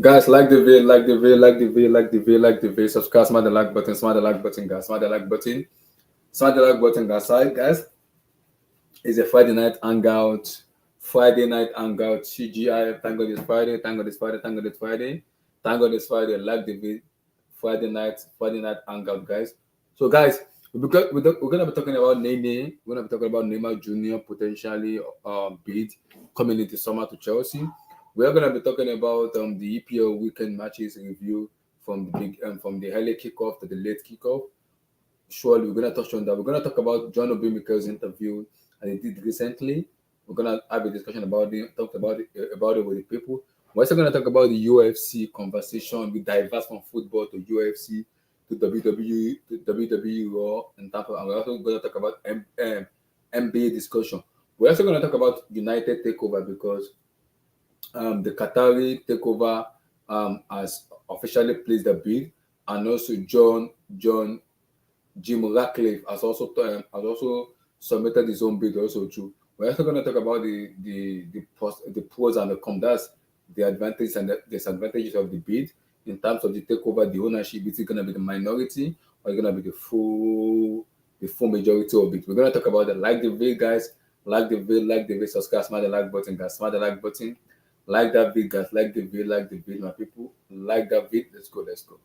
Guys, like the video, like the video, like the video, like the video, like the video. Subscribe, smash the like button, smash the like button, guys. Smash the like button, smash the like button, guys. Sorry, guys. It's a Friday night hangout. Friday night hangout. CGI. Thank God it's Friday. Thank God it's Friday. Thank God it's Friday. Thank God it's Friday. Like the video. Friday night hangout, guys. So, guys, we're gonna be talking about Nene. We're gonna be talking about Neymar Junior potentially bid coming into summer to Chelsea. We're gonna be talking about the EPL weekend matches review from the big from the early kickoff to the late kickoff. Surely we're gonna touch on that. We're gonna talk about John Obi Mikel's interview and he did recently. We're gonna have a discussion about it, talk about it with the people. We're also gonna talk about the UFC conversation. We diverse from football to UFC to WWE to WWE Raw and that. And we're also gonna talk about NBA discussion. We're also gonna talk about United takeover because the Qatari takeover has officially placed the bid, and also John Jim Ratcliffe has also submitted his own bid also too. We're also going to talk about the pros and the cons. That's the advantages and the disadvantages of the bid in terms of the takeover, the ownership. Is it going to be the minority or is it going to be the full majority of it? We're going to talk about that. Like the video, guys. Like the video. Subscribe, smash the like button, guys. Smash the like button. Like that video, guys. Like the video, my people. Like that video. Let's go. Let's go.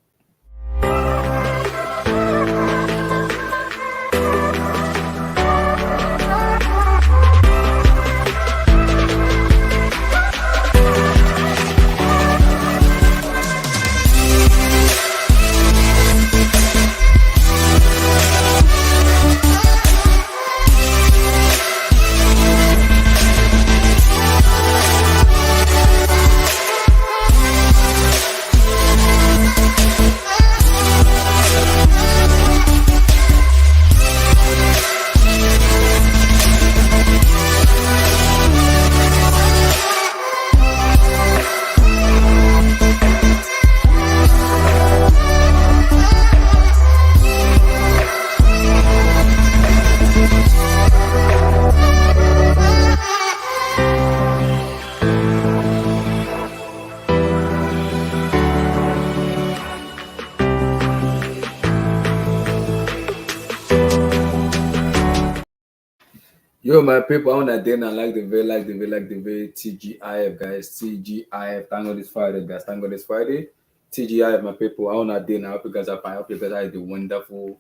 Yo, my people, I want to then like the way TGIF, guys. TGIF, thank God it's Friday, guys. Thank God it's Friday. TGIF, my people, I want to then. I hope you guys are fine. I hope you guys had a wonderful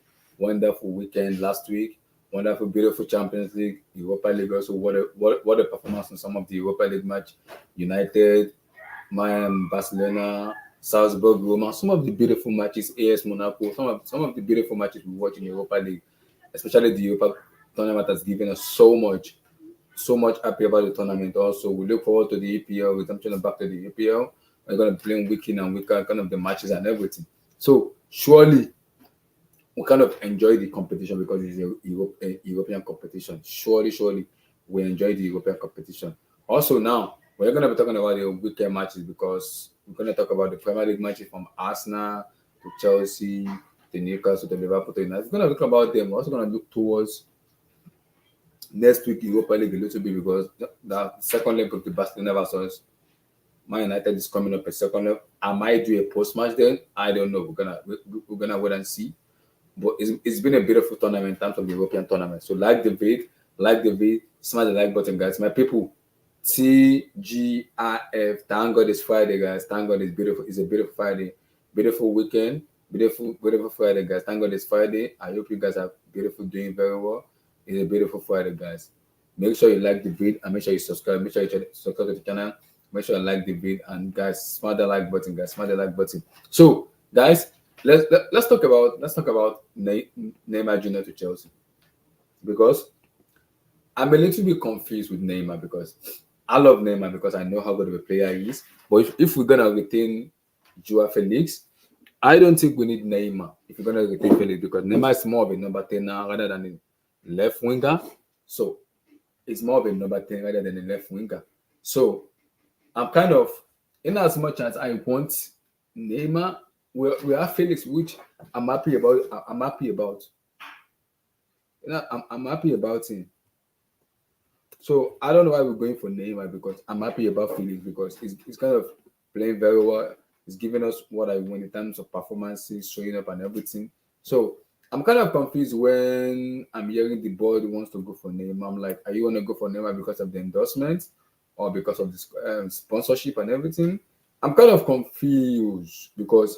weekend last week. Wonderful, beautiful Champions League, Europa League. Also, what a performance in some of the Europa League match. United, Miami, Barcelona, Salzburg, Roma. Some of the beautiful matches, AS Monaco. Some of the beautiful matches we watch in Europa League, especially the Europa tournament has given us so much happy about the tournament. Also, we look forward to the EPL. We're jumping back to the EPL. We're going to play week in and week out, kind of the matches and everything. So surely we kind of enjoy the competition because it's a European competition. Surely we enjoy the European competition. Also now we're going to be talking about the weekend matches because we're going to talk about the Premier League matches from Arsenal to Chelsea to Newcastle to Liverpool to United. We're going to talk about them. We're also going to look towards next week Europa League a little bit because the second leg of the Barcelona versus Man United is coming up a second leg. I might do a post match then. I don't know. We're gonna wait and see. But it's been a beautiful tournament in terms of the European tournament. So like the vid, smash the like button, guys. My people, TGIF. Thank God it's Friday, guys. Thank God it's beautiful. It's a beautiful Friday, beautiful weekend, beautiful Friday, guys. Thank God it's Friday. I hope you guys are beautiful, doing very well. It's a beautiful Friday, guys. Make sure you like the vid and make sure you subscribe. Make sure you subscribe to the channel. Make sure you like the vid and guys, smash the like button, guys. Smash the like button. So, guys, let's talk about Neymar Junior to Chelsea because I'm a little bit confused with Neymar because I love Neymar because I know how good of a player he is. But if we're gonna retain Joao Felix, I don't think we need Neymar if we're gonna retain Felix because Neymar is more of a number 10 now rather than a left winger. So it's more of a number 10 rather than a left winger. So I'm kind of, in as much as I want Neymar, we have Felix, which I'm happy about. I'm happy about. I'm happy about him. So I don't know why we're going for Neymar because I'm happy about Felix because he's kind of playing very well. He's giving us what I want in terms of performances, showing up and everything. So I'm kind of confused when I'm hearing the board wants to go for Neymar. I'm like, are you gonna go for Neymar because of the endorsement or because of the sponsorship and everything? I'm kind of confused because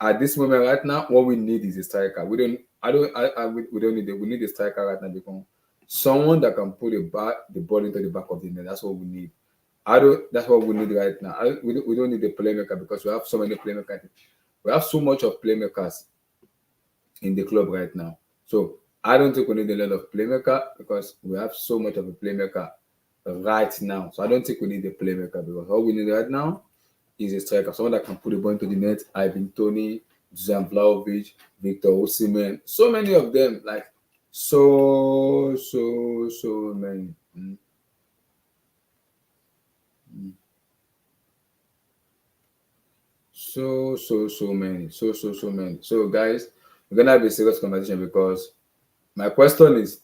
at this moment right now, what we need is a striker. We don't. I don't. We don't need. We need a striker right now because someone that can put the ball into the back of the net. That's what we need. I don't. That's what we need right now. We don't need a playmaker because we have so many playmakers. We have so much of playmakers in the club right now. So I don't think we need a lot of playmaker because we have so much of a playmaker right now. So I don't think we need a playmaker because all we need right now is a striker, someone that can put the ball into the net. Ivan Tony, Dusan Vlahovic, Victor Osimhen, so many of them, like so many. So many. So many. So guys, we're gonna have a serious conversation because my question is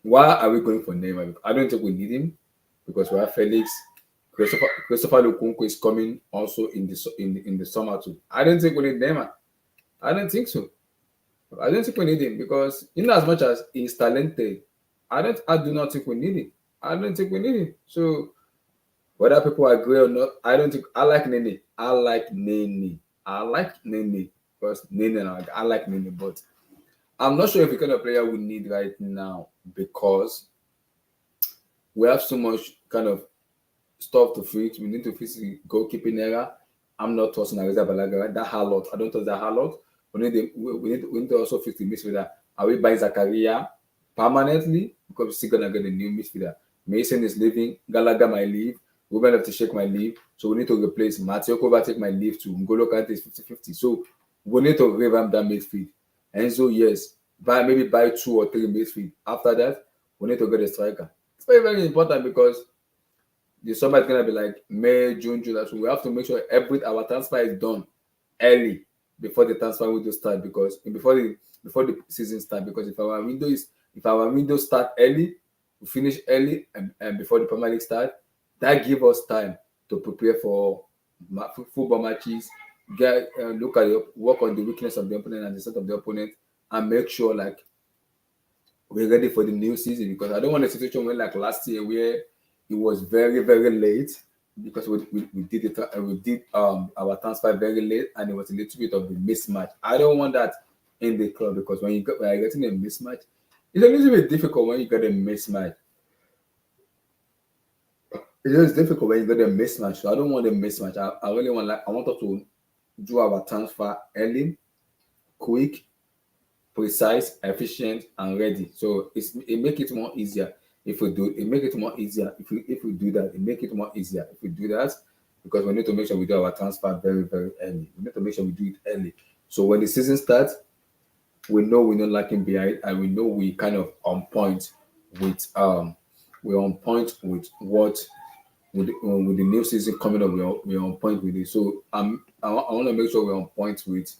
why are we going for Neymar? I don't think we need him because we have Felix. Christopher Lukunku is coming also in the summer too. I don't think we need Neymar. I don't think so. I don't think we need him because in as much as he's talented, I do not think we need him. I don't think we need him. So whether people agree or not, I don't think I like NEYNEY. I like NEYNEY. I like NEYNEY because NEYNEY, I like NEYNEY, but I'm not sure if the kind of player we need right now because we have so much kind of stuff to fix. We need to fix the goalkeeping error. I'm not trusting Areza Balaga. That Harlot. I don't trust that Harlot. We need to also fix the midfielder. Are we buying Zakaria permanently? Because we're still gonna get a new midfielder. Mason is leaving. Gallagher might leave. Ruben have to shake my leave. So we need to replace Mateo Kovacic take my leave too. N'Golo Kante is 50-50. So we need to revamp that midfield. And so yes, maybe buy 2 or 3 midfield. After that, we need to get a striker. It's very, very important because the summer is gonna be like May, June, July. So we have to make sure our transfer is done early before the transfer window start because before the season start. Because if our window start early, we finish early and before the Premier League start, that give us time to prepare for football matches, look at work on the weakness of the opponent and the strength of the opponent, and make sure like we're ready for the new season. Because I don't want a situation where like last year where it was very, very late because we did our transfer very late and it was a little bit of a mismatch. I don't want that in the club because when you're getting a mismatch, it's a little bit difficult when you get a mismatch. It is difficult when you get a mismatch. So I don't want a mismatch. I really want I want us to do our transfer early, quick, precise, efficient, and ready. So it make it more easier if we do. It make it more easier if we do that. It make it more easier if we do that because we need to make sure we do our transfer very, very early. We need to make sure we do it early. So when the season starts, we know we're not lacking behind, and we know we kind of on point with we're on point with what with the new season coming up. We're on point with it. So I want to make sure we're on point with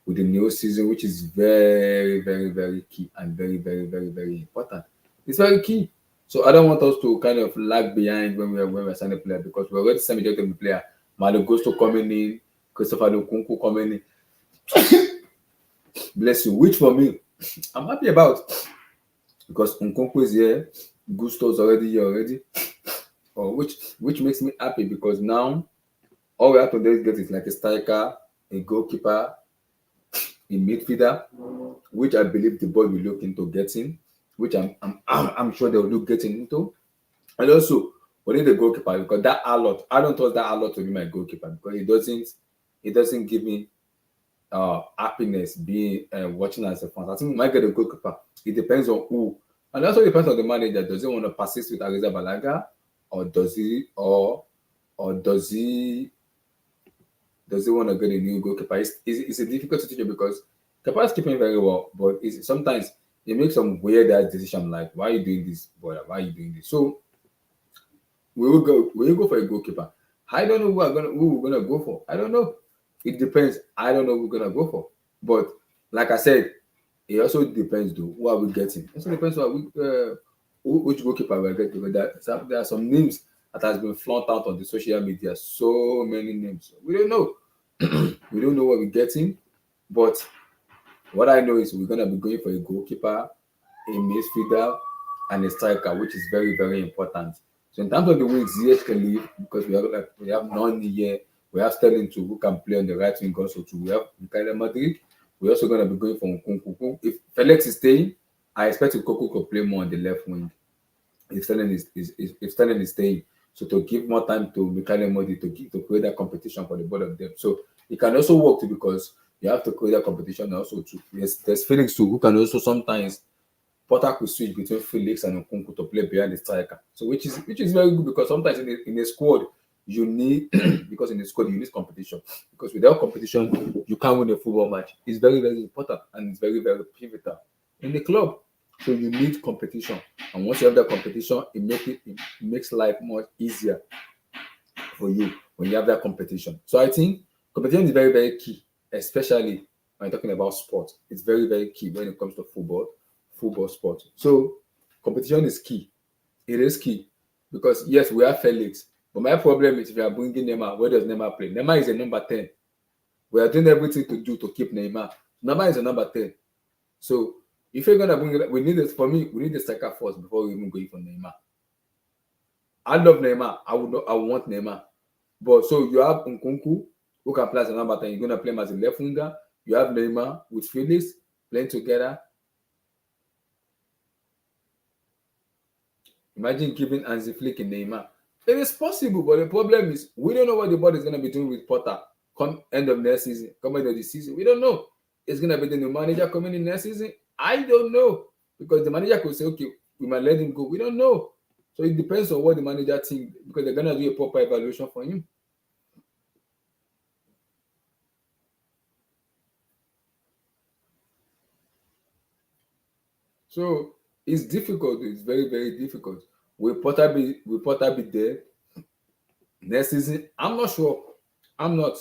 the new season, which is very, very, very key and very, very, very, very important. It's very key. So I don't want us to kind of lag behind when we're signing a player because we're already signing a player. Malo Gusto coming in, Christopher Lukunku coming in. Bless you. Which for me, I'm happy about because Nkunku is here, Gusto's already here already. Which makes me happy because now all we have to do is get is like a striker, a goalkeeper, a midfielder, which I believe the board will look into getting, which I'm sure they will look getting into. And also we need a goalkeeper because that Alot, I don't trust that Alot to be my goalkeeper because it doesn't give me happiness being watching as a fan. I think we might get a goalkeeper. It depends on who. And also depends on the manager. Does he want to persist with Areza Balaga? Or does he want to get a new goalkeeper? It's a difficult situation because Kepa is keeping very well, but sometimes he makes some weird ass decision like, why are you doing this, boy? Why are you doing this? So we will go for a goalkeeper. I don't know who we're gonna go for. I don't know. It depends. I don't know who we're gonna go for. But like I said, it also depends though. Who are we getting? It also depends on which goalkeeper we're getting. Because there are some names that has been flaunted out on the social media. So many names. We don't know. We don't know what we're getting. But what I know is we're gonna be going for a goalkeeper, a midfielder, and a striker, which is very, very important. So in terms of the wings, Ziyech can leave because we have none here. We have Sterling too, who can play on the right wing also too. We have MIKEL Madrid. We're also gonna be going for Nkunku. If Felix is staying, I expect Nkunku to play more on the left wing. If Sterling is staying, so to give more time to MIKEL Madrid to create that competition for the both of them. So it can also work too because you have to create that competition also too. Yes, there's Felix too, who can also sometimes Potter could switch between Felix and Nkunku to play behind the striker. So which is very good because sometimes in a squad you need because in the squad you need competition. Because without competition you can't win a football match. It's very, very important and it's very, very pivotal in the club. So you need competition. And once you have that competition, it makes life more easier for you when you have that competition. So I think competition is very, very key, especially when you're talking about sport. It's very, very key when it comes to football sport. So competition is key. It is key because yes, we have Felix, but my problem is if you are bringing Neymar, where does Neymar play? Neymar is a number 10. We are doing everything to do to keep Neymar. Neymar is a number 10. So if you're gonna bring it, we need it for me. We need the striker first before we even go for Neymar. I love Neymar. I want Neymar. But so you have Nkunku who can play as a number 10. You're gonna play him as a left winger. You have Neymar with Felix playing together. Imagine giving Hansi Flick and Neymar. It is possible, but the problem is we don't know what the board is gonna be doing with Potter come end of next season, come end of the season. We don't know. It's gonna be the new manager coming in next season. I don't know because the manager could say, okay, we might let him go. We don't know. So it depends on what the manager thinks because they're gonna do a proper evaluation for him. So it's difficult. It's very, very difficult. Will Potter be there next season? I'm not sure. I'm not.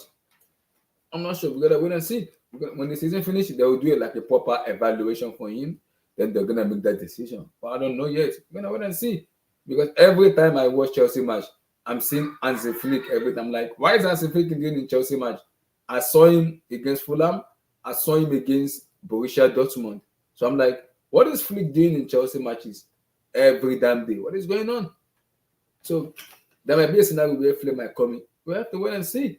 I'm not sure. We gotta wait and see. When the season finishes, they will do it like a proper evaluation for him. Then they're gonna make that decision. But I don't know yet. We're gonna wait and see. Because every time I watch Chelsea match, I'm seeing Hansi Flick every time. I'm like, why is Hansi Flick doing in Chelsea match? I saw him against Fulham. I saw him against Borussia Dortmund. So I'm like, what is Flick doing in Chelsea matches every damn day? What is going on? So there might be a scenario where Flick might come in. We have to wait and see.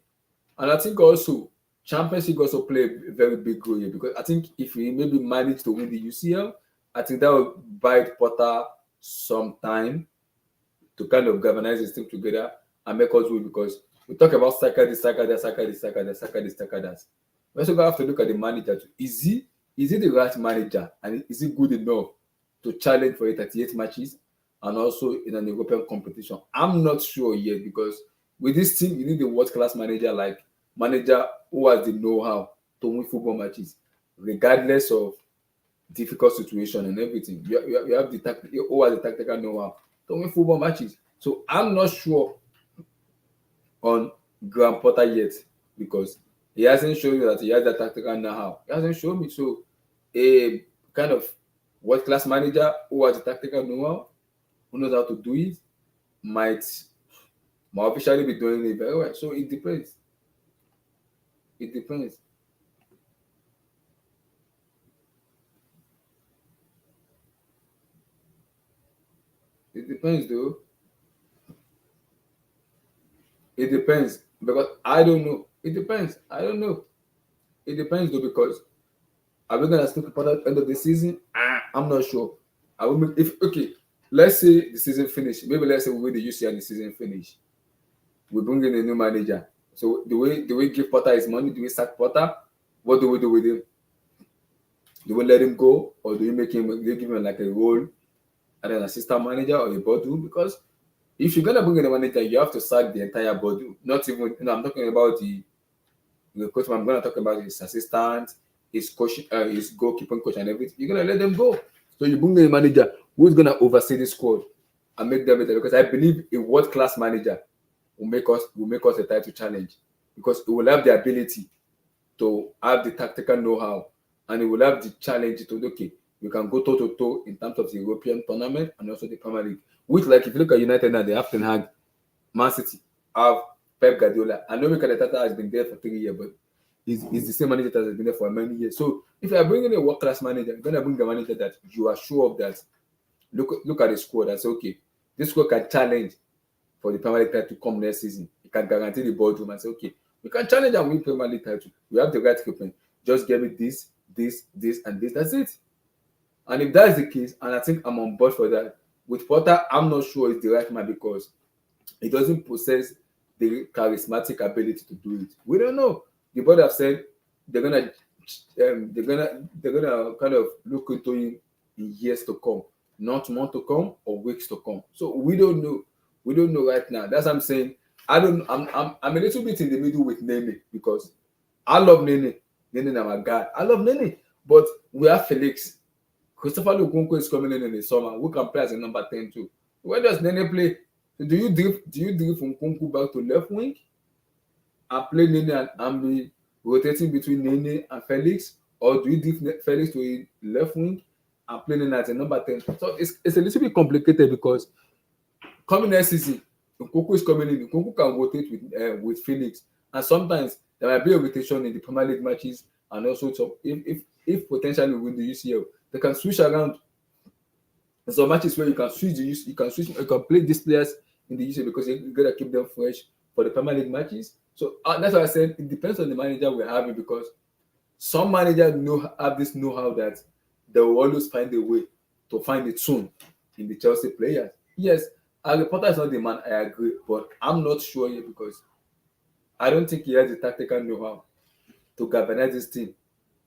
And I think also Champions League also play a very big role here because I think if we maybe manage to win the UCL, I think that will buy Potter some time to kind of galvanize his team together and make us win because we talk about striker this, striker that, striker this, striker that, striker this, striker that. We also have to look at the manager too. Is he the right manager and is he good enough to challenge for 38 matches and also in an European competition? I'm not sure yet because with this team, you need a world-class manager who has the know-how to win football matches, regardless of difficult situation and everything. You have who has the tactical know-how to win football matches. So I'm not sure on Graham Potter yet because he hasn't shown me that he has the tactical know-how. He hasn't shown me. So a kind of world-class manager who has the tactical know-how, who knows how to do it, might officially be doing it very well. So it depends. It depends. It depends though. It depends because I don't know. It depends. I don't know. It depends though because are we gonna still prepare at the end of the season? I'm not sure. I will make if okay. Let's say the season finish. Maybe let's say we win the UCL and the season finish. We bring in a new manager. So the way give Potter his money, do we sack Potter? What do we do with him? Do we let him go or do we give him like a role as an assistant manager or a board? Because if you're gonna bring in a manager, you have to sack the entire board. Not even I'm talking about the coach. I'm gonna talk about his assistant, his coach, his goalkeeping coach, and everything. You're gonna let them go. So you bring in a manager who's gonna oversee the squad and make them better. Because I believe a world class manager will make us a title challenge because it will have the ability to have the tactical know-how and it will have the challenge to okay, you can go toe to toe in terms of the European tournament and also the Premier League. Which, like, if you look at United now, they have Ten Hag. Man City have Pep Guardiola. I know Mikel Arteta has been there for 3 years, but he's the same manager that has been there for many years. So if you are bringing a world-class manager, you're gonna bring the manager that you are sure of that. Look at the squad and say, okay, this squad can challenge for the Premier League title to come next season. You can guarantee the boardroom and say, okay, we can challenge and win Premier League title. We have the right equipment. Just give me this, and this. That's it. And if that is the case, and I think I'm on board for that, with Potter, I'm not sure it's the right man because he doesn't possess the charismatic ability to do it. We don't know. The board have said they're gonna kind of look into him in years to come, not months to come or weeks to come. So we don't know. We don't know right now. That's what I'm saying. I'm a little bit in the middle with NEYNEY because I love NEYNEY. NEYNEY is my guy. I love NEYNEY, but we have Felix. Christopher Lukunku is coming in the summer. Who can play as a number 10 too? Where does NEYNEY play? Do you drift from Kunku back to left wing and play NEYNEY and be rotating between NEYNEY and Felix, or do you drift Felix to a left wing and play NEYNEY as a number 10? So it's a little bit complicated because coming next season, Nkunku is coming in. Nkunku can rotate with Felix, and sometimes there might be a rotation in the Premier League matches, and also if potentially we win the UCL, they can switch around. And some matches where you can you can play these players in the UCL because you gotta keep them fresh for the Premier League matches. So that's why I said it depends on the manager we're having because some managers have this know-how that they will always find a way to find a tune in the Chelsea players. Yes, Harry Potter is not the man, I agree, but I'm not sure yet because I don't think he has the tactical know-how to galvanize this team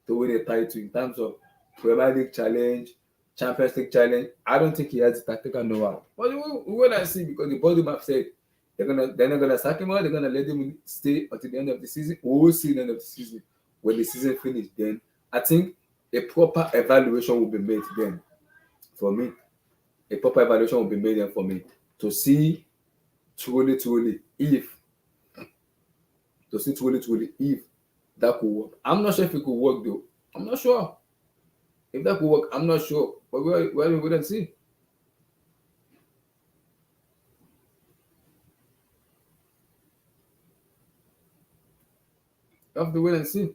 to win a title in terms of Premier League challenge, Champions League challenge. I don't think he has the tactical know-how. But we will not see because the body map said they're not gonna sack him out, they're gonna let him stay until the end of the season. We will see the end of the season. When the season finishes, then I think a proper evaluation will be made then for me. A proper evaluation will be made then for me to see truly if that could work. I'm not sure if it could work though. I'm not sure. If that could work, I'm not sure. But we wait and see. We have to wait and see.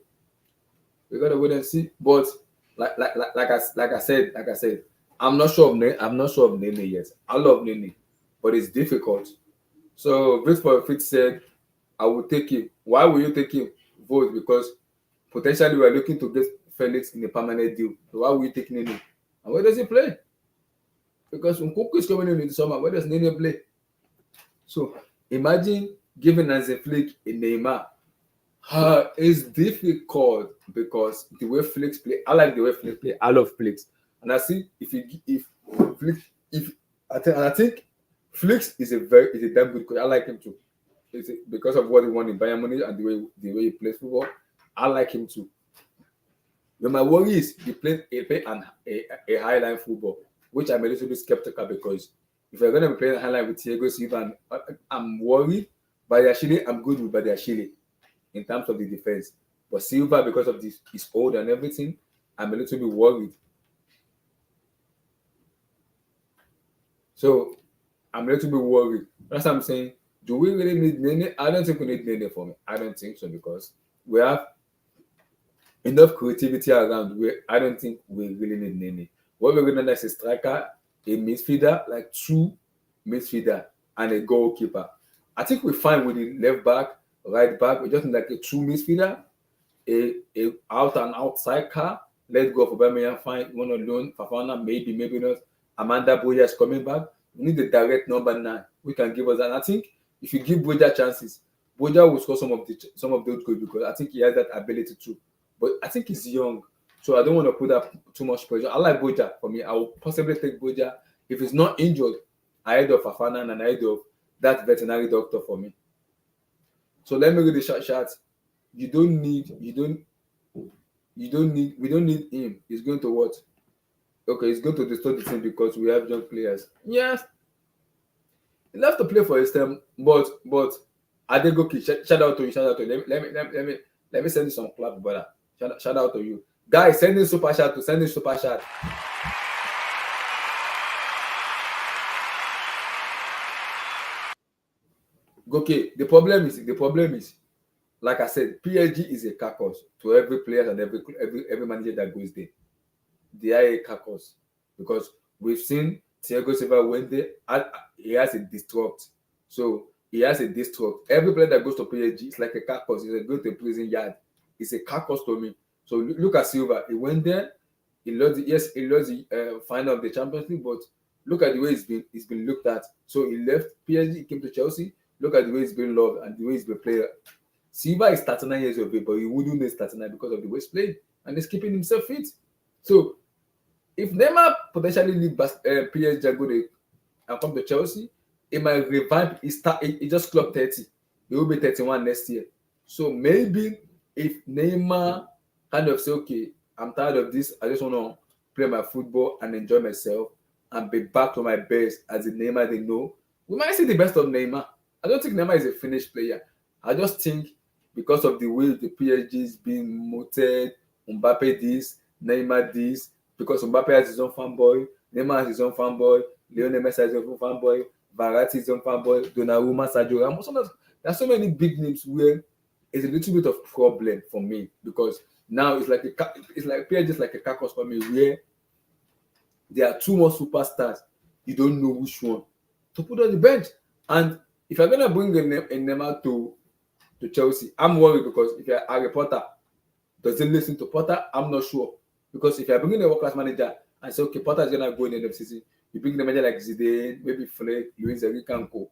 We gotta wait and see. But like I said, I'm not sure of NEYNEY yet. I love NEYNEY, but it's difficult. So Vote for Fit said, I will take him. Why will you take him? Vote because potentially we are looking to get Felix in a permanent deal. So why will you take NEYNEY? And where does he play? Because Nkunku is coming in the summer. Where does NEYNEY play? So imagine giving as a flick in Neymar. It's difficult because the way Felix play, I like the way Felix play. I love Felix, and I see I think Felix is a damn good coach. I like him too. Because of what he won in Bayern Munich and the way he plays football. I like him too. But my worry is he played a high line football, which I'm a little bit skeptical because if you're going to be playing a high line with Thiago Silva, I'm worried. Badiashile, I'm good with Badiashile in terms of the defense. But Silva, because of his old and everything, I'm a little bit worried. So I'm a little bit worried. That's what I'm saying. Do we really need NEYNEY? I don't think we need NEYNEY for me. I don't think so because we have enough creativity around where I don't think we really need NEYNEY. What we're going to need is a striker, a midfielder, like two midfielder, and a goalkeeper. I think we're fine with the left back, right back. We just need like a two midfielder, a out and outside car. Let's go for Birmingham, fine. One alone, Fafana, maybe not. Amanda Boya is coming back. We need the direct number 9. We can give us that. And I think if you give Boja chances, Boja will score some of those goals because I think he has that ability too. But I think he's young, so I don't want to put up too much pressure. I like Boja. For me, I will possibly take Boja if he's not injured ahead of Fafana and ahead of that veterinary doctor for me. So let me read the chat. We don't need him. He's going to what? Okay, he's going to destroy the team because we have young players. Yes. He left to play for his team, but Adegoke, shout out to you. Let me send you some clap, brother. Shout out to you. Guys, send in super chat. Okay, the problem is, like I said, PSG is a carcass to every player and every manager that goes there. They are a carcass because we've seen Thiago Silva went there and he has a destruct. So he has a destruct. Every player that goes to PSG is like a carcass. He's going to a prison yard. It's a carcass to me. So look at Silva. He went there. He lost. He lost the final of the Champions League, but look at the way he's been looked at. So he left PSG. He came to Chelsea. Look at the way he's been loved and the way he's been played. Silva is 39 years of age, but he wouldn't be 39 because of the way he's playing and he's keeping himself fit. So if Neymar potentially leave PSG and go to and come to Chelsea, he might revamp. He just clocked 30. He will be 31 next year. So maybe if Neymar kind of say, okay, I'm tired of this. I just want to play my football and enjoy myself and be back to my best as the Neymar they know, we might see the best of Neymar. I don't think Neymar is a finished player. I just think because of the way the PSG is being moted, Mbappe this, Neymar this, because Mbappe has his own fanboy, Neymar has his own fanboy, Lionel Messi has his own fanboy, Verratti his own fanboy, Donnarumma, Sergio Ramos. There are so many big names where it's a little bit of problem for me because now it's like PSG is like a carcass for me where there are two more superstars. You don't know which one to put on the bench. And if you're gonna bring a Neymar to Chelsea, I'm worried because if you're a reporter, does he listen to Potter? I'm not sure. Because if you're bringing a world-class manager and say, okay, Potter is going to go in the end of the season, you bring the manager like Zidane, maybe Flick, Luis Enrique and co.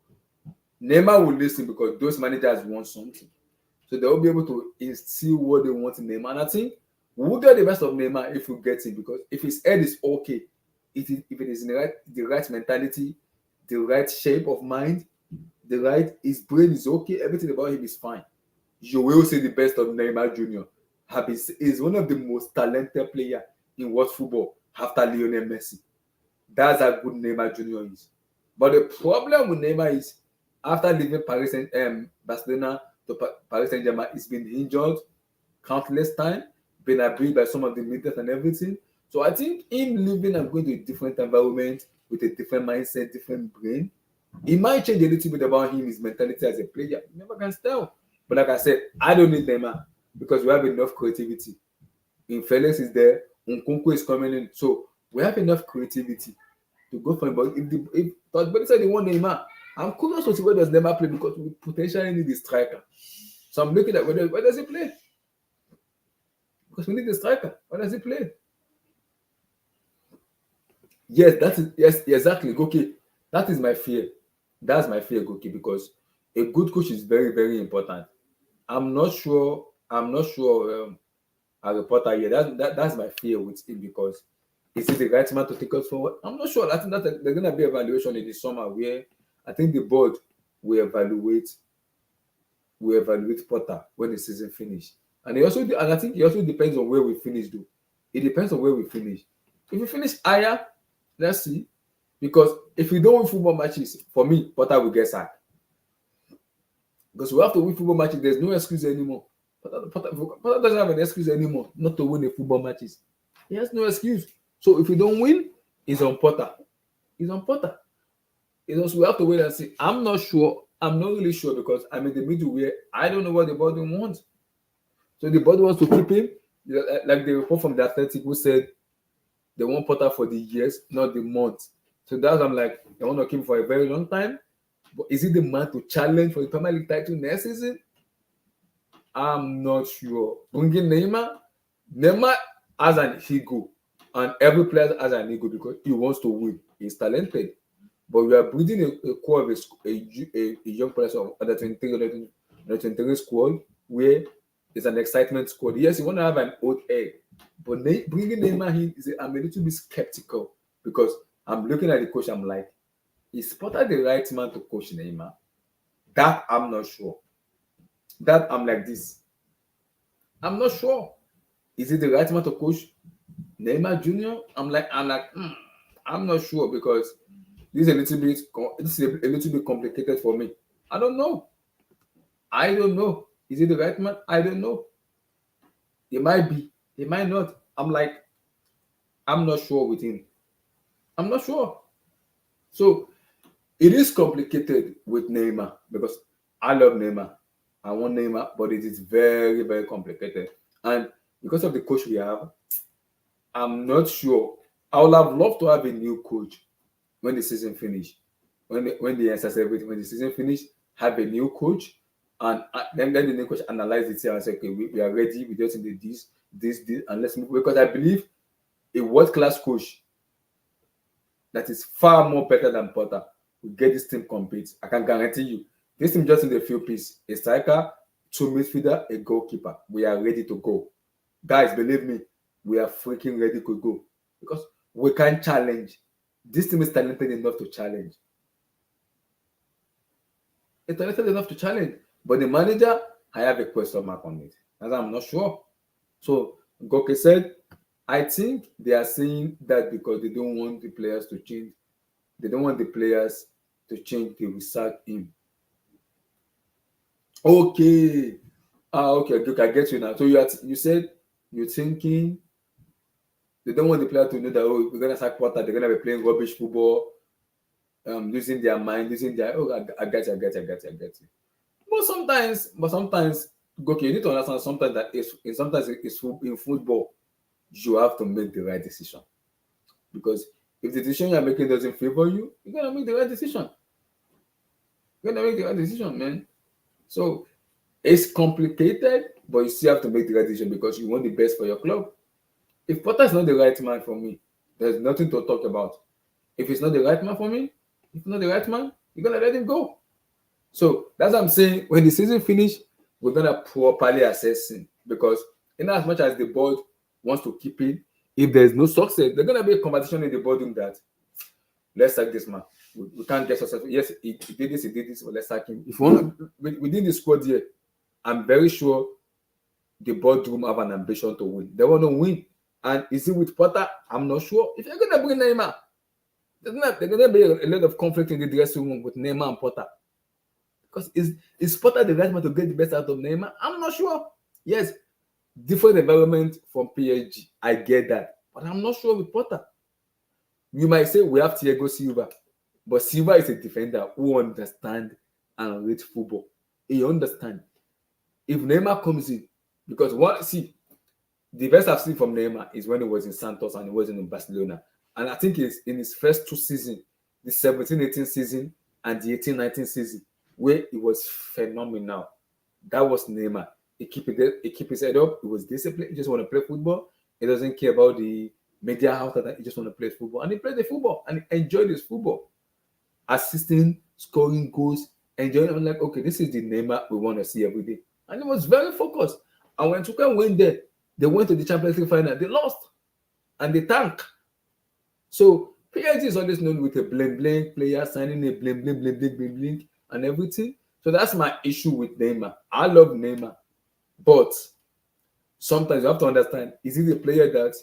Neymar will listen because those managers want something. So they will be able to instill what they want in Neymar. And I think we'll get the best of Neymar if we get him because if his head is okay, if it is in the right mentality, the right shape of mind, his brain is okay, everything about him is fine. You will see the best of Neymar Jr. Is one of the most talented players in world football after Lionel Messi. That's how good Neymar Jr. is. But the problem with Neymar is after leaving Barcelona to Paris Saint-Germain, he's been injured countless times, been abused by some of the media and everything. So I think him leaving and going to a different environment with a different mindset, different brain, it might change a little bit about him, his mentality as a player. You never can tell. But like I said, I don't need Neymar because we have enough creativity. In Felix is there, Nkunku is coming in. So we have enough creativity to go for him. But if Todd said they want Neymar, I'm curious to see where does Neymar play because we potentially need a striker. So I'm looking at where does he play? Because we need a striker. Where does he play? Yes, exactly. Okay, that is my fear. That's my fear, Goki, because a good coach is very, very important. I'm not sure. A reporter here. That's my fear with him because is he the right man to take us forward? I'm not sure. I think that there's gonna be evaluation in the summer where I think the board will evaluate Potter when the season finish. And I think it also depends on where we finish. Though it depends on where we finish. If we finish higher, let's see. Because if we don't win football matches, for me, Potter will get sacked. Because we have to win football matches. There's no excuse anymore. Potter doesn't have an excuse anymore not to win the football matches. He has no excuse. So if we don't win, it's on Potter. It's on Potter. It's also, we have to wait and see. I'm not sure. I'm not really sure because I'm in the middle where I don't know what the body wants. So the body wants to keep him, like the report from the Athletic who said they want Potter for the years, not the months. So that's I'm like, they want to keep him for a very long time. But is he the man to challenge for the Premier League title next season? I'm not sure. Bringing Neymar has an ego, and every player has an ego because he wants to win. He's talented, but we are building a core of a young person of under 23 squad where it's an excitement squad. Yes, you want to have an old egg, but bringing Neymar in I'm a little bit skeptical because I'm looking at the coach. I'm like, is Potter the right man to coach Neymar? That I'm not sure. That I'm like this. I'm not sure. Is it the right man to coach Neymar Jr.? I'm like, I'm not sure because this is a little bit complicated for me. I don't know. Is it the right man? I don't know. It might be. It might not. I'm not sure with him. I'm not sure. So it is complicated with Neymar because I love Neymar. I want Neymar, but it is very, very complicated. And because of the coach we have, I'm not sure. I would have loved to have a new coach when the season finish. When the answers everything, when the season finish, have a new coach, and then the new coach analyze it and say, okay, we are ready. We just need this, and let's move. Because I believe a world class coach that is far more better than Potter will get this team compete. I can guarantee you. This team just need a few pieces: a striker, two midfielder, a goalkeeper. We are ready to go, guys. Believe me, we are freaking ready to go because we can challenge. This team is talented enough to challenge. It's talented enough to challenge, but the manager, I have a question mark on it, as I'm not sure. So Goke said, I think they are saying that because they don't want the players to change. They don't want the players to change. They will sack him. Okay. Okay, I get you now. So you said you're thinking they don't want the player to know that, oh, we're gonna sack Potter. They're gonna be playing rubbish football, losing their mind, losing their. Oh, I get you, I get you, I get you, I get you. But sometimes, okay, you need to understand sometimes that sometimes in football you have to make the right decision, because if the decision you're making doesn't favor you, you're gonna make the right decision. You're gonna make the right decision, man. So it's complicated, but you still have to make the right decision because you want the best for your club. If Potter is not the right man for me, there's nothing to talk about. If it's not the right man for me, if it's not the right man, you're gonna let him go. So that's what I'm saying. When the season finish, we're gonna properly assess him, because in as much as the board wants to keep it, if there's no success, there's gonna be a competition in the boardroom that let's sack this man. We can't get successful. Yes, he did this, but let's sack him. If you want within the squad here, I'm very sure the boardroom have an ambition to win. They want to win. And is it with Potter? I'm not sure. If you're gonna bring Neymar, there's gonna be a lot of conflict in the dressing room with Neymar and Potter. Because is Potter the right man to get the best out of Neymar? I'm not sure. Yes, different environment from PSG. I get that. But I'm not sure with Potter. You might say we have Thiago Silva, but Silva is a defender who understands and reads football. He understands. If Neymar comes in, because the best I've seen from Neymar is when he was in Santos and he was in Barcelona. And I think it's in his first two seasons, the 17-18 season and the 18-19 season, where he was phenomenal. That was Neymar. He keep his head up. He was disciplined. He just want to play football. He doesn't care about the media house. That he just want to play football. And he played the football and he enjoyed his football. Assisting, scoring goals, enjoying. I'm like, okay, this is the Neymar we want to see every day. And he was very focused. And when Tuchel went there, they went to the Champions League final. They lost. And they tanked. So PSG is always known with a bling player signing a bling and everything. So that's my issue with Neymar. I love Neymar, but sometimes you have to understand: is he the player that,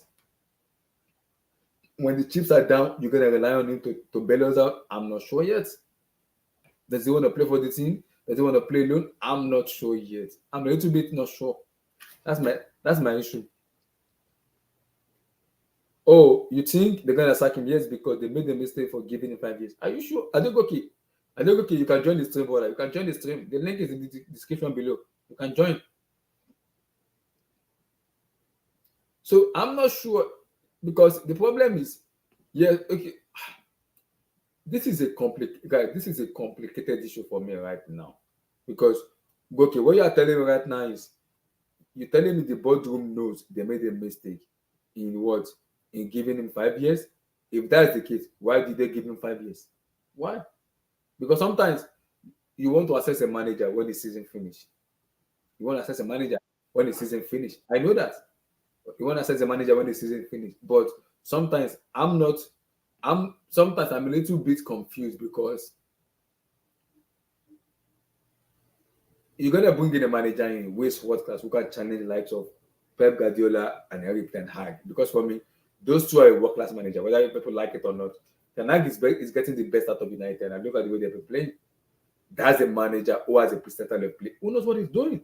when the chips are down, you're gonna rely on him to bail us out? I'm not sure yet. Does he want to play for the team? Does he want to play alone? I'm not sure yet. I'm a little bit not sure. That's my issue. Oh, you think they're gonna sack him? Yes, because they made the mistake for giving him 5 years. Are you sure? Adegoke, you can join the stream, brother. You can join the stream. The link is in the description below. You can join. So I'm not sure, because the problem is, yeah, okay. This is a complicated issue for me right now, because okay, what you are telling me right now is you're telling me the boardroom knows they made a mistake in what, in giving him 5 years. If that's the case, why did they give him 5 years? Why? Because sometimes you want to assess a manager when the season finish. You want to assess a manager when the season finish. I know that. You want to assess a manager when the season finish. But sometimes I'm a little bit confused, because you're gonna bring in a manager in waste world class who can challenge the likes of Pep Guardiola and Eric Ten Hag. Because for me, those two are a world class manager, whether people like it or not. Ten Hag is getting the best out of United, and look at the way they've been playing. That's a manager who has a preset of play, who knows what he's doing.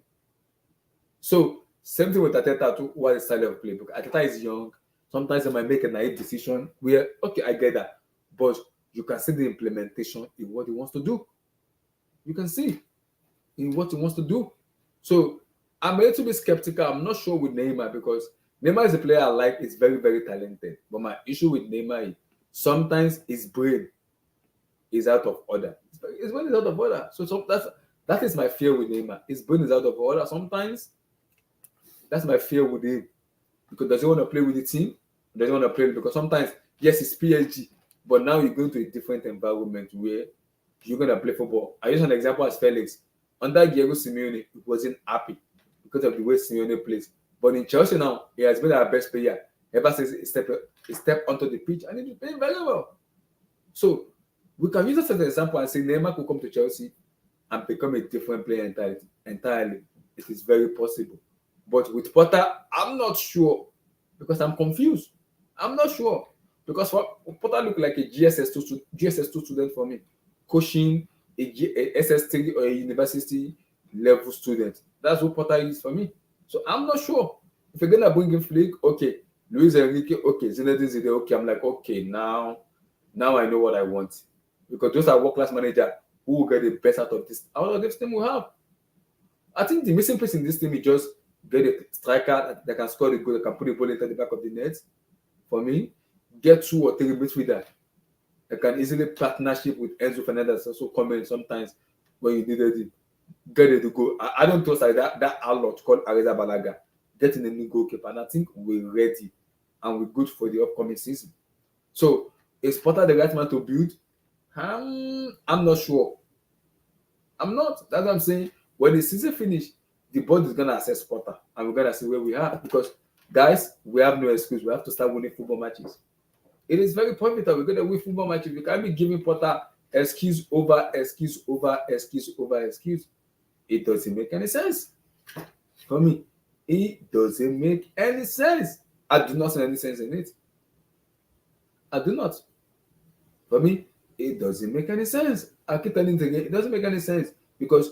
So same thing with Ateta too, who has a style of play. Because Ateta is young. Sometimes they might make a naive decision where, okay, I get that, but you can see the implementation in what he wants to do. You can see. in what he wants to do. So I'm a little bit skeptical. I'm not sure with Neymar because Neymar is a player I like. He's very, very talented. But my issue with Neymar is sometimes his brain is out of order. His brain is out of order. So that is my fear with Neymar. His brain is out of order. Sometimes that's my fear with him because does he want to play with the team? Does he want to play because sometimes yes, it's PSG, but now you're going to a different environment where you're gonna play football. I use an example as Felix. Under Diego Simeone, he wasn't happy because of the way Simeone plays. But in Chelsea now, he has been our best player ever since he stepped onto the pitch and he's playing very well. So we can use this as an example and say Neymar could come to Chelsea and become a different player entirely. It is very possible. But with Potter, I'm not sure because I'm confused. I'm not sure because Potter looked like a GSS2 student for me, coaching a SS3 or a university level student. That's what Potter is for me. So I'm not sure if you're gonna bring in Flick. Okay, Luis Enrique. Okay, Zinedine Zidane. Okay, I'm like okay now I know what I want because those are world class manager who will get the best out of this team we have. I think the missing piece in this team is just get a striker that can score the goal, that can put the ball into the back of the net. For me, get 2 or 3 midfielders that can easily partnership with Enzo Fernandez also come in sometimes when you needed it. Get it to go. I don't trust like that a lot called Areza Balaga. Getting a new goalkeeper, and I think we're ready and we're good for the upcoming season. So is Potter the right man to build? I'm not sure. I'm not. That's what I'm saying. When the season finish, the board is gonna assess Potter, and we're gonna see where we are. Because guys, we have no excuse. We have to start winning football matches. It is very profitable. We're gonna win football matches. We can't be giving Potter excuse over excuse over excuse over excuse. It doesn't make any sense. For me, it doesn't make any sense. I do not see any sense in it. I do not. For me, it doesn't make any sense. I keep telling you again, it doesn't make any sense because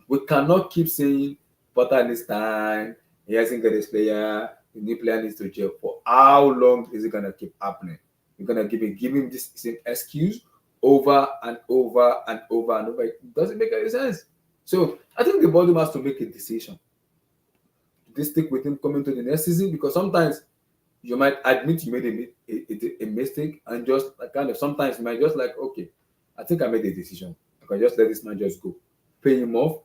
we cannot keep saying Potter needs time, he hasn't got his player, the new player needs to gel. For how long is it gonna keep happening? You're gonna give him this same excuse over and over and over and over. It doesn't make any sense. So I think the board has to make a decision. Do they stick with him coming to the next season? Because sometimes you might admit you made a mistake and just like kind of sometimes you might just like okay, I think I made a decision. I can just let this man just go, pay him off,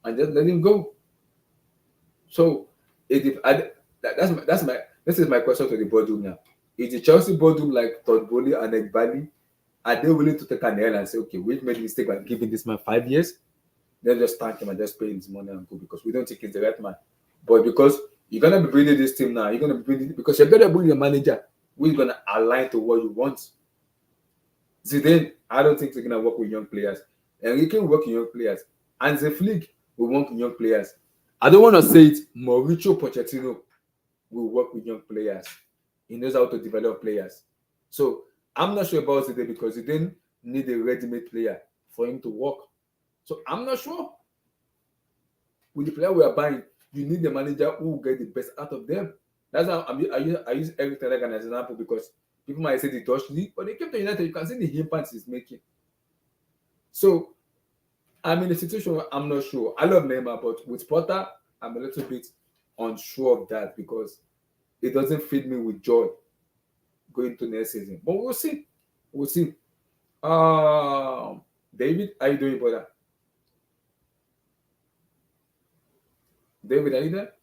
and just let him go. So this is my question to the boardroom now. Is the Chelsea boardroom like Todd Bowley and Egbali? Are they willing to take an L and say, okay, we've made a mistake by giving this man 5 years? Then just thank him and just pay him his money and go because we don't think he's the right man. But because you're gonna be building this team now, you're gonna be building because you're gonna build your manager who's gonna align to what you want. Zidane, I don't think he's gonna work with young players. Enrique will work with young players. And the Flick will work with young players. I don't want to say it, Mauricio Pochettino will work with young players. He knows how to develop players. So I'm not sure about Zidane because Zidane need a ready-made player for him to work. So I'm not sure. With the player we are buying, you need the manager who will get the best out of them. That's how I use Eric Ten Hag as an example because people might say the Dutch league, but they came to United. You can see the impact he's making. So I'm in a situation where I'm not sure. I love Neymar, but with Potter, I'm a little bit unsure of that because it doesn't fill me with joy going to next season. But we'll see. We'll see. David, how you doing, brother? David, are you there?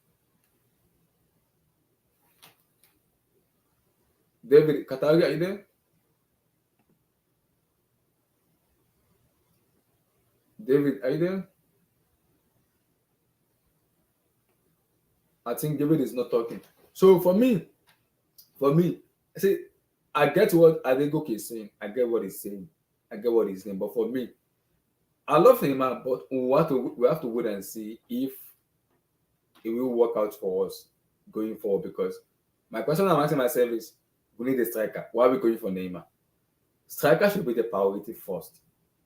David, Qatari, are you there? David, are you there? I think David is not talking. So for me, I say I get what Adegoke is saying. I get what he's saying. I get what he's saying. But for me, I love Neymar, but we have to wait and see if it will work out for us going forward. Because my question I'm asking myself is, we need a striker. Why are we going for Neymar? Striker should be the priority first.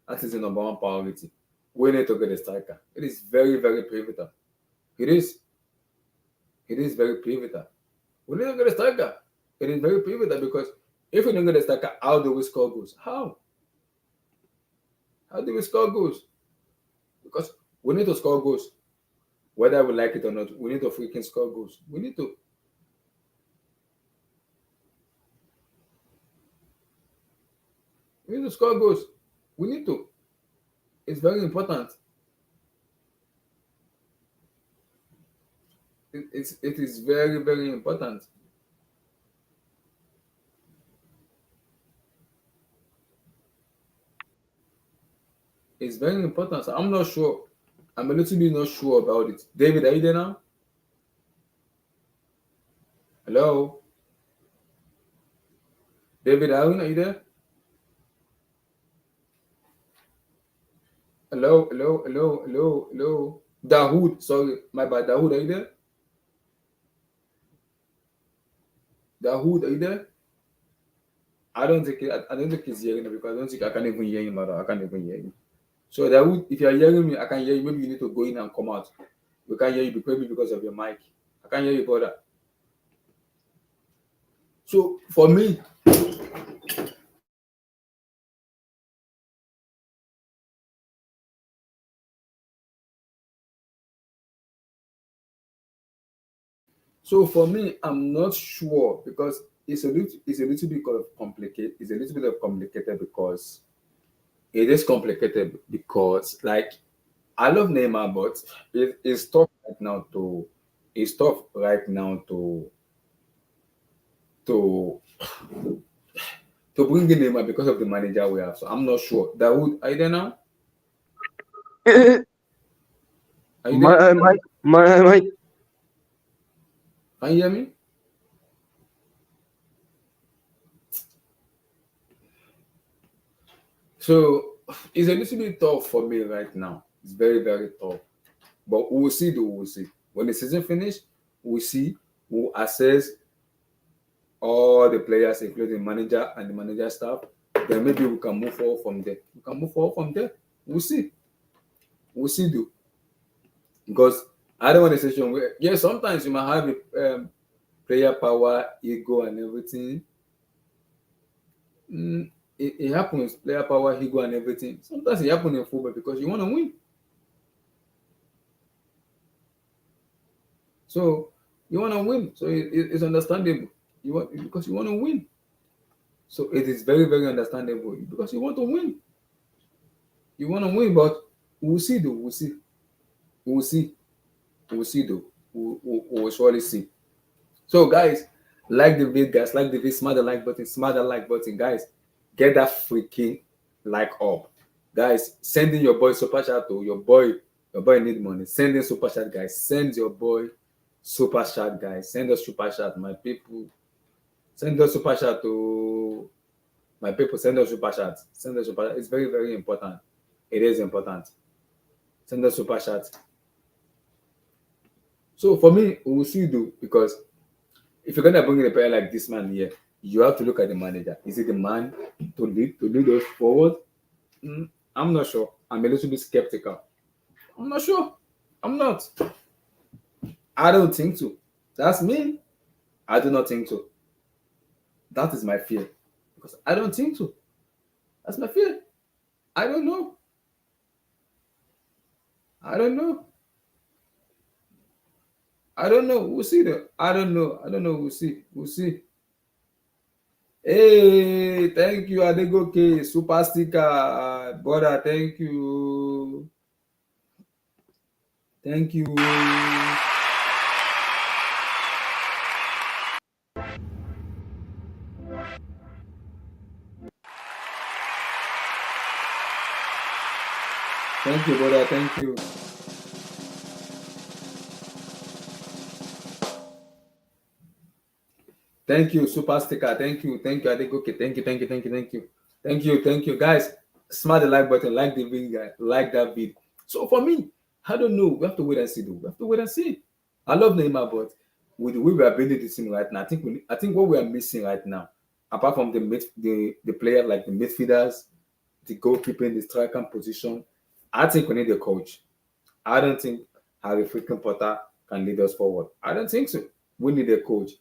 That is the number one priority. We need to get a striker. It is very, very pivotal. It is. It is very pivotal. We need to get a striker. It is very pivotal because if we don't get a striker, how do we score goals? How do we score goals? Because We need to score goals. Whether we like it or not, we need to freaking score goals. We need to. We need to score goals. We need to. It's very important. It is very, very important. It's very important. So I'm not sure. I'm a little bit not sure about it. David, are you there now? Hello? David, are you there? Hello, hello, hello, hello, hello. Dahoud, sorry, my bad. Dahoud, are you there? Dahoud, are you there? I don't think he's hearing me because I don't think I can even hear him at all. I can't even hear him. So Dahoud, if you're hearing me, I can hear you. Maybe you need to go in and come out. We can't hear you maybe because of your mic. I can't hear you, brother. So for me, I'm not sure because it's a little bit of complicated. It's a little bit of complicated because it is complicated because like I love Neymar, but it's tough right now to it's tough right now to to bring in Neymar because of the manager we have. So I'm not sure. Dawood, are you there now? Are you there? My, Can you hear me? So it's a little bit tough for me right now. It's very, very tough. But we will see though, we'll see. When the season finish, we'll see, we'll assess all the players, including manager and the manager staff. Then maybe we can move forward from there. We can move forward from there. We'll see. We'll see though. Because I don't want a situation where sometimes you might have player power, ego, and everything. It happens, player power, ego, and everything. Sometimes it happens in football because you want to win. So you want to win. So it's understandable. You want because you want to win. So it is very, very understandable because you want to win. You want to win, but we'll see though. We'll see. We'll see. We'll see though. We'll surely see. So guys, like the video, guys, like the video, smash the like button, guys. Get that freaking like up. Guys, send in your boy super chat to your boy need money. Send in super chat, guys. Send your boy super chat, guys. Send us super chat, my people. Send us super chat to my people. Send us super chat. Send us super chat. It's very, very important. It is important. Send us super chat. So for me, we will see do because if you're gonna bring in a player like this man here, you have to look at the manager. Is it the man to lead us forward? I'm not sure. I'm a little bit skeptical. I'm not sure. I'm not. I don't think so. That's me. I do not think so. That is my fear. Because I don't think so. That's my fear. I don't know. I don't know. I don't know. We'll see though. I don't know. I don't know. We'll see. We'll see. Hey, thank you, Adegoke. Super sticker. Brother, thank you. Thank you. Thank you, brother. Thank you. Thank you, super sticker. Thank you. Thank you, Adegoke. Thank you. Thank you. Thank you. Thank you. Thank you. Thank you. Guys, smash the like button. Like the video, guys. Like that video. So for me, I don't know. We have to wait and see, though. We have to wait and see. I love Neymar, but with the way we are building this team right now, I think what we are missing right now, apart from the players like the midfielders, the goalkeeping, the striker position, I think we need a coach. I don't think Harry freaking Potter can lead us forward. I don't think so. We need a coach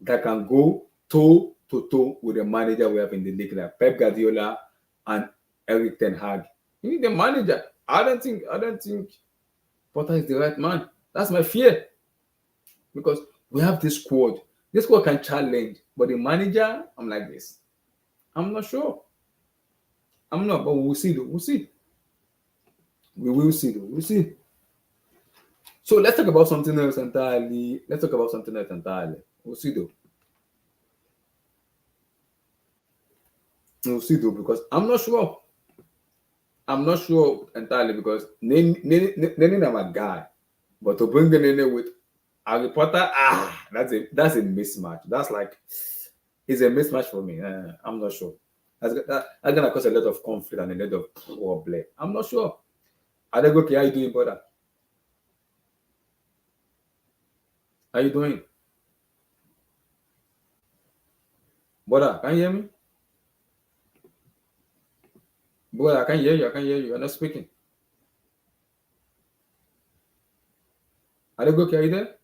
that can go toe to toe with the manager we have in the league, like Pep Guardiola and Eric Ten Hag. You need a manager. I don't think Potter is the right man. That's my fear. Because we have this squad. This squad can challenge, but the manager, I'm like this. I'm not sure. I'm not, but we'll see though. We'll see. We will see though. We'll see. So let's talk about something else entirely. Let's talk about something else entirely. We'll see though. We'll see though, because I'm not sure. I'm not sure entirely because Nene I'm a guy, but to bring the Nene with Harry Potter, that's a mismatch. That's like it's a mismatch for me. I'm not sure. That's gonna cause a lot of conflict and a lot of problem. I'm not sure. Adegoke, how you doing, brother? How you doing, brother? Can you hear me, brother? I can hear you. I can hear you. You're not speaking. Adegoke, are you there,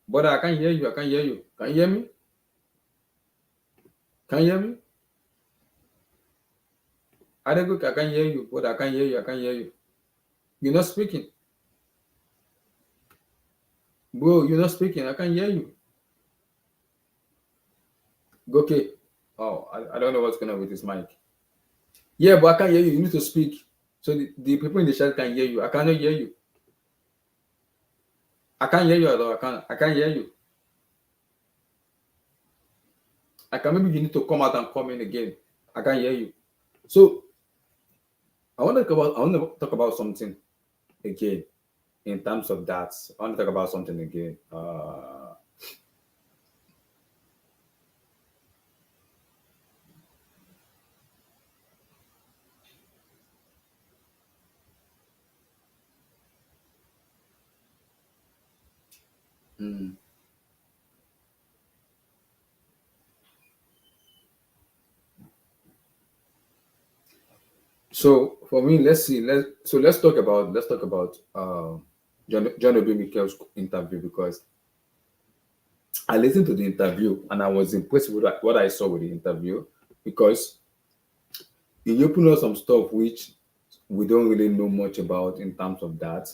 brother? I can hear you. I can hear you. Can you hear me? Can you hear me? Adegoke, I can hear you, brother. I can hear you. I can hear you. You're not speaking, bro. You're not speaking. I can hear you. Okay. Oh, I don't know what's going on with this mic. Yeah, but I can't hear you. You need to speak. So the people in the chat can hear you. I cannot hear you. I can't hear you at all. I can't hear you. Maybe you need to come out and come in again. I can't hear you. So I want to talk about something again in terms of that. I want to talk about something again. Mm. So for me, let's see. Let's talk about John Obi Mikel's interview because I listened to the interview and I was impressed with what I saw with the interview because he opened up some stuff which we don't really know much about in terms of that.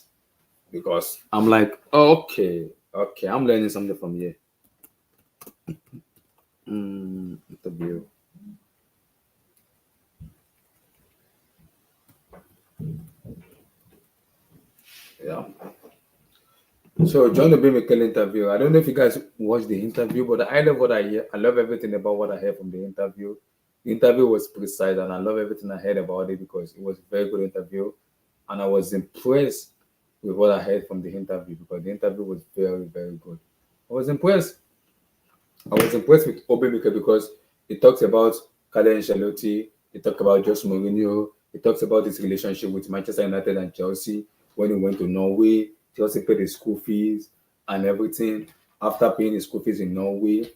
Because I'm like, oh, okay, I'm learning something from here. Interview. Yeah. So John Obi Mikel interview. I don't know if you guys watched the interview, but I love what I hear. I love everything about what I heard from the interview. The interview was precise, and I love everything I heard about it because it was a very good interview, and I was impressed with what I heard from the interview because the interview was very, very good. I was impressed. I was impressed with Obi Mikel because he talks about Carlo Ancelotti, he talks about Jose Mourinho, he talks about his relationship with Manchester United and Chelsea when he went to Norway. Chelsea paid his school fees and everything. After paying his school fees in Norway,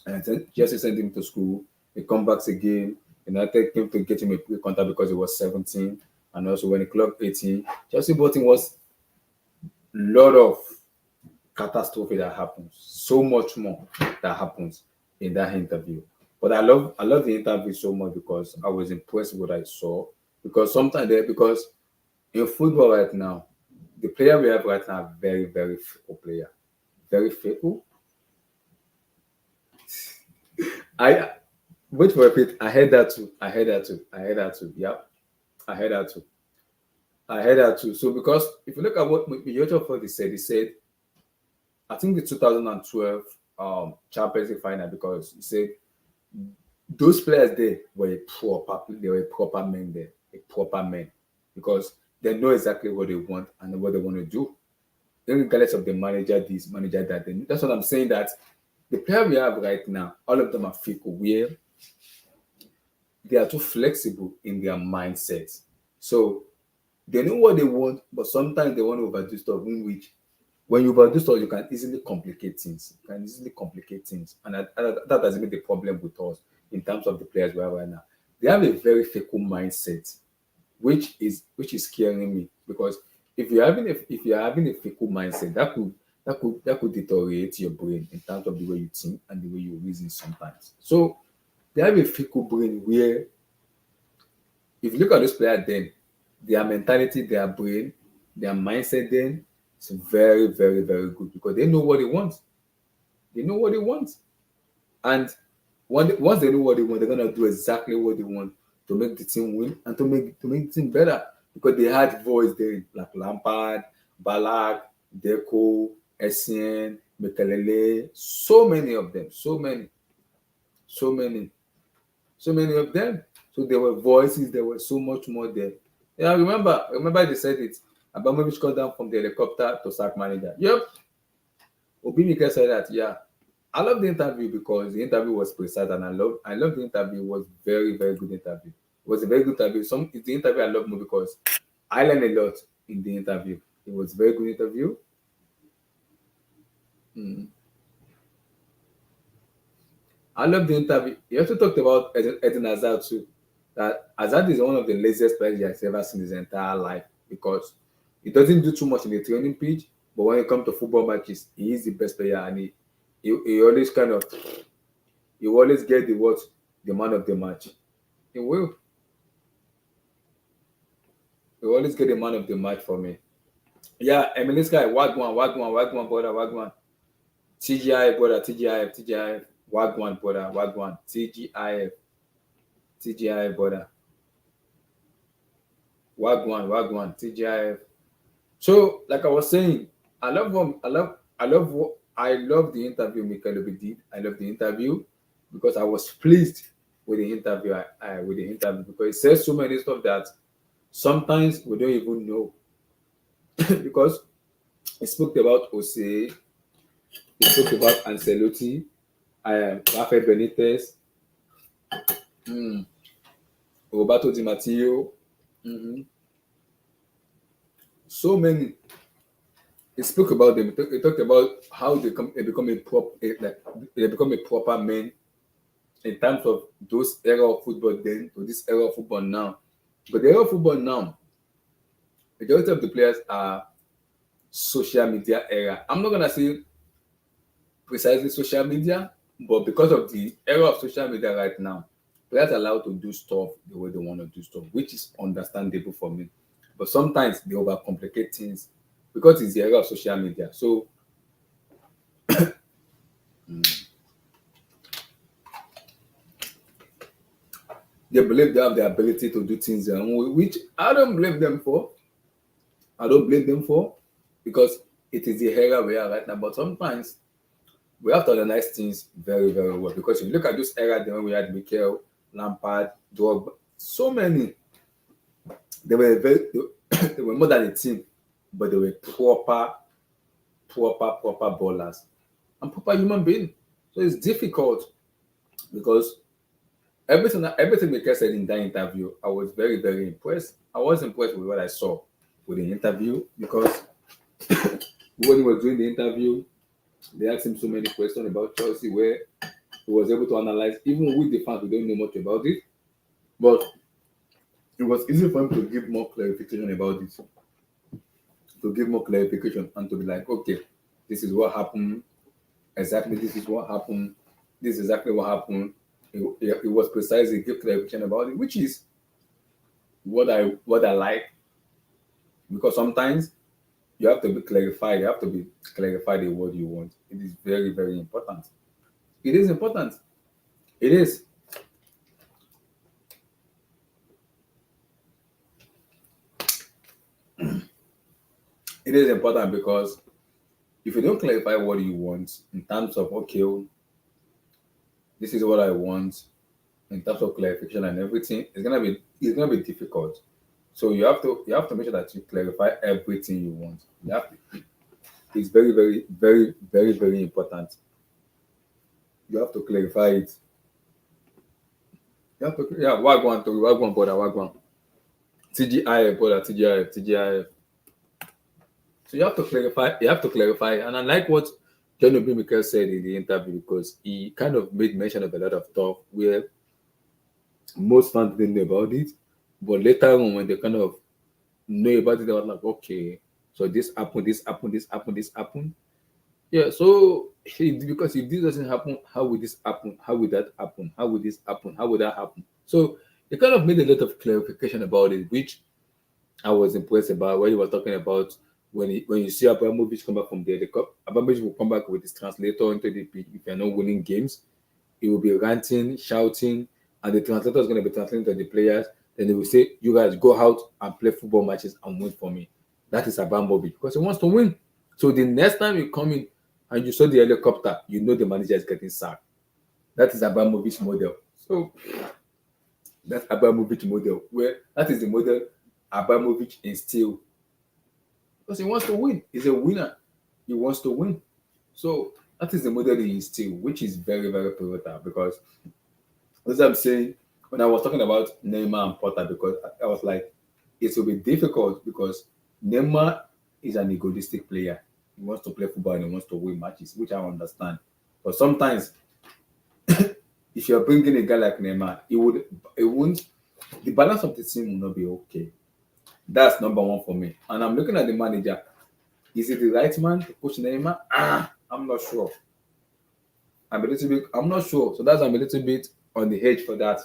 and then Chelsea sent him to school. He comes back again. United came to get him a pre-contract because he was 17. And also when he clocked 18, Chelsea bought him was a lot of catastrophe that happens. So much more that happens in that interview. But I love the interview so much because I was impressed with what I saw. Because in football right now, the player we have right now are very, very fickle player. Very fickle. I wait for a bit. I heard that too. I heard that too. I heard that too. Yep. I heard that too. I heard that too. So because if you look at what Miyoto Ford he said, I think the 2012 Champions League final because he said those players there were a proper men there, a proper men because they know exactly what they want and what they want to do. Regardless of the manager this, manager that. That's what I'm saying. That the player we have right now, all of them are fickle, where they are too flexible in their mindset. So they know what they want, but sometimes they want to overdo stuff in which when you overdo stuff, you can easily complicate things. You can easily complicate things. And that has been the problem with us in terms of the players we have right now. They have a very fickle mindset, which is scaring me because if you're having a fickle mindset, that could deteriorate your brain in terms of the way you think and the way you reason sometimes. So they have a fickle brain where if you look at this player then their mentality, their brain, their mindset then is very, very, very good because they know what they want. They know what they want. And once they know what they want, they're gonna do exactly what they want to make the team win and to make the team better. Because they had voice there like Lampard, Balak, Deco, Essien, MIKEL, so many of them, so many, so many of them. So there were voices, there was so much more there. Yeah, remember they said it. Abramovich got down from the helicopter to sack manager. Yep. Mikel said that, yeah. I love the interview because the interview was precise and I love the interview. It was very, very good interview. It was a very good interview. It's the interview I love more because I learned a lot in the interview. It was a very good interview. Mm. I love the interview. He also talked about Eden Hazard too. That Hazard is one of the laziest players he has ever seen in his entire life because he doesn't do too much in the training pitch, but when it comes to football matches, he is the best player and he always kind of you always get the man of the match. He will. You always get the man of the match for me. Yeah, Emily Sky, Wagwan, brother, Wagwan. TGIF, brother, TGIF. Wagwan, brother, Wagwan. TGIF, brother. Wagwan, TGIF. So, like I was saying, I love the interview Mikel did. I love the interview because I was pleased with the interview. With the interview because it says so many stuff that sometimes we don't even know because he spoke about Jose, he spoke about Ancelotti, Rafael Benitez, mm, Roberto Di Matteo, mhm, so many. He spoke about them. He talked about how they become they become a proper man in terms of those era of football then to this era of football now. But the era of football now, majority of the players are social media era. I'm not gonna say precisely social media, but because of the era of social media right now, players are allowed to do stuff the way they want to do stuff, which is understandable for me. But sometimes they overcomplicate things because it's the era of social media. So they believe they have the ability to do things their own way, which I don't blame them for. I don't blame them for because it is the era we are right now. But sometimes we have to analyze things very, very well because if you look at this era, then when we had Mikel, Lampard, Drogba, so many, they were very, they were more than a team, but they were proper ballers and proper human beings. So it's difficult because everything Mikel said in that interview, I was very, very impressed. I was impressed with what I saw with the interview because when he was doing the interview, they asked him so many questions about Chelsea where he was able to analyze, even with the fans, we don't know much about it, but it was easy for him to give more clarification about it, to give more clarification and to be like, okay, this is what happened, exactly this is what happened, this is exactly what happened. It was precise, he gave clarification about it, which is what I like because sometimes you have to be clarified, you have to be clarified in what you want. It is very, very important. It is important. It is. It is important because if you don't clarify what you want in terms of okay, this is what I want in terms of clarification and everything, it's gonna be difficult. So you have to make sure that you clarify everything you want. It's very, very, very, very, very important. You have to clarify it. You have to wagwan brother, wagwan. TGI brother, TGI. So you have to clarify, and I like what John Obi Mikel said in the interview because he kind of made mention of a lot of stuff where most fans didn't know about it, but later on when they kind of know about it, they were like, okay, so this happened. Yeah, so because if this doesn't happen, how will this happen? How will that happen? How will this happen? How will that happen? So they kind of made a lot of clarification about it, which I was impressed about what you were talking about when you see Abramovich come back from there. Abramovich will come back with his translator into the pitch. If you're not winning games, he will be ranting, shouting, and the translator is going to be translating to the players. Then they will say, "You guys go out and play football matches and win for me." That is Abramovich because he wants to win. So the next time you come in and you saw the helicopter, you know the manager is getting sacked. That is Abramovich model. So that's Abramovich model, where that is the model Abramovich instilled because he wants to win. He's a winner. He wants to win. So that is the model he instilled, which is very, very pivotal because as I'm saying, when I was talking about Neymar and Potter, because I was like, it will be difficult because Neymar is an egoistic player. He wants to play football and he wants to win matches, which I understand. But sometimes, if you're bringing a guy like Neymar, it won't, the balance of the team will not be okay. That's number one for me. And I'm looking at the manager. Is it the right man to coach Neymar? I'm not sure. I'm not sure. So I'm a little bit on the edge for that.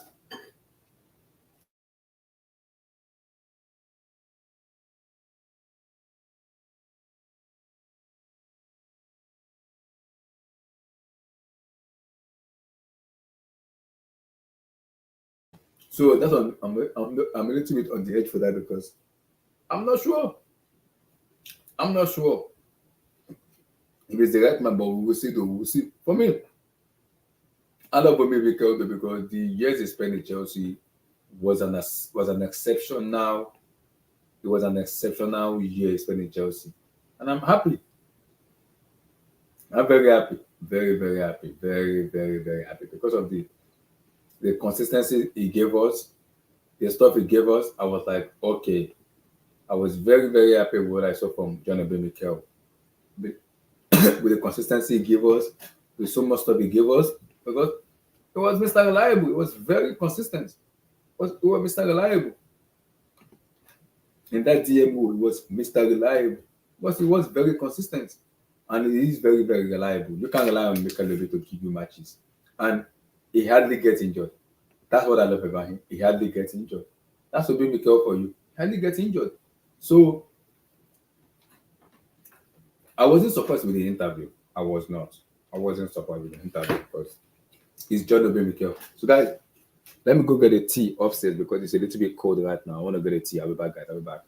So I'm a little bit on the edge for that because I'm not sure. I'm not sure if it's the right man, but we will see though. We will see. For me, I love MIKEL because the years he spent in Chelsea was an exceptional. It was an exceptional year he spent in Chelsea, and I'm happy. I'm very happy, very very happy, very very very happy because of the consistency he gave us, the stuff he gave us. I was like, okay, I was very very happy with what I saw from John Obi Mikel. With with the consistency he gave us, with so much stuff he gave us, because it was Mr. Reliable. It was very consistent. It was Mr. Reliable. In that DMO, it was Mr. Reliable. Because he was very consistent. And he is very, very reliable. You can rely on Mikel Levy to give you matches. And he hardly gets injured. That's what I love about him. He hardly gets injured. That's what be Mikel for you. He hardly gets injured. So I wasn't surprised with the interview. I was not. I wasn't surprised with the interview because it's John Obi Mikel. So guys, let me go get a tea upstairs because it's a little bit cold right now. I want to get a tea. I'll be back, guys. I'll be back.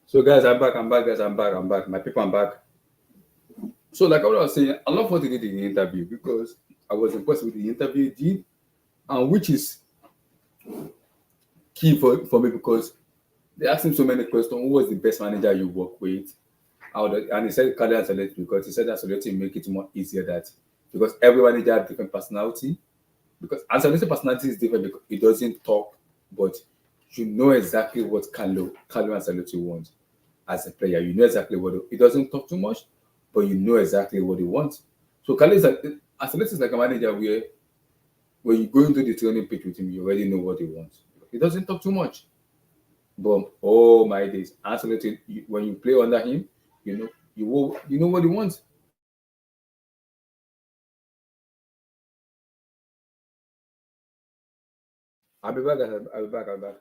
So guys, I'm back. I'm back, guys. I'm back. I'm back. My people, I'm back. So like I was saying, I love what he did in the interview because I was impressed with the interview he did, and which is key for me because they asked him so many questions. Who was the best manager you work with? And he said Carlo Ancelotti because he said Ancelotti make it more easier that because every manager have different personality. Because Ancelotti personality is different because he doesn't talk, but you know exactly what Carlo Ancelotti wants as a player. You know exactly what he doesn't talk too much, but you know exactly what he wants. So Carlo is like Ancelotti is like a manager where when you go into the training pitch with him, you already know what he wants. He doesn't talk too much. But oh my days, Ancelotti, when you play under him, you know what he wants. I'll be back. I'll be back. I'll be back.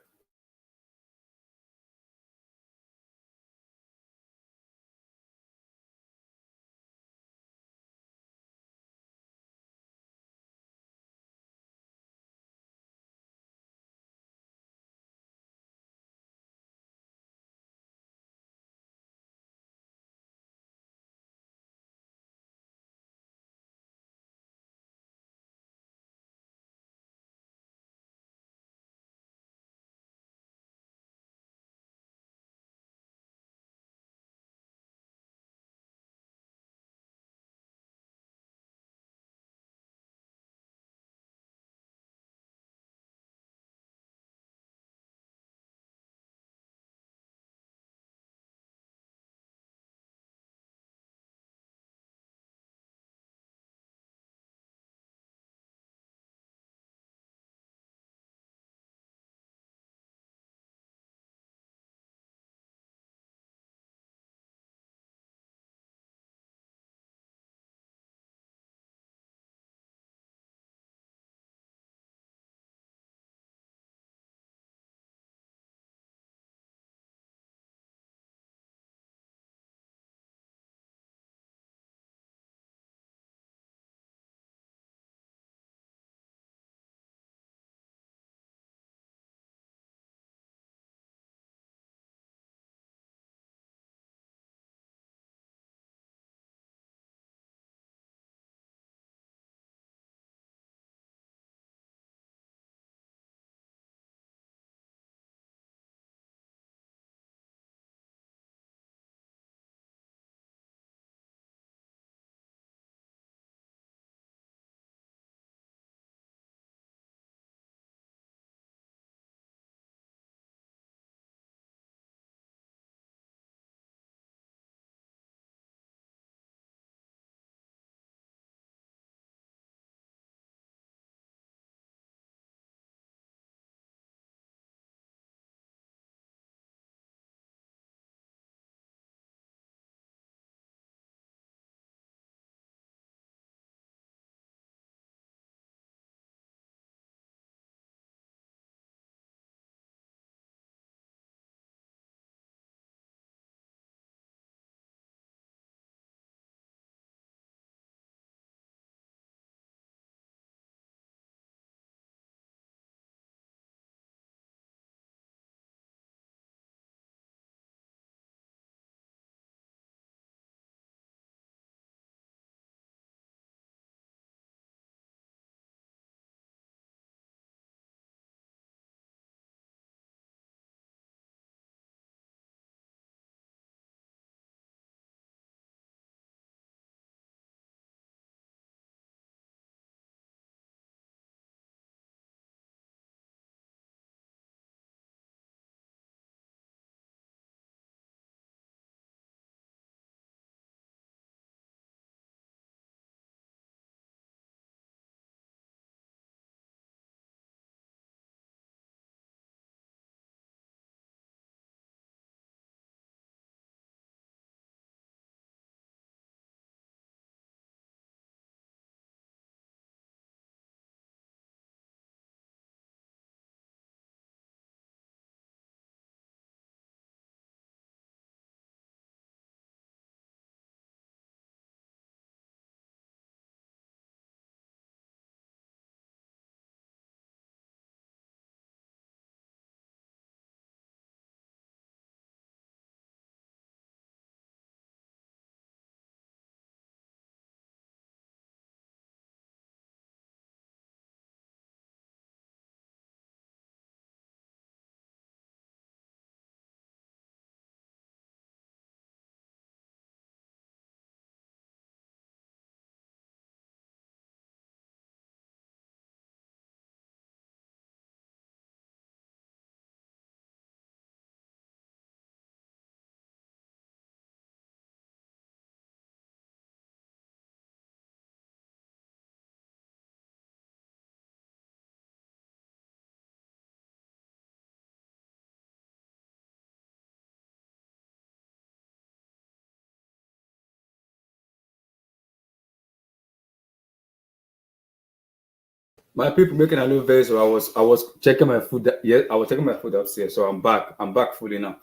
My people making a new very so I was checking my food. Yeah, I was checking my food upstairs. So I'm back. I'm back fully now.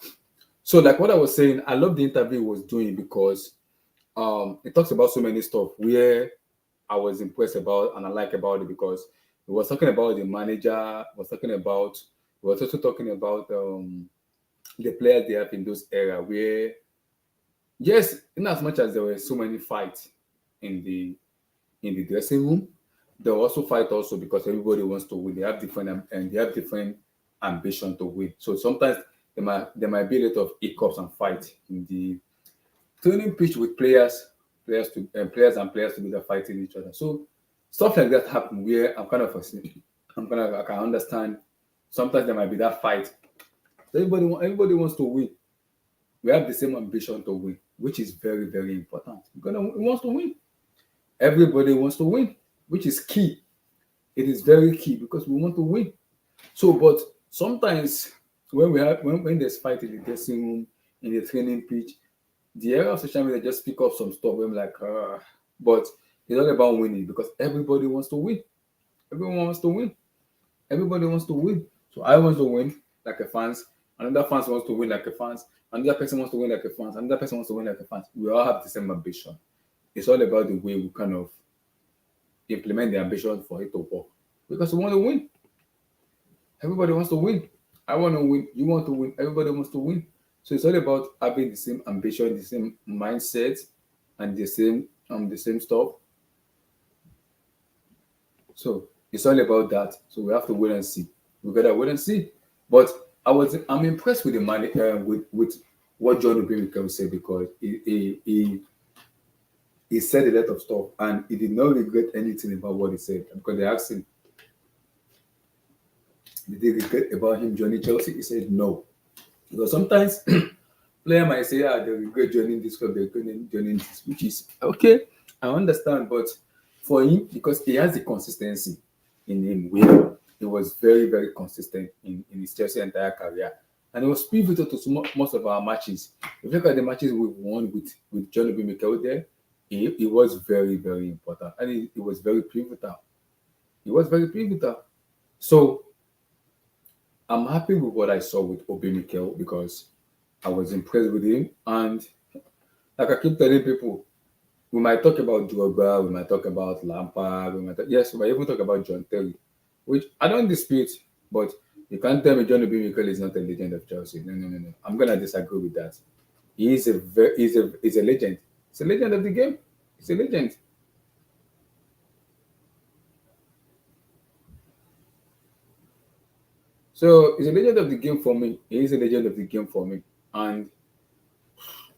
So like what I was saying, I love the interview he was doing because it talks about so many stuff where I was impressed about and I like about it because he was talking about the manager, he was also talking about the players they have in those era where yes, in as much as there were so many fights in the dressing room, they also fight also because everybody wants to win. They have different and they have different ambition to win. So sometimes there might be a lot of hiccups and fight in the training pitch with players and players together fighting each other. So stuff like that happen where I'm kind of fascinated. I can understand. Sometimes there might be that fight. Everybody wants to win. We have the same ambition to win, which is very, very important. Because we wants to win. Everybody wants to win, which is key. It is very key because we want to win. So, but sometimes when there's fight in the dressing room, in the training pitch, the era of social media just pick up some stuff. I'm like, but it's all about winning because everybody wants to win. Everyone wants to win. Everybody wants to win. So I want to win like a fans. Another fans wants to win like a fans. Another person wants to win like a fans. Another person wants to win like a fans. We all have the same ambition. It's all about the way we kind of implement the ambition for it to work. Because we want to win. Everybody wants to win. I want to win. You want to win. Everybody wants to win. So it's all about having the same ambition, the same mindset, and the same stuff. So it's all about that. So we have to wait and see. We gotta wait and see. But I'm impressed with the money with what John Obi said because he said a lot of stuff and he did not regret anything about what he said because they asked him, did they regret about him joining Chelsea? He said no. Because sometimes player might say, they regret joining this club, they regret joining this, which is okay. I understand, but for him, because he has the consistency in him, where he was very, very consistent in his Chelsea entire career. And it was pivotal to most of our matches. If you look at the matches we won with John Obi Mikel there, he was very, very important. And he was very pivotal. He was very pivotal. So I'm happy with what I saw with Obi Mikel because I was impressed with him. And like I keep telling people, we might talk about Drogba, we might talk about Lampard, we might even talk about John Terry, which I don't dispute, but you can't tell me John Obi Mikel is not a legend of Chelsea. No, no, no, no. I'm gonna disagree with that. He's a legend. He's a legend of the game. He's a legend. So he's a legend of the game for me. He is a legend of the game for me. And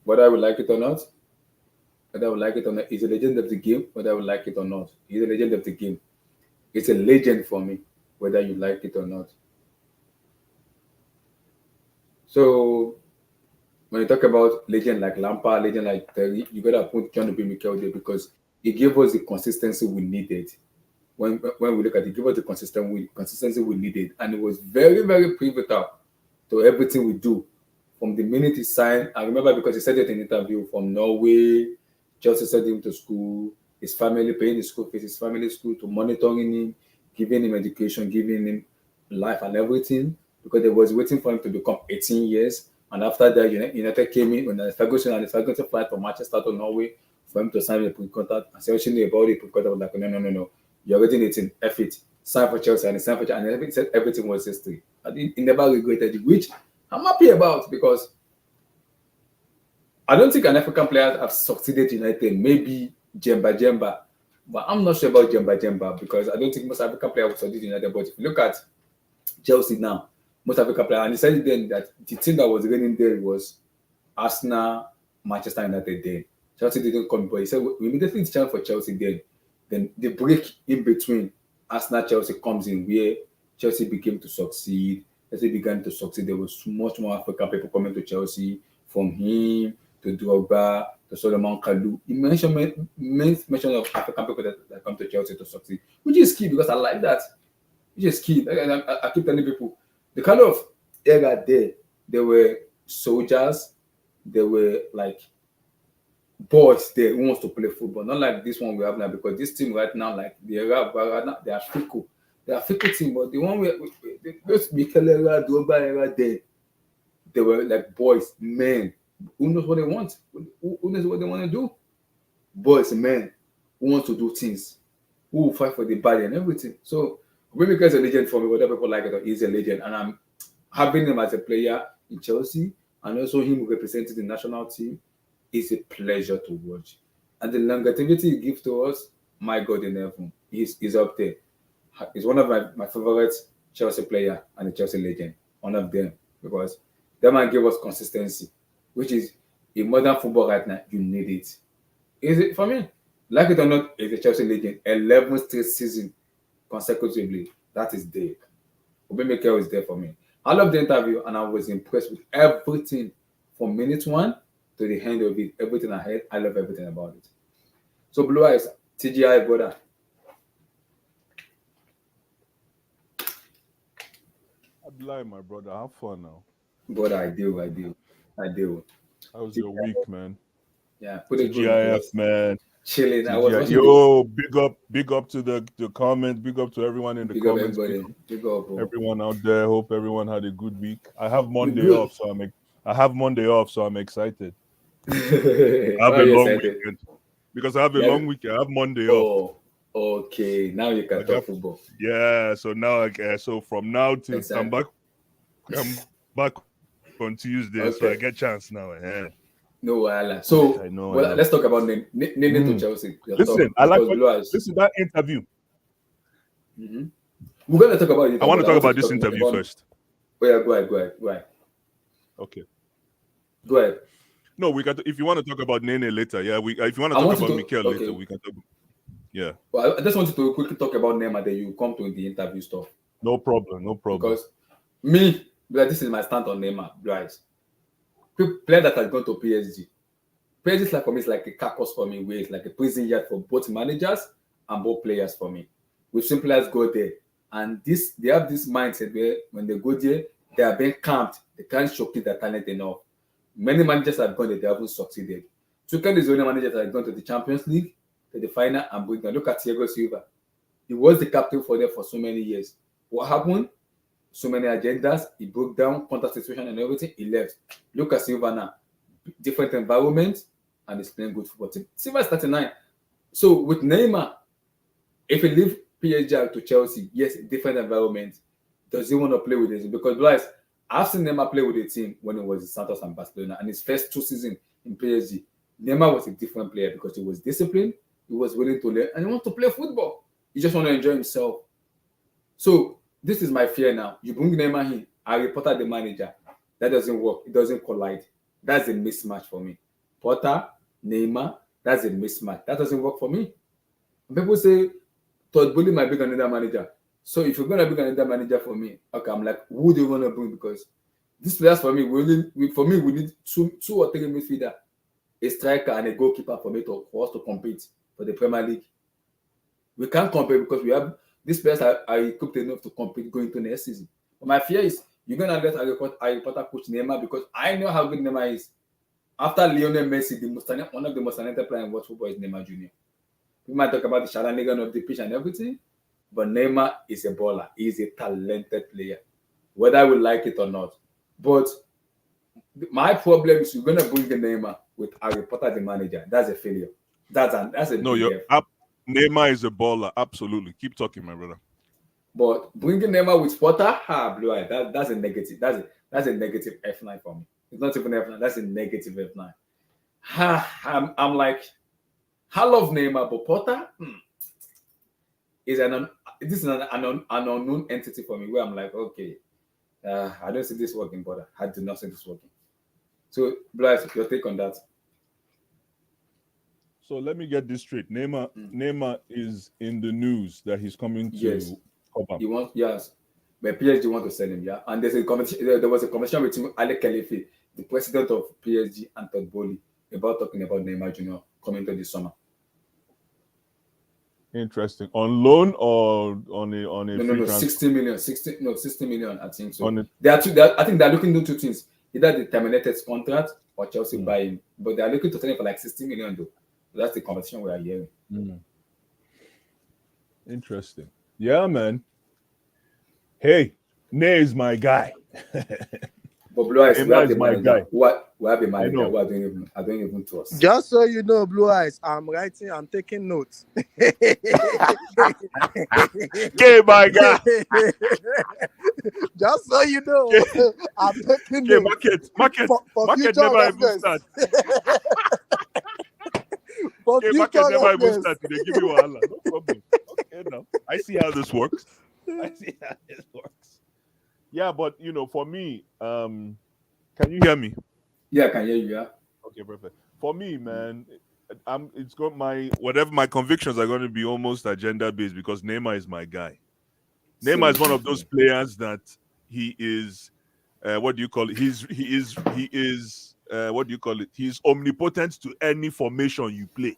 whether I would like it or not, whether I would like it or not, he's a legend of the game, whether I would like it or not. He's a legend of the game. It's a legend for me, whether you like it or not. So when you talk about legend like Lampard, legend like Terry, you gotta put John Obi Mikel there because he gave us the consistency we needed. When we look at it, he gave us the consistency we needed, and it was very, very pivotal to everything we do. From the minute he signed, I remember because he said it in an interview from Norway, Chelsea sent him to school, his family paying his school fees, his family school to monitoring him, giving him education, giving him life and everything because they was waiting for him to become 18 years. And after that, United came in when Ferguson flight from Manchester to Norway for him to sign a pre-contract. And Chelsea knew about it. Pre-contract was like, no, no, no, no. You're already 18, F it. Sign for Chelsea and he signed for Chelsea. And he said everything was history. And he never regretted it, which I'm happy about because I don't think an African player have succeeded in United. Maybe Jemba, but I'm not sure about Jemba because I don't think most African players will succeed in United. But if you look at Chelsea now, most African players, and he said then that the team that was reigning there was Arsenal, Manchester United. Then Chelsea didn't come, but he said we immediately challenge for Chelsea. Then the break in between Arsenal Chelsea comes in where Chelsea began to succeed. Chelsea began to succeed. There was much more African people coming to Chelsea from him to Drogba to Solomon Kalou. He mention of African people that come to Chelsea to succeed, which is key because I like that. Which is key. I keep telling people the kind of era there were soldiers, there were like boys there who wants to play football. Not like this one we have now because this team right now, like the era right now, they are fickle. They are fickle team, but the one where those MIKEL era, Drogba era, they were like boys, men. Who knows what they want? Who knows what they want to do? Boys, men who want to do things, who will fight for the body and everything. So Wimika is a legend for me, whether people like it or he's a legend. And I'm having him as a player in Chelsea and also him representing the national team is a pleasure to watch. And the longevity he gives to us, my God in heaven, he's up there. He's one of my favorite Chelsea player and a Chelsea legend. One of them. Because that man gave us consistency, which is in modern football right now, you need it. Is it for me? Like it or not, is a Chelsea legend. 11 straight season consecutively. That is big. Mikel is there for me. I love the interview and I was impressed with everything from minute one to the end of it. Everything I heard, I love everything about it. So Blue Eyes, TGI brother. Abdullah, my brother, have fun now. Brother, I do. How's your week, man? Yeah, put it good. TGIF, man. Chilling. I was Yo, big up to the comments, big up to everyone in the comments, big up, everyone out there. Hope everyone had a good week. I have Monday off, so I'm excited. I have a long weekend because I have a long weekend. I have Monday off. Okay, now you can talk football. Yeah, so now so from now till I'm back on Tuesday, so I get chance now. Yeah. No, so I know, let's talk about NEYNEY to Chelsea. Listen, that interview. Mm-hmm. We're gonna talk about it. I want to talk about this interview first. Oh yeah, go ahead. Okay. Go ahead. No, we got. If you want to talk about NEYNEY later, yeah. If you want to talk about MIKEL later, we can talk. Yeah. Well, I just wanted to quickly talk about Neymar. Then you come to the interview stuff. No problem. Because this is my stand on Neymar, guys. Player that has gone to PSG. PSG is like for me, it's like a carcass for me, where it's like a prison yard for both managers and both players for me. With some players go there, and they have this mindset where when they go there, they are being camped. They can't showcase their talent enough. Many managers have gone there, they haven't succeeded. Tuchel is the only manager that has gone to the Champions League, to the final, and bring them. Look at Thiago Silva. He was the captain for them for so many years. What happened? So many agendas. He broke down, contract situation and everything. He left. Look at Silva now. Different environment, and he's playing good football. Silva is 39. So with Neymar, if he leave PSG to Chelsea, yes, different environment. Does he want to play with this? Because guys, I've seen Neymar play with the team when he was in Santos and Barcelona, and his first 2 seasons in PSG. Neymar was a different player because he was disciplined, he was willing to learn, and he wants to play football. He just want to enjoy himself. So this is my fear now. You bring Neymar in, I report the manager. That doesn't work. It doesn't collide. That's a mismatch for me. Potter, Neymar, that's a mismatch. That doesn't work for me. People say Todd Bowley might be another manager. So if you're gonna be another manager for me, okay, I'm like, who do you want to bring? Because these players for me, we need two or three midfielder, a striker and a goalkeeper for us to compete for the Premier League. We can't compete because we have these players are equipped enough to compete going to next season. But my fear is you're gonna let Harry Potter coach Neymar because I know how good Neymar is. After Lionel Messi, one of the most talented players in world football is Neymar Jr. We might talk about the shenanigans of the pitch and everything, but Neymar is a baller. He's a talented player, whether we like it or not. But my problem is you're gonna bring the Neymar with Harry Potter the manager. That's a failure. That's a Neymar is a baller. Absolutely. Keep talking, my brother. But bringing Neymar with Potter, blue eye. That's a negative. That's a negative F9 for me. It's not even F9. That's a negative F9. I'm like, I love Neymar, but Potter is an unknown entity for me. Where I'm like, okay, I don't see this working, brother. I do not see this working. So, Blythe, your take on that? So let me get this straight. Neymar is in the news that he's coming to Copa. He wants, yes. But PSG want to sell him, yeah. And there was a conversation between Ale Khalifi, the president of PSG, and Todd Bowley about talking about Neymar Jr. coming to this summer. Interesting. On loan or on a no, 60 million, I think so. I think they're looking to 2 things. Either they terminate his contract or Chelsea buy him. But they're looking to sell him for like 60 million though. So that's the conversation we are hearing. Interesting. Yeah, man. Hey, Ney is my guy. But Blue Eyes, we Neymar have is the my manager. guy. What we have a I manager. know. What I don't even trust. Just so you know, Blue Eyes, I'm taking notes. Okay, my guy. Just so you know, Okay, I'm taking okay, notes for market future never even reference. start. For Okay, future market never even reference. start. They give you wahala. No problem. Okay, now I see how this works. I see how this works. Yeah, but for me, can you hear me? Yeah, I can hear you. Yeah. Okay, perfect. For me, man, it's got my whatever my convictions are going to be almost agenda based because Neymar is my guy. Same Neymar is with one me. of those players that he is. What do you call it? He is. What do you call it? He's omnipotent to any formation you play.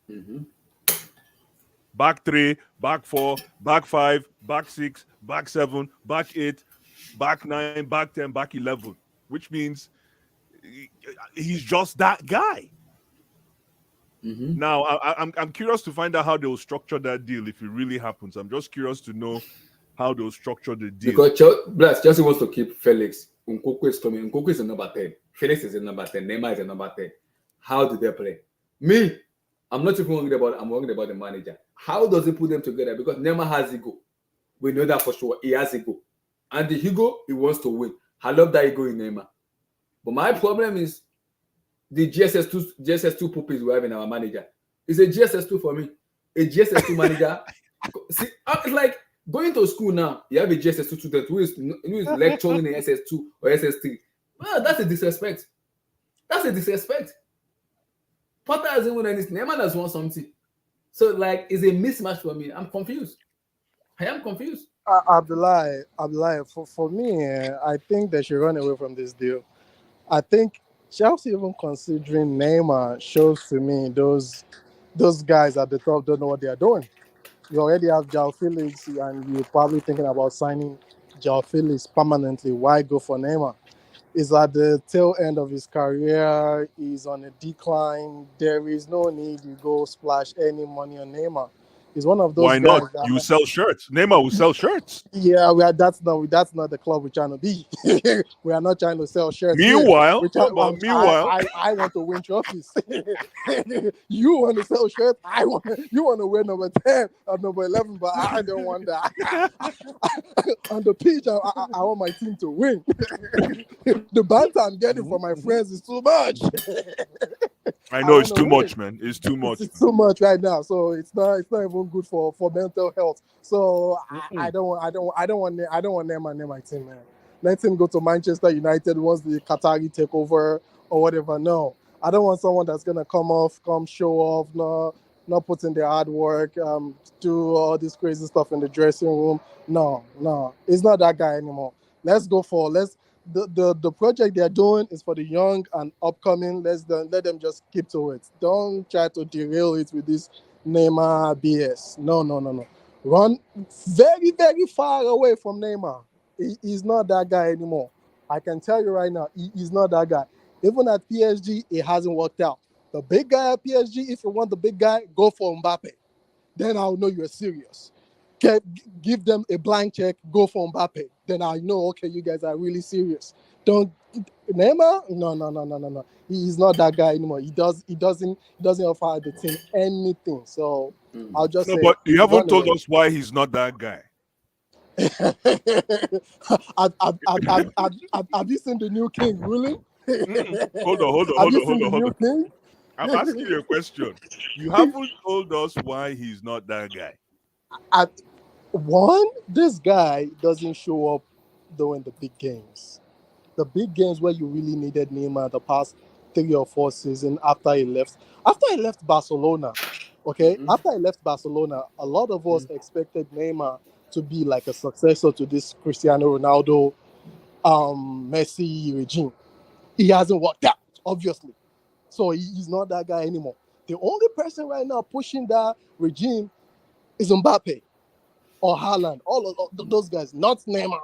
Mm-hmm. Back three, back four, back five, back six, back seven, back eight, back nine, back 10, back 11. Which means he's just that guy. Mm-hmm. Now, I'm curious to find out how they'll structure that deal if it really happens. I'm just curious to know how they'll structure the deal. Because Chelsea wants to keep Felix. Nkunku is coming. Nkunku is a number 10. Felix is a number 10. Neymar is a number 10. How do they play? Me, I'm not even worried about the manager. How does he put them together? Because Neymar has ego. We know that for sure. He has ego. And the ego, he wants to win. I love that ego in Neymar. But my problem is the GSS2 puppies we have in our manager. It's a GSS2 for me. A GSS2 manager. See, it's like going to school now. You have a GSS2 student who is lecturing in SS2 or SS3. Well, that's a disrespect. That's a disrespect. Potter hasn't won anything. Neymar has won something. So, like, it's a mismatch for me. I'm confused. I am confused. Abdullah, for me, I think they should run away from this deal. I think Chelsea even considering Neymar shows to me those guys at the top don't know what they are doing. You already have João Felix, and you're probably thinking about signing João Felix permanently. Why go for Neymar? He's at the tail end of his career. He's on a decline. There is no need you go splash any money on Neymar. He's one of those Why not? guys You that, sell shirts. Neymar will sell shirts. yeah, that's not the club we're trying to be. We are not trying to sell shirts here. Meanwhile, We try, but meanwhile, I want to win trophies. You want to sell shirts? You want to wear number 10 or number 11, but I don't want that. On the pitch, I want my team to win. The banter I'm getting from my friends is too much. I know it's wanna too win. much, man. It's too much. It's too much right now, so it's not even good for mental health. So I don't want Neymar near my team, man. Let him go to Manchester United once the Qatari take over or whatever. No, I don't want someone that's gonna come show off, not put in their hard work, do all this crazy stuff in the dressing room. No, he's not that guy anymore. Let's go for the project they're doing is for the young and upcoming. Let them just keep to it. Don't try to derail it with this Neymar BS. No. Run very, very far away from Neymar. He's not that guy anymore. I can tell you right now, he's not that guy. Even at PSG, it hasn't worked out. The big guy at PSG, if you want the big guy, go for Mbappe. Then I'll know you're serious. Give them a blank check, go for Mbappe. Then I know, okay, you guys are really serious. Don't Neymar? No. He's not that guy anymore. He doesn't offer the team anything. So I'll just No, say but you haven't run told away. us why he's not that guy. Have you seen the new king ruling? Hold on. Have you seen the new king? I'm asking you a question. You haven't told us why he's not that guy. One, this guy doesn't show up during the big games. The big games where you really needed Neymar the past 3 or 4 seasons after he left. After he left Barcelona, okay? Mm-hmm. After he left Barcelona, a lot of us expected Neymar to be like a successor to this Cristiano Ronaldo, Messi regime. He hasn't worked out, obviously. So he's not that guy anymore. The only person right now pushing that regime is Mbappe or Haaland. All of those guys, not Neymar.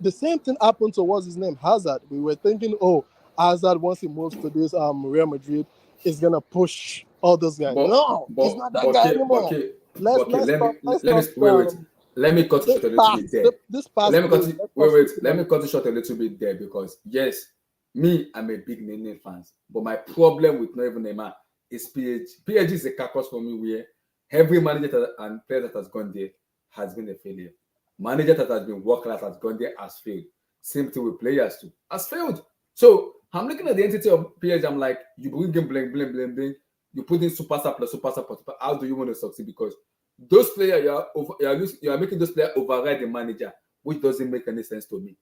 The same thing happened to what's his name, Hazard. We were thinking, oh, Hazard once he moves to this Real Madrid is gonna push all those guys. No, he's not that guy anymore. Let's let me stop. let me cut it short a little bit there. This past Let me cut game, it. let Wait, us wait. speak Let about me cut it short a little bit there because yes, me, I'm a big Neymar fan, but my problem with not even Neymar is PSG. PSG is a carcass for me where every manager and player that has gone there has been a failure. Manager that has been world class has gone there has failed. Same thing with players too, has failed. So I'm looking at the entity of PSG. I'm like, you bring in bling. You put in superstar plus superstar plus super. How do you want to succeed? Because those players you are making those players override the manager, which doesn't make any sense to me.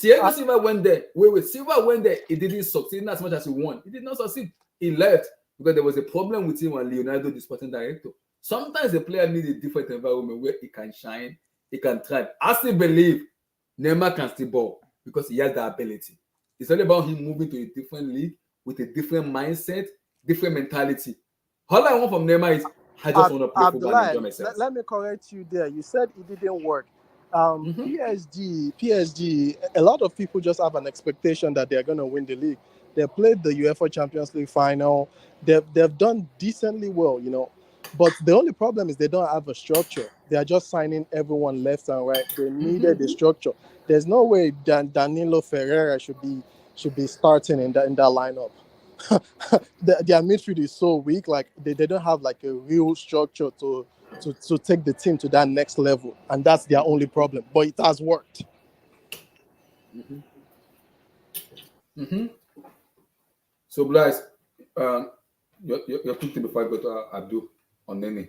Thiago Silva went there. Wait. Silva went there. He didn't succeed not as much as he won. He did not succeed. He left because there was a problem with him and Leonardo, the sporting director. Sometimes a player needs a different environment where he can shine, he can thrive. I still believe Neymar can still ball because he has the ability. It's all about him moving to a different league with a different mindset, different mentality. All I want from Neymar is I just want to play football and enjoy myself. Let me correct you there. You said it didn't work. PSG, a lot of people just have an expectation that they're going to win the league. They played the UEFA Champions League final. They've done decently well, But the only problem is they don't have a structure. They are just signing everyone left and right. They needed a structure. There's no way Danilo Ferreira should be starting in that lineup. Their midfield is so weak. Like they don't have like a real structure to take the team to that next level, and that's their only problem. But it has worked. So, Blaise, your quick thing before I go to Abdul on NEYNEY.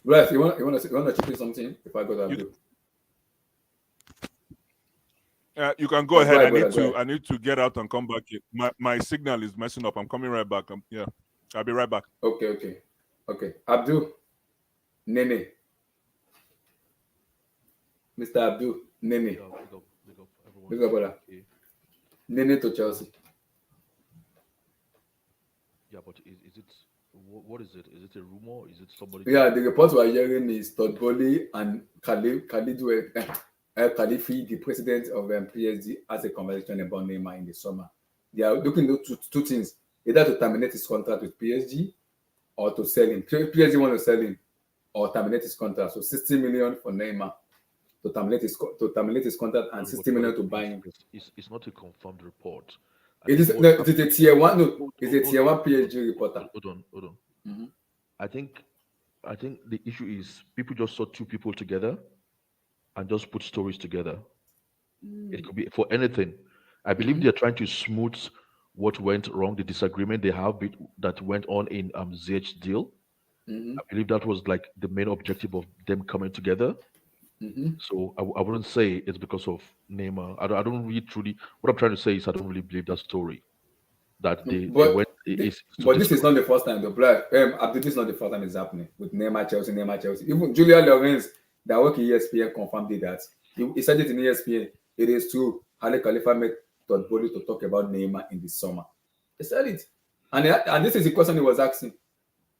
Blaise, you want to chip in something before I go to Abdul? You can go ahead. Go I need to get out and come back. My signal is messing up. I'm coming right back. Yeah, I'll be right back. Okay. Abdul, NEYNEY. Mr. Abdul, NEYNEY. Big up, everyone. Big up, brother. Okay. NEYNEY to Chelsea. Yeah, but is it what is it? Is it a rumor? Is it somebody? Yeah, the reports we're hearing is Todd Bowley and Khalifi, the president of PSG, has a conversation about Neymar in the summer. They are looking at two things: either to terminate his contract with PSG or to sell him. PSG want to sell him or terminate his contract. So 60 million for Neymar to terminate his contract and 60 million to buy him. It's not a confirmed report. It is a tier one. No, it's a tier one PSG reporter. Hold on. Mm-hmm. I think the issue is people just saw two people together and just put stories together. It could be for anything. I believe they're trying to smooth what went wrong, the disagreement they have that went on in Ziyech's deal. I believe that was like the main objective of them coming together. So I wouldn't say it's because of Neymar. I don't really truly. What I'm trying to say is I don't really believe that story. That they went. But this is not the first time. This is not the first time it's happening with Neymar Chelsea. Even Julia Lorenz, that work in ESPN, confirmed that. He said it in ESPN. It is true. Ali Khalifa met Todd Bowley to talk about Neymar in the summer. He said it, and this is the question he was asking: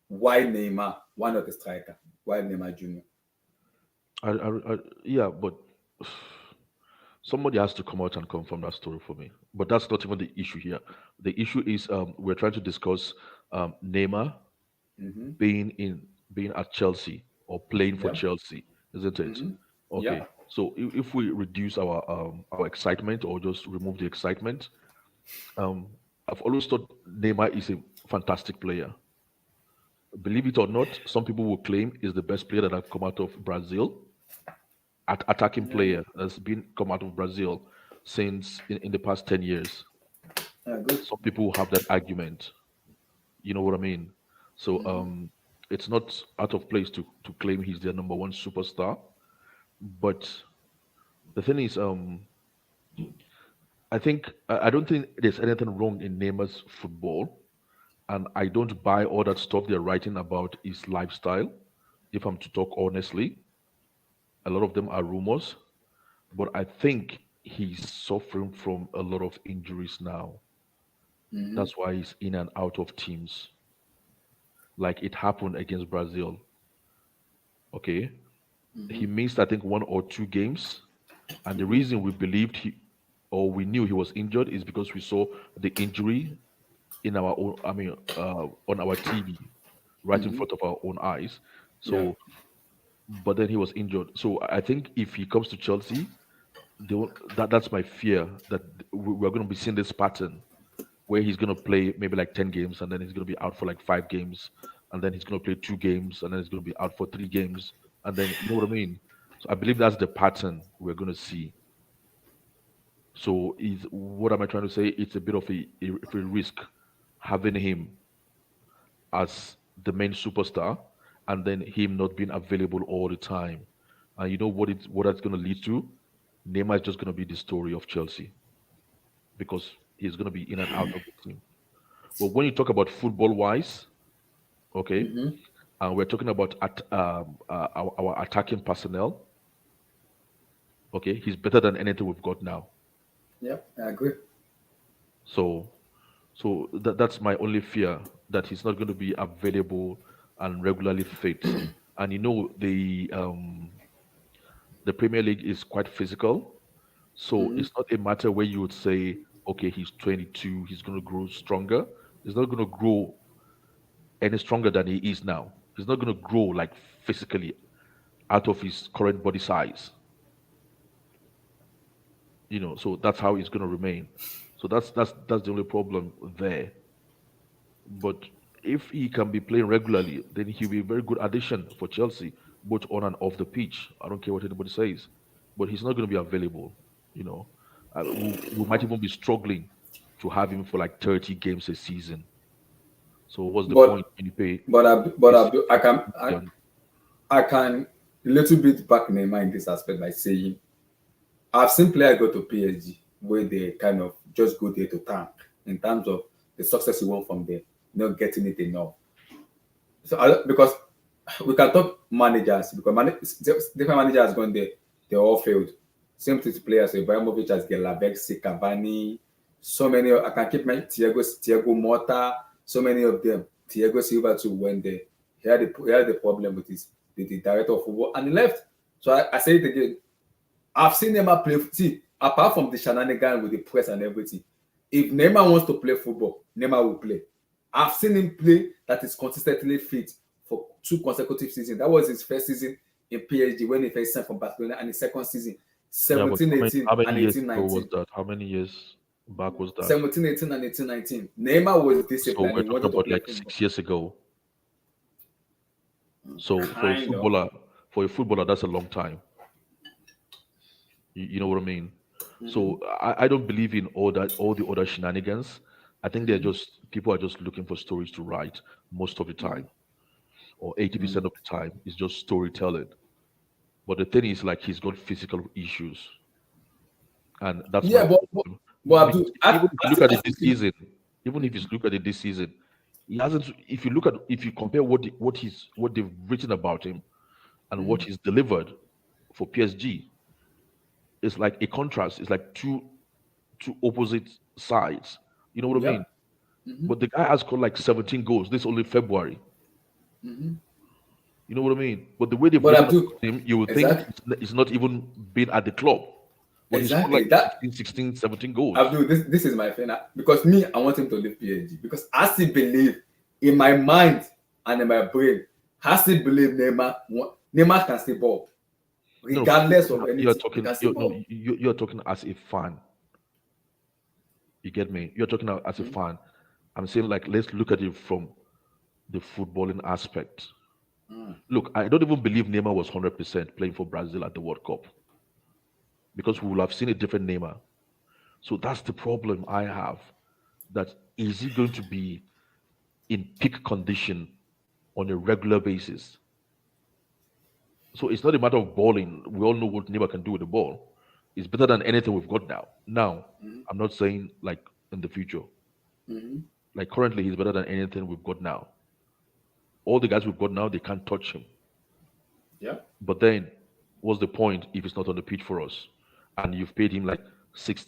why Neymar? Why not a striker? Why Neymar Junior? Yeah, but somebody has to come out and confirm that story for me. But that's not even the issue here. The issue is we're trying to discuss Neymar being at Chelsea or playing for Chelsea, isn't it? Okay. Yeah. So if we reduce our excitement or just remove the excitement, I've always thought Neymar is a fantastic player. Believe it or not, some people will claim is the best player that have come out of Brazil. Attacking player that's been come out of Brazil since in the past 10 years. Some people have that argument. You know what I mean? So it's not out of place to claim he's their number one superstar. But the thing is, I don't think there's anything wrong in Neymar's football. And I don't buy all that stuff they're writing about his lifestyle, if I'm to talk honestly. A lot of them are rumors, but I think he's suffering from a lot of injuries now. That's why he's in and out of teams. Like it happened against Brazil. Okay. He missed, I think, 1 or 2 games. And the reason we believed we knew he was injured is because we saw the injury in our own, on our TV. right in front of our own eyes. Yeah. So, but then he was injured. So I think if he comes to Chelsea, that's my fear that we're going to be seeing this pattern where he's going to play maybe like 10 games and then he's going to be out for like 5 games and then he's going to play 2 games and then he's going to be out for 3 games and then you know what I mean. So I believe that's the pattern we're going to see. So is what am I trying to say? It's a bit of a risk having him as the main superstar and then him not being available all the time. And you know what that's going to lead to? Neymar is just going to be the story of Chelsea because he's going to be in and out of the team. But when you talk about football wise, okay, and we're talking about our attacking personnel, okay, he's better than anything we've got now. Yeah, I agree. So, that's my only fear that he's not going to be available and regularly fit. And you know the Premier League is quite physical, so it's not a matter where you would say, okay, he's 22, he's going to grow stronger. He's not going to grow any stronger than he is now. He's not going to grow like physically out of his current body size. So that's how he's going to remain. So that's the only problem there. But if he can be playing regularly, then he'll be a very good addition for Chelsea, both on and off the pitch. I don't care what anybody says, but he's not going to be available. You know, we might even be struggling to have him for like 30 games a season. So what's the But point when you pay? I can a little bit back Neymar in this aspect by saying I've seen players go to PSG where they kind of just go there to tank in terms of the success you want from them, not getting it enough. So because we can talk managers because different managers gone there, they all failed. Same thing to players. So Ibrahimovic has Gelavexi, Cavani, so many. I can keep my Thiago Motta, so many of them. Thiago Silva too went there. He had the problem with the director of football and he left. So I say it again. I've seen Neymar play. See, apart from the shenanigans with the press and everything, if Neymar wants to play football, Neymar will play. I've seen him play that is consistently fit for 2 consecutive seasons. That was his first season in PSG when he first signed from Barcelona, and his second season, Yeah, but 17-18 how many and years 18-19. ago was that? How many years back was that? 17-18 and 18-19. Neymar was So disciplined. we're He talking wanted to about play like football. 6 years ago. So Kind of. for a footballer, that's a long time. You know what I mean? So I don't believe in all the other shenanigans. I think people are just looking for stories to write most of the time, or 80% of the time is just storytelling. But the thing is, like, he's got physical issues, and that's my Yeah, problem. but Because Abdul, even if you look at it as this season, even if you look at it this season, he hasn't. If you compare what they've written about him and what he's delivered for PSG, it's like a contrast. It's like two opposite sides. You know what I yeah. mean? But the guy has scored like 17 goals. This only February. You know what I mean? But the way they've But written Abdul, about him, you would think exactly, it's not even been at the club. But he scored exactly. like That 15, 16, 17 goals. Abdul, this is my friend because me, I want him to leave PSG because I still believe in my mind and in my brain, I still believe Neymar can still ball No, regardless of you're anything. He talking. can still ball. You're talking as a fan. You get me? You're talking as a fan. I'm saying like let's look at it from the footballing aspect. Look, I don't even believe Neymar was 100% playing for Brazil at the World Cup because we will have seen a different Neymar. So that's the problem I have. That is he going to be in peak condition on a regular basis? So it's not a matter of balling. We all know what Neymar can do with the ball. It's better than anything we've got now. Now, I'm not saying like in the future. Like currently, he's better than anything we've got now. All the guys we've got now, they can't touch him. Yeah. But then, what's the point if it's not on the pitch for us? And you've paid him like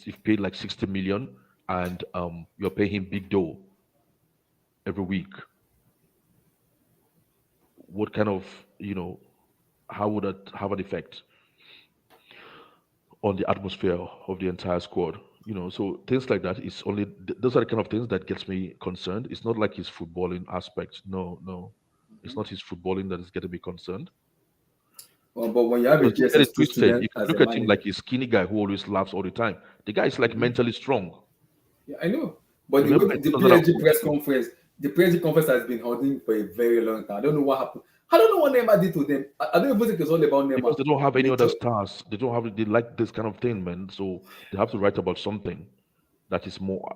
you've paid like 60 million, and you're paying him big dough every week. What kind of how would that have an effect on the atmosphere of the entire squad? So things like that is only those are the kind of things that gets me concerned. It's not like his footballing aspect. No, no. It's not his footballing that is getting me concerned. Well, but when you have a Because don't get it GSS2 twisted. student You can as a look at him manager, like a skinny guy who always laughs all the time. The guy is like mentally strong. yeah, I know. But the Remember way in the PSG press 2014, conference, the PSG conference has been holding for a very long time. I don't know what happened. I don't know what Neymar did to them. I don't even think it's all about because Neymar. they don't have any They other just, stars. They like this kind of thing, man. So they have to write about something that is more,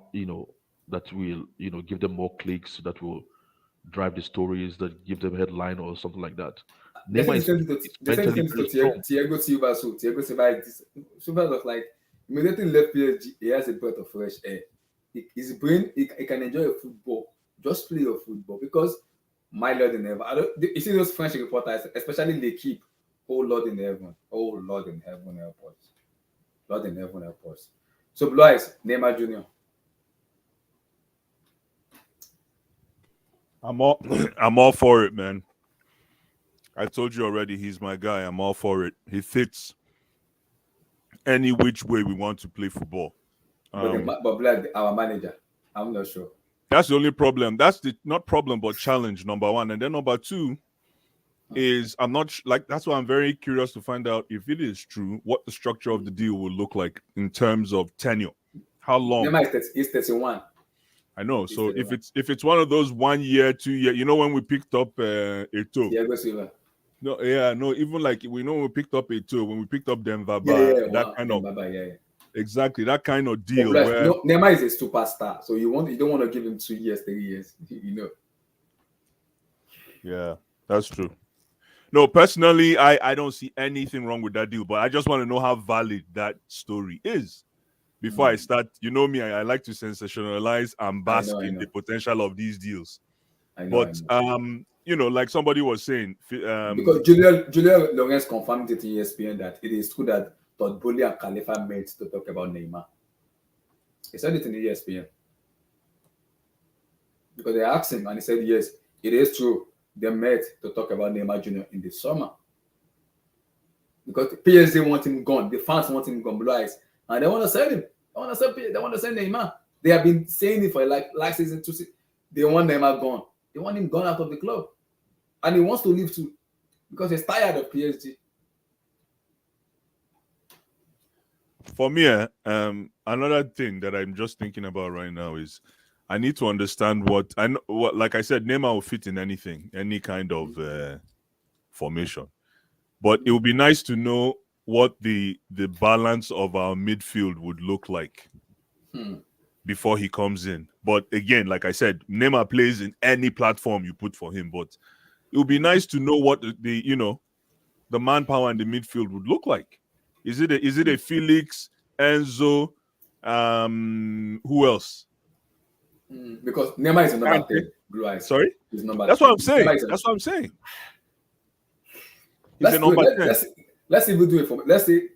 that will, give them more clicks, that will drive the stories, that give them headline or something like that. they said Neymar is the same mentally thing very to strong. Thiago Silva. So Thiago Silva, Silva was like immediately left PSG. He has a breath of fresh air. His brain, he can enjoy a football, just play your football because my Lord in heaven. You see those French reporters, especially L'Equipe. Oh Lord in heaven, oh Lord in heaven, help us. Lord in heaven, help us. So Blue Eyes, Neymar Junior. I'm all I'm all for it, man. I told you already, he's my guy. I'm all for it. He fits any which way we want to play football. But Blue our manager, I'm not sure. That's the only problem. That's the not problem, but challenge, number one. And then number two is I'm not like that's why I'm very curious to find out if it is true what the structure of the deal will look like in terms of tenure. How long? Neymar is 31. I know. He's So 31. if it's one of those 1 year, 2 year, when we picked up Eto. Thiago Silva. No, yeah, no, even like we know when we picked up Eto, when we picked up Denver, Yeah, that wow. kind of Baba, yeah. exactly that kind of But deal plus, where Neymar is a superstar, so you don't want to give him 2 years, 3 years, yeah, that's true. No, personally, I don't see anything wrong with that deal, but I just want to know how valid that story is before I start. You know me, I like to sensationalize and bask I in know. the potential of these deals. I know. But like somebody was saying, Because Julian Lawrence confirmed it in ESPN that it is true that Todd Bowley and Khalifa met to talk about Neymar. He said it in ESPN because they asked him and he said yes, it is true. They met to talk about Neymar Jr. in the summer because PSG want him gone. The fans want him gone, Blue Eyes, and they want to sell him. They want to sell Neymar. They have been saying it for like last season, 2 seasons. They want Neymar gone. They want him gone out of the club, and he wants to leave too because he's tired of PSG. for me, another thing that I'm just thinking about right now is I need to understand what I know. What, like I said, Neymar will fit in anything, any kind of formation. But it would be nice to know what the balance of our midfield would look like before he comes in. But again, like I said, Neymar plays in any platform you put for him. But it would be nice to know what the manpower in the midfield would look like. Is it a Felix, Enzo, who else? Because Neymar is a number 10. Blue Eyes. Sorry? He's number That's 10. what I'm saying. That's what I'm saying. He's Let's a number 10. let's even do it for let's say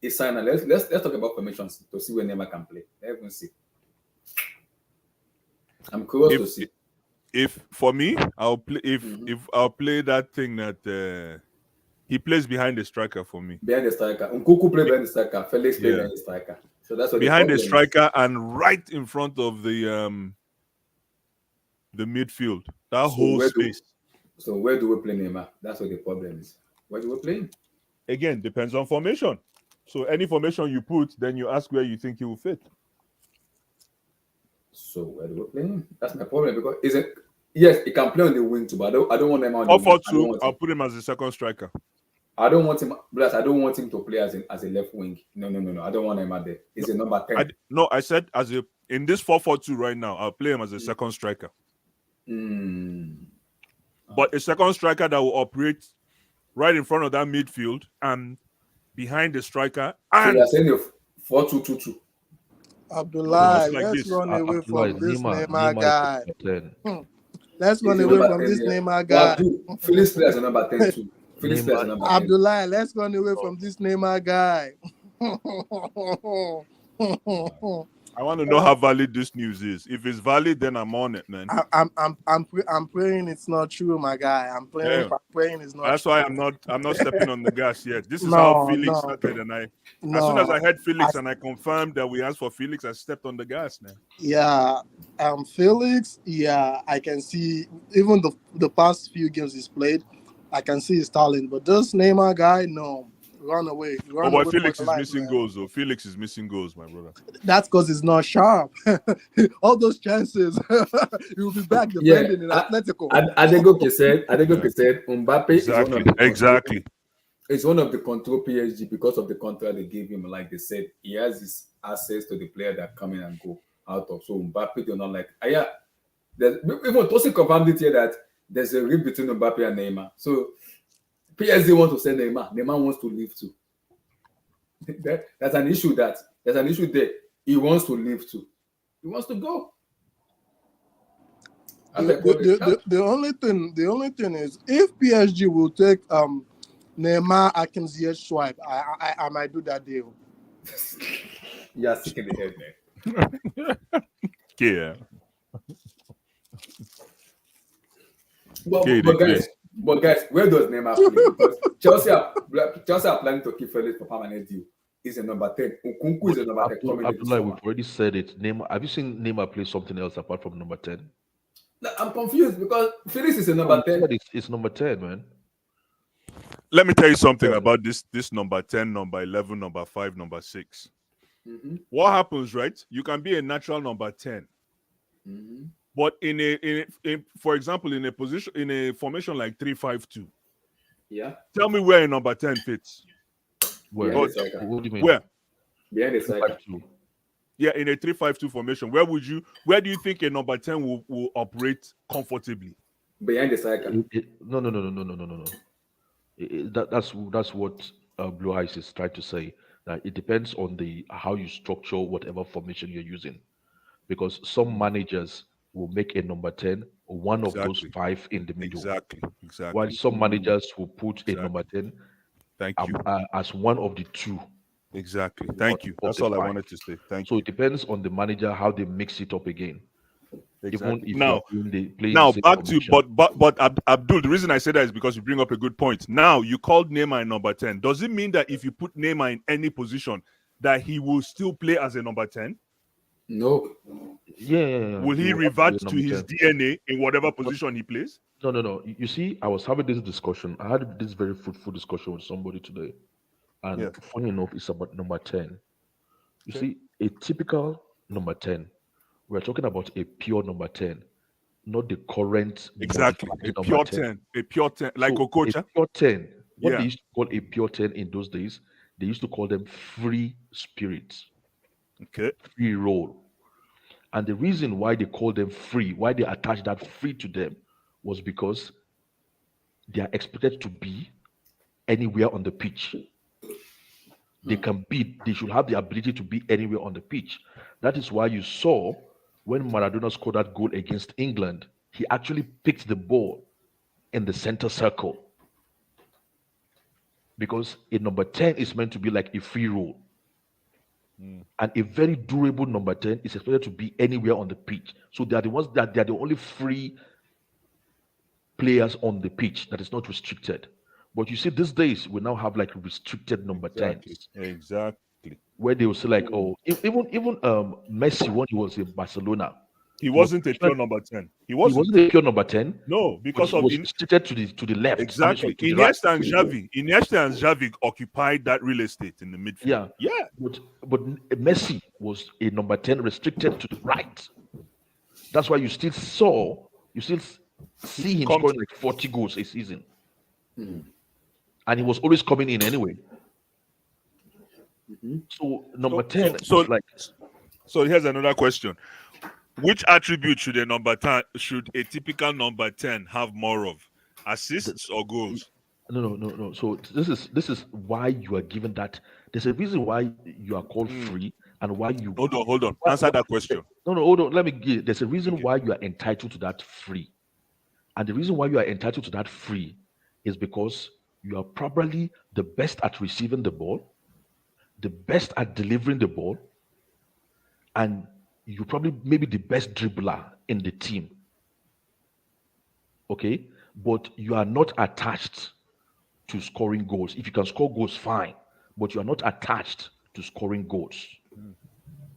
a signer. Let's talk about formations to see where Neymar can play. Let's see. I'm curious to see. If for me, I'll play if I'll play that thing that he plays behind the striker for me. Behind the striker. Nkuku play behind the striker. Felix play behind the striker. So that's what behind the striker and right in front of the midfield. That whole space. So where do we play Neymar? That's what the problem is. Where do we play him? Again, depends on formation. So any formation you put, then you ask where you think he will fit. So where do we play him? That's my problem because yes, he can play on the wing too, but I don't want him on the wing. 4-4-2, I'll put him as a second striker. I don't want him. Plus, I don't want him to play as a left wing. No. I don't want him out there. He's a number 10. I said in this 4-4-2 right now, I'll play him as a second striker. But a second striker that will operate right in front of that midfield and behind the striker. And so you're saying a 4-2-2-2. Abdullah, like let's this. run away from this Neymar guy. Neymar Let's run away from this Neymar guy. Felix plays a number 10 too. Felix plays a number 10. Abdullah, let's run away from this Neymar guy. I want to know how valid this news is. If it's valid, then I'm on it, man. I'm praying it's not true, my guy. I'm Yeah. praying it's not That's true. why I'm not stepping on the gas yet. This is how No, Felix no, started, and as soon as no. I heard Felix and I confirmed that we asked for Felix, I stepped on the gas, man. Yeah, Felix. Yeah, I can see even the past few games he's played, I can see his talent. But this Neymar guy, no, run away, Oh, run boy, away for Felix your is life, missing man. goals, though. Felix is missing goals, my brother. That's because he's not sharp. All those chances, he'll be back Yeah, defending in Atletico. Adegoke said Mbappe Exactly. is one of the control PSG because of the contract they gave him. Like they said, he has his access to the player that come in and go out of. So Mbappe, they're not like, yeah. Even Tosi confirmed it here that there's a rift between Mbappe and Neymar. So PSG want to send Neymar. Neymar wants to leave too. There's an issue there. He wants to leave too. He wants to go. The only thing is if PSG will take Neymar Akim Ziyech swipe, I might do that deal. Yeah, sick in the head, man. Yeah. But guys, where does Neymar play? Because Chelsea are planning to keep Felix for permanent deal. He's a number 10. Nkunku is a number 10. Abdullah, we've already said it. Neymar, have you seen Neymar play something else apart from number 10? I'm confused because Felix is a number 10. It's number 10, man. Let me tell you something about this number 10, number 11, number 5, number 6. Mm-hmm. What happens, right? You can be a natural number 10. Mm-hmm. But for example, in a formation like 3-5-2, yeah. Tell me where a number 10 fits. Where? What do you mean? Where? Behind the striker. Yeah, in a 3-5-2 formation, where do you think a number 10 will operate comfortably? Behind the striker. No. That's what Blue Eyes is trying to say. That it depends on how you structure whatever formation you're using, because some managers will make a number 10 one of those 5 in the middle. Exactly. While some managers will put a number 10 as one of the 2. Exactly. Thank you. That's all I wanted to say. Thank you. So it depends on the manager how they mix it up again. Exactly. Even if now back to but Abdul, the reason I say that is because you bring up a good point. Now you called Neymar a number 10. Does it mean that if you put Neymar in any position that he will still play as a number 10? No. Yeah. Will he revert to his DNA in whatever position he plays? No. You see, I was having this discussion. I had this very fruitful discussion with somebody today. And funny enough, it's about number 10. You see, a typical number 10, we're talking about a pure number 10, not the current. Exactly. A pure 10. A pure 10. Like Okocha. A pure 10. What they used to call a pure 10 in those days, they used to call them free spirits. Okay. Free roll. And the reason why they call them free, why they attach that free to them, was because they are expected to be anywhere on the pitch. They should have the ability to be anywhere on the pitch. That is why you saw when Maradona scored that goal against England, he actually picked the ball in the center circle. Because a number 10 is meant to be like a free roll. And a very durable number 10 is expected to be anywhere on the pitch. So they are the ones that they are the only free players on the pitch that is not restricted. But you see, these days we now have like restricted number 10s. Exactly. Where they will say like, oh, even Messi when he was in Barcelona, he wasn't a pure number 10. He wasn't a pure number 10. No, because he was restricted to the left. Exactly. Iniesta and Xavi occupied that real estate in the midfield. Yeah. But Messi was a number 10 restricted to the right. That's why you still see him scoring like 40 goals a season. And he was always coming in anyway. So number 10 So here's another question. Which attribute should a typical number 10 have more of? Assists or goals? No. So this is why you are given that. There's a reason why you are called free and why you hold on. Answer that question. No, hold on. Let me give. There's a reason why you are entitled to that free. And the reason why you are entitled to that free is because you are probably the best at receiving the ball, the best at delivering the ball, and you're probably maybe the best dribbler in the team. Okay, but you are not attached to scoring goals. If you can score goals, fine, but you are not attached to scoring goals.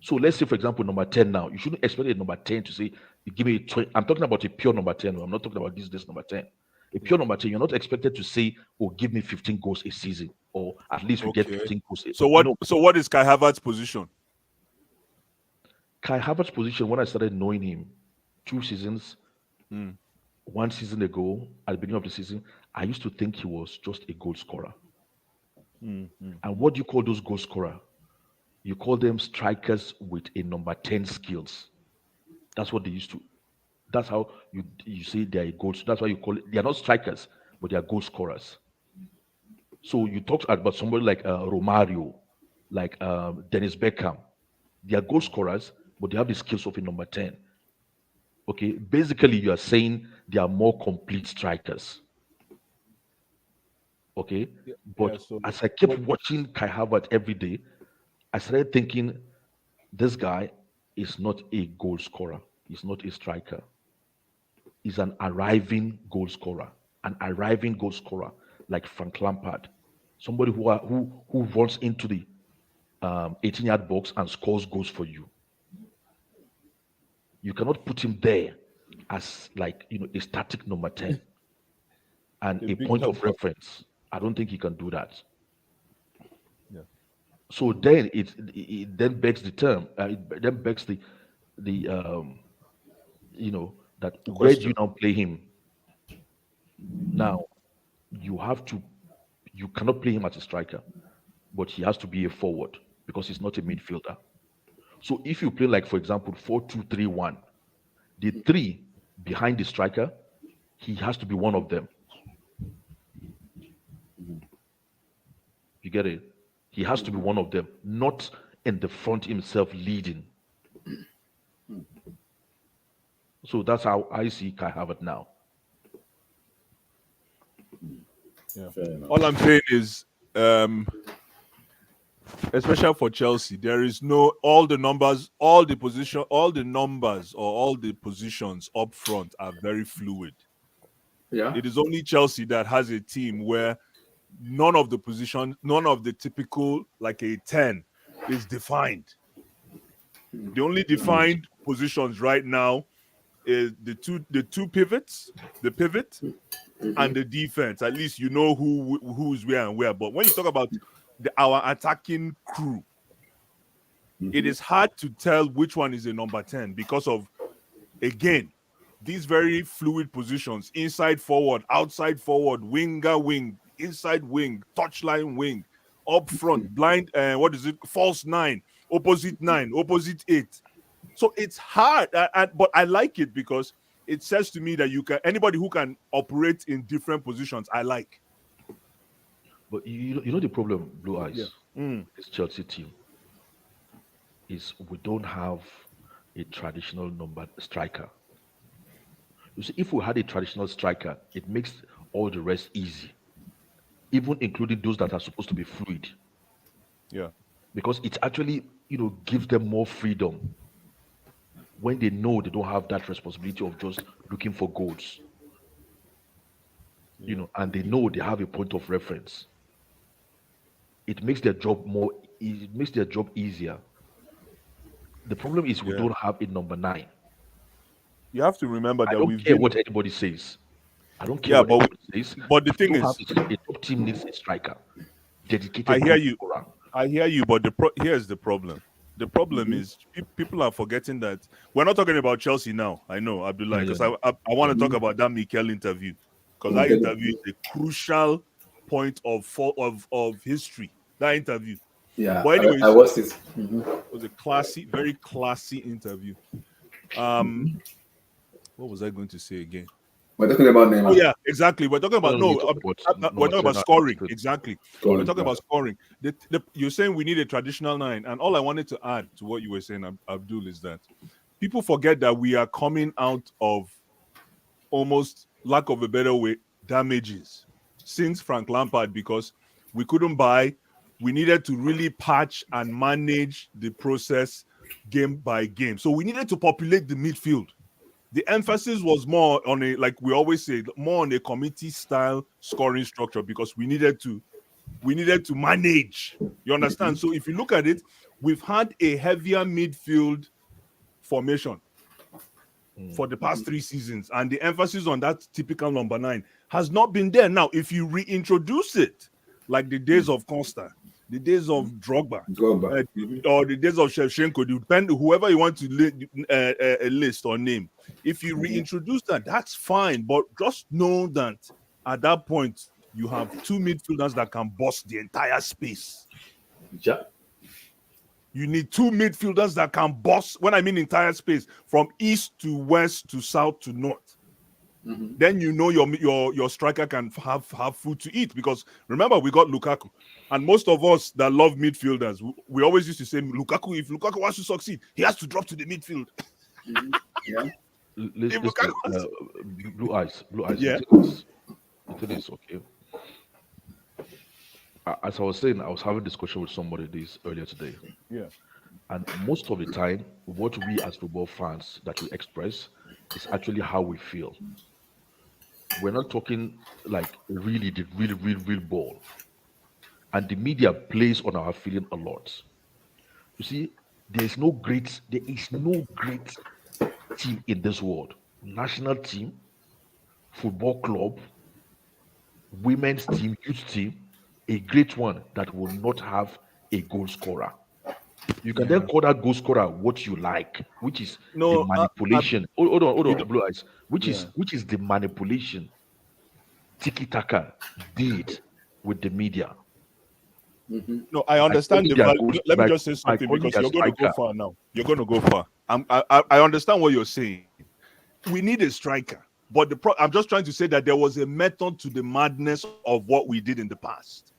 So let's say, for example, number 10 now. You shouldn't expect a number 10 to say, "You give me 20." I'm talking about a pure number 10. I'm not talking about this number 10. A pure number 10, you're not expected to say, "Oh, give me 15 goals a season," or at least we get Okay. 15 goals. So what is Kai Havertz's position? Kai Havertz's position, when I started knowing him 2 seasons, 1 season ago, at the beginning of the season, I used to think he was just a goal scorer. And what do you call those goal scorer? You call them strikers with a number 10 skills. That's what they used to. That's how you say they are goals. That's why you call it. They are not strikers, but they are goal scorers. So you talked about somebody like Romario, like Dennis Beckham. They are goal scorers, but they have the skills of a number 10. Okay, basically you are saying they are more complete strikers. Okay, but so as I kept watching Kai Havertz every day, I started thinking this guy is not a goal scorer. He's not a striker. He's an arriving goal scorer. An arriving goal scorer like Frank Lampard, somebody who runs into the 18-yard box and scores goals for you. You cannot put him there as like a static number 10 and a big point of helper. reference. I don't think he can do that. Yeah. So then it then begs the term. It then begs the that where do you now play him? Now you cannot play him as a striker, but he has to be a forward because he's not a midfielder. So if you play like, for example, 4-2-3-1, the three behind the striker, he has to be one of them. You get it? He has to be one of them, not in the front himself leading. So that's how I see Kai Havertz now. Yeah. All I'm saying is, especially for Chelsea, there is all the numbers or all the positions up front are very fluid. Yeah. It is only Chelsea that has a team where none of the typical like a 10 is defined. The only defined positions right now is the two pivots, the pivot and the defense. At least you know who's where and where. But when you talk about our attacking crew, it is hard to tell which one is a number 10 because of, again, these very fluid positions: inside forward, outside forward, winger wing, inside wing, touchline wing, up front, blind, false 9, opposite 9, opposite 8. So it's hard, but I like it because it says to me that anybody who can operate in different positions, I like. But you know the problem, Blue Eyes, this Chelsea team is we don't have a traditional number striker. You see, if we had a traditional striker, it makes all the rest easy, even including those that are supposed to be fluid. Yeah. Because it actually, gives them more freedom when they know they don't have that responsibility of just looking for goals. And they know they have a point of reference. It makes their job easier. The problem is we don't have a number 9. You have to remember that I don't care what anybody says. I don't care what anybody says. But the thing is, a top team needs a striker, dedicated. I hear you. Scorer. I hear you, but here's the problem. The problem is people are forgetting that we're not talking about Chelsea now. I know, Abdullah, because I want to talk about that MIKEL interview, because that interview is a crucial point of history. That interview. Yeah, but anyways, I watched it. It was a very classy interview. What was I going to say again? We're talking about Neymar. Oh yeah, exactly. We're talking about we're talking about scoring. Good. Exactly. Scoring, We're talking about scoring. You're saying we need a traditional 9, and all I wanted to add to what you were saying, Abdul, is that people forget that we are coming out of, almost lack of a better way, damages since Frank Lampard, because we couldn't buy. We needed to really patch and manage the process game by game. So we needed to populate the midfield. The emphasis was more on a, like we always say, more on a committee style scoring structure because we needed to manage. You understand? So if you look at it, we've had a heavier midfield formation for the past 3 seasons, and the emphasis on that typical number 9 has not been there. Now, if you reintroduce it, like the days of Costa, the days of Drogba, or the days of Shevchenko, depend whoever you want to list or name. If you reintroduce that, that's fine. But just know that at that point, you have 2 midfielders that can bust the entire space. Yeah. You need 2 midfielders that can bust, when I mean entire space, from east to west to south to north. Then you know your striker can have food to eat. Because remember, we got Lukaku. And most of us that love midfielders, we always used to say, Lukaku, if Lukaku wants to succeed, he has to drop to the midfield. Yeah. Blue eyes. Yeah. The thing is, okay. As I was saying, I was having a discussion with somebody earlier today. Yeah. And most of the time, what we as football fans that we express is actually how we feel. We're not talking like really the real ball. And the media plays on our feeling a lot. You see, there is no great team in this world. National team, football club, women's team, youth team, a great one that will not have a goal scorer. You can then call that goal scorer what you like, which is the manipulation. Hold on, Blue Eyes. Which is the manipulation Tiki Taka did with the media. No, I understand the value. Let me just say something because you're going to go far now. You're going to go far. I understand what you're saying. We need a striker, but I'm just trying to say that there was a method to the madness of what we did in the past.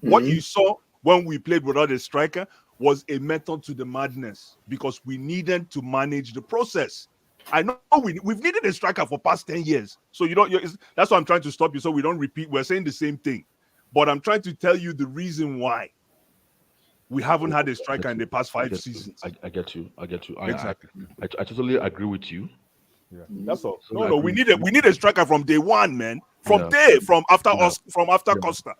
What you saw when we played without a striker was a method to the madness because we needed to manage the process. I know we've needed a striker for past 10 years. So that's why I'm trying to stop you so we don't repeat. We're saying the same thing. But I'm trying to tell you the reason why we haven't had a striker in the past 5 seasons. I get you. Exactly. I totally agree with you. Yeah, that's all. So No, we need a striker from day one, man. From after Costa.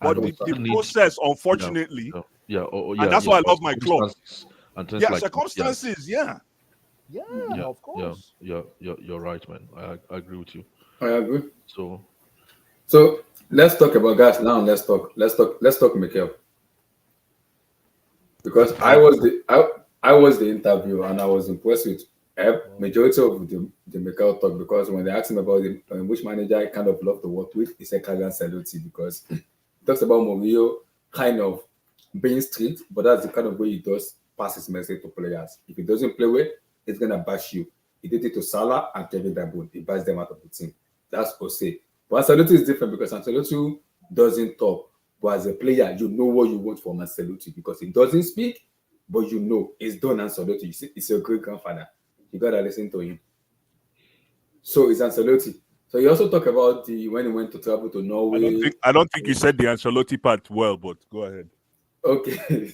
But the process, unfortunately, and that's why I love my club. Circumstances, of course. You're right, man. I agree with you. I agree. So let's talk about guys now. Let's talk MIKEL. Because I was the interviewer and I was impressed with majority of the MIKEL talk, because when they asked him about which manager I kind of love to work with, he said Carlo Ancelotti, because he talks about Mourinho kind of being strict, but that's the kind of way he does pass his message to players. If he doesn't play well, he's gonna bash you. He did it to Salah and Kevin De Bruyne. He bashed them out of the team. That's Jose. But Ancelotti is different because Ancelotti doesn't talk. But as a player, you know what you want from Ancelotti because he doesn't speak, but you know it's done. Ancelotti. You see, it's your great grandfather. You gotta listen to him. So it's Ancelotti. So you also talk about when he went to travel to Norway. I don't think you said the Ancelotti part well, but go ahead. Okay.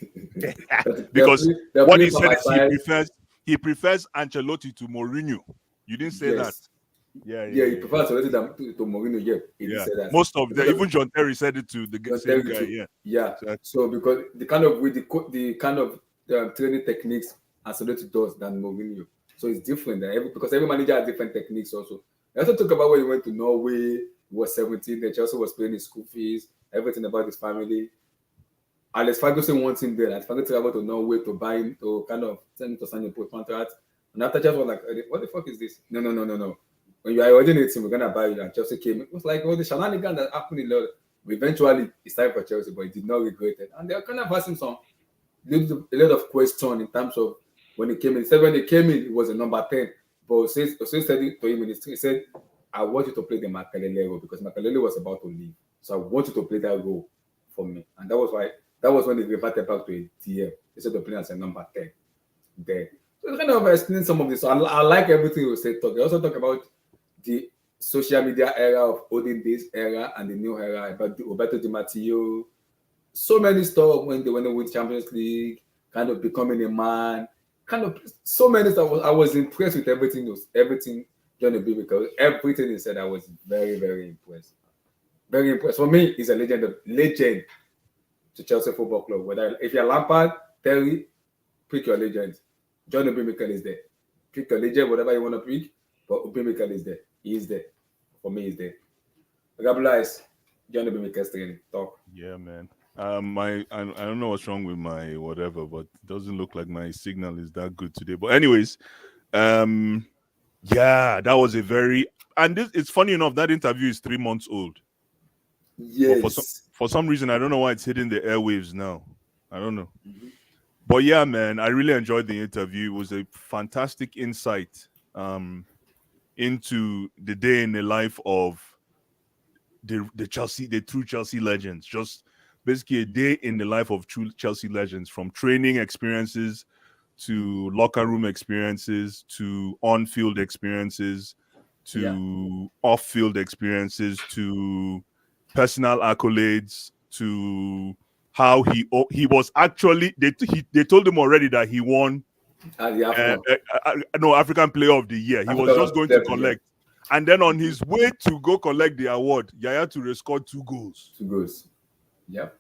Because what he said is he prefers Ancelotti to Mourinho. You didn't say that. Yeah, he prefers Ancelotti to Mourinho. Yeah, he did say that. Most of them, even John Terry said it to the same guy. Yeah. So because the kind of training techniques Ancelotti does than Mourinho. So it's different because every manager has different techniques also. I also talk about when he went to Norway, he was 17, then Chelsea was paying his school fees, everything about his family. Alex Ferguson wants him there. Alex Ferguson traveled to Norway to buy him, to kind of send him to sign a post contract. And after Chelsea was like, what the fuck is this? No. When you are originating, we're going to buy you. And Chelsea came. It was like all the shenanigans that happened in the eventually he started for Chelsea, but he did not regret it. And they kind of asked him a lot of questions in terms of when he came in. He said when he came in, he was a number 10. But Jose said it to him in his he said, I want you to play the Makelele role because Makelele was about to leave. So I want you to play that role for me. And that was when he reverted back to a DM instead of playing as a number 10 there. So it's kind of explaining some of this. So I like everything he said. They also talk about the social media era of olden days era and the new era about Roberto Di Matteo. So many stuff when they win Champions League, kind of becoming a man, kind of so many stuff. I was impressed with everything Johnny B, because everything he said, I was very, very impressed. Very impressed. For me, he's a legend to Chelsea Football Club. Whether if you're Lampard, Terry, pick your legend. Johnny B. MIKEL is there. Pick your legend, whatever you want to pick, but B. MIKEL is there. He is there. For me, he's there. Gabulais, Johnny B. MIKEL's training. Talk. Yeah, man. I don't know what's wrong with my whatever, but it doesn't look like my signal is that good today. But anyways, yeah, that was a very, and this, it's funny enough, that interview is 3 months old. Yes. But for some reason, I don't know why it's hitting the airwaves now. I don't know. But yeah, man, I really enjoyed the interview. It was a fantastic insight into the day in the life of the true Chelsea legends. Just basically a day in the life of true Chelsea legends, from training experiences to locker room experiences to on-field experiences to off-field experiences to personal accolades to how he was actually, they told him already that he won African Player of the Year. He was just going to collect. And then on his way to go collect the award, Yaya Toure scored 2 goals. 2 goals. Yeah.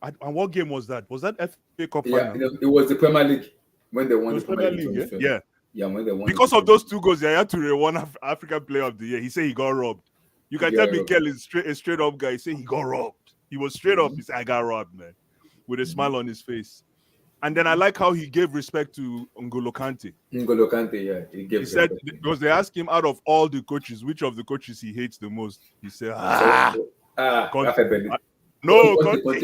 And what game was that? Was that FA Cup final? Yeah, it was the Premier League when they won the Premier League. Yeah. Yeah, when they won. Because of those 2 goals, Yaya Toure won African Player of the Year. He said he got robbed. You can tell MIKEL is a straight up guy. He said he got robbed. He was straight up. He said, I got robbed, man, with a smile on his face. And then I like how he gave respect to N'Golo Kante. N'Golo Kante, yeah. He said, because they asked him, out of all the coaches, which of the coaches he hates the most? He said, Conte. No, Conte.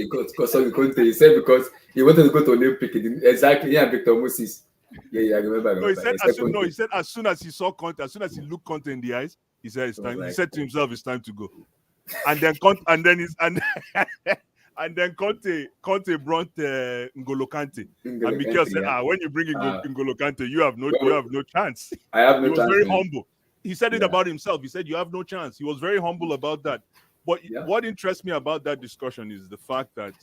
He said because he wanted to go to Olympic. Exactly, yeah, Victor Moses. Yeah, I remember. No, he said as soon as he saw Conte, as soon as he looked Conte in the eyes, he said it's time. He said to himself, it's time to go. And then Conte brought N'Golo Kante, and MIKEL said, when you bring N'Golo Kante, you have no chance. I have no chance. He was very humble. He said it about himself. He said, you have no chance. He was very humble about that. But what interests me about that discussion is the fact that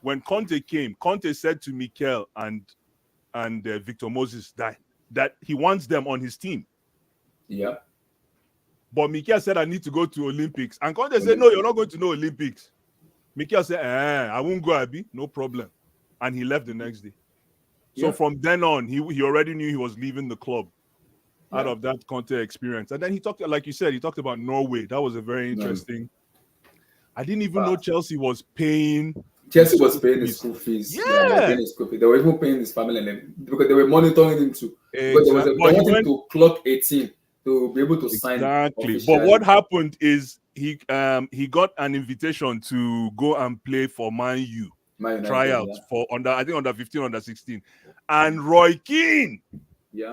when Conte came, Conte said to MIKEL and Victor Moses that he wants them on his team. Yeah. But MIKEL said, I need to go to Olympics. And Conte said, no, you're not going to no Olympics. MIKEL said, I won't go, Abi. No problem. And he left the next day. So from then on, he already knew he was leaving the club out of that Conte experience. And then he talked, like you said, he talked about Norway. That was a very interesting. I didn't even know Chelsea was paying. Chelsea was paying his school fees. Yeah. They were even paying his family and because they were monitoring him too. Because they wanted to clock 18 to be able to sign. Exactly. But what happened is he got an invitation to go and play for Man U tryouts for under 15, under 16, and Roy Keane. Yeah.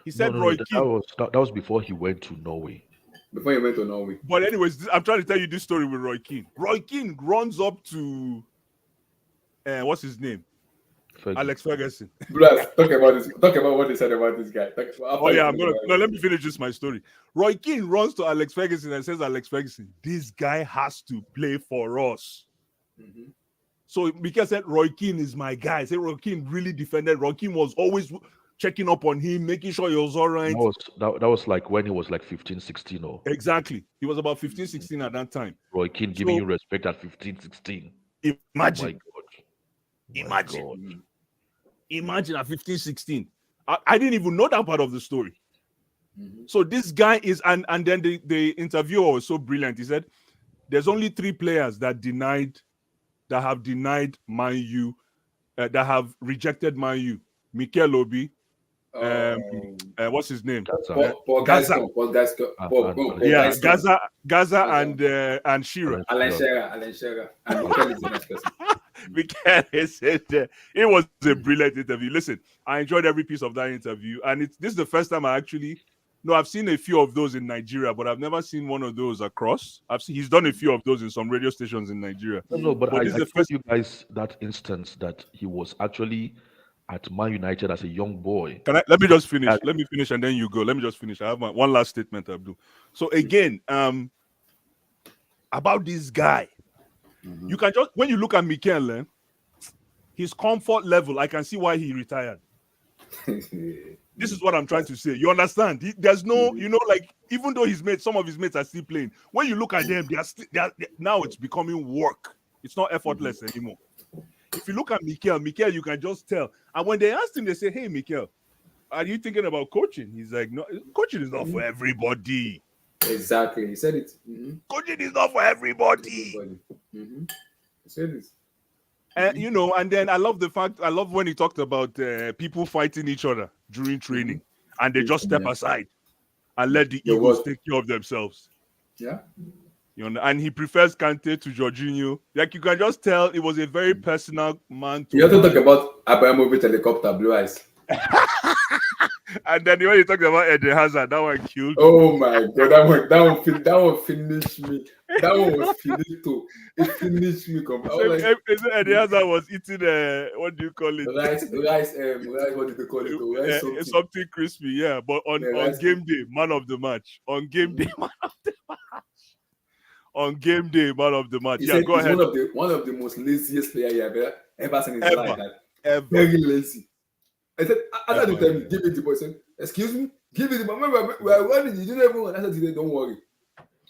He said Roy Keane. That was before he went to Norway. Before he went to Norway. But anyways, I'm trying to tell you this story with Roy Keane. Roy Keane runs up to what's his name? Alex Ferguson. Talk about this. Talk about what they said about this guy. Let me finish just my story. Roy Keane runs to Alex Ferguson and says, Alex Ferguson, this guy has to play for us. Mm-hmm. So because said Roy Keane is my guy. I said Roy Keane really defended. Roy Keane was always checking up on him, making sure he was all right. That was like when he was like 15, 16 or exactly. He was about 15, 16 at that time. Roy Keane giving you respect at 15, 16. Imagine. Imagine at 15, 16. I didn't even know that part of the story. Mm-hmm. So this guy is, and then the interviewer was so brilliant. He said, there's only 3 players that have denied Man U, that have rejected Man U. MIKEL Obi, what's his name? Gaza. Gaza and Shearer. Alan Shearer. And MIKEL is the next person. MIKEL said it was a brilliant interview. Listen, I enjoyed every piece of that interview, and this is the first time I've seen a few of those in Nigeria, but I've never seen one of those across. He's done a few of those in some radio stations in Nigeria. No, but I told you guys that instance that he was actually at Man United as a young boy. Let me just finish. Let me finish and then you go. Let me just finish. I have one last statement, Abdul. So again, about this guy, you can just, when you look at MIKEL, his comfort level, I can see why he retired. This is what I'm trying to say. You understand? There's no, like, even though some of his mates are still playing. When you look at them, now it's becoming work. It's not effortless anymore. If you look at Mikel, you can just tell. And when they asked him, they say, "Hey, Mikel, are you thinking about coaching?" He's like, "No, coaching is not for everybody." Exactly, he said it. Coaching is not for everybody. He said it. And and then I love when he talked about people fighting each other during training, and they just step aside and let the egos take care of themselves. Yeah. And he prefers Kante to Jorginho. Like, you can just tell it was a very personal man to. You have to talk about Abramovich helicopter, blue eyes. And then when you talked about Eden Hazard, that one killed me. Oh my god, that one finished me. That one was finito. It finished me completely. Eden Hazard was eating what do you call it? Rice, what did they call it? Rice something crispy, yeah. But on game day, man of the match. On game day, man of the match. On game day, man of the match. Yeah, go ahead. One of the most laziest players you have ever seen in his life. Ever. Very lazy. I said, after the time, give me the ball. I said, excuse me, give me the ball. We are running. You didn't even. I said, don't worry.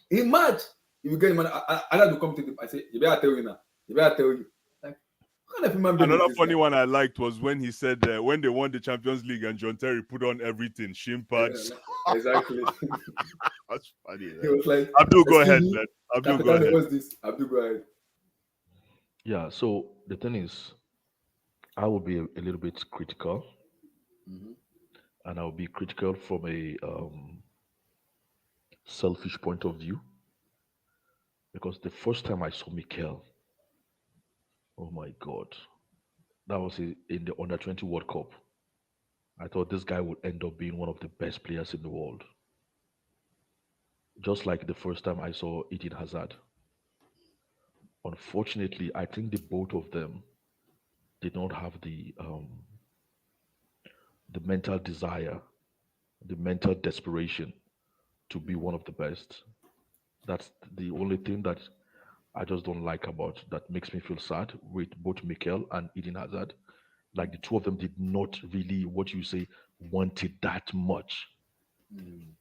In March, if you get him, I had to come to him. I said, you better tell you now. You better tell you. Like, what kind of human being? Another funny one I liked was when he said when they won the Champions League and John Terry put on everything, shin pads. Yeah, exactly. That's funny. He was like, Abdul, go ahead, man. Abdul, go ahead. What's this? Abdul, go ahead. Yeah, so the thing is, I will be a little bit critical. And I'll be critical from a selfish point of view. Because the first time I saw Mikel, oh my God, that was in the Under-20 World Cup. I thought this guy would end up being one of the best players in the world. Just like the first time I saw Eden Hazard. Unfortunately, I think the both of them did not have the mental desire, the mental desperation to be one of the best. That's the only thing that I just don't like about that makes me feel sad with both Mikel and Eden Hazard. Like, the two of them did not really, what you say, want it that much. And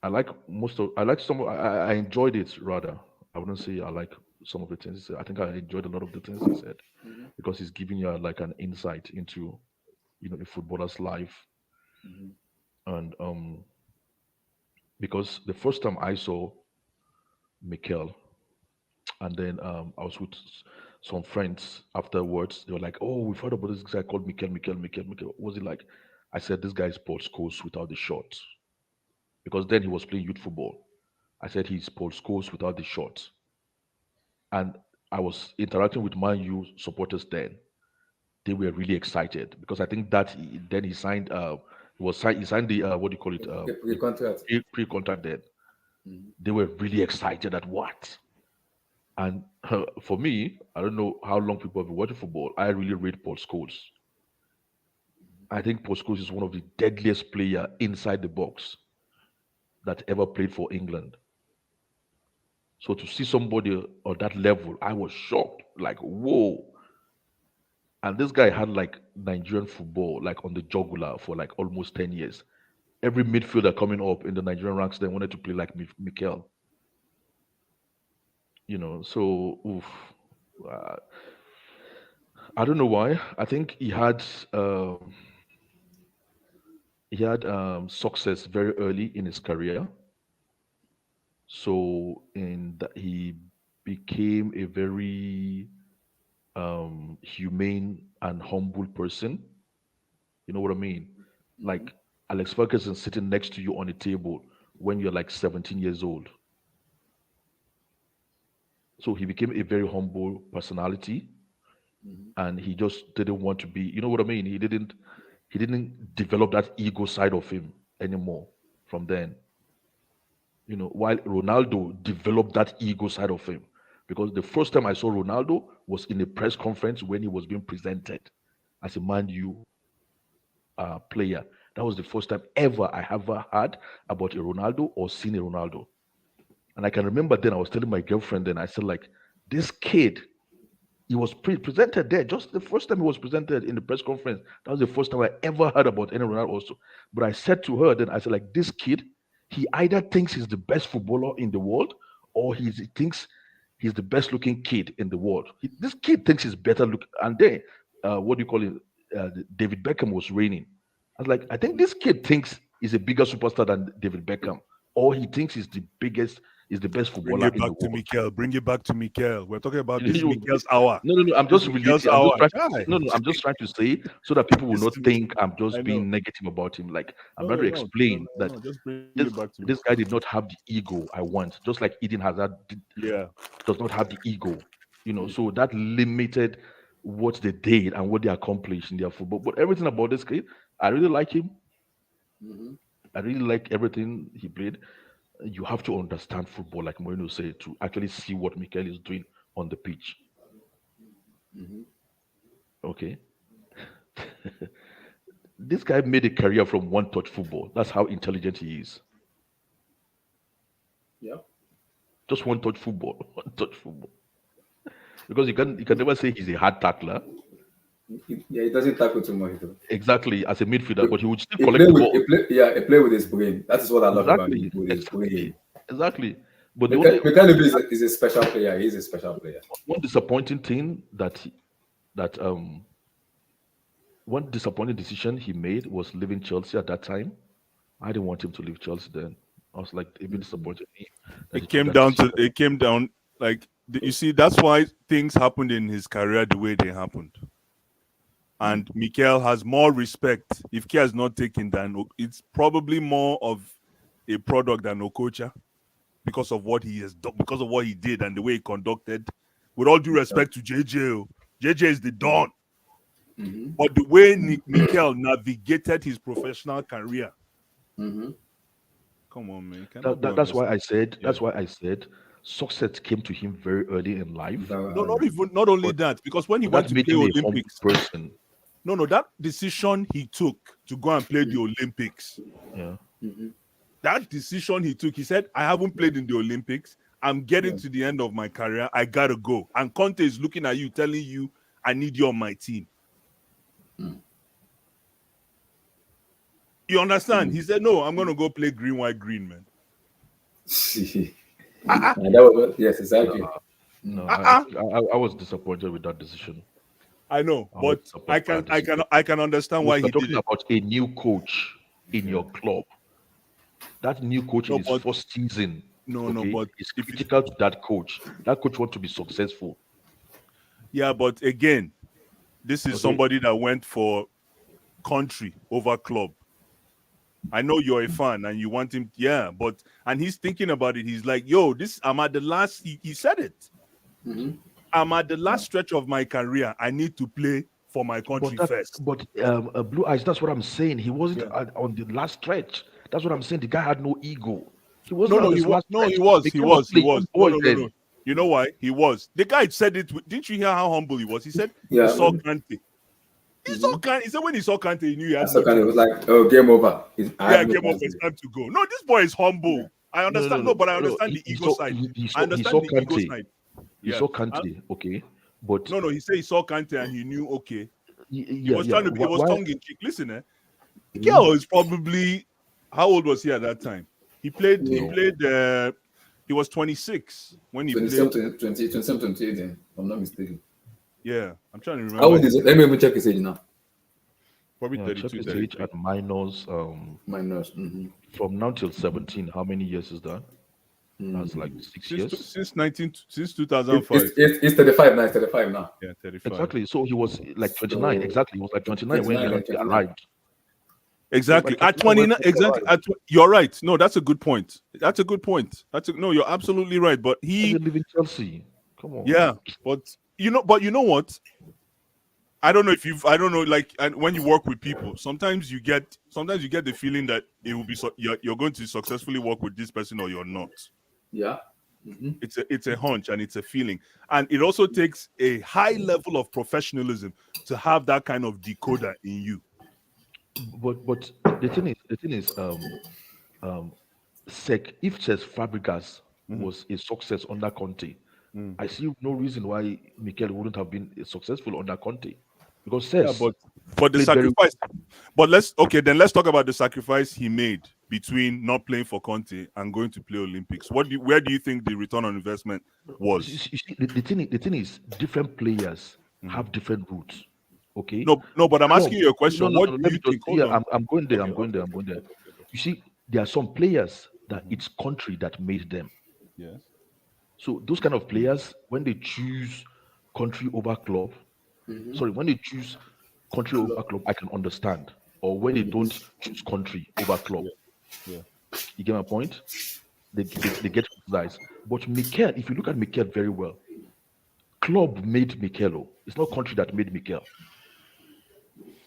I enjoyed it rather. I wouldn't say I like some of the things he said. I think I enjoyed a lot of the things he said because he's giving you like an insight into, a footballer's life. And because the first time I saw Mikel, and then I was with some friends afterwards. They were like, "Oh, we've heard about this guy called Mikel. What was he like?" I said, "This guy is Paul Scholes without the shorts," because then he was playing youth football. I said he's Paul Scholes without the shorts, and I was interacting with Man U supporters then. They were really excited because I think that then he signed. He signed the what do you call it? Pre-contract. Pre-contract then. They were really excited at what. And for me, I don't know how long people have been watching football. I really rate Paul Scholes. I think Paul Scholes is one of the deadliest player inside the box that ever played for England. So to see somebody on that level, I was shocked. Like, whoa. And this guy had like Nigerian football like on the jugular for like almost 10 years. Every midfielder coming up in the Nigerian ranks, they wanted to play like Mikel. So I don't know why. I think he had success very early in his career. So he became a very humane and humble person. You know what I mean? Like Alex Ferguson sitting next to you on a table when you're like 17 years old. So he became a very humble personality, and he just didn't want to be. You know what I mean? He didn't develop that ego side of him anymore from then. While Ronaldo developed that ego side of him, because the first time I saw Ronaldo was in a press conference when he was being presented as a Man U player. That was the first time ever I ever heard about a Ronaldo or seen a Ronaldo. And I can remember then I was telling my girlfriend then, I said, like, this kid he was presented there. Just the first time he was presented in the press conference, that was the first time I ever heard about any Ronaldo also. But I said to her, then I said, like, this kid, he either thinks he's the best footballer in the world, or he thinks he's the best looking kid in the world. This kid thinks he's better look. And then, what do you call it? David Beckham was reigning. I was like, I think this kid thinks he's a bigger superstar than David Beckham, or he thinks he's the biggest, is the best Bring footballer it in the back to world. Mikel. Bring it back to Mikel. We're talking about this You- Mikel's hour. No. I'm This just Mikel's relating. I'm just hour. trying to say, Guy. no. I'm just trying to say so that people will not Listen, think I'm just I know. being negative about him. Like, I'm trying No, to no, no, explain no, that no. Just bring it this back to me. this guy did not have the ego I want. Just like Eden Hazard Yeah. does not have the ego, So that limited what they did and what they accomplished in their football. But everything about this kid, I really like him. Mhm. I really like everything he played. You have to understand football, like Moreno said, to actually see what Mikel is doing on the pitch. Mhm. Okay. This guy made a career from one touch football. That's how intelligent he is. Yeah. Just one touch football. One touch football. Because you can never say he's a hard tackler. Yeah, he doesn't tackle too much though. Exactly, as a midfielder, but he would still He collect play the with ball. he play with his brain. That is what I love about him, Exactly. with his brain. Exactly. But the Mikel only is a special player. He's a special player. one disappointing thing that one disappointing decision he made was leaving Chelsea at that time. I didn't want him to leave Chelsea then. I was like a bit disappointed in him that he It took came that down decision. to. It came down like you see. That's why things happened in his career the way they happened. And Mikel has more respect. If Kia is not taken, then it's probably more of a product than Okocha because of what he has done, because of what he did and the way he conducted. With all due respect to JJ, JJ is the Don. Mm-hmm. But the way Mikel navigated his professional career, Mm-hmm. come on, man, cannot be That's why understood. I said. Yeah. That's why I said success came to him very early in life. No, not only But, that, because when he but went that to made play him a humble Olympics, person. no, that decision he took to go and play the Olympics, Yeah. Mm-hmm. that decision he took, he said, I haven't played in the Olympics. I'm getting to the end of my career. I gotta go. And Conte is looking at you, telling you, I need you on my team. You understand? He said, no, I'm gonna go play green, white, green, man. And that was yes, exactly. No, I was disappointed with that decision. I know, I was but disappointed by that decision. I can understand Because why we're he did talking it. about a new coach in your club. That new coach in No, his but first season, no, okay, but is if it, critical to that coach. That coach wants to be successful. yeah, but again, this is Okay, somebody that went for country over club. I know you're a fan and you want him, yeah, but and he's thinking about it. He's like, yo, this I'm at the last, he said it. Mm-hmm. I'm at the last stretch of my career. I need to play for my country first. Blue Eyes. That's what I'm saying. He wasn't Yeah. on the last stretch. That's what I'm saying. The guy had no ego. He No, wasn't no, on his last no, stretch. he Mikel was was, he still a young was. No, boy no, no, then. no. You know why? He was. The guy said it. Didn't you hear how humble he was? He said he Yeah. saw Kante. He saw Mm-hmm. Kante. He said when he saw Kante, he knew he I had saw no kind of was chance. like, oh, game over. I Yeah, have no game over. chance It's here. time to go. No, this boy is Yeah. humble. I understand. No, but I No. understand the He ego saw side. he I he saw understand the ego Kante. side. He Yeah. saw Kante. Okay, but No, no. He said he saw Kante and he knew. Okay. He yeah, was yeah. trying to be. He was Why? tongue in cheek. Listen, Mm-hmm. Mikel is probably how old was he at that time? He played. He Yeah. played. He was 26 when he played. 27, 20, 27, 28, then, if I'm not mistaken. Yeah, I'm trying to How remember. old is it? Let me even check his age now. Probably Yeah, check 32, his age 33. at minors. Minus. Mm-hmm. From now till 17. How many years is that? That's like 6 years. Since 2005. It's 35 now. It's 35 now. Yeah, 35. Exactly. So he was like 29. So Exactly. He was like 29 when 29 he and actually 29. arrived. He was Exactly. like At 29 when 29, he exactly. arrived. You're right. No, that's a good point. That's a good point. No, you're absolutely right. But He doesn't live in Chelsea. Come on. yeah, but you know what? I don't know if I don't know, like, and when you work with people, sometimes you get the feeling that it will be, you're going to successfully work with this person or you're not. Yeah. Mm-hmm. It's a hunch and it's a feeling, and it also takes a high level of professionalism to have that kind of decoder in you. But the thing is Sec if Cesc Fabregas Mhm. was a success under Conte, I see no reason why Mikel wouldn't have been successful under Conte, because Yeah, Cesc but the played very sacrifice. But let's talk about the sacrifice he made between not playing for Conte and going to play Olympics. Where do you think the return on investment was? You see, the thing is, different players Mhm. have different routes. Okay, No, but I'm club. asking you a No, question. no, What no. do Let you me just. think? Hold Yeah, on. I'm going there. Okay, I'm going there. okay, I'm going there. okay, okay. You see, there are some players that Mhm. it's country that made them. Yes. So those kind of players, when they choose country over club, sorry, when they choose country over club, I can understand. Or when they don't choose country over club, Yeah. Yeah. you get my point? They get criticized. But Mikel, if you look at Mikel very well, club made Mikel. Oh. It's not country that made Mikel.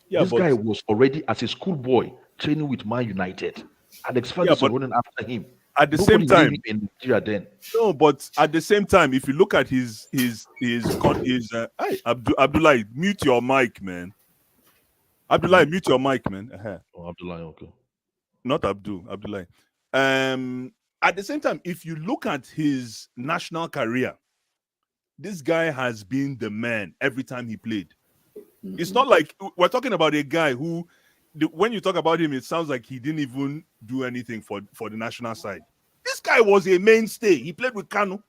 Yeah, This but guy was already as a schoolboy training with Man United. Alex yeah, Ferguson but running after him. at the same Nobody knew him time, in Nigeria then. no, but at the same time, if you look at hey, Abdullah, mute your mic, man. Abdullah, mute your mic, man. Oh, Abdullah, okay. Not Abdullah. At the same time, if you look at his national career, this guy has been the man every time he played. It's not like we're talking about a guy who, when you talk about him, it sounds like he didn't even do anything for the national side. This guy was a mainstay. He played with Kanu.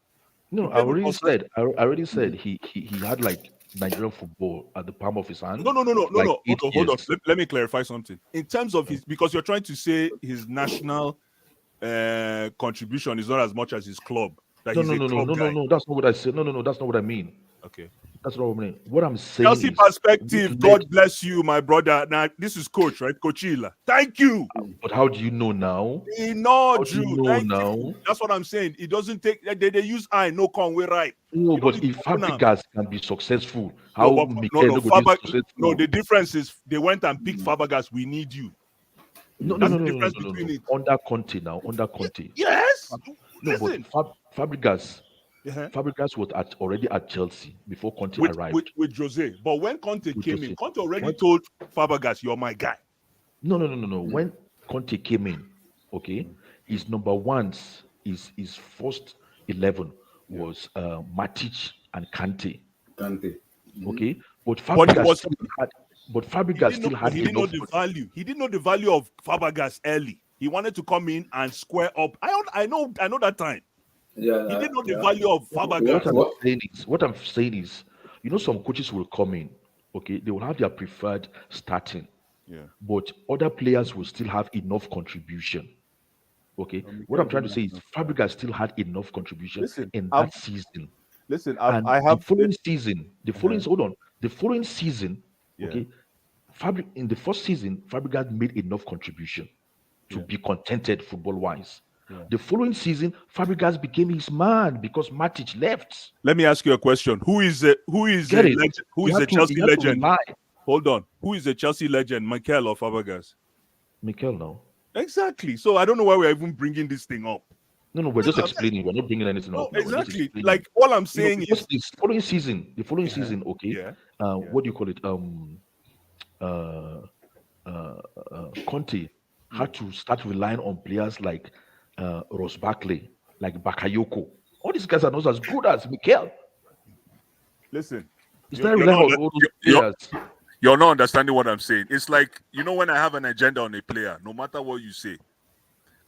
He No, played with Oscar. I already said he had like Nigerian football at the palm of his hand No. for like eight Hold on. years. Let me clarify something. In terms of his, because you're trying to say his national contribution is not as much as his club. That No, he's no, a no, no, club no, no, guy. no. That's not what I said. No, no, no. That's not what I mean. Okay. That's not what I mean. What I'm saying Chelsea is, perspective. God bless you, my brother. Now this is coach, right? Coachila. Thank you. but how do you know now? He know How do you you. know Thank now? you. That's what I'm saying. It doesn't take. They use eye no conway right. No, You don't but need to if open them. Fabregas can be successful, No, how but Mikel no go be successful? no. The difference is they went and picked Fabregas. We need you. No, no, That's no, the no, no, no, difference no, between no. it. Under Conte now, under Conte. Yes. No, but Listen. Fabregas, Uh-huh. Fabregas was already at Chelsea before Conte with, arrived. with Jose. But when Conte With came in, Jose. Conte already When, told Fabregas, "You're my guy." no, no, no, no, no. When Conte came in, okay, his number ones, his first 11 was Matic and Kante. Kante. Okay, but But he Fabregas was still had, but Fabregas still but had he didn't know enough. the value. He didn't know the value of Fabregas early. He wanted to come in and square up. I know that time. Yeah, He didn't know the yeah. value of What Fabregas. I'm saying is, some coaches will come in, okay, they will have their preferred starting, Yeah. but other players will still have enough contribution. Okay, what I'm trying to say is Fabregas still had enough contribution Listen, in that season, and I the have following season, Uh-huh. the following season, Yeah. okay, in the first season, Fabregas made enough contribution to Yeah. be contented football wise. Yeah. The following season, Fabregas became his man because Matic left. Let me ask you a question. Who is a Get it? legend? Who He is a had to. He Chelsea had to legend? rely. Hold on. Who is a Chelsea legend? Mikel or Fabregas? Mikel now. Exactly. So I don't know why we're even bringing this thing up. No, we're just explaining. We're not bringing anything No, up now. We're just exactly. explaining. Like all I'm saying Because is, the following season, okay. yeah. What do you call it? Conte had to start relying on players like Ross Barkley, like Bakayoko. All these guys are not as good as Mikel. Listen, He you're, started you're relying not on all those you're, players. you're not understanding what I'm saying. It's like, when I have an agenda on a player, no matter what you say,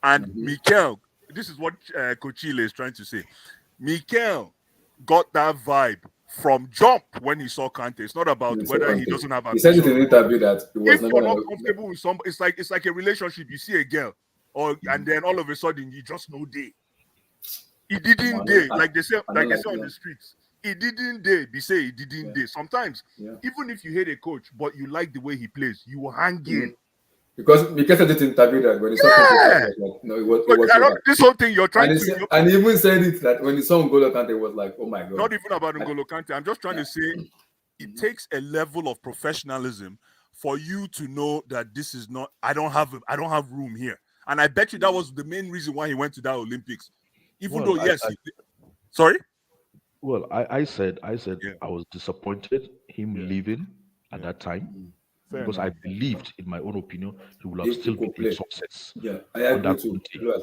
and Mikel, this is what Coach Chile is trying to say. Mikel got that vibe from jump when he saw Kante. It's not about whether he doesn't have He said it ambition. in an interview that it was If never you're not gonna. comfortable with somebody, it's like a relationship. You see a girl, and then all of a sudden you just know day. He didn't day, like they say on the streets. He didn't day. They say he didn't day. Sometimes, even if you hate a coach, but you like the way he plays, you will hang in. Because Mikel said it in interview that when he saw Kante, it was like, no, it was over. This whole thing you're trying and he even said it that when he saw N'Golo Kante, it was like, oh my god. Not even about N'Golo Kante. I'm just trying to say it takes a level of professionalism for you to know that this is not. I don't have room here, and I bet you that was the main reason why he went to that Olympics. Even though, yes, sorry. Well, I said Yeah. I was disappointed him leaving at that time. Because I believed, in my own opinion, he would have still been a success. Yeah, I agree too.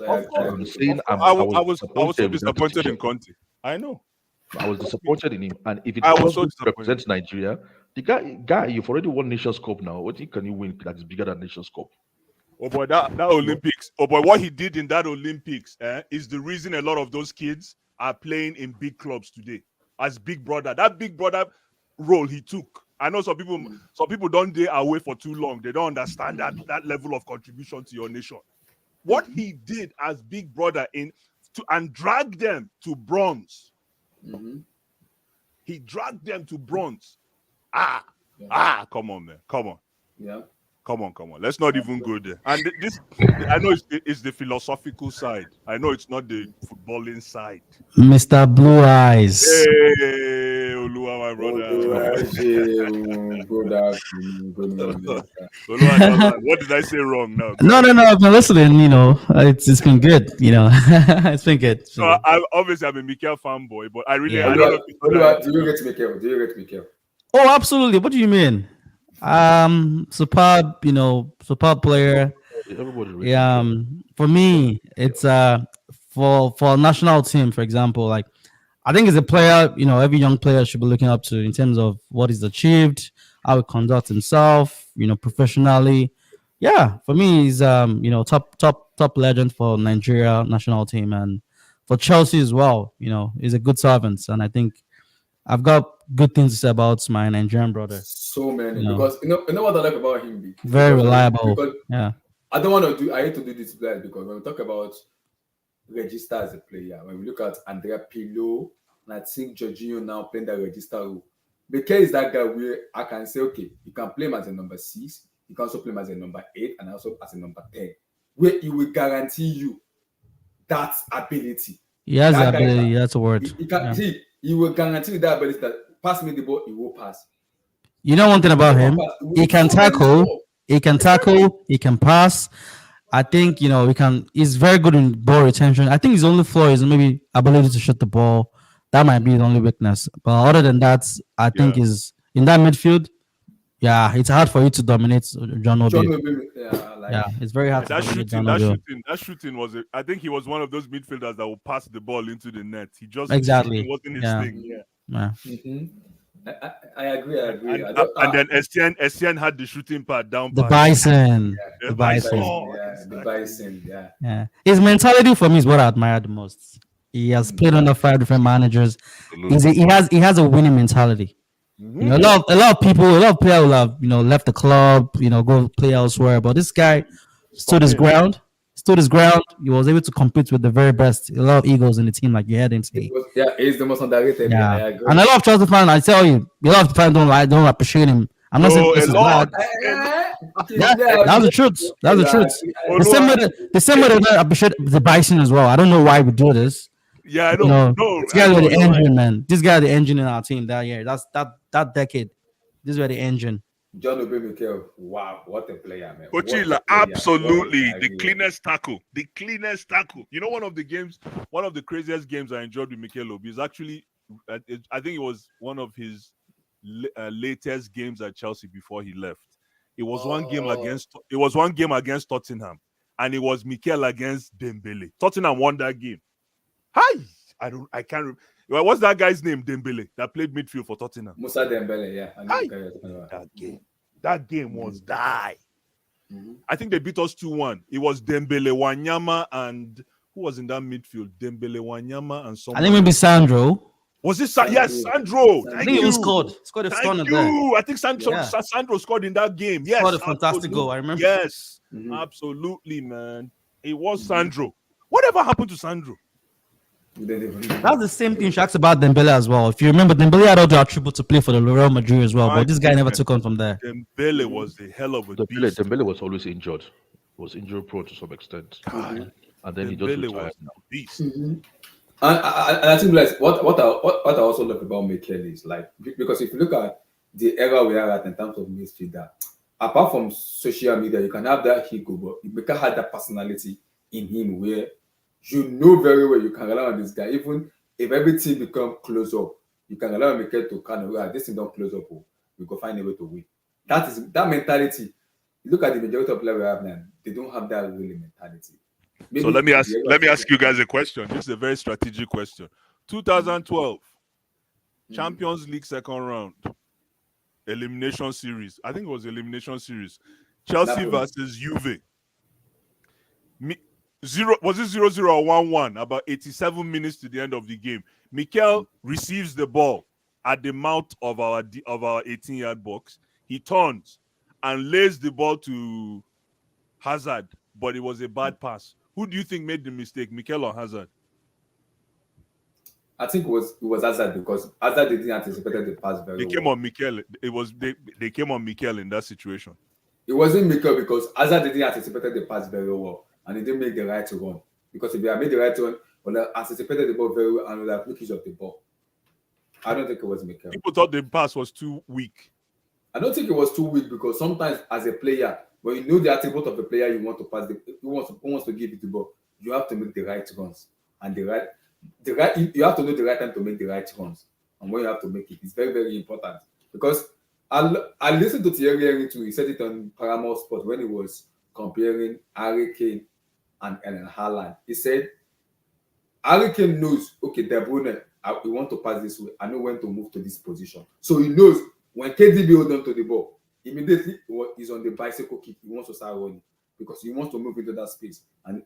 Of course. I'm saying I I was so was disappointed in Conte. I know. I was disappointed in him. And if I it's was just so going to disappointed. represent Nigeria, the guy, you've already won Nations Cup now. What can you win that is bigger than Nations Cup? Oh boy, that Olympics. Oh boy, what he did in that Olympics is the reason a lot of those kids are playing in big clubs today. As big brother, that big brother role he took. I know some people don't stay away for too long. They don't understand that level of contribution to your nation. What he did as big brother and dragged them to bronze. He dragged them to bronze. Come on, man. Come on. Yeah. Come on. Let's not even go there. And this, I know it's the philosophical side. I know it's not the footballing side. Mr. Blue Eyes. Hey, Olua, my brother. Olua, what did I say wrong now? No. I've been listening. It's been good. It's been good. So obviously I'm a Mikel fanboy, but I really Yeah. I don't know. Olua, do you rate Mikel? Do you rate Mikel? Oh, absolutely. What do you mean? Superb. Superb player. Everybody rates Yeah. him. For me, it's for a national team, for example, like I think as a player, every young player should be looking up to in terms of what he's achieved, how he conducts himself, professionally. Yeah, for me, he's top legend for Nigeria national team and for Chelsea as well. He's a good servant, and I think I've got good things to say about my Nigerian brother. So many, because you know what I like about him. Very reliable. Because yeah. I hate to do this because when we talk about register as a player, when we look at Andrea Pirlo, and I think Jorginho now playing that register role, Mikel is that guy where I can say, okay, you can play him as a number 6, you can also play him as a number 8, and also as a number 10, where he will guarantee you that ability. He has the ability. That's a word. He will guarantee you that ability that pass me the ball, he will pass. You know one thing about him? He can tackle. He can tackle. He can pass. I think he's very good in ball retention. I think his only flaw is maybe ability to shoot the ball. That might be his only weakness. But other than that, I think is in that midfield. Yeah, it's hard for you to dominate John Obi. It's very hard. That shooting was I think he was one of those midfielders that will pass the ball into the net. He just exactly wasn't his thing. Yeah. I agree. And then Etienne had the shooting part down. The Bison. The Bison. Yeah. His mentality for me is what I admire the most. He has played under 5 different managers. He has a winning mentality. A lot of players will have left the club, go play elsewhere. But this guy stood his ground. He was able to compete with the very best. A lot of egos in the team, like you heard him say. He's the most underrated. Yeah, and a lot of Chelsea fans, I tell you, a lot of fans don't appreciate him. I'm not saying this is bad. That's the truth. The same way they don't appreciate the Bison as well. I don't know why we do this. Yeah, I don't know. This guy was the engine, man. This guy the engine in our team that year. That's that decade. This was the engine. John Obi Mikel, wow, what a player, man. Coachila, absolutely the cleanest tackle. One of the craziest games I enjoyed with Mikel Obi is actually, I think it was one of his latest games at Chelsea before he left. It was one game against Tottenham, and it was Mikel against Dembele. Tottenham won that game. Hi, I can't remember. What's that guy's name? Dembele that played midfield for Tottenham. Musa Dembele, yeah. That game was die. I think they beat us 2-1. It was Dembele, Wanyama, and who was in that midfield? Dembele, Wanyama, and someone. I think maybe Sandro. Was it yes, Sandro? I think he scored. Scored a stunner there. I think Sandro scored in that game. Yes, scored a fantastic goal. I remember. Yes, absolutely, man. It was Sandro. Whatever happened to Sandro? That's the same thing she asked about Dembele as well. If you remember, Dembele had all the attributes to play for the Real Madrid as well, but this guy never took on from there. Dembele was a hell of a beast. Dembele was always injured. Was injury prone to some extent. And then he just retired. Beast. And I think like what I also love about Mikel is like, because if you look at the era we are at in terms of midfielder, apart from social media, you can have that ego, but Mikel had that personality in him where you know very well you can rely on this guy. Even if everything become close up, you can rely on Mikel to kind of this thing don't close up. We go find a way to win. That mentality. You look at the majority of players we have now, they don't have that really mentality. So let me ask you guys a question. This is a very strategic question. 2012, Champions League second round, elimination series. I think it was elimination series. Chelsea Napoli. versus Juve. Was it 0-0 or 1-1? About 87 minutes to the end of the game. Mikel receives the ball at the mouth of our 18-yard box. He turns and lays the ball to Hazard, but it was a bad pass. Who do you think made the mistake, Mikel or Hazard? I think it was Hazard, because Hazard didn't anticipate the pass very They came well. on Mikel. They came on Mikel in that situation. It wasn't Mikel, because Hazard didn't anticipate the pass very well, and he didn't make the right run. Because if he had made the right run, would have anticipated the ball very well and would have looked of the ball. I don't think it was Mikel. People thought the pass was too weak. I don't think it was too weak, because sometimes as a player, when you know the attribute of the player you want to pass, who wants to give it the ball, you have to make the right runs, and you have to know the right time to make the right runs, and when you have to make it, it's very, very important. Because I listened to Thierry Henry too. He said it on Paramount Sport when he was comparing Harry Kane and Erling Haaland. He said Harry Kane knows, okay, De Bruyne, we want to pass this way. I know when to move to this position. So he knows when KDB hold on to the ball, immediately he's on the bicycle kick. He wants to start running because he wants to move into that space. And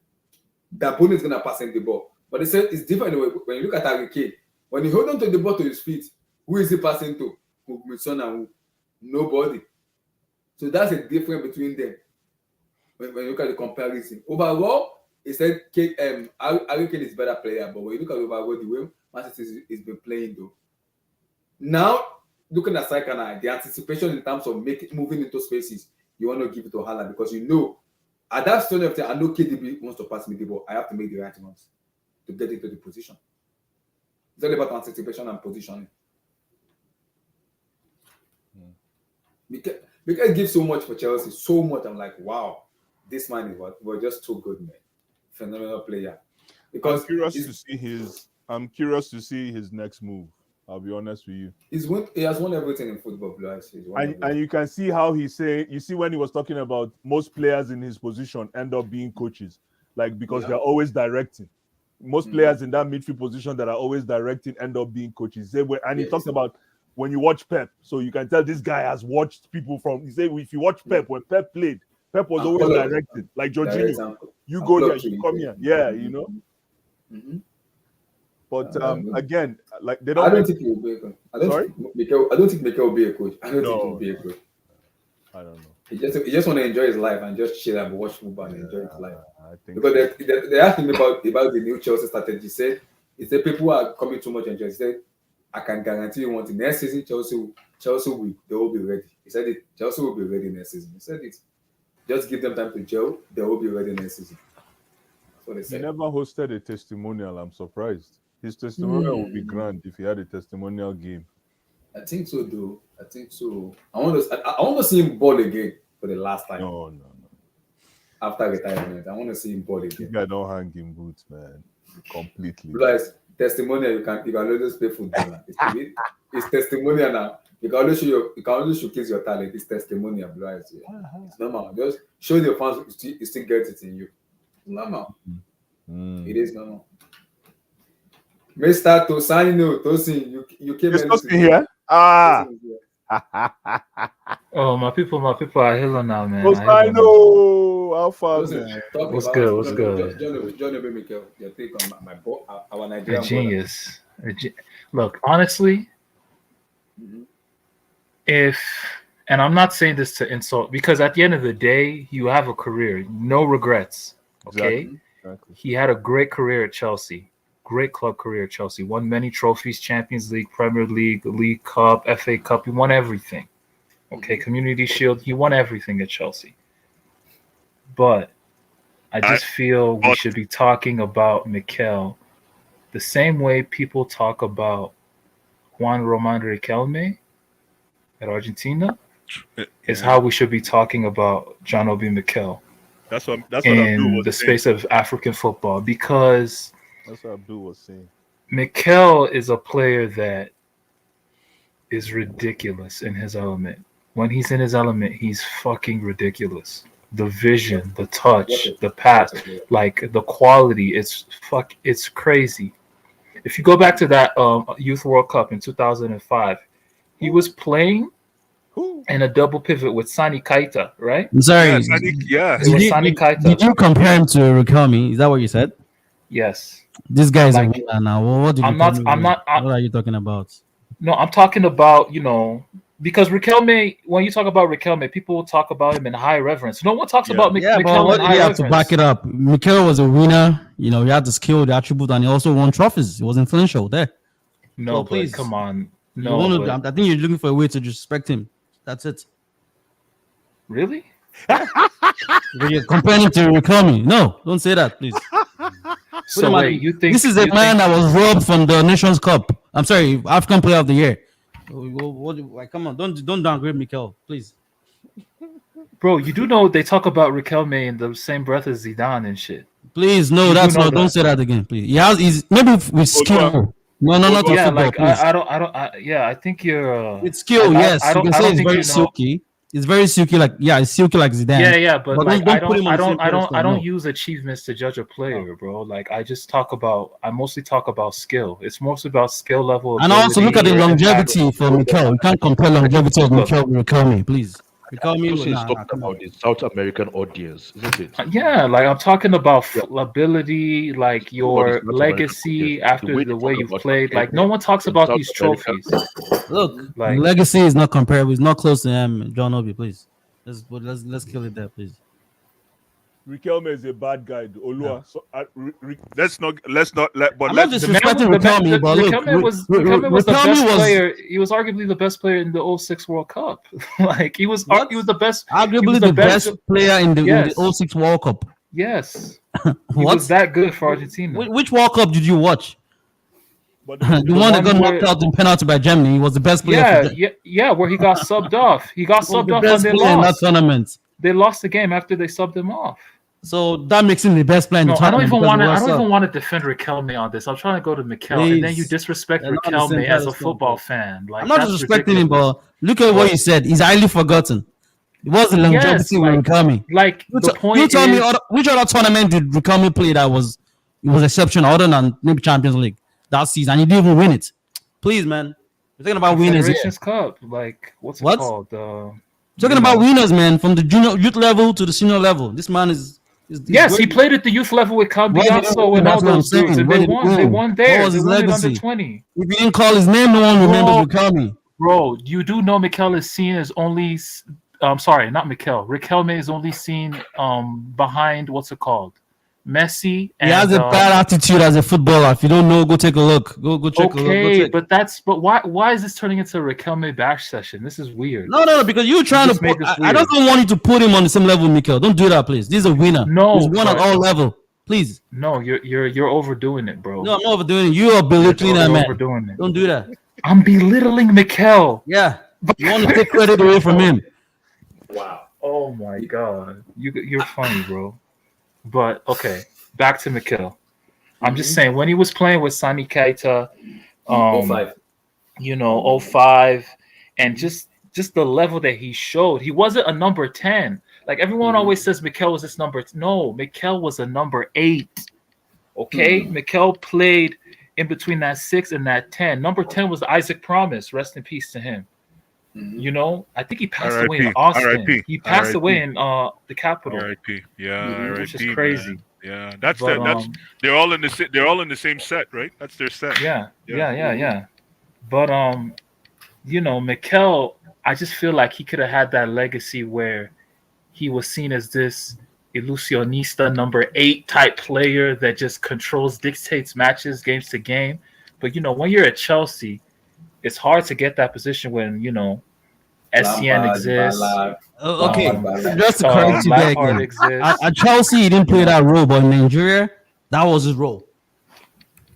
De Bruyne is going to pass him the ball. But they said it's different when you look at Harry Kane. When he hold on to the ball to his feet, who is he passing to? Son and who? Nobody. So that's a difference between them. When you look at the comparison. Overall, he said Harry Kane is a better player. But when you look at overall the way Man City has been playing though. Now, looking at Saikana, the anticipation in terms of moving into spaces, you want to give it to Haaland because you know at that stage of time, I know KDB wants to pass me the ball. I have to make the right ones to get into the position. It's all about anticipation and positioning. Because gives so much for Chelsea, so much. I'm like, wow, this man is we're just too good, man. Phenomenal player. Because I'm curious to see his next move. I'll be honest with you. He has won everything in football, and you can see how he's saying. You see when he was talking about most players in his position end up being coaches, like because they're always directing. Most players in that midfield position that are always directing end up being coaches. And he talked about when you watch Pep, so you can tell this guy has watched people from. He said if you watch Pep, when Pep played, Pep was always directing, like Jorginho. You go there, you come here, you know. Mm-hmm. But again, like they don't. I don't think he will be a coach. I don't think Mikel will be a coach. I don't think he will be a coach. I don't know. He just want to enjoy his life and just chill and watch football and enjoy his life. I think because they asked him about the new Chelsea strategy. He said people are coming too much and Chelsea. He said, I can guarantee you the next season Chelsea will be ready. He said it. Chelsea will be ready next season. He said it. Just give them time to gel. They will be ready next season. That's what they said. He never hosted a testimonial. I'm surprised. His testimonial would be grand if he had a testimonial game. I think so, though. I think so. I want to see him ball again for the last time. No. After retirement, I want to see him ball again. I don't hang in boots, man. Completely. Guys, testimonial. You can always play football. It's testimonial now. You can only showcase your talent. It's testimonial, guys. It's normal. Just show your fans you still get it in you. It's normal. It is normal. Mr. Tosin, you came in. Tosin here? Oh, my people are hello now, man. Tosino, how far, man? What's good? John Mikel, your take on our Nigerian genius. Look, honestly, and I'm not saying this to insult, because at the end of the day, you have a career, no regrets. Okay, exactly. He had a great career at Chelsea. Great club career at Chelsea. Won many trophies, Champions League, Premier League, League Cup, FA Cup. He won everything. Okay, Community Shield. He won everything at Chelsea. But I just feel we should be talking about Mikel the same way people talk about Juan Roman Riquelme at Argentina is how we should be talking about John Obi Mikel. That's what in the space of African football, because that's what Abdul was saying. Mikel is a player that is ridiculous in his element. When he's in his element, he's fucking ridiculous. The vision, the touch, the pass, like the quality, it's crazy. If you go back to that Youth World Cup in 2005, he was playing in a double pivot with Sani Kaita, right? I'm sorry. Yes, I think, yes. It was Sani Kaita. Did you compare him to Riquelme? Is that what you said? Yes. This guy is Like, a winner now. What did I'm Riquelme not. I'm win? not. What are you talking about? No, I'm talking about, because Riquelme, when you talk about Riquelme, people will talk about him in high reverence. No one talks about Yeah, but Mikel what in did high he have to reverence. back it up? Mikel was a winner. He had the skill, the attribute, and he also won trophies. He was influential there. No, So but please, come on. you No, want but I think you're looking for a way to disrespect him. That's it. really? You're comparing him to Riquelme. No, don't say that, please. So wait, you think this is a man that was robbed from the Nations Cup? I'm sorry, African Player of the Year. Come on, don't downgrade Mikel, please. Bro, you do know they talk about Riquelme in the same breath as Zidane and shit. Please, no, You that's do know not. Don't that. say that again, please. He's maybe with skill. No, not Yeah, football, like please. I think you're With skill, yes. I You can don't say it's think very you know. silky. It's very silky, it's silky like Zidane. Yeah, but like don't put him on the same I pedestal, don't no. use achievements to judge a player, bro. Like I mostly talk about skill. It's mostly about skill level. And also look at the ability, longevity for Mikel. You can't compare longevity of Look. Mikel with Riquelme, please. Riquelme, Jose is talking come on. about the South American audience, isn't it? Yeah, like I'm talking about ability, like your South American legacy audience. after way the they way talk you've about played. Like no America one talks in about South these America. trophies. Look, Like legacy is not comparable. It's not close to him, John Obi, please. Let's kill it there, please. Riquelme is a bad guy. Olua. So, let's not but I'm not let's disrespecting Riquelme, but look, Riquelme was the Riquelme best was player. He was arguably the best player in the 06 World Cup. Like he was the best. arguably the best player in the Yes. 06 World Cup. Yes. He What? was that good for Argentina. Which World Cup did you watch? but The one that got knocked out in penalty by Germany. He was the best player. Yeah, where he got subbed off. He got subbed off and they in that lost. tournament. They lost the game after they subbed him off. So that makes him the best player in the I don't tournament. even want to defend Riquelme on this. I'm trying to go to Mikel, and then you disrespect Riquelme as a football fan. Like I'm not disrespecting him, but look at what you said. He's highly forgotten. It was the longevity with Riquelme. Like the point you tell me is, which other tournament did Riquelme play that was exceptional other than maybe Champions League that season, and he didn't even win it. Please, man, we're talking about winners. Confederations Cup, like what's it called? Talking about winners, man, from the junior youth level to the senior level. This man is yes, he played at the youth level with Cambiasso and all those dudes, and they won there. What was his legacy? Under 20. If you didn't call his name, no one remembers Riquelme. Bro, you do know Mikel is seen as only. Sorry, not Mikel. Riquelme is only seen behind what's it called? Messi. And, he has a bad attitude as a footballer. If you don't know, go take a look. Go check. Okay, but why is this turning into a Riquelme bash session? This is weird. No, because you're trying to put. I don't want you to put him on the same level, Mikel. Don't do that, please. This is a winner. No, he's won at all level. Please. No, you're overdoing it, bro. No, I'm not overdoing it. You are belittling that man. Overdoing it. Don't do that. I'm belittling Mikel. Yeah, you want to take credit away from him. Wow. Oh my God, you're funny, bro. But okay, back to Mikel. I'm just saying when he was playing with Sani Keita, 05. 05, and just the level that he showed, he wasn't a number 10. Like everyone always says, Mikel was this number. No, Mikel was a number 8. Okay, Mikel played in between that 6 and that 10. Number 10 was Isaac Promise. Rest in peace to him. I think he passed away in Austin. He passed away in the capital. R.I.P. Yeah, which is crazy. Man. Yeah, that's they're all in the same set, right? That's their set. Yeah. But Mikel, I just feel like he could have had that legacy where he was seen as this ilusionista number 8 type player that just dictates matches, games to game. But when you're at Chelsea, it's hard to get that position when SCN exists. Okay, just to correct you there again. At Chelsea, he didn't play that role, but in Nigeria, that was his role.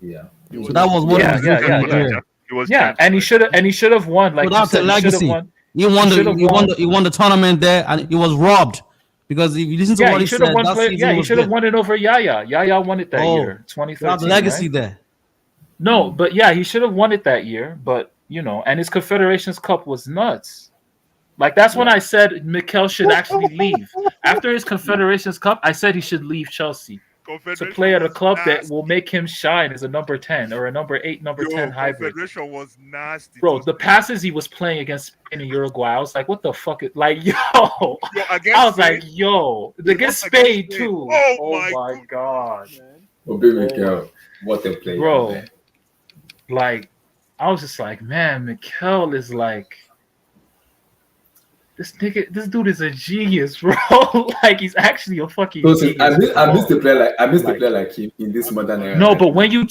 Yeah. So that was what he was doing in Nigeria. Yeah, and he should have won. Like without the legacy, he won the tournament there, and he was robbed because if you listen to what he said, he should have won it over Yaya. Yaya won it that year, 2013. Without the legacy there. No, but yeah, he should have won it that year. But and his Confederations Cup was nuts. Like that's when I said Mikel should actually leave after his Confederations Cup. I said he should leave Chelsea to play at a club that will make him shine as a number 10 or a number 8, number 10 hybrid. Confederation was nasty. Bro, the passes he was playing against Spain and Uruguay, I was like, what the fuck? Like, yo. I was like, yo. Against Spain, too. Oh my God. MIKEL, what a player. Bro, man. like, I was just like, man, MIKEL is like, this dude is a genius, bro. Like, he's actually a fucking genius. I miss the player like him in this modern era. No, but when you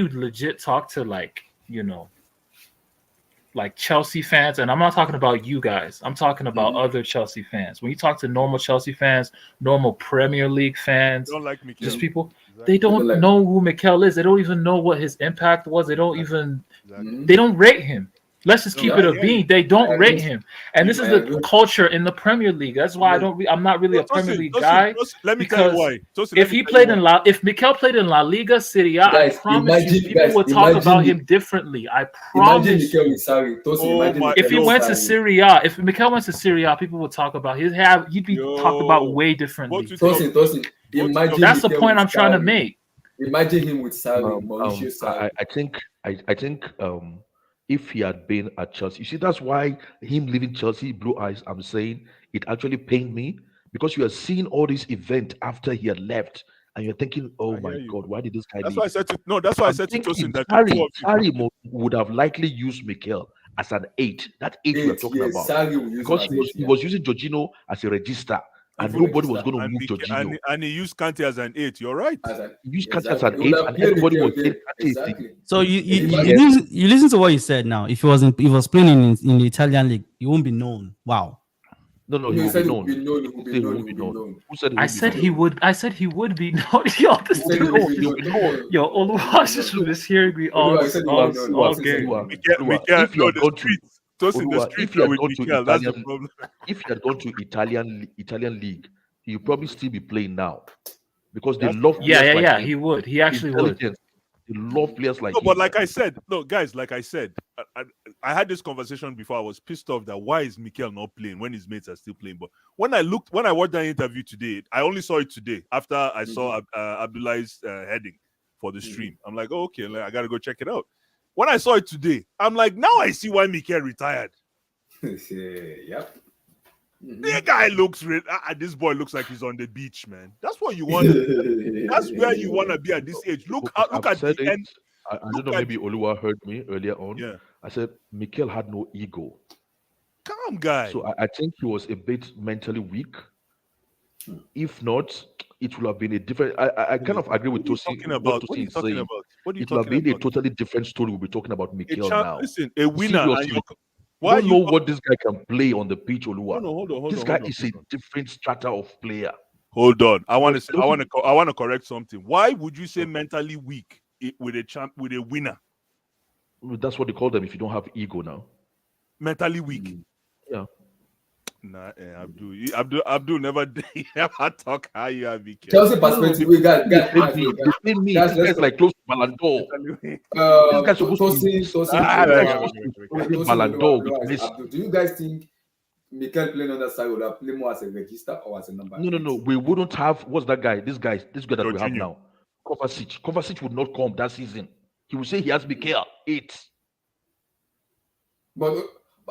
legit talk to, like, you know, like Chelsea fans, and I'm not talking about you guys, I'm talking about other Chelsea fans. When you talk to normal Chelsea fans, normal Premier League fans, Don't like MIKEL. just people, they don't know who MIKEL is. They don't even know what his impact was. They don't even, they don't rate him. Let's just keep it a bean. They don't rate him, and this is the culture in the Premier League. That's why I'm not really a Premier League guy. Let me tell you why. If MIKEL played in La Liga Serie A, I promise you, people would talk about him differently. I promise. If he went to Serie A, if MIKEL went to Serie A, people would talk about he'd be talked about way differently. That's the point I'm trying to make. Imagine him with Sarri, I think if he had been at Chelsea, you see, that's why him leaving Chelsea, blue eyes, I'm saying it actually pained me, because you are seeing all these events after he had left, and you're thinking, oh my God, why did this guy leave? Why I said that's why I said to Tosin that Sarri would have likely used MIKEL as an 8. That 8 we are talking about. Because he was using Jorginho as a register. And nobody was going to move Jorginho. And he used Kante as an 8. You're right. He used Kante as an 8, and everybody was saying Kante. So you listen to what he said now. If he was playing in the Italian league, he won't be known. Wow. No, he won't be known. Who said I said he would be known. Yo, this dude. Yo, Oluwa's just mishearing me all game. If you had gone to that's the problem. If he had gone to Italian league, he would probably still be playing now, because they love. Yeah. He would. He actually would. They love players like. No, but like I said, guys, I had this conversation before. I was pissed off that why is MIKEL not playing when his mates are still playing? But when I watched that interview today, I only saw it today after I saw Abdullah's heading for the stream. I'm like, oh, okay, I gotta go check it out. When I saw it today, I'm like, now I see why MIKEL retired. Yep. The guy looks this boy looks like he's on the beach, man. That's what you want. That's where you want to be at this age. Look at the end. I don't know, maybe Oluwa heard me earlier on. Yeah. I said MIKEL had no ego. Calm guy. So I think he was a bit mentally weak. If not, it would have been a different. I kind of agree with Tosin. What are you talking about? It would have been a totally different story. We'll be talking about MIKEL now. Listen, a winner. Why you know what this guy can play on the pitch, Oluwa? Hold on. This guy is a different strata of player. Hold on. I want to correct something. Why would you say mentally weak with a winner? That's what they call them if you don't have ego now. Mentally weak. Yeah. Nah, Abdul never talk how you have MIKEL. Chelsea perspective, we got me. This guy's like close to Ballon d'Or. This guy's supposed to be Ballon d'Or. Do you guys think MIKEL playing on that side would have played more as a register or as a number? No. We wouldn't have. What's that guy? This guy that we have now. Kovacic would not come that season. He would say he has MIKEL 8. But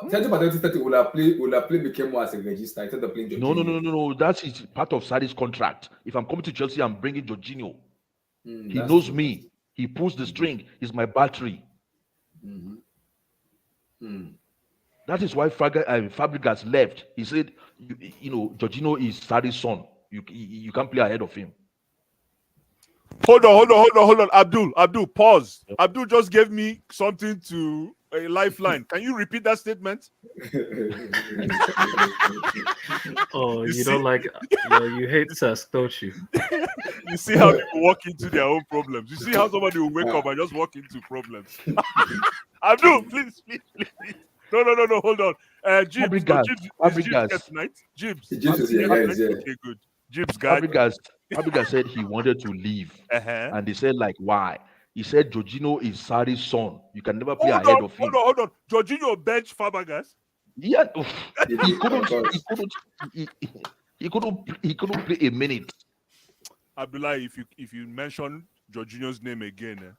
30 will have played MIKEL more as a register instead of playing Jorginho. No. That's part of Sarri's contract. If I'm coming to Chelsea, I'm bringing Jorginho. He knows me. He pulls the string. He's my battery. That is why Fabregas left. He said, Jorginho is Sarri's son. You can't play ahead of him. Hold on. Abdul, pause. Abdul just gave me something to a lifeline. Can you repeat that statement? You hate Tusk, don't you? You see how people walk into their own problems. You see how somebody will wake up and just walk into problems. Abdul, please. No, hold on. Jibs tonight. Jibs is here. Okay, good. Jibs, Fabregas said he wanted to leave, and they said, like, why? He said Jorginho is Sarri's son. You can never play ahead of him. Hold on. Jorginho bench Fabregas. Yeah, he couldn't play a minute. Abdullah, if you mention Jorginho's name again,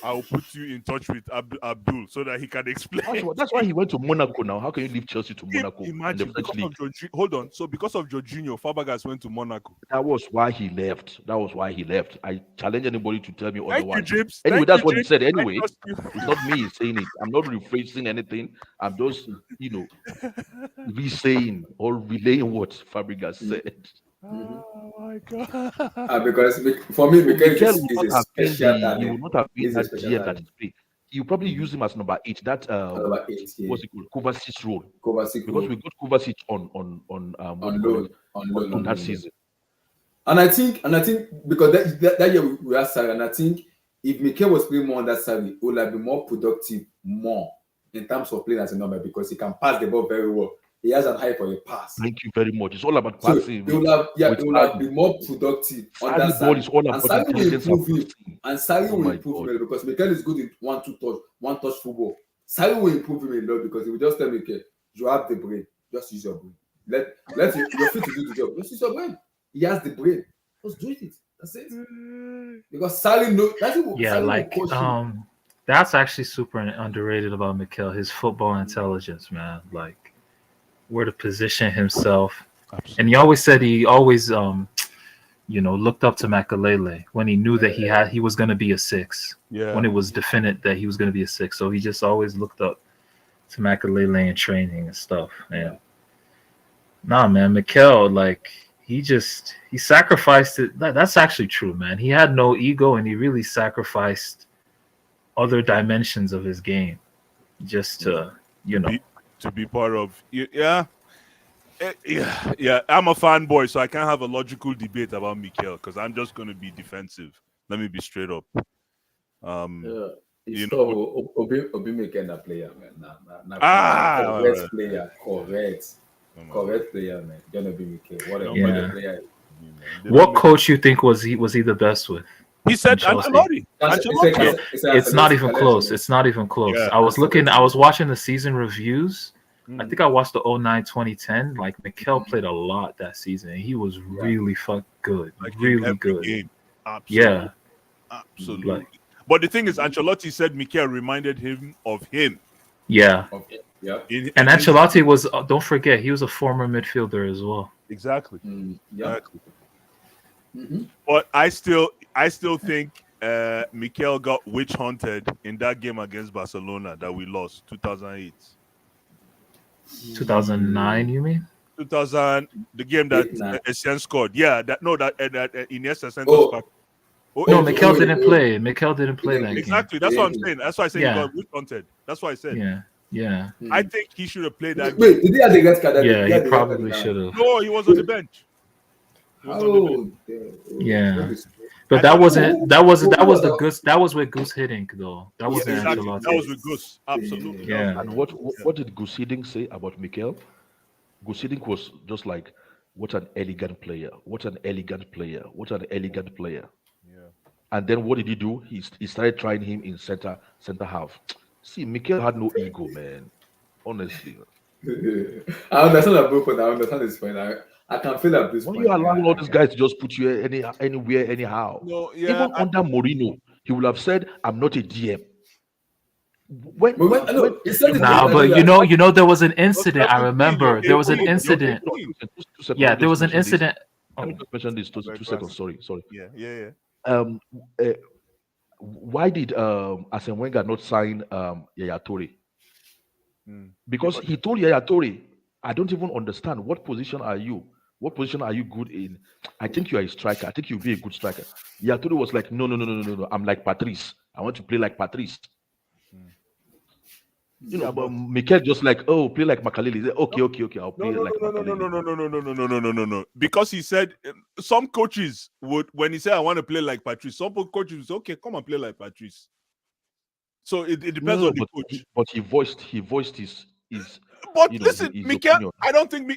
I will put you in touch with Abdul so that he can explain. That's why he went to Monaco now. How can you leave Chelsea to Monaco in the Imagine, French because league? of hold on. So because of Jorginho, Fabregas went to Monaco. That was why he left. I challenge anybody to tell me Thank you, otherwise. James. Anyway, Thank that's you, what he James. said. I Anyway, trust you. it's not me saying it. I'm not rephrasing anything. I'm just, re-saying or relaying what Fabregas said. Oh my god. Because for me, So Mikel Mikel is would a not have been special he would talent. not have been He's a that special GM that talent. is playing. You probably use him as number 8. That Number 8, yeah. what's it called? Kovacic role. Kovacic Because role. we got Kovacic on On loan. On that loan. season. And I think because that year we had Sarri, and I think if Mikel was playing more on that side, he would have been more productive, more in terms of playing as a number, because he can pass the ball very well. He has an eye for a pass. Thank you very much. It's all about So passing. he will have been more productive on that Sarri ball side. is all And about Sarri will intelligence and improve him. passing. And Sarri Oh will my improve God. him because Mikel is good in one touch football. Sarri will improve him a lot because he will just tell Mikel, you have the brain, just use your brain. Let you, you're free to do the job. Just use your brain. He has the brain. Just do it. That's it. Because Sarri knows. Yeah, Sarri like will coach him. that's actually super underrated about Mikel. His football intelligence, man. Like where to position himself. Absolutely. And he always said he always looked up to Makelele when he knew that he was going to be a 6. Yeah. When it was definite that he was going to be a 6, so he just always looked up to Makelele in training and stuff. And nah, man, Mikel, like he sacrificed it. That's actually true, man. He had no ego, and he really sacrificed other dimensions of his game just to be part of. Yeah. I'm a fanboy, so I can't have a logical debate about Mikel because I'm just going to be defensive. Let me be straight up. It's Obi Mikel na player, man. Correct player, correct player, man. Gonna be Mikel. Whatever player. What coach you think was he the best with? He said Ancelotti. It's not even close. It's not even close. Yeah, I was watching the season reviews. I think I watched the 2009-2010. Like Mikel played a lot that season. He was really good. Like really good. Game. Absolutely. Absolutely. But the thing is, Ancelotti said Mikel reminded him of him. Yeah. Okay. Yeah. And Ancelotti was, don't forget, he was a former midfielder as well. Exactly. Yeah. Exactly. But I still think Mikel got witch hunted in that game against Barcelona that we lost 2008. 2009, you mean? 2000, the game that Essien scored. Yeah, that Iniesta sent us back. No, Mikel didn't play. Mikel didn't play that game. Exactly. That's what I'm saying. That's why I say he got witch hunted. That's why I said. Yeah. I think he should have played that game. Wait, did he have the red card? Yeah, he probably should have. No, he was on the bench. Yeah. But that was the Gus. That was with Gus Hiddink though. That wasn't exactly. Ancelotti. That was with Gus. Absolutely. Yeah. And what did Gus Hiddink say about Mikel? Gus Hiddink was just like, what an elegant player. What an elegant player. What an elegant player. Yeah. And then what did he do? He started trying him in center half. See, Mikel had no ego, man. Honestly. I understand that both, but I understand this point. I can feel at this When point. you allow all these guys to just put you anywhere, anyhow. No, yeah, even under Mourinho, he would have said, "I'm not a GM." But there was an incident. I remember there was an incident. Yeah, there was an incident. Let me just mention this. 2 seconds. Sorry. Yeah. Why did Arsene Wenger not sign Yaya Toure? Because he told Yaya Toure, "I don't even understand. What position are you? What position are you good in? I think you are a striker. I think you'll be a good striker." Yaya Toure was like, "No. I'm like Patrice. I want to play like Patrice." But Mikel just like, "Oh, play like Makaleli." He said, Okay, I'll play like Makaleli. No. Because he said some coaches would, when he said, "I want to play like Patrice," some coaches would say, "Okay, come and play like Patrice." So it depends on the coach. But he voiced his. But listen, Mikel, opinion. I don't think.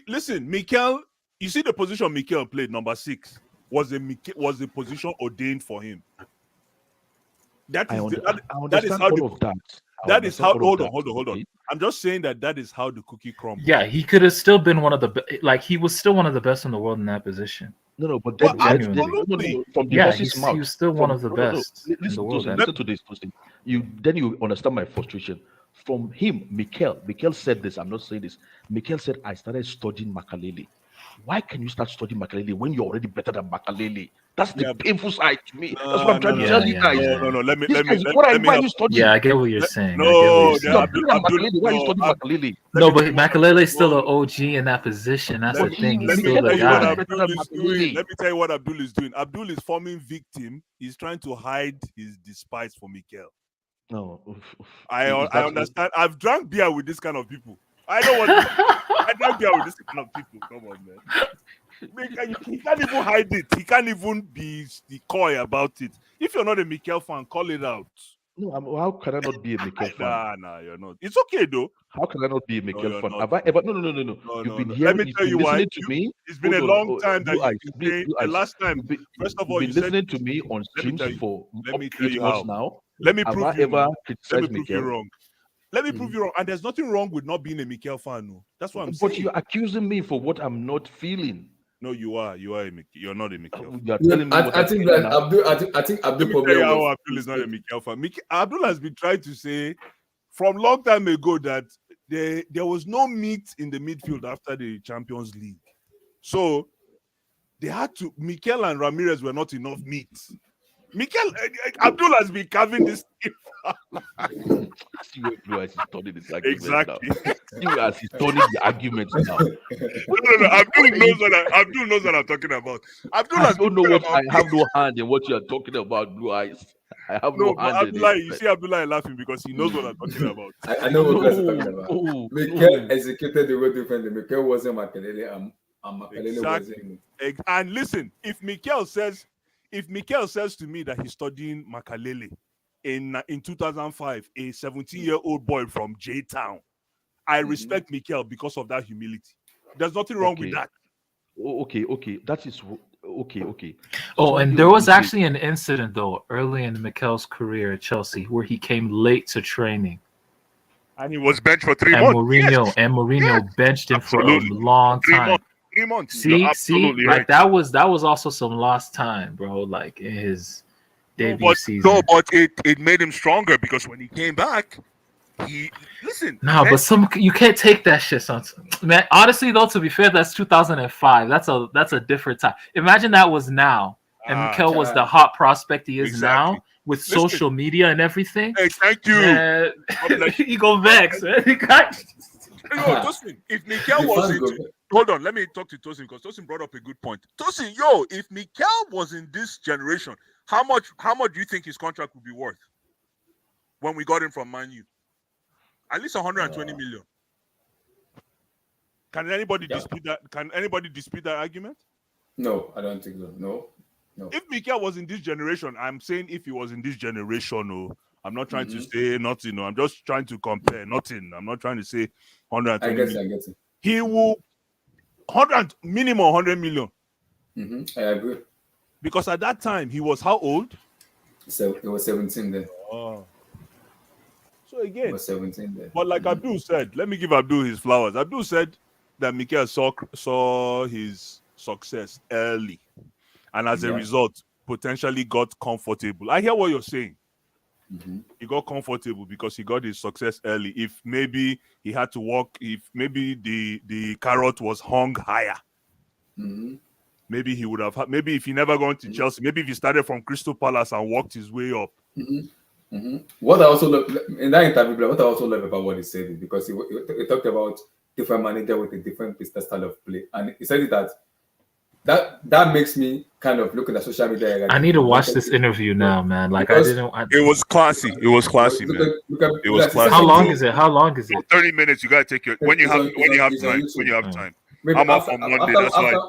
Mikel, you see the position Mikel played, number 6, was the position ordained for him. That is I understand all of that. That is how. understand all of Hold on. okay? I'm just saying that is how the cookie crumbles. Yeah, he could have still been one of the like he was still one of the best in the world in that position. No, but Well, then genuinely. from the Yeah, horse's mouth. he's still one of the best in the Listen, world. listen to this, Tosin. You understand my frustration. From him, Mikel said this. I'm not saying this. Mikel said, I started studying Makalele. Why can you start studying Makalele when you're already better than Makalele? That's the painful side to me. That's what I'm trying to tell you guys. No. Let me Why are you studying? Yeah, I get what you're saying. No, You're better than Makalele. Why are you studying Makalele? No, but Makalele is still an OG in that position. That's the thing. He's still the guy. Let me tell you what Abdul is doing. Abdul is forming victim. He's trying to hide his despise for Mikel. No, I understand. I've drunk beer with this kind of people. I know what I drank beer with this kind of people. Come on, man. He can't even hide it. He can't even be coy about it. If you're not a Mikel fan, call it out. No, how can I not be a Mikel fan? Nah, you're not. It's okay though. How can I not be a Mikel fan? Not. Have I ever? No. You've been hearing. Let me tell you why. Listening to me. It's been a long time that you've been saying. The last time, first of all, you've been listening to me on streams for 8 months now. Let me prove you wrong. Criticized Mikel? Let me prove you wrong. And there's nothing wrong with not being a Mikel fan. No, that's what I'm saying. But you're accusing me for what I'm not feeling. No, you are. You're not a Mikel fan. You're telling me I think that Abdul probably Abdul is not a Mikel fan. Abdul has been trying to say from long time ago that there was no meat in the midfield after the Champions League. So they had to. Mikel and Ramirez were not enough meat. Abdul has been carving this. See where Blue Eyes is turning this argument Exactly. now. See where he's turning the argument now. No. Abdul knows what I'm talking about. Abdul I don't know what I have no hand in what you are talking about, Blue Eyes. I have no hand in it. You see Abdullah laughing because he knows what I'm talking about. I know what you're talking about. Mikel executed the way differently. Mikel wasn't Makelele, and Makelele wasn't. And listen, if Mikel says to me that he's studying Makalele in 2005, a 17-year-old boy from J-Town, I respect Mikel because of that humility. There's nothing wrong with that. Okay. That is okay. Oh, and there was actually an incident though early in Mikel's career at Chelsea where he came late to training. And he was benched for 3 months. Mourinho benched him for a long time. 3 months. See, like that was also some lost time, bro. Like in his debut season. No, but it made him stronger because when he came back, but you can't take that shit, son. Man, honestly though, to be fair, that's 2005. That's a different time. Imagine that was now, and Mikel was the hot prospect he is now with social media and everything. Hey, thank you. Man, he go vex, man. Tosin, if Mikel wasn't, hold on, let me talk to Tosin because Tosin brought up a good point. Tosin, if Mikel was in this generation, how much do you think his contract would be worth when we got him from Man U? At least 120 million. Can anybody dispute that? Can anybody dispute that argument? No, I don't think so. No. If Mikel was in this generation, I'm saying if he was in this generation, I'm not trying to say nothing. I'm just trying to compare nothing. I'm not trying to say 120 million. I guess it. He will minimum 100 million. I agree. Because at that time, he was how old? So he was 17 then. Oh. So again, he was 17 then. But like Abdul said, let me give Abdul his flowers. Abdul said that Mikel saw his success early. And as a result, potentially got comfortable. I hear what you're saying. He got comfortable because he got his success early. If maybe he had to walk, if maybe the carrot was hung higher, maybe he would have. Maybe if he never gone to Chelsea, maybe if he started from Crystal Palace and worked his way up. What I also love in that interview, what I also love about what he said is because he talked about different manager with a different business style of play, and he said that makes me kind of looking at social media. I need to watch this interview now, man. Like it was classy. It was classy, man. It was classy. How long is it? 30 minutes. You gotta take your when you have time. Maybe I'm off on Monday.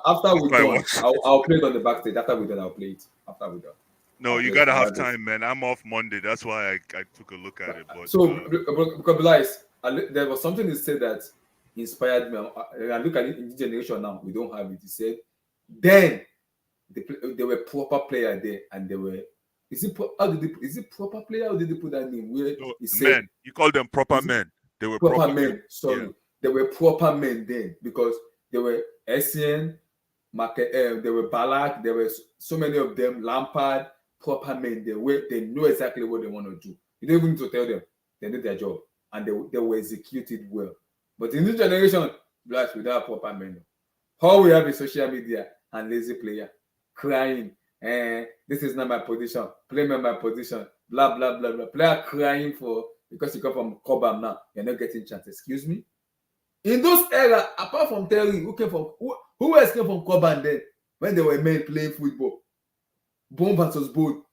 After we're done, I'll play it on the backstage. After we're done, I'll play it. After we're done. No, you gotta have time, man. I'm off Monday. That's why I took a look at it. But because there was something he said that inspired me. I look at it in this generation now. We don't have it. He said, then they were proper players there, and they were Is it proper player or did they put that name where No, he said men. You call them proper Is it- men. They were proper men? Sorry, Yeah. they were proper men then because they were Essien, there were Balak, there were so many of them, Lampard, proper men. They know exactly what they want to do. You don't even need to tell them. They did their job and they were executed well. But in this generation, blacks without proper men. All we have is social media and lazy player crying. This is not my position. Play me my position. Blah blah blah blah. Player crying for because you come from Cobham now. You're not getting chance. Excuse me. In those era, apart from Terry, who else came from Cobham then when they were men playing football? Bone versus bone.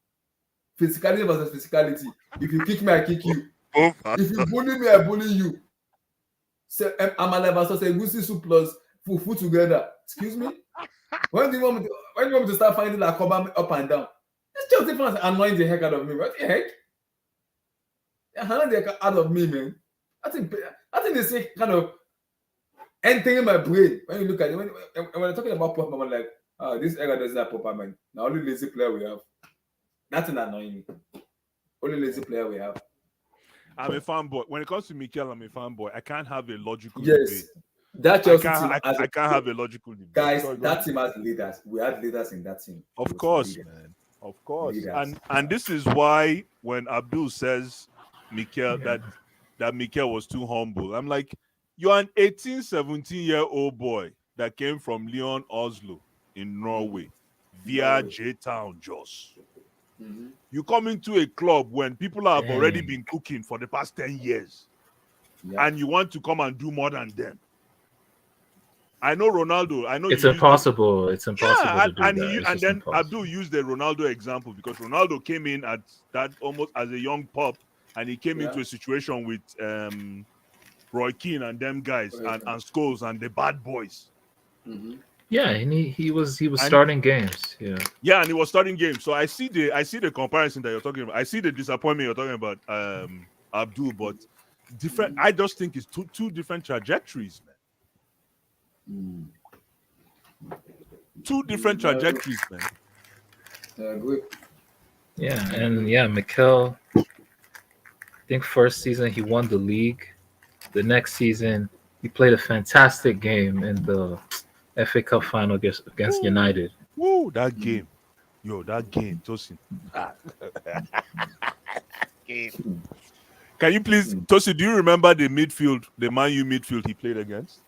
Physicality versus physicality. If you kick me, I kick you. If you bully me, I bully you. So Amala versus Egusi soup plus fufu together. Excuse me. When do you want me to start finding that Cobham up and down? This Chelsea fans are annoying the heck out of me. What the heck? They're annoying the heck out of me, man. I think they say kind of anything in my brain when you look at it. When I'm talking about proper man, like, this era doesn't have proper man. Now only lazy player we have. That's annoying me. Only lazy player we have. I'm a fanboy. When it comes to Mikel, I'm a fanboy. I can't have a logical Yes. debate. That Chelsea team I can't have a logical debate. Guys, that team has leaders. We had leaders in that team. Of course, man. Of course. And this is why when Abdul says Mikel that Mikel was too humble, I'm like, you're an 18, 17-year-old boy that came from Lyon, Oslo in Norway via J-Town, Jos. Mm-hmm. You come into a club when people have already been cooking for the past 10 years and you want to come and do more than them. I know Ronaldo. I know it's impossible. It's impossible to do and that. And then Abdul used the Ronaldo example because Ronaldo came in at that almost as a young pup, and he came into a situation with Roy Keane and them guys and Scholes and the bad boys. Mm-hmm. Yeah, and he was starting games. Yeah, and he was starting games. So I see the comparison that you're talking about. I see the disappointment you're talking about, Abdul, but different. I just think it's two different trajectories, man. Two different trajectories, man. Good. Yeah, and Mikel, I think first season he won the league. The next season he played a fantastic game in the FA Cup final against United. Woo, that game. That game, Tosin. Can you please, Tosin, do you remember the Man U midfield he played against?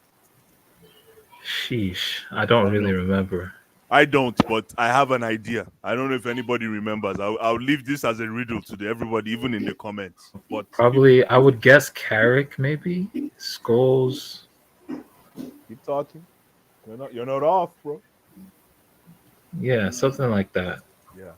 Sheesh, I don't really remember. I don't, but I have an idea. I don't know if anybody remembers. I'll leave this as a riddle to everybody, even in the comments. But probably, I would guess Carrick, maybe Scholes. Keep talking. You're not off, bro. Yeah, something like that. Yeah.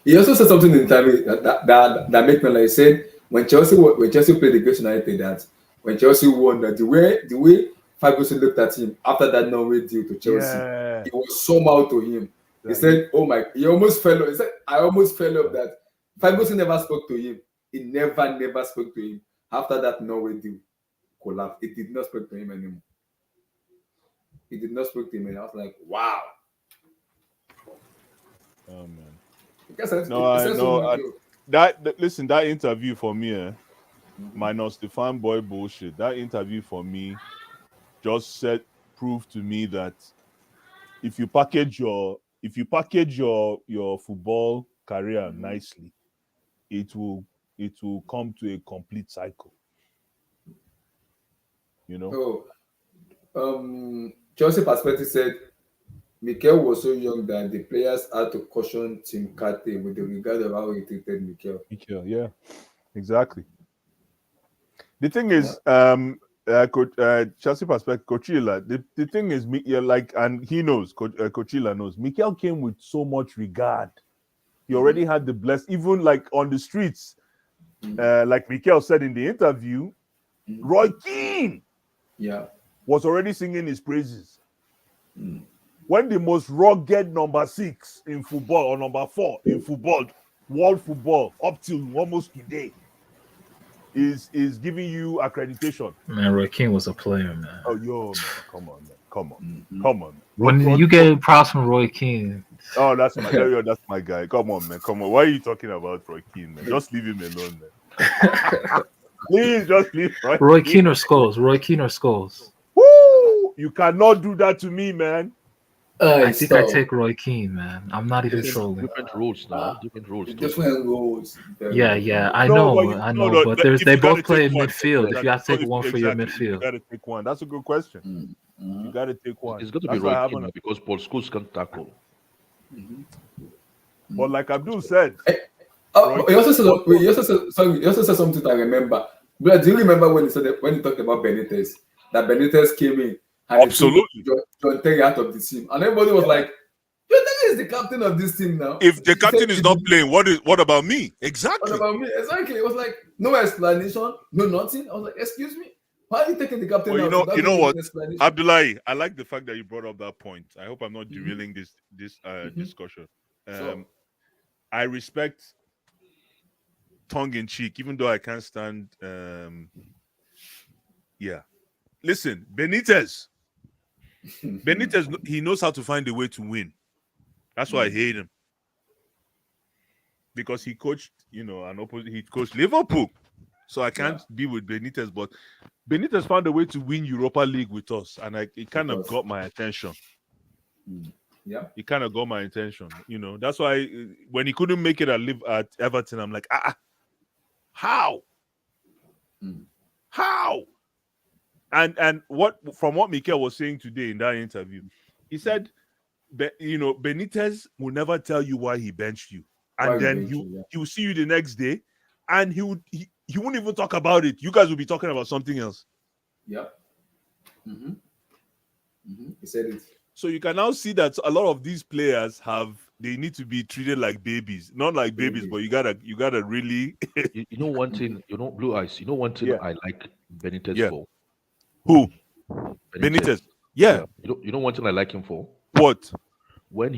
He also said something in the interview that made me like said when Chelsea played against United that when Chelsea won that the way Ferguson looked at him after that Norway deal to Chelsea, it was somehow to him. He said, "Oh my!" He almost fell off. He said, "I almost fell off that." Ferguson never spoke to him. He never spoke to him after that Norway deal collapsed. He did not speak to him anymore. He did not speak to him, and I was like, "Wow." Oh man. Listen, that interview for me, minus the fanboy bullshit, that interview for me just proved to me that if you package your football career nicely, it will come to a complete cycle. You know. Chelsea perspective said Mikel was so young that the players had to caution Tim Kate with the regard of how he treated Mikel. Yeah, exactly. The thing is, Chelsea perspective, Coachella. The thing is, and he knows, Coachella knows. Mikel came with so much regard. He already had the bless, even like on the streets, like Mikel said in the interview. Roy Keane, was already singing his praises. When the most rugged number 6 in football or number 4 in football, world football, up till almost today, is giving you accreditation. Man, Roy Keane was a player, man. Oh, yo, man, come on, man, come on, Mhm. come on. When you get props from Roy Keane, Oh, that's my guy. Come on, man, come on. Why are you talking about Roy Keane, man? Just leave him alone, man. Please, just leave Roy Keane or Scholes. Roy Keane or Scholes. Woo! You cannot do that to me, man. I think I take Roy Keane, man. I'm not even Yes. trolling. Different roles now. Different roles. too. Different roles. Yeah, I No, know, but if they you gotta both play take in one, midfield. If you have to take one for your exactly, you midfield, gotta take one. That's a good question. Mm-hmm. You gotta take one. It's got to be That's why I Roy haven't. Keane now because Paul Scholes can't tackle. But like Abdul said, Oh, Roy he also said, Keane- he also said something I remember. But do you remember when when he talked about Benitez? That Benitez came in and Absolutely. he took John Terry out of the team, and everybody was like, "John Terry is the captain of this team now." if the He captain said, is not playing, what about me? "What Exactly. about me?" Exactly. It was like no explanation, no nothing. I was like, "Excuse me, why are you taking the captain Well, out?" you know what, Explanation? Abdullahi, I like the fact that you brought up that point. I hope I'm not derailing this discussion. So, I respect tongue in cheek, even though I can't stand. Yeah, listen, Benitez, he knows how to find a way to win. That's why I hate him, because he coached, an opposite. He coached Liverpool, so I can't be with Benitez. But Benitez found a way to win Europa League with us, and it kind of got my attention. Yeah. It kind of got my attention. That's why when he couldn't make it at Everton, I'm like, how? How? And from what Mikel was saying today in that interview, he said, Benitez will never tell you why he benched you, and then he will see you the next day, and he won't even talk about it. You guys will be talking about something else. Yeah. He said it. So you can now see that a lot of these players they need to be treated like babies, not like babies, but you gotta really. You know one thing, Blue Eyes. You know one thing I like Benitez for. Who? Benitez. Yeah. You know one thing I like him for. What? When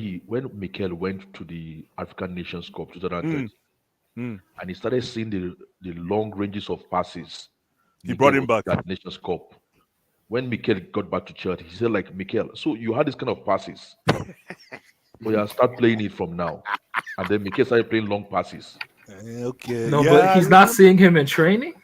Mikel went to the African Nations Cup 2013, and he started seeing the long ranges of passes, he brought him back. That Nations Cup. When Mikel got back to Chelsea, he said, like, Mikel, so you had this kind of passes. So yeah, start playing it from now. And then Mikel started playing long passes. Okay. No, but he's not seeing him in training.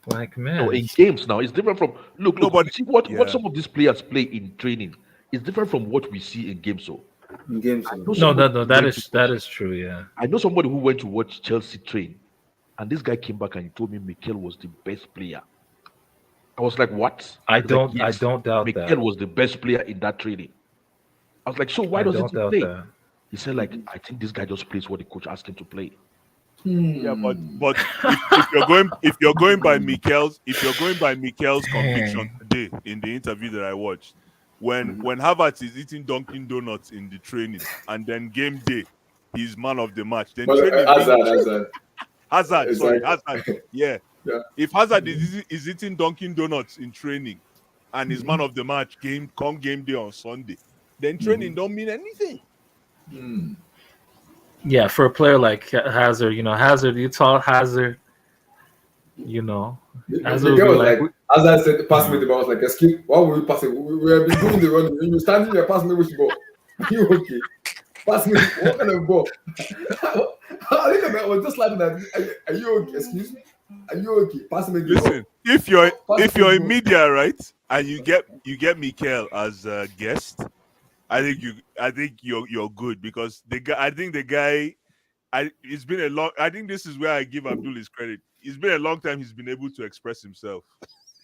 Like, man. No, in games now, it's different from look. See what some of these players play in training is different from what we see in games. So in games, that is true. Yeah, I know somebody who went to watch Chelsea train, and this guy came back and he told me Mikel was the best player. I was like, what? I don't doubt Mikel that. was the best player in that training. I was like, so why doesn't he play? That. He said, like, I think this guy just plays what the coach asked him to play. Yeah, but if you're going by Mikel's conviction today in the interview that I watched, when Havertz is eating Dunkin' Donuts in the training and then game day he's man of the match, then Hazard, sorry, Hazard. Yeah. If Hazard is eating Dunkin' Donuts in training and is man of the match game day on Sunday, then training don't mean anything. Yeah, for a player like Hazard, Hazard, you taught Hazard, Hazard was like, Hazard said, pass me the ball. I was like, excuse, why will you pass it? We have been doing the running. You standing there, pass me which ball? Are you okay? Pass me what kind of ball? I was just laughing at you. Are you okay? Excuse me? Are you okay? Pass me the Listen, ball. if you're in media, right, and you get Mikel as a guest, I think you're good, because the guy, it's been a long. I think this is where I give Abdul his credit. It's been a long time he's been able to express himself.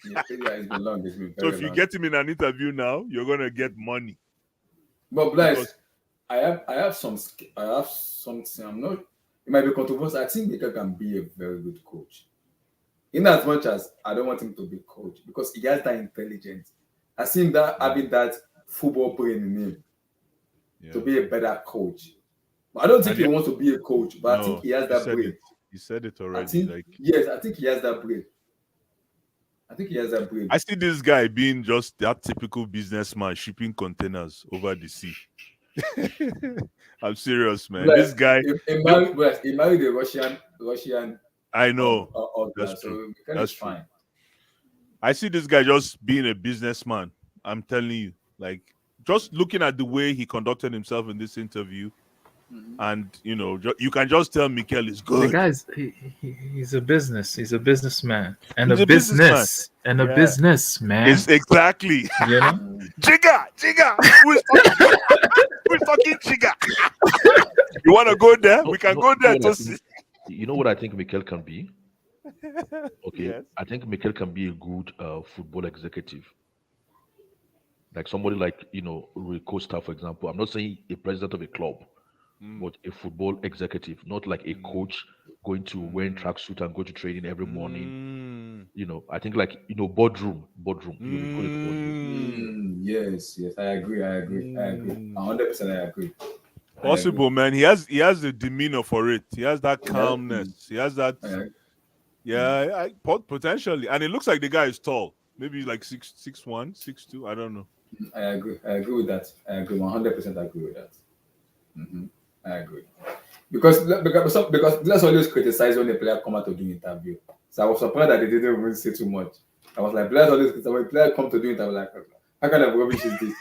Yeah, it's been long. It's been so if you get him in an interview now, you're gonna get money. But Blaise, I have something. I'm not. It might be controversial. I think Mikel can be a very good coach. In as much as I don't want him to be coach, because he has that intelligence. I see him having that football brain in him to be a better coach. But I don't think he wants to be a coach, but I think he has that brain. He said it already. Yes, I think he has that brain. I see this guy being just that typical businessman shipping containers over the sea. I'm serious, man. This guy, he married a Russian I know. of That's that. So true. Mikel That's is true. fine. I see this guy just being a businessman. I'm telling you, like just looking at the way he conducted himself in this interview, and you can just tell Mikel is The good. guy's he's a businessman and He's a a businessman. business and a Yeah. business man. It's exactly You know, Jigga. Who's talking Jigga? You want to go there? We can go there. You know what I think Mikel can be? Okay, Yes. I think Mikel can be a good football executive. Like somebody like, Rui Costa, for example. I'm not saying a president of a club, but a football executive, not like a coach going to wear tracksuit and go to training every morning. I think like, boardroom. You call it boardroom. Yes, I agree. 100% I agree. Possible, man. He has the demeanor for it. He has that calmness. He has that. Potentially, and it looks like the guy is tall. Maybe like 6'1", 6'2". I don't know. I agree with that. I agree 100%. Agree with that. I agree. Because let's always criticize when a player come out to do interview. So I was surprised that they didn't even say too much. I was like, players always criticize when a player come to do interview. Like, how kind of rubbish is this?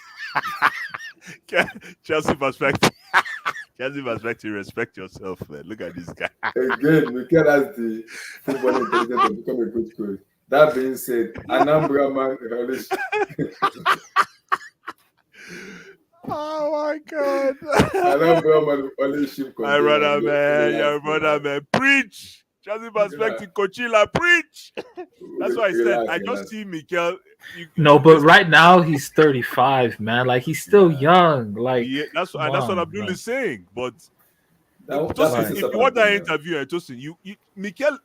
Chelsea perspective. Chelsea perspective. Respect yourself, man. Look at this guy. Again, Mikel has the football intelligence to become a good coach. That being said, Anambra man, oh my God! Anambra man, always ship. My brother, man, your brother, man, preach. Chelsea perspective, Coachella, preach. That's why I said I just see Mikel. No, but right now he's 35, man. Like he's still young. Like that's what Abdul is saying. But that's if you want that interview, Mikel,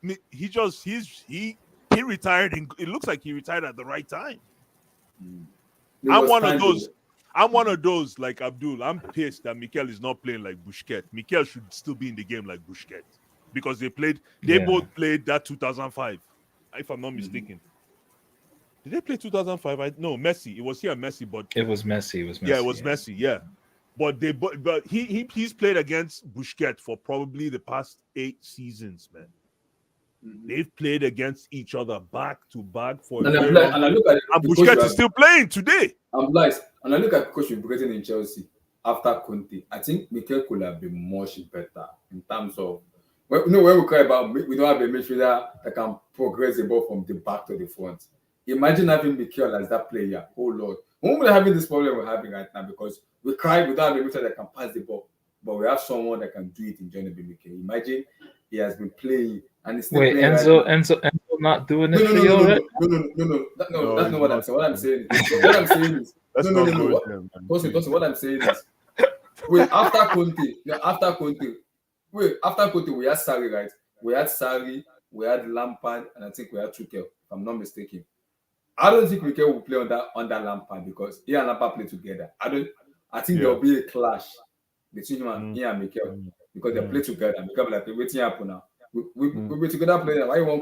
he retired. It looks like he retired at the right time. I'm one of those like Abdul. I'm pissed that Mikel is not playing like Busquets. Mikel should still be in the game like Busquets because they both played that 2005, if I'm not mistaken. Did they play 2005? No, Messi. It was here Messi, but it was Messi. Yeah, it was Messi. Yeah, but he's played against Busquets for probably the past 8 seasons, man. They've played against each other back to back for. And I look at and Busquets is still playing today. I'm blessed. And I look at coach Brighton in Chelsea after Conte. I think Mikel could have been much better in terms of when we cry about we don't have a midfielder that can progress the ball from the back to the front. Imagine having Mikel as that player. Oh Lord, we're having this problem we're having right now because we cry we don't have a midfielder that can pass the ball, but we have someone that can do it in Johnny Mikel. Imagine he has been playing and he's still playing. Enzo not doing it for you already? No, that's not what I'm saying. What I'm saying is what I'm saying is wait, after Conte, we had Sarri, right? We had Sarri, we had Lampard, and I think we had Tuchel, if I'm not mistaken. I don't think Mikel will play under Lampard because he and Lampard play together. I think there'll be a clash between him and Mikel because they play together. Mikel like waiting happen now. We be together playing. Why you want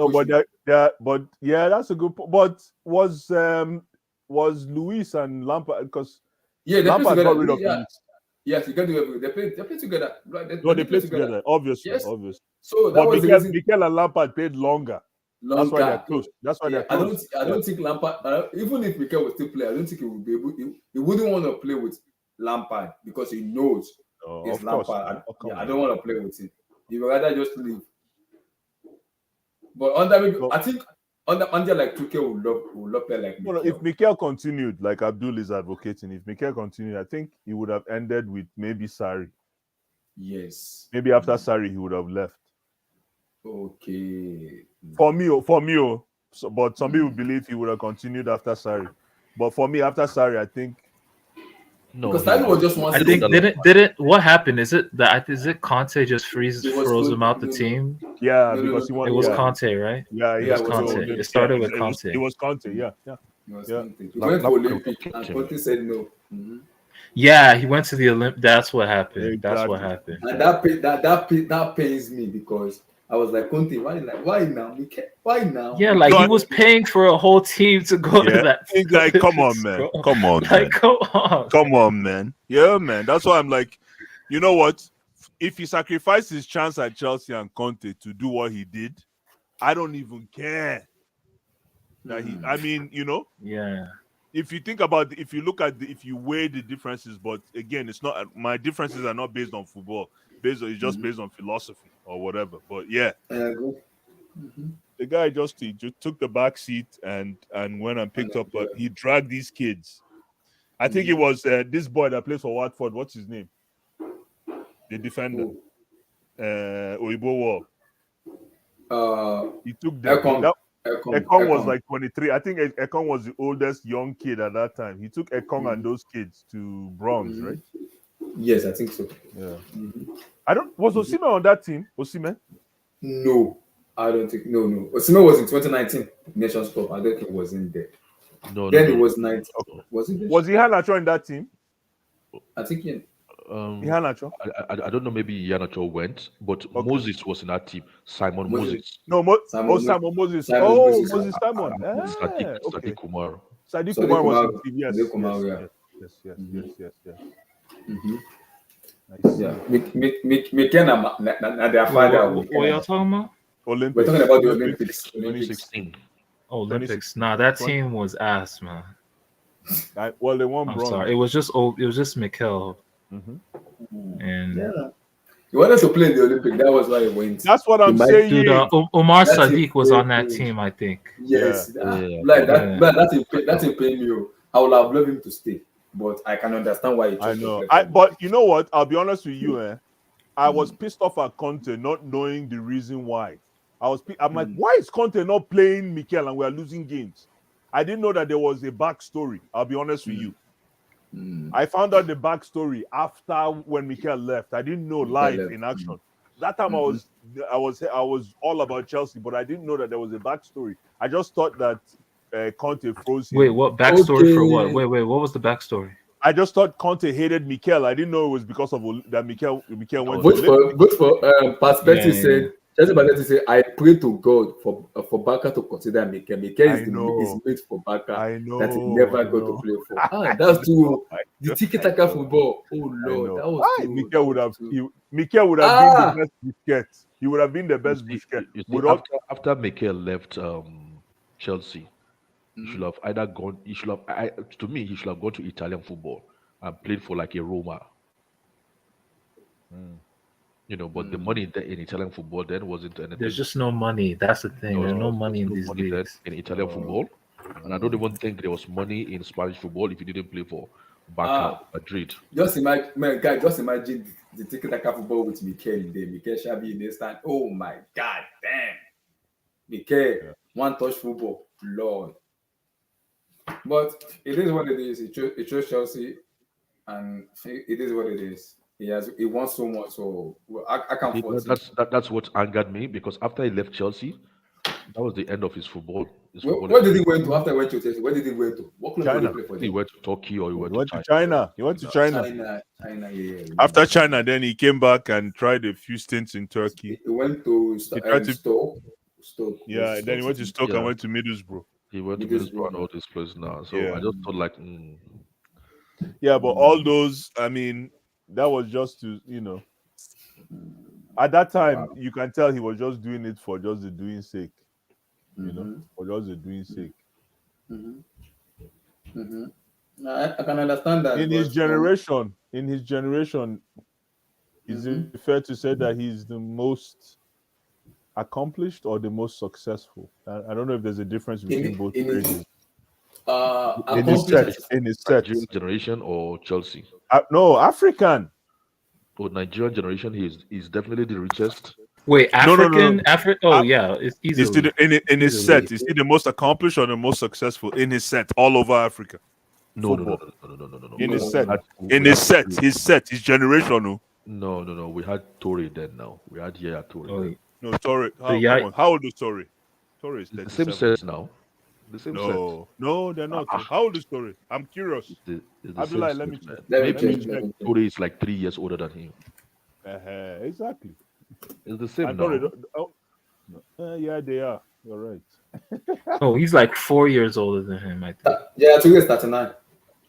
but that's a good point. But was Luis and Lampard because Lampard got rid of Luis. Yes, you can do everything. They play together. They play together. Obviously, yes. obviously. So that was Mikel and Lampard played longer. That's why they're close. I don't think Lampard, even if Mikel would still play, I don't think he would be able. He wouldn't want to play with Lampard because he knows it's Lampard. I don't want to play with him. He would rather just leave. But I think under like Tuchel will love play like Mikel. If Mikel continued, like Abdul is advocating, if Mikel continued, I think he would have ended with maybe Sarri. Yes. Maybe after Sarri, he would have left. Okay. For me. But some people believe he would have continued after Sarri. But for me, after Sarri, I think. No, because Sarri was just one. I think didn't what happened? Is it Conte just froze him out the team? Yeah, because he wanted. It was Conte, right? Yeah, it was Conte. It started with Conte. It was Conte. Yeah. He went to Olympic, and Conte said no. Yeah, he went to the Olympic. That's what happened. Exactly. That's what happened. And that pains me because I was like, Conte, why now? Why now? Yeah, like he was paying for a whole team to go to that. Like, come on, man. Come on, man. Come on, man. Yeah, man. That's why I'm like, you know what? If he sacrificed his chance at Chelsea and Conte to do what he did, I don't even care that he. I mean, Yeah. if you think about, if you look at, if you weigh the differences, but again, it's not, my differences are not based on football. It's just based on philosophy or whatever. But yeah, Go. the guy he just took the back seat and went and picked up. He dragged these kids. I think it was this boy that plays for Watford. What's his name? The defender. Oibo War. He took them. Ekong was like 23. I think Ekong was the oldest young kid at that time. He took Ekong and those kids to bronze, right? Yes, I think so. Yeah. Was Osimhen on that team? Osimhen? No, I don't think. No. Osimhen was in 2019 Nations Cup. I don't think he was in there. No, Then no, it was 19. Okay. Was he? Was Iheanacho in that team? I think yeah. Iheanacho? I don't know. Maybe Iheanacho went, but Moses was in that team. Simon Moses. No, Simon Moses. Moses Simon. Sadiq Kumar. Sadiq Kumar was in the team. Yes. Yeah. MIKEL and their father. What y'all talking about? Olympics. We're talking about the Olympics. 2016. Olympics. Nah, that team was ass, man. They won bronze. I'm sorry. It was just MIKEL. And he wanted to play in the Olympics. That was why he went. That's what I'm saying. Dude, Omar Sadiq was on that team, I think. Yes. That's a pain me. I would have loved him to stay, but I can understand why he chose. I know. But you know what? I'll be honest with you. I was pissed off at Conte not knowing the reason why. I'm like, why is Conte not playing MIKEL and we are losing games? I didn't know that there was a backstory. I'll be honest with you. I found out the backstory after when MIKEL left. I didn't know live in action. That time I was all about Chelsea, but I didn't know that there was a backstory. I just thought that Conte froze him. Wait, what backstory for what? Wait, what was the backstory? I just thought Conte hated MIKEL. I didn't know it was because of that MIKEL went. But for perspective said. Chelsea Barkley say, I pray to God for Barca to consider MIKEL. MIKEL is made for Barca that he never got to play for. That's too the tiki-taka football. Oh Lord, that was too. MIKEL would have been the best Busquets. He would have been the best Busquets. After MIKEL left Chelsea, he should have either gone. He should have gone to Italian football and played for like a Roma. But the money in Italian football then wasn't anything. There's just no money. That's the thing. There's no money in these leagues. In Italian football. And I don't even think there was money in Spanish football if you didn't play for Barca Madrid. Just imagine the tiki-taka football with MIKEL there. MIKEL Xavi in the stand. Oh my God, damn. MIKEL, one-touch football. Lord. But it is what it is. It chose Chelsea, and it is what it is. He wants so much, so I can't force it. That's what angered me, because after he left Chelsea, that was the end of his football. Where did he went to after he went to Chelsea? Where did he went to? What club did he play for? He went to Turkey or he went to China. He went to China. China, yeah. After China, then he came back and tried a few stints in Turkey. He went to Stoke. Yeah, then he went to Stoke and went to Middlesbrough. He went to Middlesbrough and all this place now. So I just thought like, Yeah, but all those, I mean, that was just to, at that time, you can tell he was just doing it for just the doing sake, for just the doing sake. I can understand that. In his generation, is it fair to say that he's the most accomplished or the most successful? I don't know if there's a difference between both phrases. In his set Nigerian generation or Chelsea? No, African. For Nigerian generation, he's definitely the richest. Wait, African? No. Oh, yeah, it's easily. In his set, is he the most accomplished or the most successful in his set all over Africa? No. In his set, his generation. No. We had Torre then. Now we had Torre. No, Torre. How old is Torre? Torre is 37. The same set now. The same set. No, they're not. How old is Torre? I'm curious. Abdullah, let me check. Maybe Torre is like 3 years older than him. Exactly. It's the same now. Yeah, they are. You're right. Oh, he's like 4 years older than him, I think. Yeah, 2 years 39.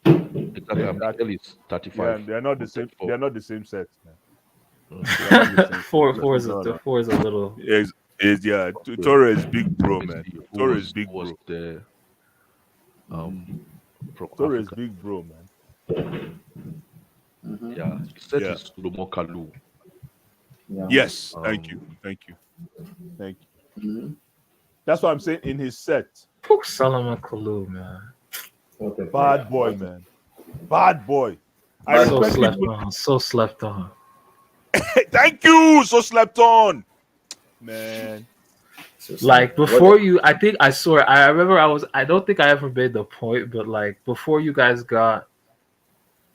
Exactly. Mikel is 35. Yeah, they're not the same. They're not the same set. Four is a little. Torres big bro, man. Who Torres big was bro. there from Torres Africa. big bro, man. Yeah, he said Yeah. he's Solomon Kalou. Yeah. Yes, thank you. That's what I'm saying in his set. Pook Solomon Kalou, man. What a Bad player. boy, What a- man. Bad boy. I Bad So boy. respect slept people. on. So slept on. Thank you. So slept on. Man. Like What before a- you, I think I swear I remember I don't think I ever made the point, but like before you guys got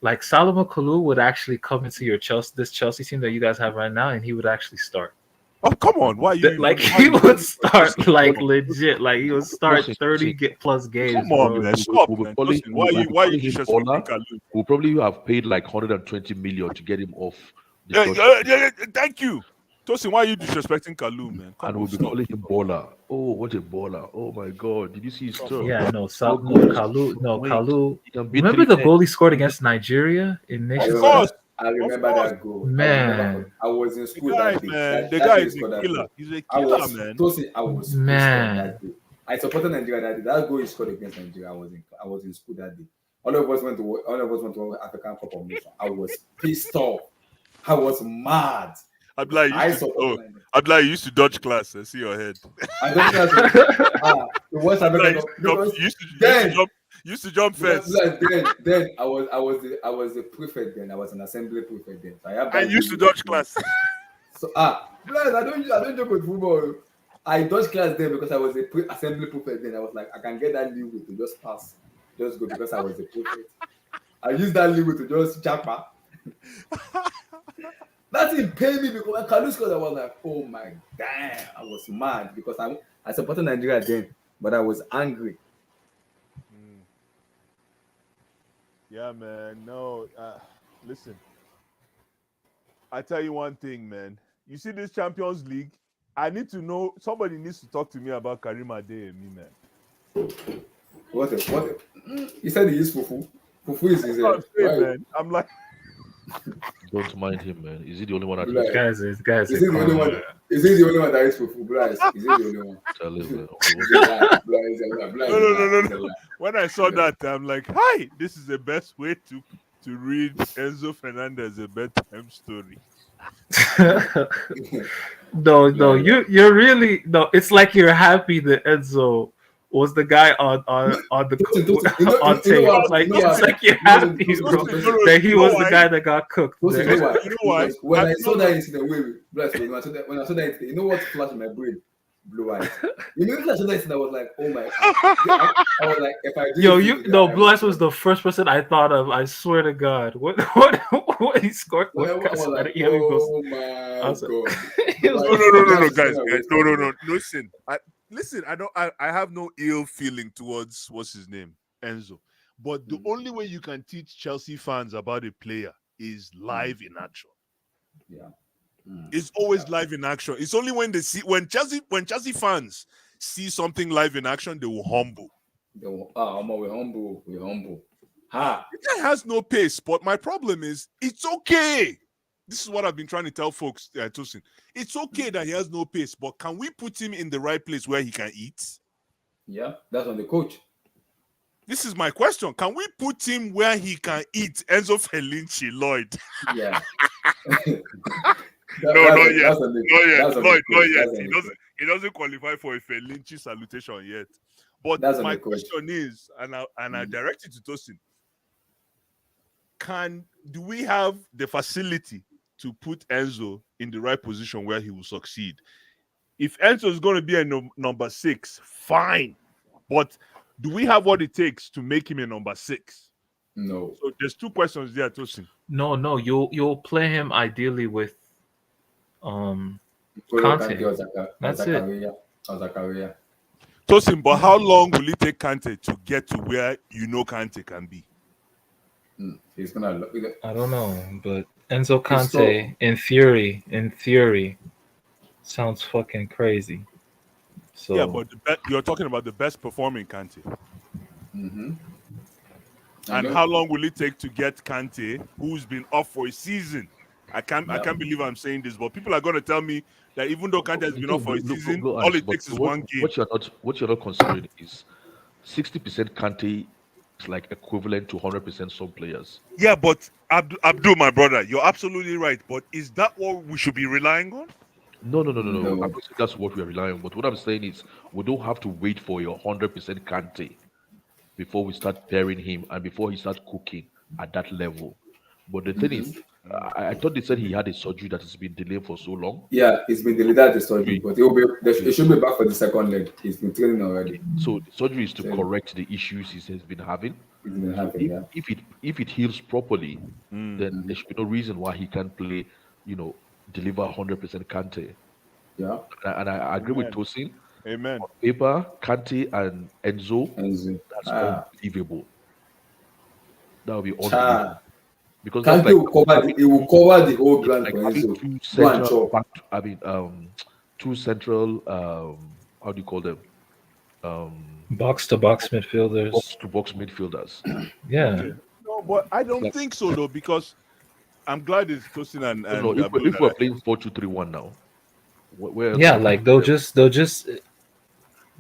like Solomon Kalou would actually come into your this Chelsea team that you guys have right now, and he would actually start. Oh, come on. Why you Like why he you- would start like Come on. legit, like he would start Listen, 30 plus games. Come on, bro. man. Stop, we'll man. probably- Listen, why we'll you probably him disrespecting Bola. Kalou? We'll probably have paid like 120 million to get him off the Yeah, Dutch, thank you. Tosin, why are you disrespecting Kalou, man? Come and on, we'll be stop. calling him Bola. Oh, what a baller! Oh my God, did you see his stuff? Yeah, no, So no, good. Kalou, no, Wait, Kalou. he can beat Remember the 3 goal he scored against Nigeria in I Nations Of remember course. that. I remember course. that goal. Man. I was in The school guy, that day. man. The That guy day he is a scored that killer. goal. He's a I killer, was man. Tosin, I was pissed off Man. that day. I supported Nigeria that day. That goal he scored against Nigeria. I was in school that day. All of us went to African Cup of Nations. I was pissed off. I was mad. Abdullah you used to dodge class. I see your head. I don't know. The West African Cup. Because You used to jump first. Then I was the prefect then. I was an assembly prefect then. So I have that And you used to league with dodge me. class. So plus, I don't joke with football. I dodged class then because I was a assembly prefect then. I was like, I can get that leeway to just pass, just go because I was a prefect. I used that leeway to just chapa. That didn't pay me because when Kalou scored, I was like, oh my damn, I was mad because I supported Nigeria then, but I was angry. Yeah, man. No, listen. I tell you one thing, man. You see this Champions League? I need to know. Somebody needs to talk to me about Karim Adeyemi, man. What? He said he used fufu. Fufu is his That's what I'm saying, right? man. I'm like, Don't mind him, man. Is he the only one that Like, eats? Guys, Is he the only one? Is he the only one that eats fufu? Blas, is he the only one? Tell him, man. no. When I saw that, I'm like, hi, this is the best way to read Enzo Fernandez a bedtime story. No, you're really no. It's like you're happy that Enzo was the guy on the on tape. Like it's like you're happy, bro, that he was the guy that got cooked. You know why? Because When I saw that incident, when I saw that incident, you know what flashed in my brain? Blue eyes. Immediately I saw that incident, I was like, oh my God. I was like, if I do Blue Eyes was the first person I thought of. I swear to God, what he scored? I was like, oh my God. No, guys. No. Listen, I have no ill feeling towards what's his name, Enzo. But the only way you can teach Chelsea fans about a player is live in action. Yeah. It's always live in action. It's only when they see when Chelsea fans see something live in action, they will humble. We're humble. Ha! The guy has no pace, but my problem is it's okay. This is what I've been trying to tell folks, Tosin. It's okay that he has no pace, but can we put him in the right place where he can eat? Yeah, that's on the coach. This is my question. Can we put him where he can eat? Enzo Felinci, Lloyd. Yeah. Not yet. He doesn't qualify for a Felinci salutation yet. But my question is, and I direct it to Tosin. Do we have the facility to put Enzo in the right position where he will succeed? If Enzo is going to be a number 6, fine. But do we have what it takes to make him a number 6? No. So there's 2 questions there, Tosin. No. You'll play him ideally with Conte. That's it. Tosin, but how long will it take Kante to get to where you know Kante can be? He's gonna. I don't know, but Enzo Conte, in theory, sounds fucking crazy. So yeah, but you're talking about the best performing Kante. Mm-hmm. And how long will it take to get Kante, who's been off for a season? I can't believe I'm saying this, but people are going to tell me that even though Kante has been off for a season, Look, all it but takes is one game. What you're not considering is 60% Kante is like equivalent to 100% some players. Yeah, but Abdul, my brother, you're absolutely right. But is that what we should be relying on? No. I'm No. not saying that's what we're relying on. But what I'm saying is we don't have to wait for your 100% Kante before we start pairing him and before he starts cooking at that level. But the thing is, I thought they said he had a surgery that has been delayed for so long. Yeah, it's been delayed at the surgery, but it should be back for the second leg. He's been training already. So the surgery is to So correct the issues he has been having. it's been So happening. Yeah. if it heals properly, then there should be no reason why he can't play, deliver 100% Kante. Yeah. And I agree with Amen. Tosin. Amen. Paper, Kante, and Enzo, And that's unbelievable. That would be Cha. unbelievable. Because that's Kante like will cover the whole ground like for having Enzo. two Go and central chop. two central how do you call them? Box to box midfielders. Box to box midfielders. Yeah. No, but I don't think so though, because I'm glad it's Tosin and No, if Abdul we're that- playing 4-2-3-1 now, where else Yeah, would like we they'll play? just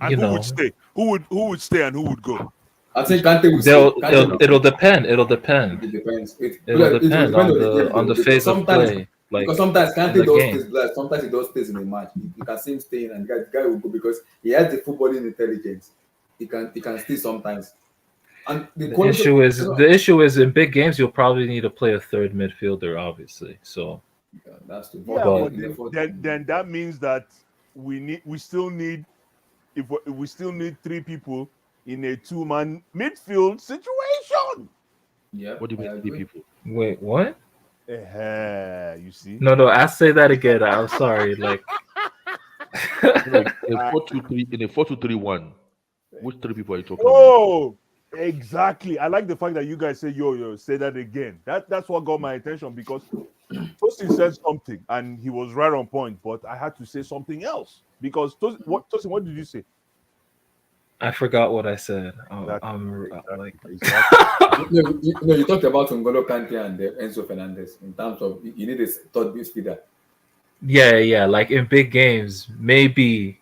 and you who know, would stay? Who would stay and who would go? I think Kante will stay. it'll depend. It'll depend. It depends. It It'll depend on game, the because phase of sometimes- play. Like Because sometimes in Kante the does game. stays blood. Sometimes he does stays in a match. You can see him staying, and the guy will go because he has the footballing intelligence. He can stay sometimes. And The issue is in big games you'll probably need to play a third midfielder, obviously. So Yeah, that's the Yeah, But- but then that means that we still need three people in a two-man midfield situation. Yeah. What do you I mean, three agree. people? wait, what? You see? No, I say that again. I'm sorry. Like In a 4-2-3, in a 4-2-3-1, which three people are you talking about? Oh, exactly. I like the fact that you guys say yo, say that again. That's what got my attention because Tosin said something and he was right on point, but I had to say something else because Tosin, what did you say? I forgot what I said. Exactly. Like You talked about N'Golo Kante and Enzo Fernandez in terms of you need a third midfielder. yeah. Like in big games, maybe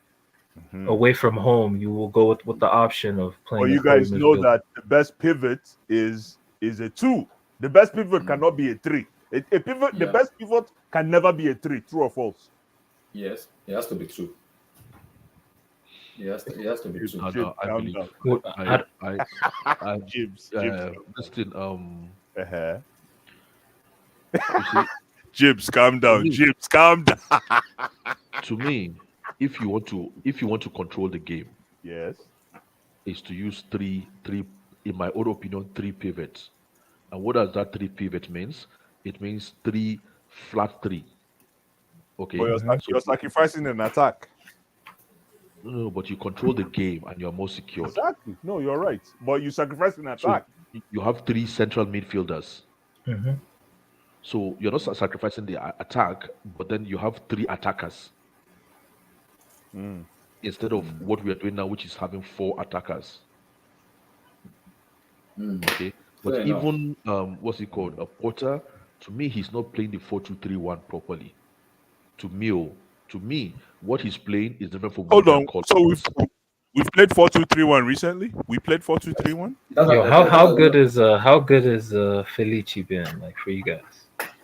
away from home, you will go with the option of playing. Well, you a third guys know midfielder. that the best pivot is a 2. The best pivot cannot be a 3. A pivot, the Yeah. best pivot can never be a 3. True or false? Yes, it has to be true. It has to be true. No, Jib, I calm believe. down. Well, I Jibs, this thing, uh-huh. you see, Jibs, calm down. Me. Jibs, calm down. to me, if you want to control the game, Yes. is to use three, in my own opinion, 3 pivots. And what does that 3 pivot means? It means 3 flat 3. Okay. But you're sacrificing an attack. No, but you control the game and you're more secured. Exactly. No, you're right. But you sacrifice an attack. You have 3 central midfielders. Mhm. So you're not sacrificing the attack, but then you have 3 attackers instead of what we are doing now, which is having 4 attackers. Okay, but Fair enough. even what's it called? A Porter, to me, he's not playing the 4-2-3-1 properly. To me, what he's playing is different from what Hold they're on. calling. So we've played 4-2-3-1 recently. We played 4-2-3-1. Yo, how good is Felici been like for you guys?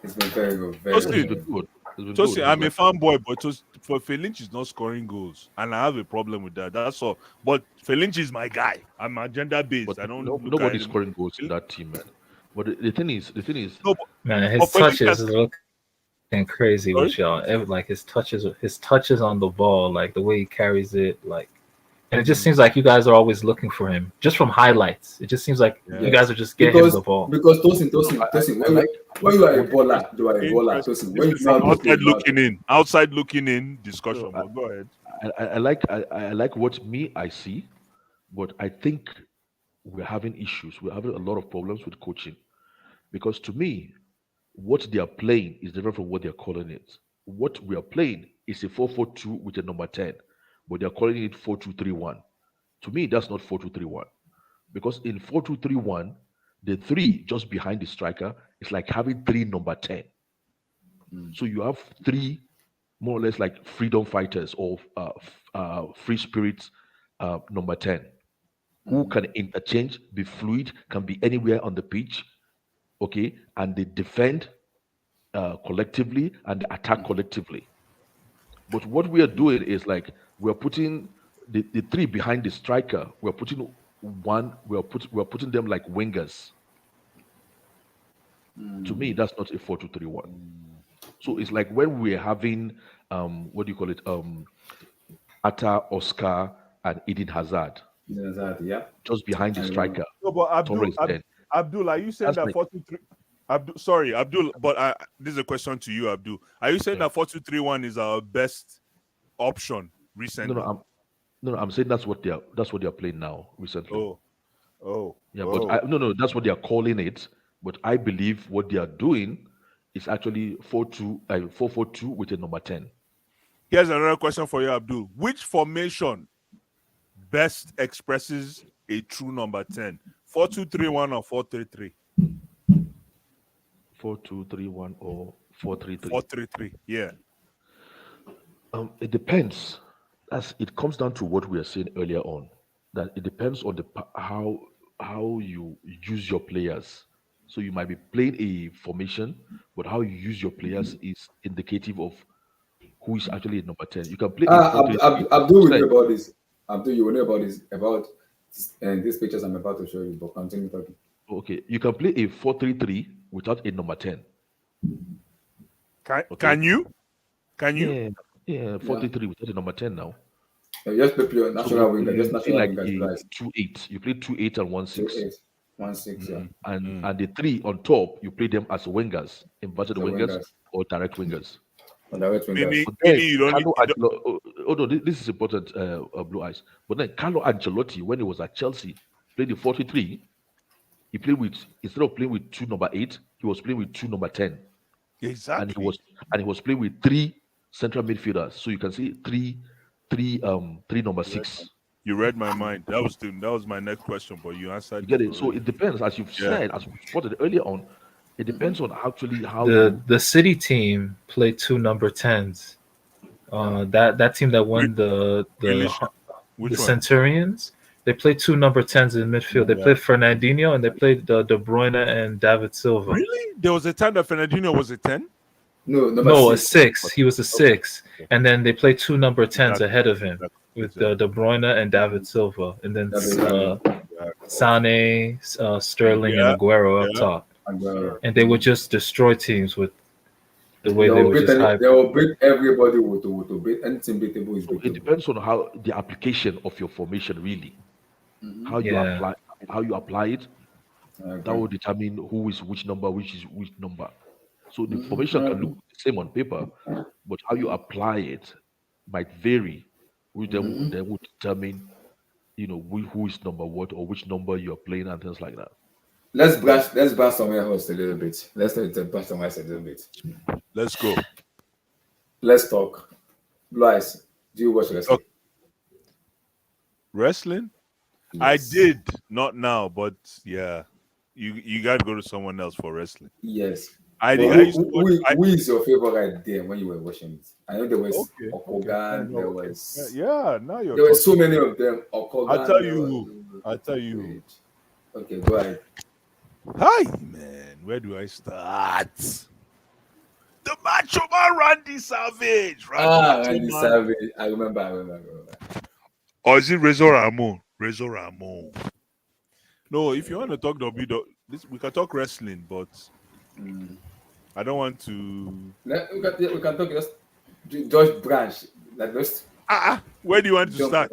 It's been very good. Very Tosin, It's good. been good. It's been Tosin, good. I'm a fanboy, but for Felinci is not scoring goals, and I have a problem with that. That's all. But Felinci is my guy. I'm agenda based. But I don't. nobody's scoring goals in that team, man. But the thing is, No, Man, his But Felici touches has- is looking crazy with y'all. Like his touches on the ball, like the way he carries it, like, and it just seems like you guys are always looking for him. Just from highlights, it just seems like you guys are just getting him the ball. Because Tosin, when you are a baller, you are a baller. Interesting. Tosin, when This you is from now outside looking in. Outside looking in discussion. No, But go ahead. I like what I see, but I think we're having issues. We're having a lot of problems with coaching because to me, what they are playing is different from what they are calling it. What we are playing is a 4-4-2 with a number 10, but they are calling it 4-2-3-1. To me, that's not 4-2-3-1 because in 4-2-3-1, the 3 just behind the striker is like having 3 number 10. So you have 3 more or less like freedom fighters or free spirits, number 10, who can interchange, be fluid, can be anywhere on the pitch, okay, and they defend collectively and they attack collectively. But what we are doing is like we're putting the three behind the striker. We're putting one. We're putting them like wingers. To me, that's not a 4-2-3-1. So it's like when we're having what do you call it? Atta, Oscar, and Eden Hazard Yeah. just behind the I remember. striker. No, but Torres then. Abdul, are you saying That's that like- 4-2-3? Abdul, but this is a question to you, Abdul. Are you saying that 4-2-3-1 is our best option recently? No, I'm saying that's what they're playing now recently. Oh. Yeah, but no, that's what they are calling it. But I believe what they are doing is actually 4-2 with a number 10. Here's another question for you, Abdul. Which formation best expresses a true number 10? 4-2-3-1 or 4-3-3? 4-2-3-1 or 4-3-3. 4-3-3. Yeah. It depends. It comes down to what we are saying earlier on. That it depends on how you use your players. So you might be playing a formation, but how you use your players is indicative of who is actually at number 10. You can play a 4-3-3. Abdul will know about this. Abdul, you will know about this, about these pictures I'm about to show you, but continue talking. Okay, you can play a 4-3-3 without a number 10. Can you? Yeah, 4-3-3 without a number 10 now. Just play your national winger, just You play national like winger. a 2-8. You play 2-8 and 1-6. 1-6, yeah. And the three on top, you play them as wingers, inverted So wingers wingers. or direct wingers. On the right winger. Meaning But then, you don't this is important, Blue Eyes. But then Carlo Ancelotti, when he was at Chelsea, played the 4-3. He played with, instead of playing with 2 number 8, he was playing with 2 number 10. exactly. And he was playing with 3 central midfielders. So you can see three number 6. You read my mind. That was my next question, but you answered. You get it? So it depends, as you've said, as we spotted earlier on. It depends on actually how the City team played 2 number 10s. That team that won the Which one? Centurions, they played 2 number 10s in midfield. They played Fernandinho and they played De Bruyne and David Silva. Really? There was a time that Fernandinho was a 10? No, a 6. He was a 6, and then they played 2 number 10s ahead of him with De Bruyne and David Silva, and then Sane, Sterling, and Aguero up top. And they would just destroy teams with the way they would just hype. They will beat everybody to beat anything beatable is beatable. it depends on how the application of your formation really. How you apply it, that will determine who is which number, which is which number. So the formation can look the same on paper, but how you apply it might vary, which then would determine, who is number what or which number you're playing and things like that. Let's brush somewhere else a little bit. Let's brush somewhere else a little bit. Let's go. Let's talk. Blue Eyes, do you watch wrestling? Wrestling? Yes. I did, not now, but yeah. You got to go to someone else for wrestling. Yes. Who is your favorite there when you were watching it? I know there was Okogan, there was... now you're There were so many of them. Okogan, I'll tell you who. Okay, go ahead. Hi, man. Where do I start? The Macho Man Randy Savage. Randy Savage. I remember. Or is it Razor Ramon? Razor Ramon. No, if you want to talk we can talk wrestling, but I don't want to. We can talk just Josh Branch. Like just. Where do you want to start?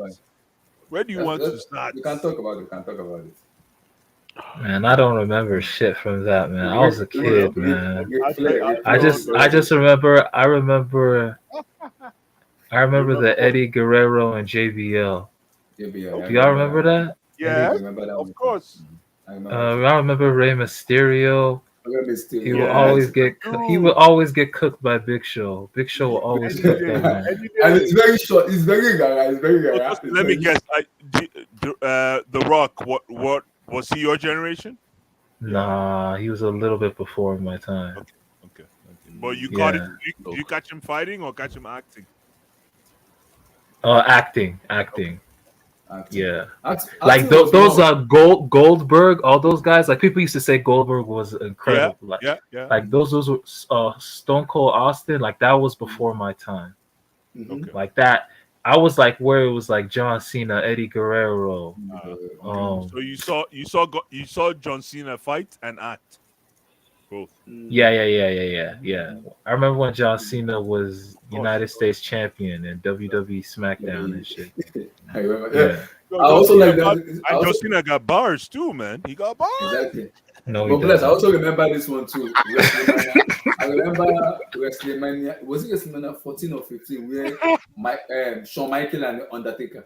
Where do you want to start? We can talk about it. Man, I don't remember shit from that, man. I was a kid, man. I just remember. I remember the Eddie Guerrero and JBL. Do y'all remember that? Yeah, of course. I remember Rey Mysterio. He would always get cooked by Big Show. Big Show will always cook that man. And it's very short. It's very gara. Let me guess. The Rock. What was he? Your generation? Nah, he was a little bit before my time. Okay. But you caught it. Yeah. Do you catch him fighting or catch him acting? Acting. Acting. Yeah. Acting those was Goldberg, all those guys. Like people used to say Goldberg was incredible. Yeah. Like those were Stone Cold Austin. Like that was before my time. Okay. Like that, I was like where it was like John Cena, Eddie Guerrero. So you saw John Cena fight and act. Both. Yeah. I remember when John Cena was United States champion and WWE SmackDown and shit. I remember. Yeah. I also like that. And John Cena got bars too, man. He got bars. Exactly. No, But bless, I also remember this one too. I remember WrestleMania. Was it WrestleMania 14 or 15 where Shawn Michael and The Undertaker?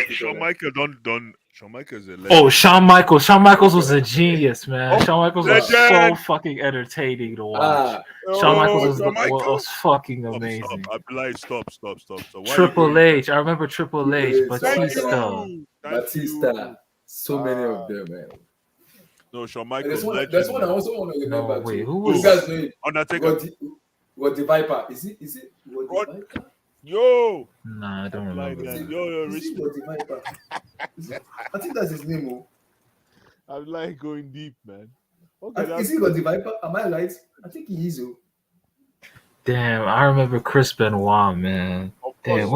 Shawn Michael, don't. Shawn Michael's a legend. Oh, Shawn Michaels. Shawn Michaels was a genius, man. Shawn Michaels was so legend. fucking entertaining to watch. Shawn Michaels was fucking amazing. Stop. So Triple H. I remember Triple H, Batista. Batista. So many of them, man. No, Shawn Michaels. That's one I also want to remember. No, wait, too. who was this guy's name? Undertaker? What the Viper? Is it what the Viper? Yo. Nah, I don't remember. Yo, Is it what the Viper? I think that's his name. Oh. I'm like going deep, man. Okay, Is he what the Viper? Am I right? I think he is. Oh. Damn, I remember Chris Benoit, man. Damn,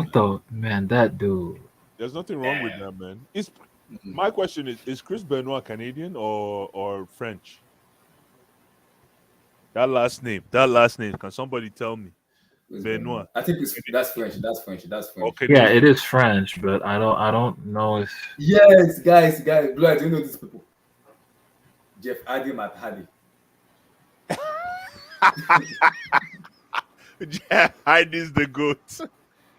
that dude. There's nothing wrong with that, man. My question is Chris Benoit Canadian or French? That last name. Can somebody tell me? Benoit. I think that's French. Okay. Yeah, it is French, but I don't know if. Yes, guys. Blood, do you know these people? Jeff Hardy, Matt Hardy. Jeff Hardy's the goat.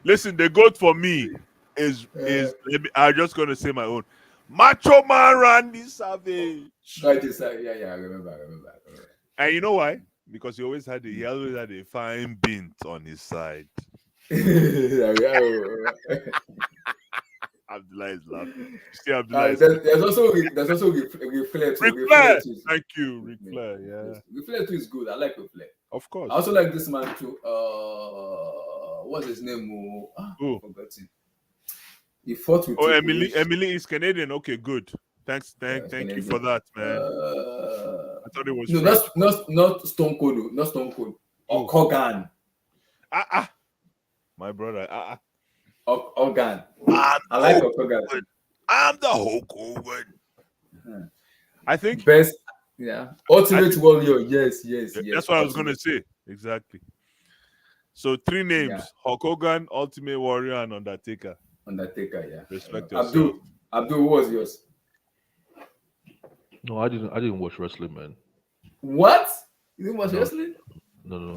Listen, the goat for me is I'm just gonna say my own. Macho Man Randy Savage. Yeah, I remember. And you know why? Because he always had a fine bint on his side. Abdullah is laughing. See, Abdullah there's also Ric Flair. Thank you, Ric Flair. Yeah, Ric Flair too is good. I like Ric Flair. Of course. I also like this man too. What's his name? I forgot it. He fought with. Emily is Canadian. Okay, good. Thank you for that, man. I thought it was. No, that's not Stone Cold. Not Stone Cold. Or Hogan. My brother. Hogan. I like Hogan. I'm the Hulk Hogan. I think best. Yeah. Ultimate Warrior. Yes. That's what I was gonna say. Exactly. So 3 names: Yeah. Hulk Hogan, Ultimate Warrior, and Undertaker. Yeah. Respect yourself. Abdul, what was yours? No, I didn't watch wrestling, man. What? You didn't watch wrestling? No.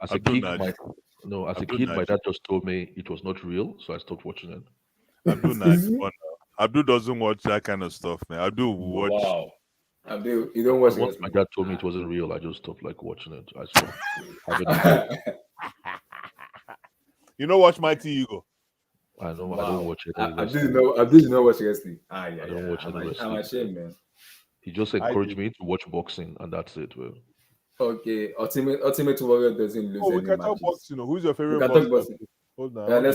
As a kid, my dad just told me it was not real, so I stopped watching it. Abdul doesn't watch that kind of stuff, man. Abdul watch. Wow. Abdul, you don't watch Once my dad told me it wasn't real, I just stopped watching it. I stopped. You know, watch Mighty Eagle. I know. Wow. I don't watch it. I didn't know watch wrestling. I don't watch any wrestling. I'm ashamed, man. He just encouraged me to watch boxing, and that's it. Well. Okay, Ultimate Warrior doesn't lose. We can talk boxing. Who's your favorite boxer? Hold on. Yeah, we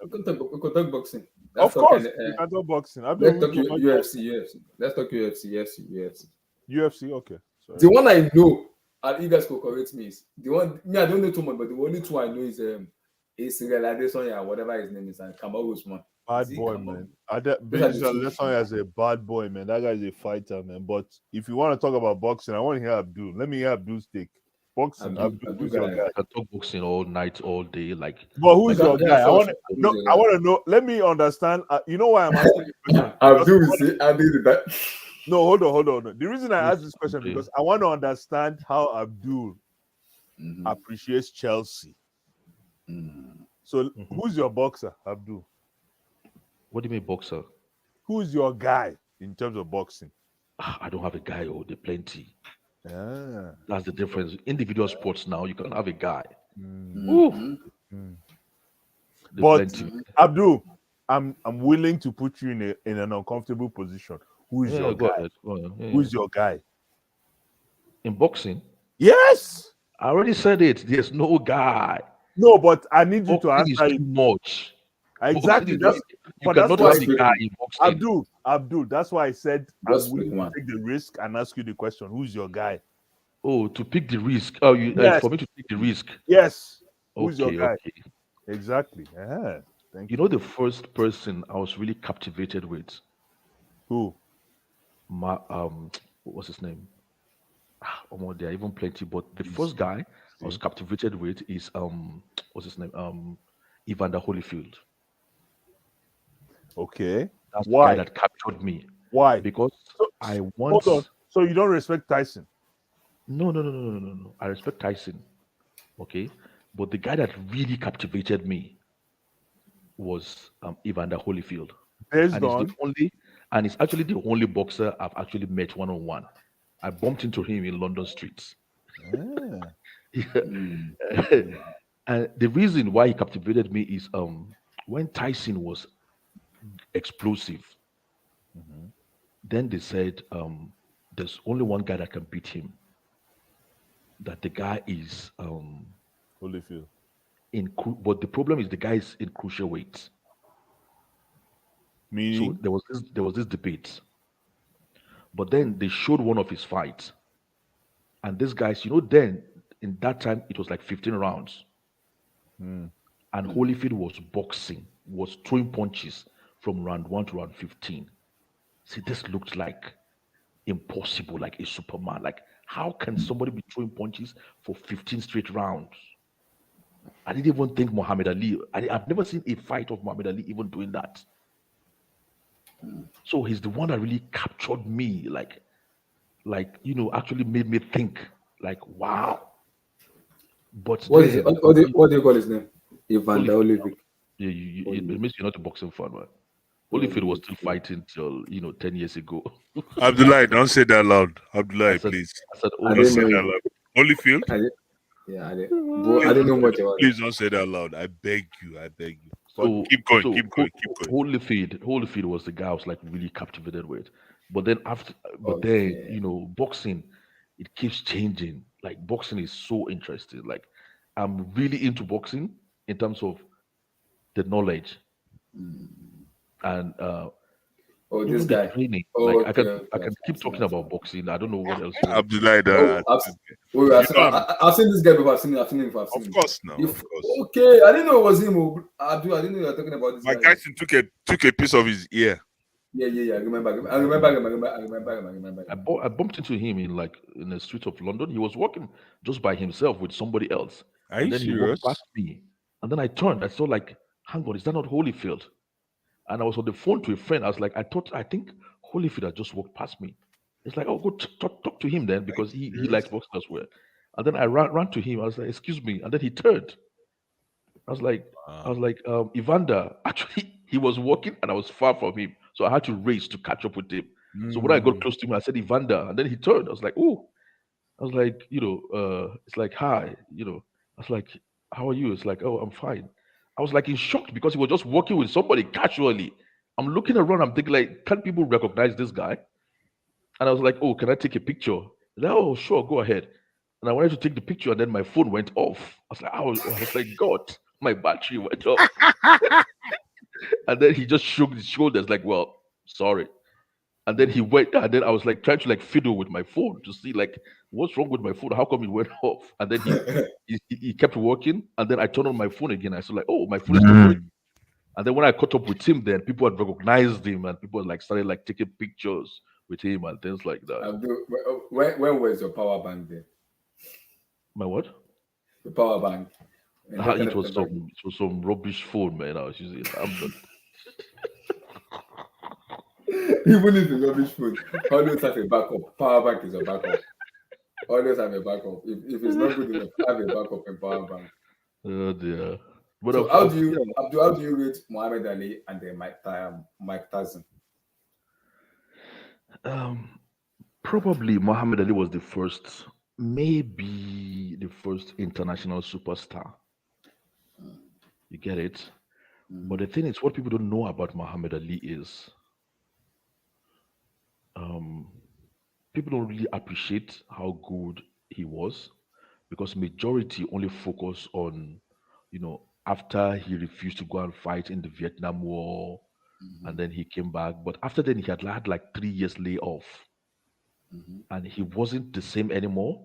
can talk boxing. Of course, we can talk boxing. Let's talk UFC. Let's talk UFC. UFC, okay. Sorry. The one I know, and you guys could correct me, is the one. I don't know too much, but the only two I know is Adesanya, whatever his name is, and Kamaru Usman. Bad boy, man. Adesanya as a bad boy, man. That guy is a fighter, man. But if you want to talk about boxing, I want to hear Abdul. Let me hear Abdul's take. Boxing, Abdul, who's your guy? I can talk boxing all night, all day. But who's your guy? I want to know. Let me understand. You know why I'm asking this question? Abdul will say, Abdul the best. No, hold on. The reason I ask this question because I want to understand how Abdul appreciates Chelsea. So, who's your boxer, Abdul? What do you mean, boxer? Who's your guy in terms of boxing? I don't have a guy. There plenty. Yeah, that's the difference. Individual sports now, you can have a guy. But Abdul, I'm willing to put you in an uncomfortable position. Who is your guy? Go ahead. Who's your guy in boxing? Yes. I already said it. There's no guy. No, but I need you to Boxing is answer too it. much. Exactly. Boxing is you That's cannot why Just have a speak, guy man. in boxing. Abdul. That's why I said I'm Just speak, willing to man. take the risk and ask you the question. Who's your guy? Oh, to pick the risk. Oh, you Yes. for me to take the risk. Yes. Who's your Okay, guy? okay. Exactly. Yeah. Thank You you. know the first person I was really captivated with, Who? what was his name? There are even plenty, but the Let me first see. guy I was captivated with is what's his name? Evander Holyfield. Okay. That's the guy Why? that captured me Why? because So, I hold on. once So you don't respect Tyson? no. I respect Tyson, okay, but the guy that really captivated me was Evander Holyfield, Based and it's the on only, and it's actually the only boxer I've actually met one on one. I bumped into him in London streets. Mm. And the reason why he captivated me is when Tyson was explosive, then they said there's only one guy that can beat him. That the guy is Holyfield. but the problem is the guy is in crucial weight. So Meaning? there was this debate, but then they showed one of his fights, and this guy's then in that time it was like 15 rounds, Hmm. and Holyfield was boxing, was throwing punches from round 1 to round 15. See, this looked like impossible, like a Superman. Like, how can somebody be throwing punches for 15 straight rounds? I didn't even think Muhammad Ali. I've never seen a fight of Muhammad Ali even doing that. So he's the one that really captured me, actually made me think, like, wow. But What is it? then, What do you call his name? Evander Holyfield, Olivic. it means you're not a boxing fan, man. Holyfield was Olivic. still fighting till 10 years ago. Abdullah, don't say that loud. I Abdullah, said, please. I said I Don't didn't say know that him. loud. Holyfield? I did, yeah, I did. Bro, I didn't know much about him. Please don't say that loud. I beg you. I beg you. But So, keep going. so Keep going. Keep going. Holyfield was the guy I was like really captivated with. But then Okay. boxing, it keeps changing. Like boxing is so interesting. Like I'm really into boxing in terms of the knowledge and Oh, this even the guy. training. Like I Okay, can okay. I can keep talking about boxing. I don't know what else you want. Abdullah, Oh, wait, you know I've seen this guy before. I've seen him before. I've seen of him. course now. If, Of course. okay, I didn't know it was him. I didn't know you were talking about this Mike guy. Tyson took a piece of his ear. Yeah. I remember him. I remember him. I bumped into him in the streets of London. He was walking just by himself with somebody else, Are and you then he walked serious? past me, and then I turned. I saw like, hang on, is that not Holyfield? And I was on the phone to a friend. I was like, I think Holyfield had just walked past me. It's like, oh, go talk to him then Are you because he likes serious? boxing as well. And then I ran to him. I was like, excuse me, and then he turned. I was like, Wow. Evander. Actually, he was walking and I was far from him. So I had to race to catch up with him. So when I got Mm. close to him, I said, Evander. And then he turned. I was like, oh, I was like, it's like, hi, I was like, how are you? It's like, oh, I'm fine. I was like in shock because he was just walking with somebody casually. I'm looking around, I'm thinking, like, can people recognize this guy? And I was like, oh, can I take a picture? He's like, oh, sure, go ahead. And I wanted to take the picture, and then my phone went off. I was like, God, my battery went off. And then he just shook his shoulders, like, well, sorry. And then he went, and then I was like trying to like fiddle with my phone to see like what's wrong with my phone, how come it went off? And then he kept working, and then I turned on my phone again. I said like, oh, my phone is still working. And then when I caught up with him, then people had recognized him, and people had like started like taking pictures with him and things like that. When was your power bank there? My what? The power bank. And that kind It of was thing. some rubbish phone, man. I was using. I'm not. Even if it's rubbish food, always have a backup. Power bank is a backup. Always have a backup. If it's not good enough, have a backup in power bank. Oh dear. But So how do you rate Muhammad Ali and then Mike Tyson? um, probably Muhammad Ali was the first, maybe the first international superstar. You get it? But the thing is, what people don't know about Muhammad Ali is um, people don't really appreciate how good he was, because majority only focus on, after he refused to go and fight in the Vietnam War, and then he came back. But after then, he had like 3 years layoff, and he wasn't the same anymore.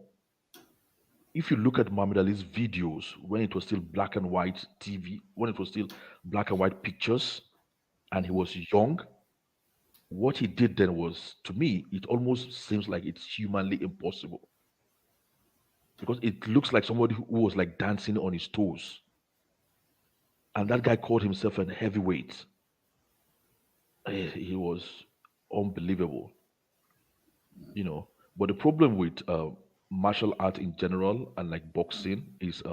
If you look at Muhammad Ali's videos when it was still black and white TV, when it was still black and white pictures, and he was young, what he did then was, to me, it almost seems like it's humanly impossible, because it looks like somebody who was like dancing on his toes. And that guy called himself an heavyweight. He was unbelievable, you know. But the problem with martial art in general and like boxing is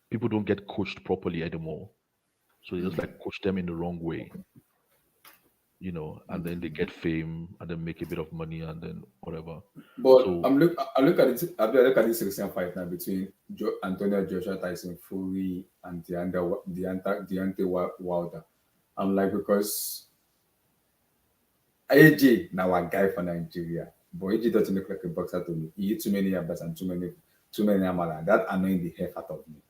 people don't get coached properly anymore. So they just like coach them in the wrong way, and then they get fame and then make a bit of money and then whatever. But So I look at it. I look at this recent fight now between Antonio Joshua, Tyson Fury, and Deontay Wilder. I'm like, because AJ now a guy for Nigeria, but AJ doesn't look like a boxer to me. He eats too many yabas and too many amala. That annoying the heck out of me.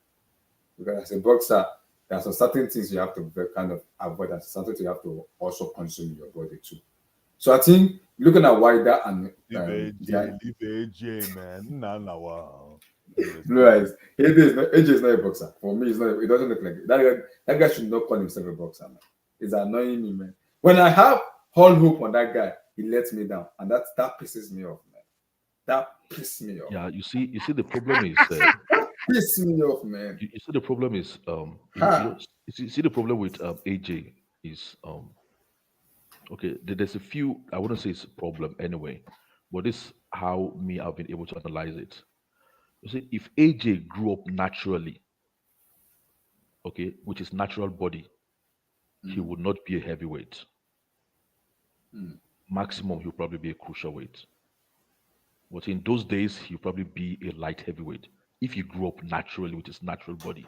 Because as a boxer, there are some certain things you have to kind of avoid, and something you have to also consume in your body too. So I think looking at Wilder and Leave AJ, man. Nah, wow. right, AJ is not a boxer. For me, it's not. It doesn't look like it. That guy should not call himself a boxer, man. It's annoying me, man. When I have all hope on that guy, he lets me down, and that pisses me off, man. That pisses me off. yeah, you see the problem is Piss me off, man. you see the problem is you see the problem with AJ is okay, there's a few, I wouldn't say it's a problem anyway, but this how me I've been able to analyze it. You see, if AJ grew up naturally, okay, with his natural body, he would not be a heavyweight. Maximum, he'll probably be a cruiserweight. But in those days, he'll probably be a light heavyweight if he grew up naturally with his natural body.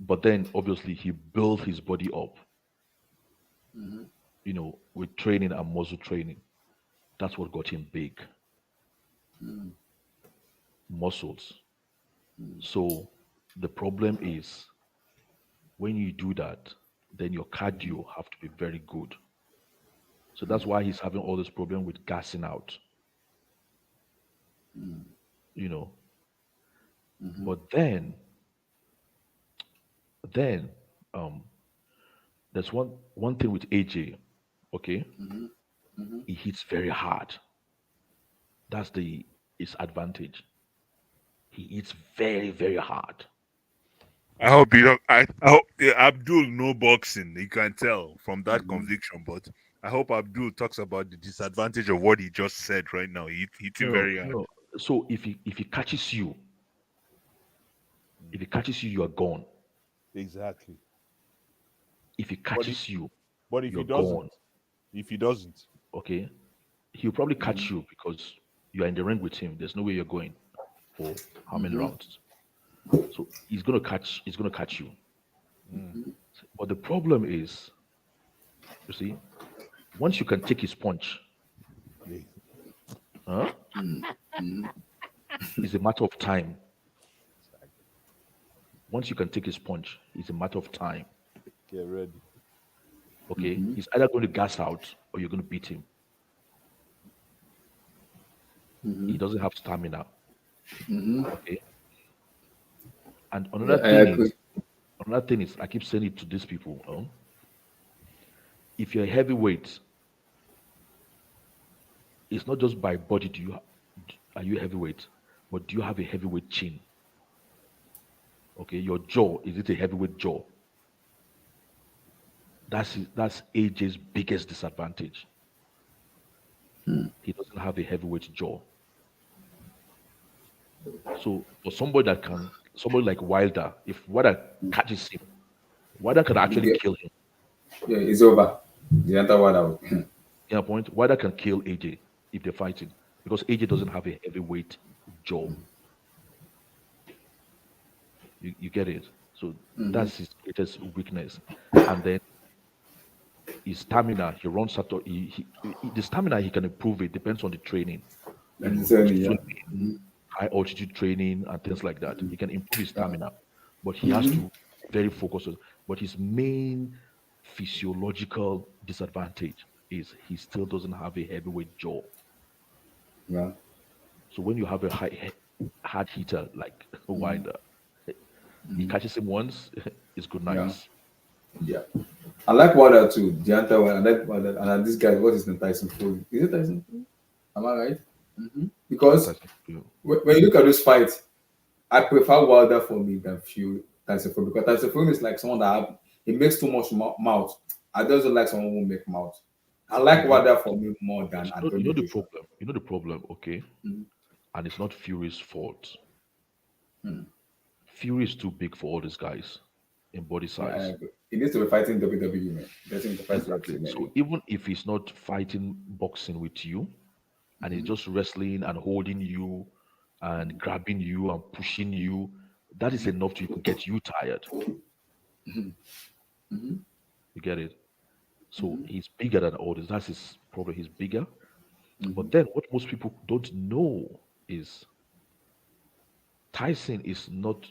But then, obviously, he built his body up, with training and muscle training. That's what got him big. Muscles. So the problem is, when you do that, then your cardio have to be very good. So that's why he's having all this problem with gassing out. But then there's one thing with AJ, okay? He hits very hard. That's his advantage. He hits very, very hard. I hope you don't. I hope Abdul know boxing. You can tell from that conviction, but I hope Abdul talks about the disadvantage of what he just said right now. He hit him very hard. No. So if he catches you, you are gone. Exactly. If he catches you, But if you're he doesn't, gone. Okay, he'll probably catch you because you are in the ring with him. There's no way you're going for how many rounds. So he's gonna catch you. But the problem is, you see, once you can take his punch, it's a matter of time. Once you can take his punch, it's a matter of time. Get ready. Okay, he's either going to gas out or you're going to beat him. He doesn't have stamina. Okay. And another thing is, I keep saying it to these people. If you're a heavyweight, it's not just by body are you a heavyweight, but do you have a heavyweight chin? Okay, your jaw, is it a heavyweight jaw? That's AJ's biggest disadvantage. He doesn't have a heavyweight jaw. So for somebody like Wilder, if Wilder catches him, Wilder can actually kill him. Yeah, it's over. The other one out. Yeah, point. Wilder can kill AJ if they're fighting, because AJ doesn't have a heavyweight jaw. You get it? So that's his greatest weakness. And then his stamina, he runs out of the stamina he can improve. It depends on the training. How high altitude training and things like that. He can improve his stamina, but he has to very focus on. But his main physiological disadvantage is he still doesn't have a heavyweight jaw. Yeah. So when you have a hard hitter like Wilder, he catches him once, it's good Yeah. nights. Yeah. I like Wilder too. Deontay Wilder. I like Wilder. And this guy, what is the Tyson Fury? Is it Tyson Fury? Am I right? Because when you look at those fights, I prefer Wilder for me than Fury. Tyson Fury, because Tyson Fury is like someone that he makes too much mouth. I don't like someone who make mouth. I like Wilder for me more than You know the Joshua. problem. You know the problem, okay? And it's not Fury's fault. Fury is too big for all these guys in body size. He needs to be fighting WWE, man. He doesn't need to fight Exactly. UFC, So man. even if he's not fighting boxing with you, and he's just wrestling and holding you and grabbing you and pushing you, that is enough to even get you tired. You get it? So he's bigger than all this. That's his problem. He's bigger. But then what most people don't know is Tyson is not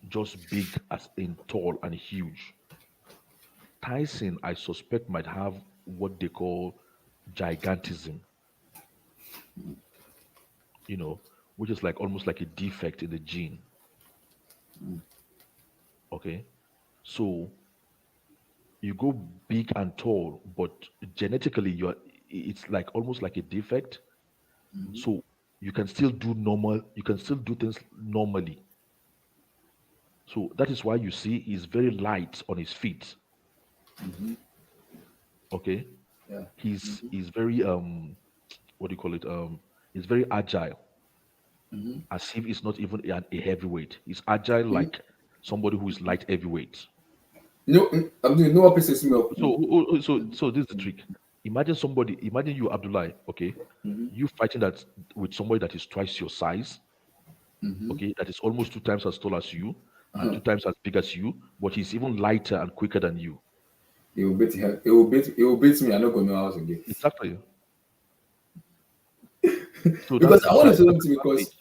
just big as in tall and huge. Tyson, I suspect, might have what they call gigantism, which is like almost like a defect in the gene. Okay. So you go big and tall, but genetically it's like almost like a defect. So you can still do things normally. So that is why you see he's very light on his feet. Okay. Yeah. He's very what do you call it? He's very agile. As if he's not even a heavyweight. He's agile like somebody who is light heavyweight. No, I'm doing no what pisses me off. So this is the trick. Imagine you, Abdullah, okay? You fighting that with somebody that is twice your size, okay, that is almost 2 times as tall as you, and 2 times as big as you, but he's even lighter and quicker than you. He will beat him. He will beat me. I'm not gonna know how to get. Exactly. So Because I want to say something, because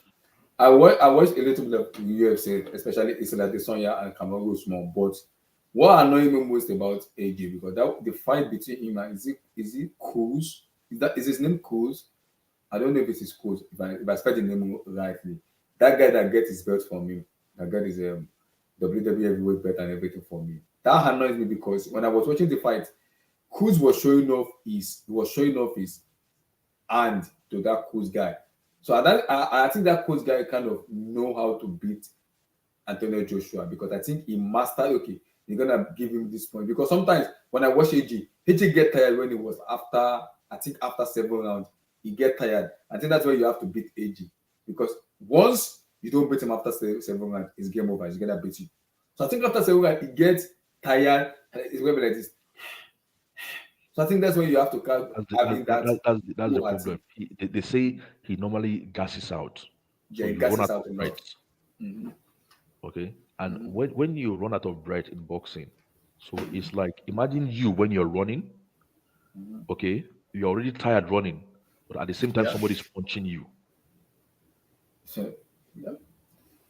I watched a little bit of UFC, especially it's like the Sonya and Kamaru Usman. But what annoyed me most about AJ, because the fight between him and is it Cruz? Is his name Cruz? I don't know if it is Cruz. If I spell the name rightly, that guy that gets his belt from me, that guy is WWE heavyweight belt and everything for me. That annoys me, because when I was watching the fight, Cruz was showing off his hand to that Cruz guy. So I think that Cruz guy kind of know how to beat Antonio Joshua, because I think he mastered. Okay, you're gonna give him this point, because sometimes when I watch AJ get tired when it was after 7 rounds, he get tired. I think that's why you have to beat AJ, because once you don't beat him after 7 rounds, it's game over. He's gonna beat you. So I think after 7 rounds, he gets tired and it's gonna be like this. So I think that's why you have to that's the problem. They say he normally gasses out. Yeah, so he you run gasses out out of enough. breath. Okay, and when you run out of breath in boxing, so it's like imagine you when you're running. Okay, you're already tired running, but at the same time somebody's punching you. So, yeah.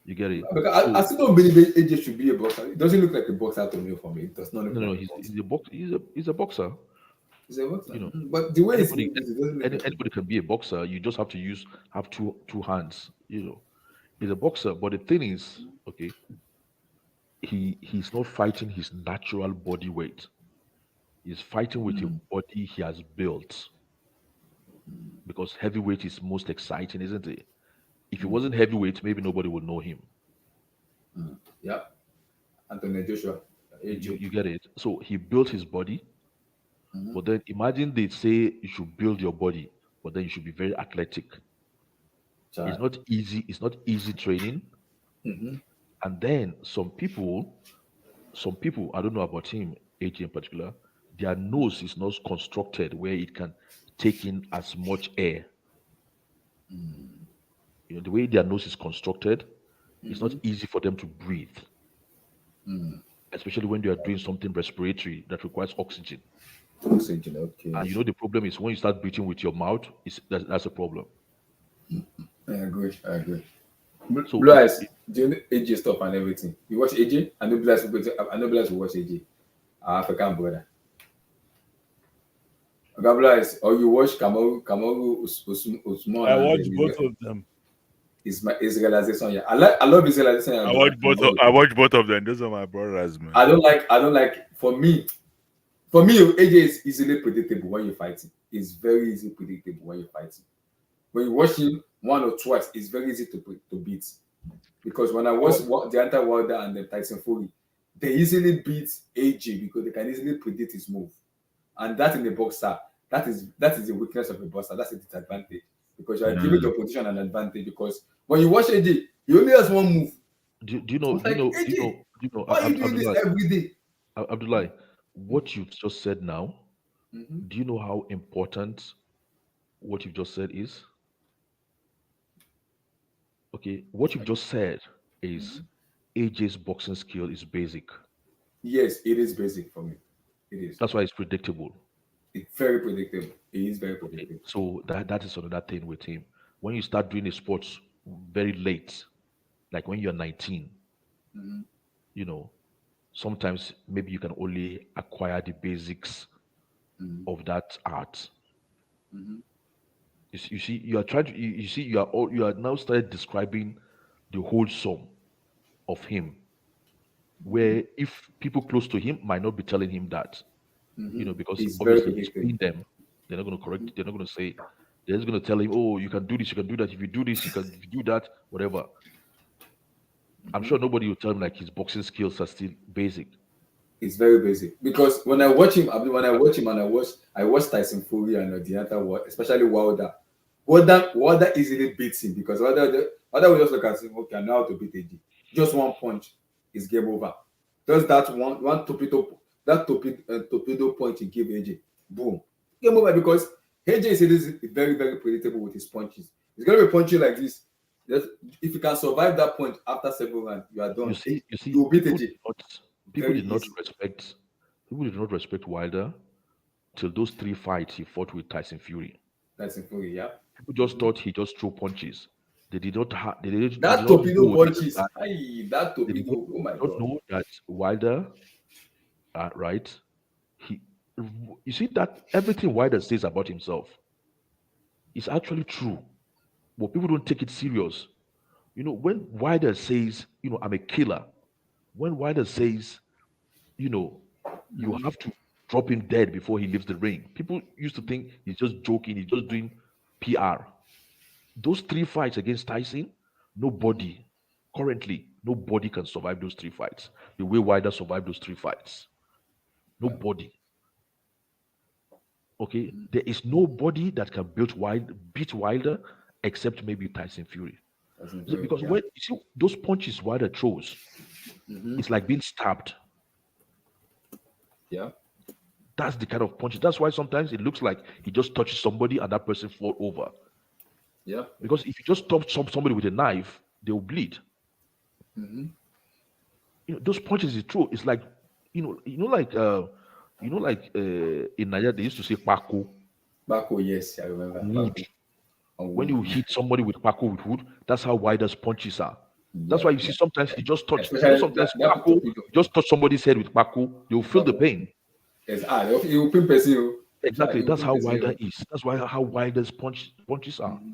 You get it? Because I still don't believe AJ should be a boxer. It doesn't look like a boxer to me. For me, it does not look No, like he's a boxer. He's a boxer. He's a boxer. You know, But the way anybody, it doesn't look like anybody can be a boxer. You just have to have two hands. He's a boxer. But the thing is, okay, he's not fighting his natural body weight. He's fighting with a body he has built. Because heavyweight is most exciting, isn't it? If he wasn't heavyweight, maybe nobody would know him. Yeah. Anthony Joshua. You get it? So he built his body. But then imagine they say you should build your body, but then you should be very athletic. It's not easy. It's not easy training. And then some people, I don't know about him, AJ in particular, their nose is not constructed where it can take in as much air. The way their nose is constructed, it's not easy for them to breathe. Especially when they are doing something respiratory that requires oxygen. Oxygen, okay. And the problem is when you start breathing with your mouth, that's a problem. I agree. I agree. So Blue Eyes, do you know AJ stuff and everything? You watch AJ? I know Blue Eyes. I know Blue Eyes will watch AJ. Our African brother. Okay, Blue Eyes, or you watch Usman I and watch then both of them. his realization. Yeah, I love his realization. Yeah, but I watch both of them. Those are my brothers, man. I don't like. For me, AJ is easily predictable when you're fighting. It's very easy predictable when you're fighting. When you watch him one or twice, it's very easy to beat. Because when I watch the Deontay Wilder and the Tyson Fury, they easily beat AJ because they can easily predict his move. And that in the boxer, that is the weakness of a boxer. That's a disadvantage because you are giving the opposition an advantage. Because when you watch AJ, he only has one move. do you know It's do you like know do you AJ, know do you know why are you doing this Abdullah, every day? Abdullah, what you've just said now, Mm-hmm. do you know how important what you've just said is? Okay, what you've just said is AJ's boxing skill is basic. Yes, it is basic for me. It is. That's why it's predictable. It's very predictable. It is very Okay, predictable. so that is another thing with him. When you start doing the sports very late, like when you're 19, Mm-hmm. you know, sometimes maybe you can only acquire the basics Mm-hmm. of that art. Mm-hmm. You see, you are trying to you see you are now started describing the whole sum of him, where if people close to him might not be telling him that, Mm-hmm. because It's very obviously he's predictable. paying them. They're not going to correct. They're not going to say. They're just going to tell him, "Oh, you can do this. You can do that. If you do this, you can do that. Whatever." I'm Mm-hmm. sure nobody will tell him like his boxing skills are still basic. It's very basic because when I watch him, when I watch him and I watch Tyson Fury and Deontay Wilder, especially Wilder. Wilder easily beats him because Wilder will just look at him. Okay, I know how to beat AJ. Just one punch is game over. Just that one torpedo punch he gave AJ. Boom, game over because AJ is very very predictable with his punches. He's gonna be punching like this. Just, if you can survive that point after several rounds, you are done. You see, You will beat AJ people very did not easy. respect Wilder till those 3 fights he fought with Tyson Fury. Tyson Fury, yeah. People just thought he just threw punches. They did That not torpedo know punches. that Hey, that torpedo. Oh my they don't god. know that Wilder, right? He, you see that everything Wilder says about himself is actually true, but people don't take it serious. When Wilder says, I'm a killer, when Wilder says, you know, you have to drop him dead before he leaves the ring, people used to think he's just joking, he's just doing PR. Those 3 fights against Tyson, nobody can survive those 3 fights the way Wilder survived those 3 fights. Nobody. Okay, there is nobody that can beat Wilder except maybe Tyson Fury. Tyson Fury, Because yeah. when you see those punches Wilder throws, Mm-hmm. it's like being stabbed. Yeah. That's the kind of punches. That's why sometimes it looks like he just touches somebody and that person fall over. Yeah. Because if you just touch somebody with a knife, they will bleed. Mm-hmm. Those punches is true. It's like, in Nigeria they used to say Paco, Baku, yes, I remember. wood. Baku on When wood. you hit somebody with Paco with wood, that's how Wilder's punches are. That's Yeah, why you see yeah. sometimes he just touch. Especially Sometimes that Paco torpedo. just touch somebody's head with Paco, they'll feel the Baku. pain. Yes, he will pin person. Exactly. He will That's pin how person. Wilder is. That's why how Wilder's punches are. Mm-hmm.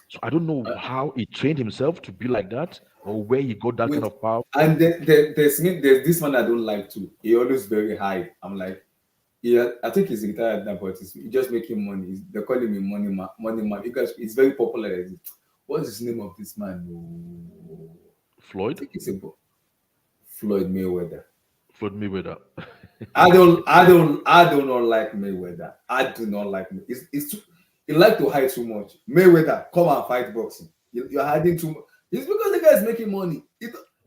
So I don't know how he trained himself to be like that, or where he got that kind Wait, of power. and there's this one I don't like too. He always very high. I'm like, yeah, I think he's retired now, but he's just making money. They call him a money man because he's very popular. What's his name of this man? Oh, I Floyd, think it's Floyd Mayweather. Floyd Mayweather. I do not like Mayweather. I do not like me. It's too, he like to hide too much. Mayweather, come and fight boxing. You're hiding too much. It's because the guy is making money.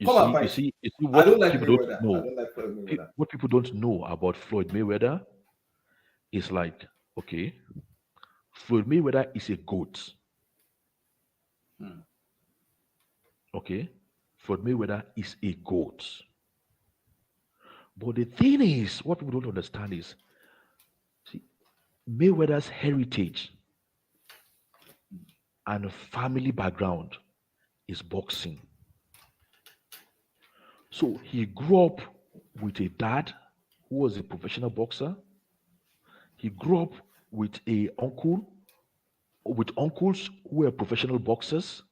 Come and fight. You see I what don't like people don't Mayweather. I know. don't like Floyd Mayweather. What people don't know about Floyd Mayweather is like, okay, Floyd Mayweather is a goat. Hmm. Okay, Floyd Mayweather is a goat. But the thing is, what people don't understand is, see, Mayweather's heritage and family background is boxing. So he grew up with a dad who was a professional boxer. He grew up with a uncle, with uncles who were professional boxers.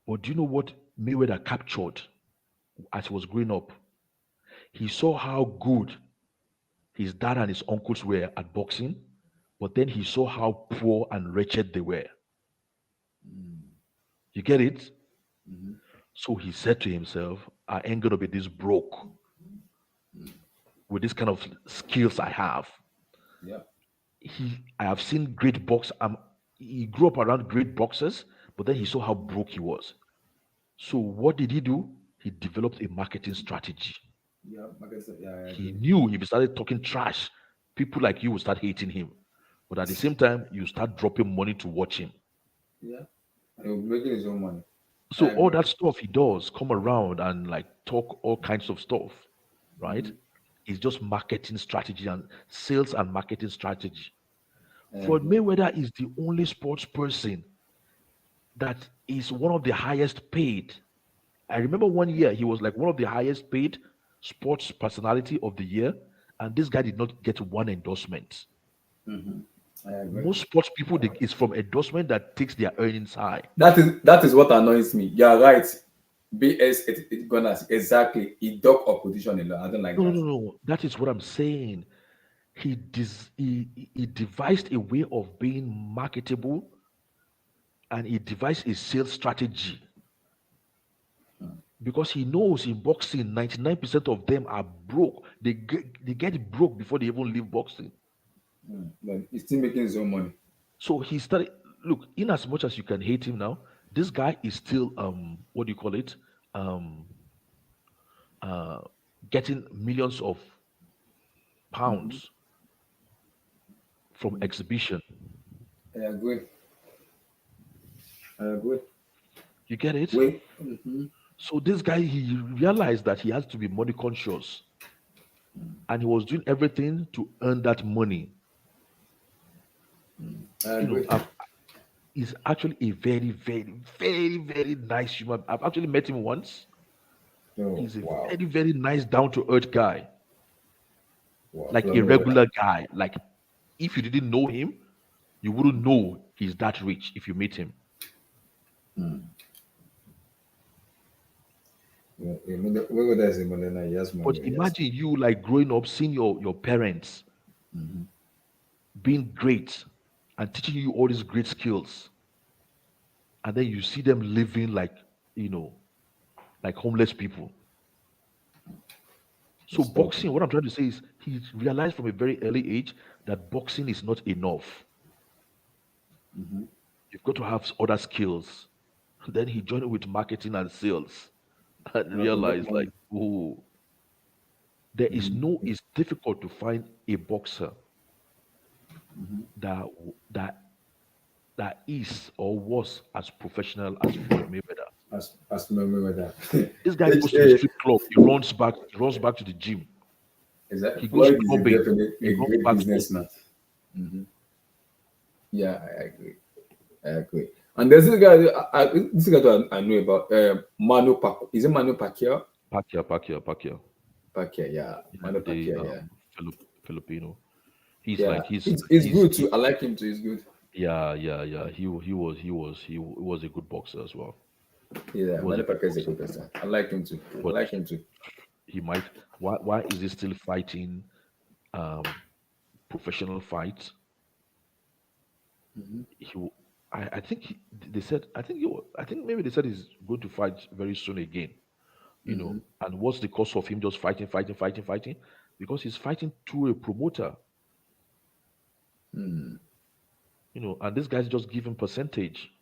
But do you know what Mayweather captured as he was growing up? He saw how good his dad and his uncles were at boxing, but then he saw how poor and wretched they were. You get it? So he said to himself, I ain't gonna be this broke with this kind of skills I have. Yeah. I have seen great box. He grew up around great boxers, but then he saw how broke he was. So what did he do? He developed a marketing strategy. Yeah, like I said, yeah, I He agree. knew if he started talking trash, people like you will start hating him. But at the same time, you start dropping money to watch him. Yeah. And he'll be making his own money. I So all agree. that stuff he does, come around and like talk all kinds of stuff, right? It's just marketing strategy and sales and marketing strategy. I Floyd agree. Mayweather is the only sports person that is one of the highest paid. I remember one year he was like one of the highest paid sports personality of the year, and this guy did not get one endorsement. I agree. Most sports people, it's from endorsement that takes their earnings high. That is what annoys me. You're right. BS it gonna exactly. He dog opposition a lot. I don't like No, no, that. no, no. That is what I'm saying. He devised a way of being marketable, and he devised a sales strategy because he knows in boxing 99% of them are broke. They get broke before they even leave boxing. But he's still making his own money. So he started, look, in as much as you can hate him now, this guy is still what do you call it, um uh getting millions of pounds from exhibition. I agree. I agree. You get it? Wait. So this guy, he realized that he has to be money conscious, and he was doing everything to earn that money. I You know, agree. he's actually a very, very, very, very nice human. I've actually met him once. Oh He's a wow. very, very nice, down to earth guy, Wow. like Floyd a Mayweather. regular guy. Like if you didn't know him, you wouldn't know he's that rich if you meet him. Mayweather is a millionaire. He has But money. Yes. imagine you like growing up, seeing your parents being great and teaching you all these great skills, and then you see them living like, you know, like homeless people. So It's tough. boxing, what I'm trying to say is he realized from a very early age that boxing is not enough. You've got to have other skills. Then he joined with marketing and sales and You have to make realized like, money. oh, it's difficult to find a boxer that that that is or was as professional as Floyd Mayweather. As Mayweather. This guy goes to the HA. strip club, he runs back to the gym. Exactly. He goes Floyd is a clubbing, definite he a runs great back home. businessman. Yeah, I agree. I agree. And there's this guy. This guy that I know about. Manu Pacquiao. Is it Manu Pacquiao? Pacquiao. Pacquiao. Yeah, Yeah, Manu the Pacquiao. Yeah. Filipino. He's Yeah. like It's good too. I like him too. He's good. yeah. He was a good boxer as well. Yeah, He was a Manu good Pacquiao is a boxer. good person. I like him too. I But like him too. he might why is he still fighting um professional fights? He w- I think they said I think maybe they said he's going to fight very soon again. And what's the cost of him just fighting? Because he's fighting through a promoter, and this guy's just giving percentage.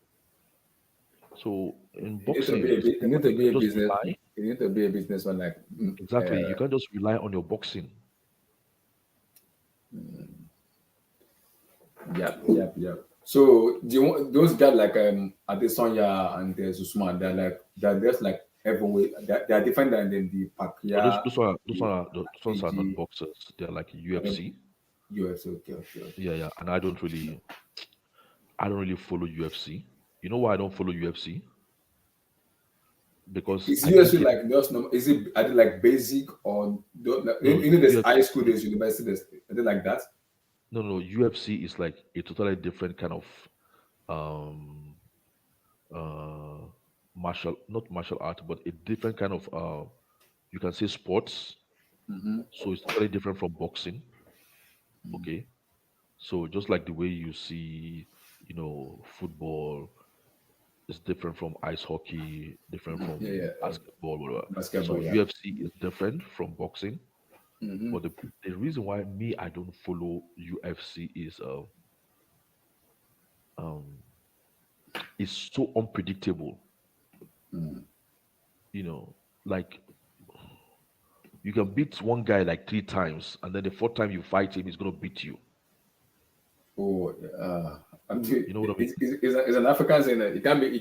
So in boxing, You need to you be can a just business. rely. You need to be a businessman. Like, Exactly, you can't just rely on your boxing. yep. So do you want those guys like Adesanya and Usman? They're just like heavyweight. They're different than the But Pacquiao, the those ones are not AG, boxers. They're like I mean UFC. UFC. Okay. Yeah, and I don't really. I don't really follow UFC. You know why I don't follow UFC? Because Is I think UFC like just normal? Is it are they like basic or no you know there's high school, UFC, there's university, there's are they like that? no UFC is like a totally different kind of um uh not martial art, but a different kind of you can say sports. Mm-hmm. So it's totally different from boxing. Okay. So just like the way you see, football is different from ice hockey, different Yeah, from yeah. basketball, whatever. So Basketball, yeah. UFC is different from boxing. Mm-hmm. But the reason why me I don't follow UFC is um it's so unpredictable. Mm. You know, like you can beat one guy like 3 times, and then the fourth time you fight him, he's gonna beat you. Oh, I'm doing, You know what I mean? it's an African saying that it can't be a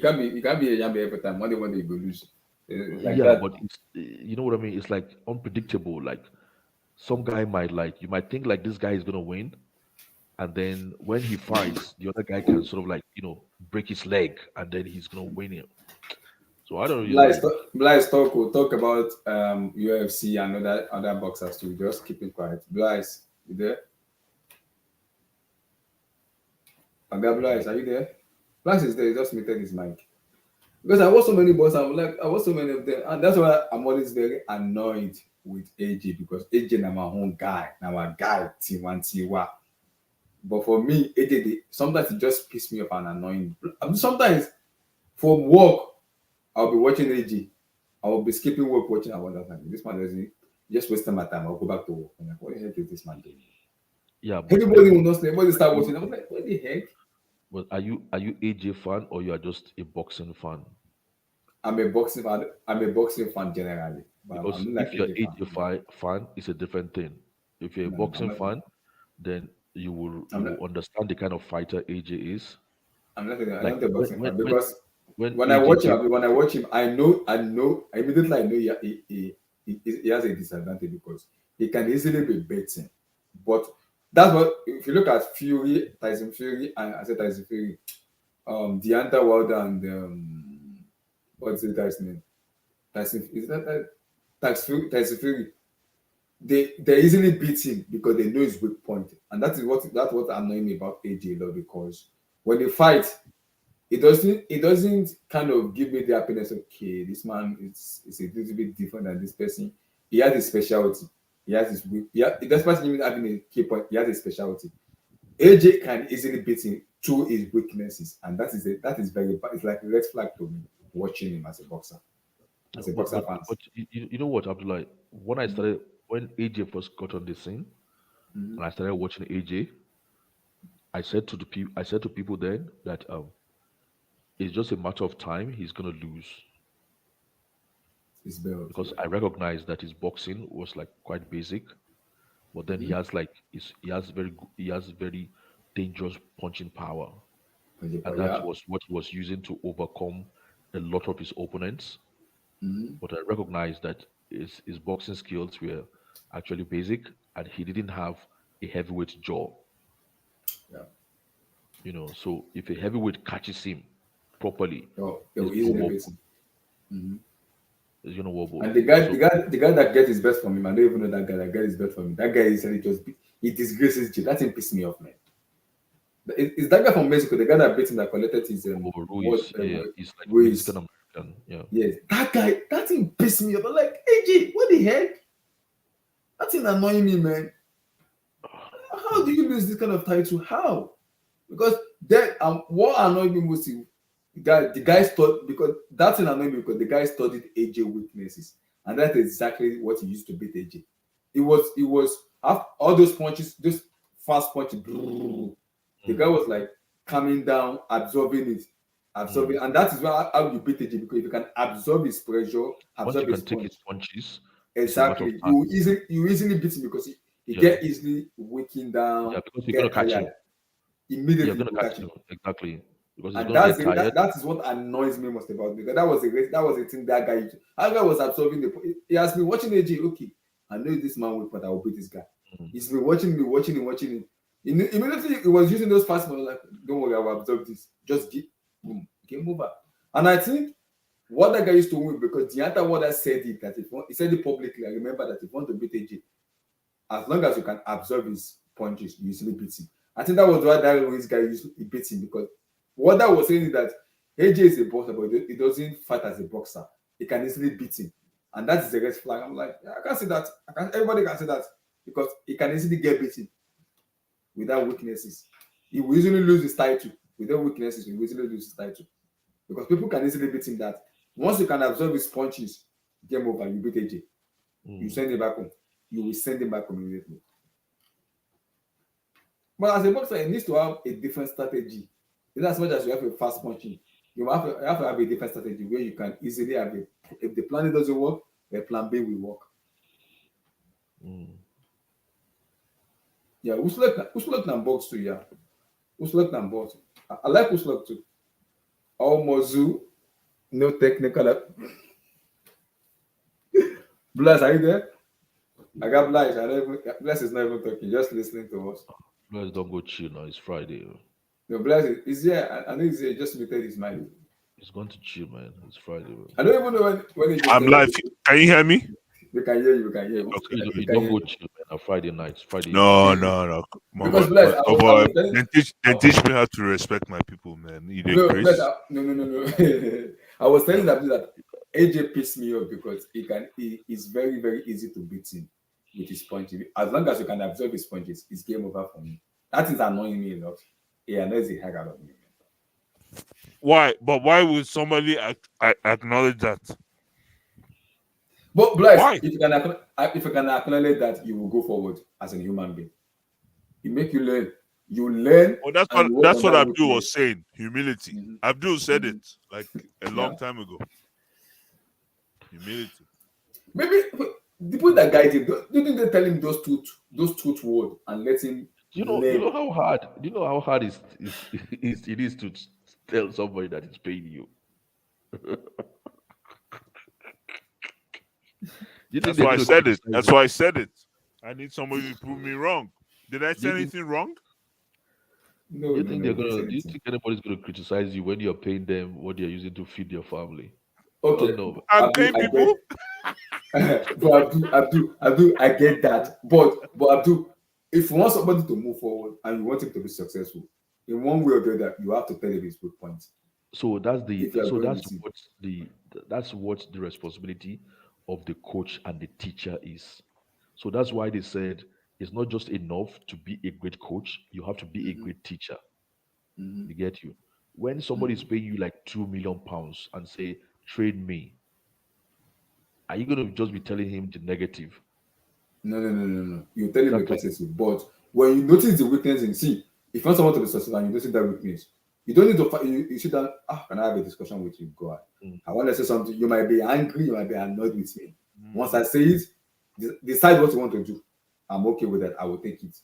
Yambi every time. One day you go lose. It's like Yeah, that. but you know what I mean? It's like unpredictable. Like some guy might like you might think like this guy is gonna win, and then when he fights, the other guy can sort of like break his leg, and then he's gonna win it. So I don't really Blaise, like. Blaise talk about UFC and other boxers too. Just keep it quiet. Blaise, you there? Aga His Blaise, mic. are you there? Blaise is there. He just muted his mic. Because I watch so many boys, I watch so many of them, and that's why I'm always very annoyed with AJ because AJ na my own guy, now my guy T1 Tiwa. But for me, AJ sometimes it just piss me off and annoying. Sometimes for work, I'll be watching AJ. I will be skipping work watching. I wonder, this man doesn't just wasting my time. I'll go back to work. I'm like, what the heck is this man doing? Yeah, but Everybody will but not sleep. Everybody start you watching. I was like, what the heck? but are you AJ fan or you are just a boxing fan? I'm a boxing fan. I'm a boxing fan generally, but Because I'm not like if you're AJ fan. AJ fan, it's a different thing. If you're a No, I'm boxing not. fan, then you will I'm you not. will understand the kind of fighter AJ is. I'm Like not a when boxing when fan when because when when I AJ watch came, him, I immediately I know he has a disadvantage because he can easily be beaten. But that's what if you look at Tyson Fury, and I said Tyson Fury, Deontay Wilder and what's the guy's name? Tyson is that Tyson Fury. They easily beat him because they know his weak point, and that's what annoys me about AJ a lot because when they fight, it doesn't kind of give me the happiness. Okay, this man is a little bit different than this person. He has a specialty. He has his weak. Yeah, despite him having a key point, he has a specialty. AJ can easily beat him through his weaknesses, and that is very bad. It's like a red flag to me watching him as a but boxer but fans. but you know what, Abdullah? When AJ first got on the scene, Mhm. and I started watching AJ, I said to people then that it's just a matter of time he's gonna lose His belt, because yeah. I recognized that his boxing was like quite basic, but then Mm-hmm. he has very dangerous punching power, and that Yeah. was what he was using to overcome a lot of his opponents. Mm-hmm. But I recognized that his boxing skills were actually basic, and he didn't have a heavyweight jaw. Yeah. So if a heavyweight catches him properly, So they he's will gonna easily beat wobble. him. Mm-hmm. He's gonna wobble. And the guy, the So guy, the guy that get his best from him, I don't even know that guy that get his best from him. That guy is just he disgraces Jay. That thing pissed me off, man. Is that guy from Mexico, the guy that beat him that collected his what Ruiz, yeah, he's like ways? Mexican American. Yeah. Yes, that guy, that thing pissed me off. I'm like, AJ, what the heck? That thing annoying me, man. How do you lose this kind of title? How? Because that what annoyed me most is the guy studied because that thing annoyed me because the guy studied AJ weaknesses, and that's exactly what he used to beat AJ. It was all those punches, those fast punches. The guy was like coming down, absorbing it, absorbing, Mm. and that is how you beat AJ because if you can absorb his pressure, Once you absorb his can take his punch. punches, it's a matter of Exactly. time. You easily beat him because he Yeah, get easily weakened yeah, down, because you're gonna get catch him. tired. You're Immediately gonna you catch catch him him. exactly because he's And gonna get tired. that is what annoys me most about it, because that was the thing that guy was absorbing he has been watching AJ. Okay, I know this man will, but I will beat this guy. Mm. He's been watching me, watching him, watching him. Immediately he was using those fast moves, like, don't worry, I will absorb this. Just get boom, game over. And I think what that guy used to win, because the other one that said it, that he said it publicly. I remember that if you want to beat AJ, as long as you can absorb his punches, you usually beat him. I think that was why that Ruiz guy usually beat him, because what that was saying is that AJ is a boxer, but he doesn't fight as a boxer. He can easily beat him, and that is the red flag. I'm like, yeah, I can see that. Everybody can see that, because he can easily get beaten without weaknesses. He will easily lose his title without weaknesses. He will easily lose his title, because people can easily beat him. That once you can absorb his punches, game over. You beat AJ. You send him back home. You will send him back home immediately. But as a boxer, he needs to have a different strategy. In as much as you have a fast punching, you have to have a different strategy where you can easily have it. If the plan doesn't work, the plan B will work. Yeah, Uslok can box too, yeah. Uslok can box. I like Uslok too. Almozu, no technical. Bless, are you there? I got Bless. Bless is not even talking, just listening to us. Bless, don't go chill now. It's Friday. No, Bless is here. I know he's here. Just muted his mind. He's going to chill, man. It's Friday. Man. I don't even know when he I'm live. Can you hear me? We can hear you. We can hear you. Okay. You don't go chill, man. On Friday nights. Friday. No. Because Bless, Then teach me how to respect my people, man. No. I was telling that AJ pissed me off because he's very, very easy to beat him with his punches. As long as you can absorb his punches, it's game over for me. That is annoying me a lot. He annoys the heck out of me. Why? But why would somebody acknowledge that? But Bless, if you can acknowledge that, you will go forward as a human being. It make you learn. You learn. Oh, that's what Abdul was saying. Humility. Mm-hmm. Abdul said it like a long time ago. Humility. Maybe the people that guide him, do you think they tell him those truth words and let him? You know how hard. Do you know how hard it is to tell somebody that it's paying you? That's why I said it. That's why I said it. I need somebody to prove me wrong. Did I say anything wrong? No. Do you think anybody's gonna criticize you when you're paying them what they're using to feed your family? Okay. No. I'm paying people. But Abdul, I get that. But Abdul, if you want somebody to move forward and you want him to be successful, in one way or the other, you have to tell him his good points. So that's what the responsibility of the coach and the teacher is. So that's why they said it's not just enough to be a great coach, you have to be a great teacher. You get you? When somebody is paying you like £2 million and say, train me, are you going to just be telling him the negative? No. You tell him the positive. But when you notice the weakness in, if you want someone to be successful and you notice that weakness, you don't need to fight. You sit down. Can I have a discussion with you? Go ahead. I want to say something. You might be angry. You might be annoyed with me. Once I say it, decide what you want to do. I'm okay with that. I will take it.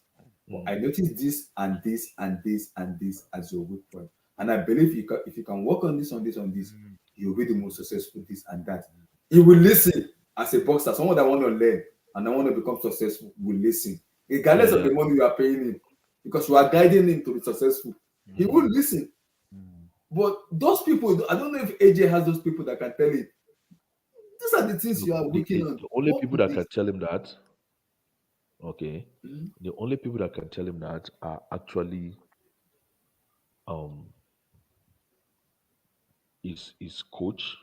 But I noticed this and this and this and this as your weak point, and I believe if you can work on this, you'll be the most successful. This and that. He will listen as a boxer. Someone that want to learn and that want to become successful will listen, regardless of the money you are paying him, because you are guiding him to be successful. He will listen. But those people, I don't know if AJ has those people that can tell him, these are the things you are working on. The only people that can tell him that, the only people that can tell him that are actually his coach,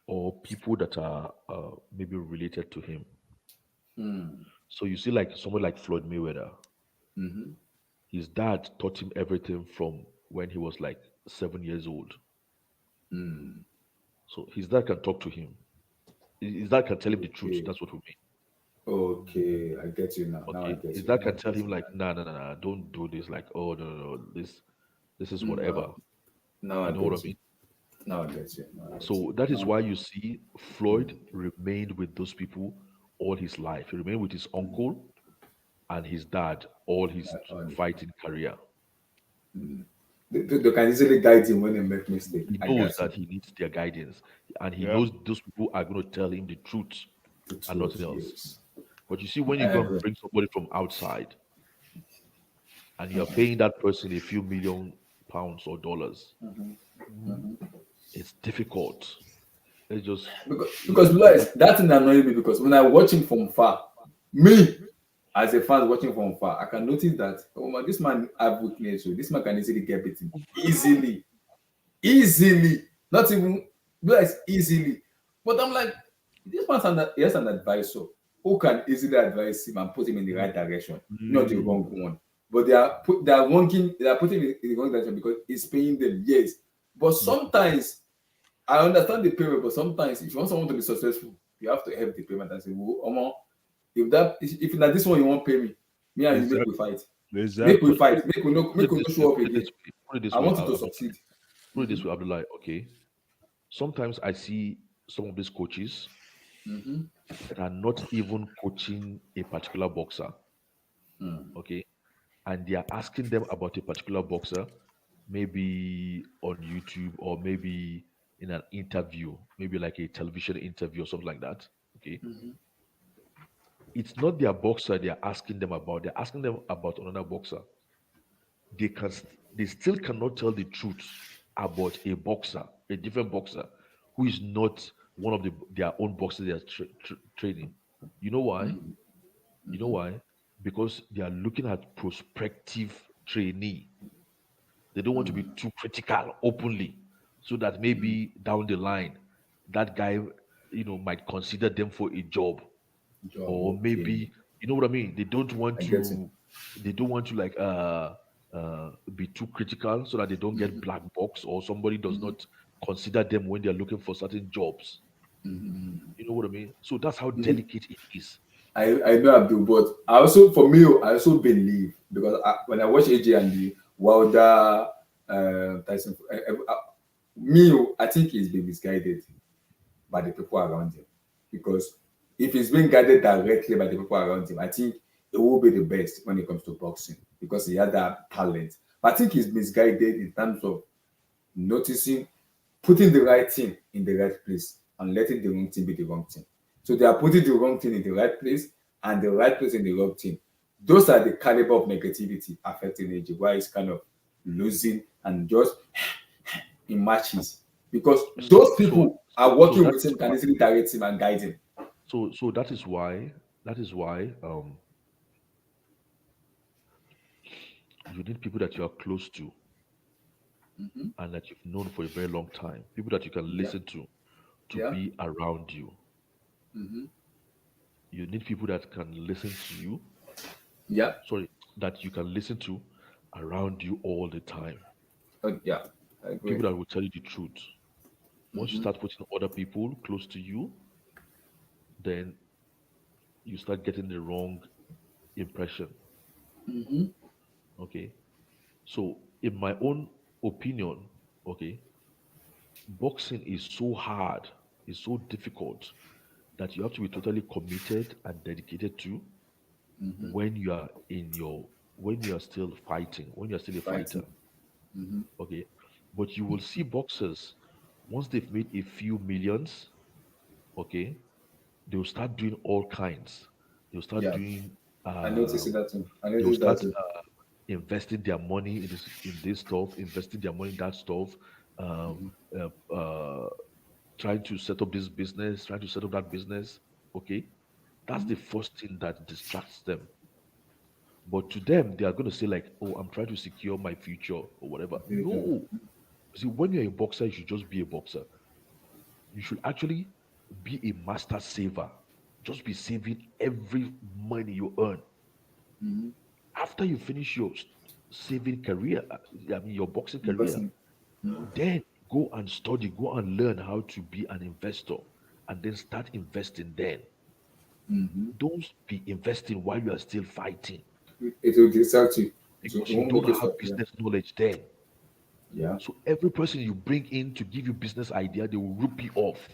or people that are maybe related to him. So you see, like someone like Floyd Mayweather, his dad taught him everything from when he was like 7 years old. So his dad can talk to him. His dad can tell him the truth. That's what we mean. Okay, I get you now. His dad can tell him like, nah, don't do this. Like, oh no, this is whatever. No, I know what I mean. No, I get you. So that is why you see Floyd remained with those people all his life. He remained with his uncle and his dad all his fighting career. They can easily guide him when they make mistakes. He knows that he needs their guidance, and he knows those people are going to tell him the truth and nothing else. But you see, when I you go and agree. bring somebody from outside and you're paying that person a few million pounds or dollars, it's difficult. It's just Because Lloyd, that thing annoys me because when I watch him from far, me as a fan watching from far, I can notice that oh man, this man have weakness, so this man can easily get beaten easily, easily, not even like easily. But I'm like, this man's he has an advisor who can easily advise him and put him in the right direction, not the wrong one. But they are putting him in the wrong direction because he's paying them, yes. But sometimes I understand the payment, but sometimes if you want someone to be successful, you have to help the payment and say, well, Omo, if na this one you won't pay me, me and you make we fight. Make we Exactly. fight. Make we no show up put it again. this way, put it this I way, want you to succeed. put it this way, Abdullah. Okay, sometimes I see some of these coaches that are not even coaching a particular boxer. Okay, and they are asking them about a particular boxer, maybe on YouTube or maybe in an interview, maybe like a television interview or something like that. Okay, it's not their boxer they are asking them about. They're asking them about another boxer. They still cannot tell the truth about a boxer, a different boxer, who is not one of their own boxers they are training. You know why? You know why? Because they are looking at prospective trainee. They don't want to be too critical openly, so that maybe down the line, that guy, might consider them for a job, Job, or okay. maybe you know what I mean. I get it. They don't want to like be too critical, so that they don't get black box or somebody does not consider them when they're looking for certain jobs. You know what I mean? So that's how delicate it is. I know Abdul, but I also for me, I also believe because when I watch AJ and the Wilder Tyson, I think he's been misguided by the people around him. Because if he's being guided directly by the people around him, I think it will be the best when it comes to boxing because he has that talent. But I think he's misguided in terms of noticing, putting the right thing in the right place and letting the wrong thing be the wrong thing. So they are putting the wrong thing in the right place and the right place in the wrong thing. Those are the caliber of negativity affecting AJ, why he's kind of losing and just in matches. Because those people are So working that with is him, can why. easily direct him and guide him. So that is why you need people that you are close to and that you've known for a very long time, people that you can Yeah, listen to yeah, be around you. You need people that can listen to you, yeah, sorry, that you can listen to around you all the time. yeah. I agree. People that will tell you the truth. Once you start putting other people close to you, then you start getting the wrong impression. Okay. So, in my own opinion, okay, boxing is so hard, is so difficult that you have to be totally committed and dedicated to when you are when you are still fighting, when you are still a fighter. Fighting. Okay. But you will see boxers, once they've made a few millions, okay, they'll start doing all kinds. They'll start Yeah. doing I noticed that too. I they'll noticed that start too. investing their money in this stuff, investing their money in that stuff, um, uh, uh, trying to set up this business, trying to set up that business. Okay, that's the first thing that distracts them. But to them, they are going to say like, "Oh, I'm trying to secure my future or whatever." No, see, when you're a boxer, you should just be a boxer. You should actually be a master saver. Just be saving every money you earn. After you finish your saving career, I mean your boxing career, Person. then go and study, go and learn how to be an investor, and then start investing. Then don't be investing while you are still fighting It will distract you. It because you won't don't make you have stop. Yeah. business knowledge. Then, Yeah. so every person you bring in to give you business idea, they will rip you off.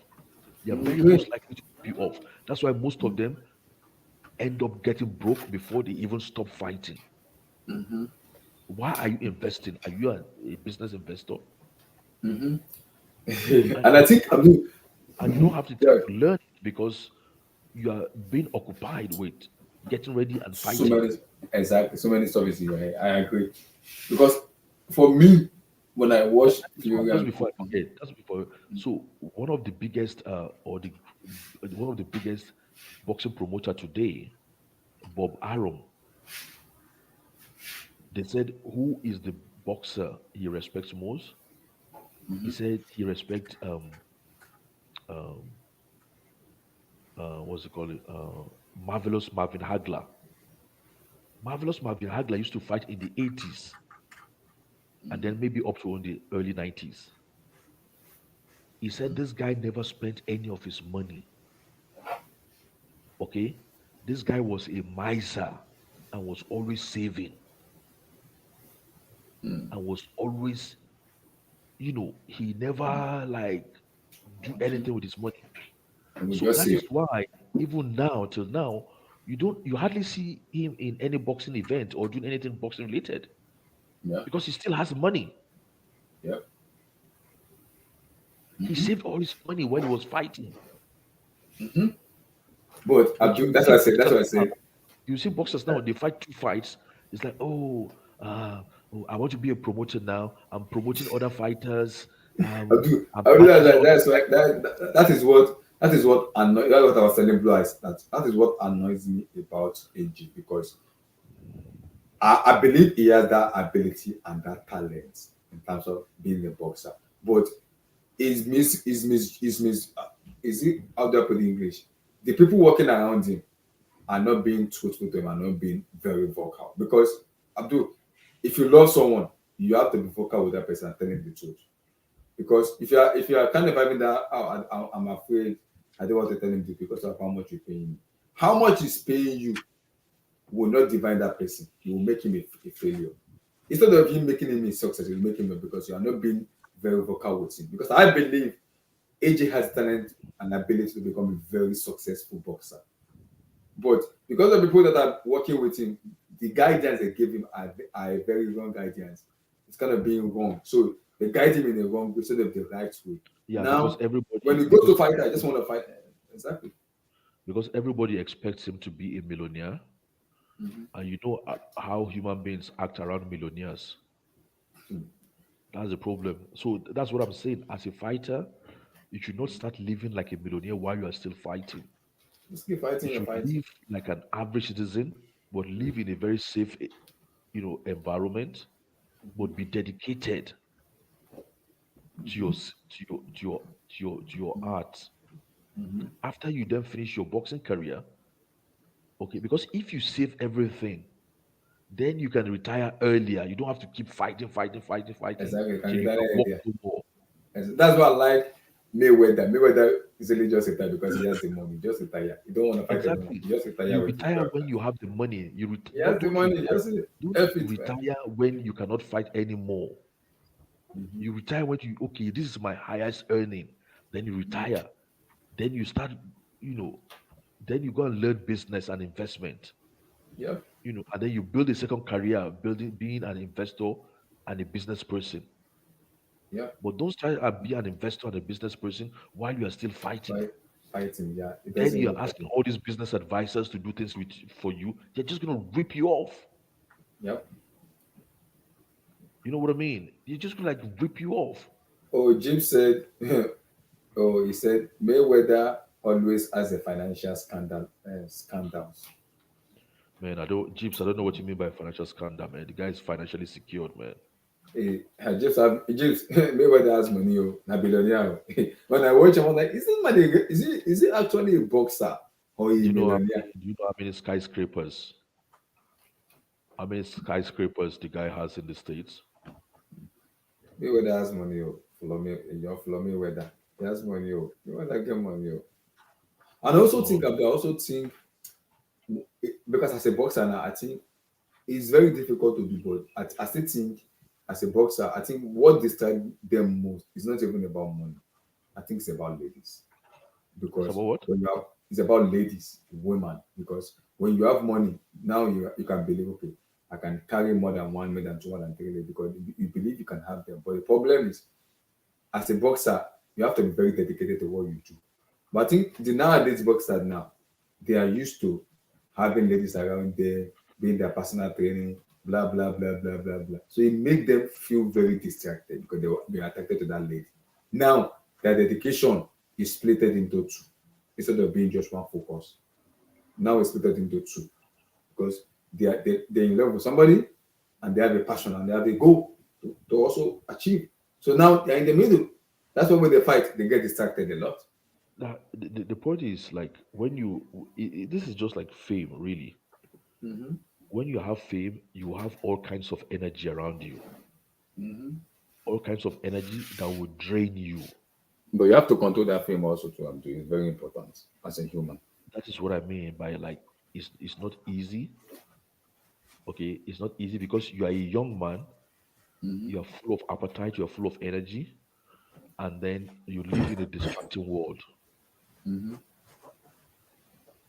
They are very Great. most likely to rip you off. That's why most of them end up getting broke before they even stop fighting. Why are you investing? Are you a business investor? And And I think I mean, and you don't have the time yeah. to learn it because you are being occupied with getting ready and So fighting. many, exactly, so many stuff is in your head. I agree. Because for me, when I watch Fury Just and before I forget, just before, so one of the biggest or the one of the biggest boxing promoter today, Bob Arum, they said who is the boxer he respects most. He said he respects um what's it called, marvelous Marvin Hagler. Marvelous Marvin Hagler used to fight in the 80s and then maybe up to in the early 90s. He said this guy never spent any of his money. Okay, this guy was a miser and was always saving and was always, he never like do anything with his money. we So just that say, is why even now till now you hardly see him in any boxing event or doing anything boxing related yeah, because he still has money. yeah. He saved all his money when he was fighting. But But you that's see what I said. That's boxers what I now, said. they fight two fights. It's like, I want to be a promoter now. I'm promoting other fighters. I'm I do managing other that's why fighters. that is what annoys. That's what I was telling Blue Eyes. That is what annoys me about AG because I believe he has that ability and that talent in terms of being a boxer. But is it how do I put it in English? The people working around him are not being truthful to him and not being very vocal. Because Abdul, if you love someone, you have to be vocal with that person and tell him the truth. Because if you are kind of having that, oh, I'm afraid I don't want to tell him this because of how much you're paying me. How much is paying you will not define that person. You will make him a failure. Instead of him making him a success, you make him a because you are not being very vocal with him. Because I believe AJ has talent and ability to become a very successful boxer. But because of the people that are working with him, the guidance they give him are very wrong guidance. It's kind of being wrong. So they guide him in the wrong way instead of the right way. Yeah, Now, when he goes to fight, I just want to fight. Exactly. because everybody expects him to be a millionaire, Mhm. and you know how human beings act around millionaires. That's the problem. So that's what I'm saying. As a fighter, you should not start living like a millionaire while you are still fighting. Just keep You fighting your should fight. live like an average citizen, but live in a very safe, environment, but be dedicated to your art. After you then finish your boxing career, okay, because if you save everything, then you can retire earlier. You don't have to keep fighting Exactly. Can till you you tell can walk idea? no more. That's why I like Mayweather. Mayweather easily just retire because he has the money. Just retire. You don't want to fight anymore. Exactly. You just retire You with the retire belt. when you have the money. He has the money. Just Don't F it, man. retire when you cannot fight anymore. Mhm. You retire when you okay, this is my highest earning. Then you retire. Then you start, you know, then you go and learn business and investment. Yep. And then you build a second career, being an investor and a business person. Yep. But don't try and be an investor and a business person while you are still fighting. Fight, fighting. Yeah. It Then doesn't you're work. asking all these business advisors to do things for you. They're just gonna rip you off. Yep. You know what I mean? You're just gonna like rip you off. Oh, Jim said, oh, he said Mayweather always has a financial scandals. Man, I don't know what you mean by financial scandal, man. The guy is financially secured, man. I just have James Mayweather has money, oh, na billionaire. Oh. When I watch him, I'm like, is this man? Is he actually a boxer or a millionaire? Do you know how many skyscrapers? How many skyscrapers the guy has in the States? Mayweather has money, oh. Follow Mayweather. He has money, oh. Mayweather get money, oh. And I also Oh, think, because as a boxer now, I think it's very difficult to do both. I still think as a boxer, I think what distracts them most is not even about money. I think it's about ladies. it's Because about what? when you have it's about ladies, women. Because when you have money, now you can believe, okay, I can carry more than one, more than two, more than three ladies because you believe you can have them. But the problem is, as a boxer, you have to be very dedicated to what you do. But I think the nowadays boxers now, they are used to having ladies around there, being their personal training, blah blah blah blah blah blah. So it makes them feel very distracted because they are attracted to that lady. Now their dedication is split into two instead of being just one focus. Now it's split into two because they're in love with somebody and they have a passion and they have a goal to also achieve. So now they're in the middle. That's why when they fight, they get distracted a lot. Now, the point is like when this is just like fame, really. Mm-hmm. When you have fame, you have all kinds of energy around you, Mm-hmm. all kinds of energy that will drain you. But you have to control that fame also too. I'm doing. It's very important as a human. That is what I mean by like it's not easy. Okay, it's not easy because you are a young man, Mm-hmm. you are full of appetite, you are full of energy, and then you live in a distracting world. Mm-hmm.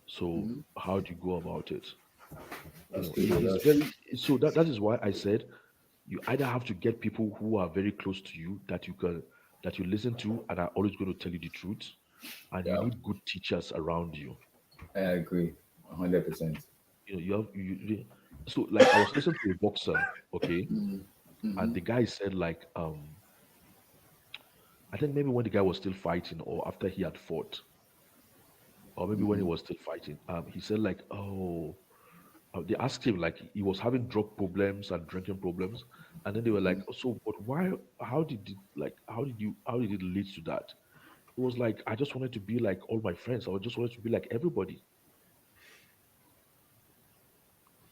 So Mm-hmm. how do you go about it? That's It true. is That's very so that is why I said you either have to get people who are very close to you that you listen to and are always going to tell you the truth, and you yeah. need good teachers around you. I agree, 100%. You have so like I was listening to a boxer, okay, and Mm-hmm. the guy said like I think maybe when the guy was still fighting or after he had fought, or maybe when he Mm-hmm. was still fighting, he said like, oh, they asked him like he was having drug problems and drinking problems, and then they were like, "Oh, so but why? How did it like? How did it lead to that?" It was like I just wanted to be like all my friends. I just wanted to be like everybody.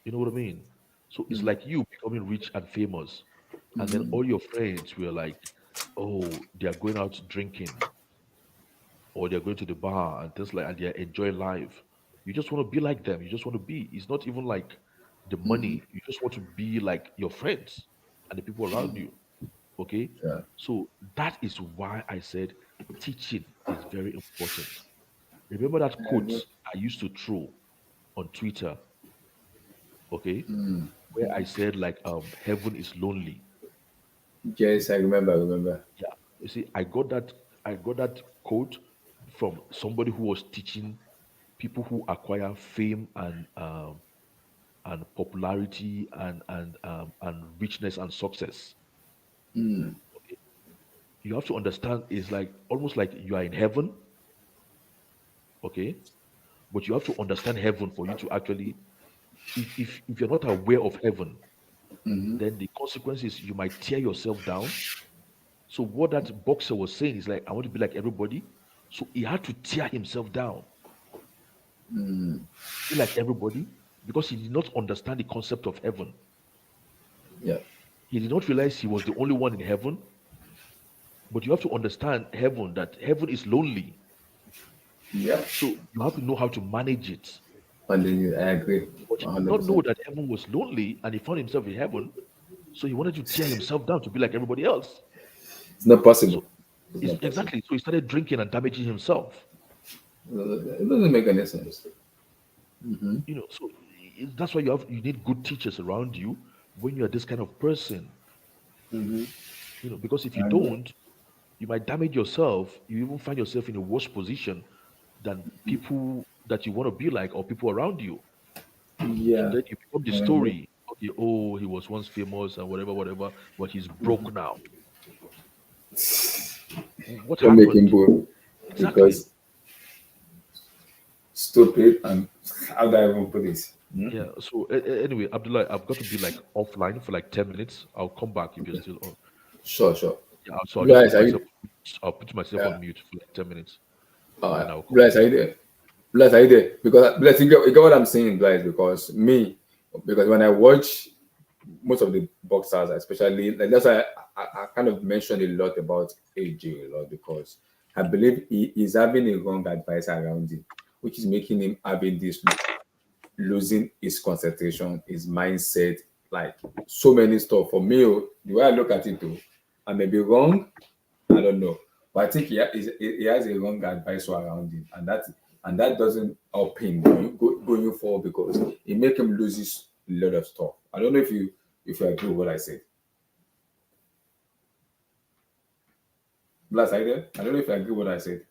You know what I mean? So it's Mm-hmm. like you becoming rich and famous, and then Mm-hmm. all your friends were like, "Oh, they are going out drinking, or they're going to the bar and things like, and they're enjoying life." You just want to be like them. You just want to be. It's not even like the Mm-hmm. money. You just want to be like your friends and the people around you. Okay, Yeah. so that is why I said teaching is very important. Remember that I quote agree. I used to throw on Twitter, okay, Mm. where I said like heaven is lonely. Yes, I remember. I remember. Yeah, you see, I got that quote from somebody who was teaching people who acquire fame and popularity and richness and success. Mm. Okay, you have to understand it's like almost like you are in heaven, okay, but you have to understand heaven for you to actually if you're not aware of heaven, Mm-hmm. then the consequence is you might tear yourself down. So what that boxer was saying is like I want to be like everybody, so he had to tear himself down Mm. to be like everybody because he did not understand the concept of heaven. Yeah. He did not realize he was the only one in heaven. But you have to understand heaven that heaven is lonely, Yeah. so you have to know how to manage it. And then I agree. But he did not know 100%. that heaven was lonely, and he found himself in heaven. So he wanted to tear himself down to be like everybody else. It's not possible. So It's it's not possible. exactly so he started drinking and damaging himself. It doesn't make any sense. Mm-hmm. So that's why you need good teachers around you when you are this kind of person. Mm-hmm. Because if you I agree. don't, you might damage yourself. You even find yourself in a worse position than people that you want to be like or people around you. And Yeah. then you become the I agree. story. Okay, oh, he was once famous and whatever, whatever, but he's broke now. What Don't make him happened? bold Exactly. because stupid and how do I even put this? Hmm? Yeah. So anyway, Abdullah, I've got to be like offline for like 10 minutes. I'll come back if you're Okay. still on. Sure, sure. Yeah. So I'll just Guys, put are myself. you? I'll put myself Yeah. on mute for like 10 minutes, All and right. then I'll come Guys, back. are you there? Bless, are you there? Because bless, you get what I'm saying, guys. Because when I watch most of the boxers, especially like that's why I kind of mentioned a lot about AJ a lot because I believe he is having a wrong advisor around him, which is making him having this losing his concentration, his mindset, like so many stuff. For me, the way I look at it, though, I may be wrong, I don't know. But I think he has a wrong advisor around him, and that doesn't help him going forward because it make him loses a lot of stuff. I don't know if you agree with what I said. Blast, are you there? I don't know if you agree with what I said.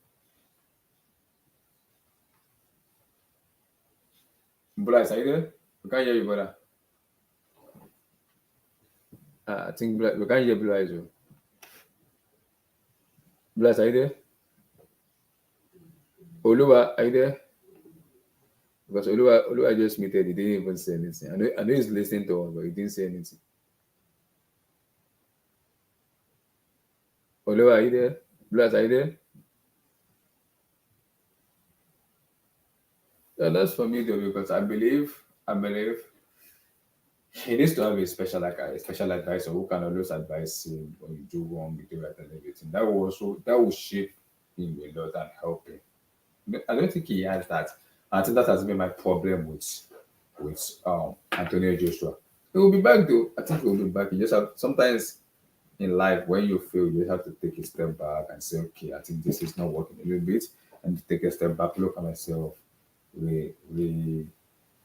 Bryce, are you there? We can't hear you, brother. I think we can't hear Bryce. Bryce, are you there? Oluwa, are you there? Because Oluwa just muted. He didn't even say anything. I know he's listening to us, but he didn't say anything. Oluwa, are you there? Bryce, are you there? Yeah, that's for me though, because I believe he needs to have a special advisor who can always advise him when you do wrong, you do right, and everything. That will shape him a lot and help him. I don't think he has that. I think that has been my problem with Antonio Joshua. He will be back though. I think he will be back. You just have sometimes in life when you fail, you have to take a step back and say, okay, I think this is not working a little bit, and take a step back, look at myself, we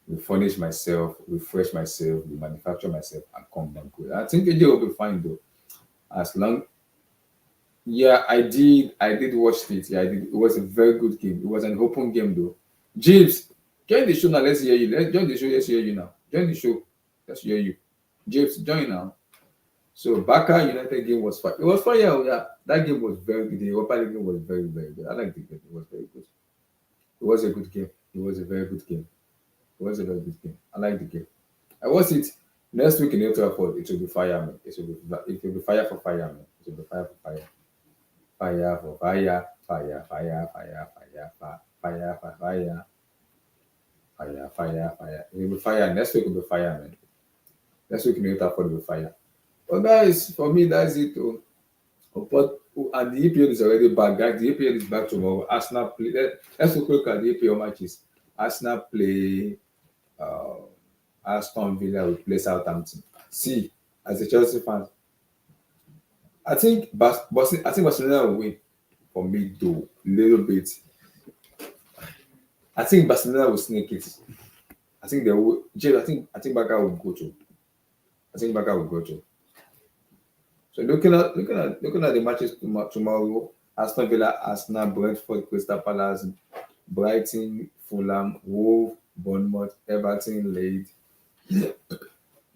refurnish myself, refresh myself, remanufacture myself, and come down good. I think AJ will be fine though. As long Yeah, I did watch it. Yeah, I did. It was a very good game. It was an open game though. James, join the show now. Let's hear you. Let's join the show. Let's hear you now. Join the show. Let's hear you. James, join now. So Barca United game was fun. It was fun, yeah. Yeah. That game was very good. The Europa League game was very, very good. I like the game. It was very good. It was a good game. It was a very good game. It was a very good game. I like the game. I watched it next week in Old Trafford. It will be fire, man. It will be fire for fire, man. It will be fire for fire. Fire for fire, fire, fire, fire, fire, fire, fire, fire, fire, fire, fire, fire. It will be fire. Next week will be fire, man. Next week in Old Trafford will be fire. But guys, for me, that's it. But and the EPL is already back, guys. The EPL is back tomorrow. Arsenal play. Let's look at the EPL matches. Arsenal play. Aston Villa will play Southampton. See, as a Chelsea fan, I think Barcelona will win for me though a little bit. I think Barcelona will sneak it. I think they will. James, I think Barca will go to. I think Barca will go to. So looking at the matches tomorrow, Aston Villa, Arsenal, Brentford, Crystal Palace, Brighton, Fulham, Wolves, Bournemouth, Everton, Leeds,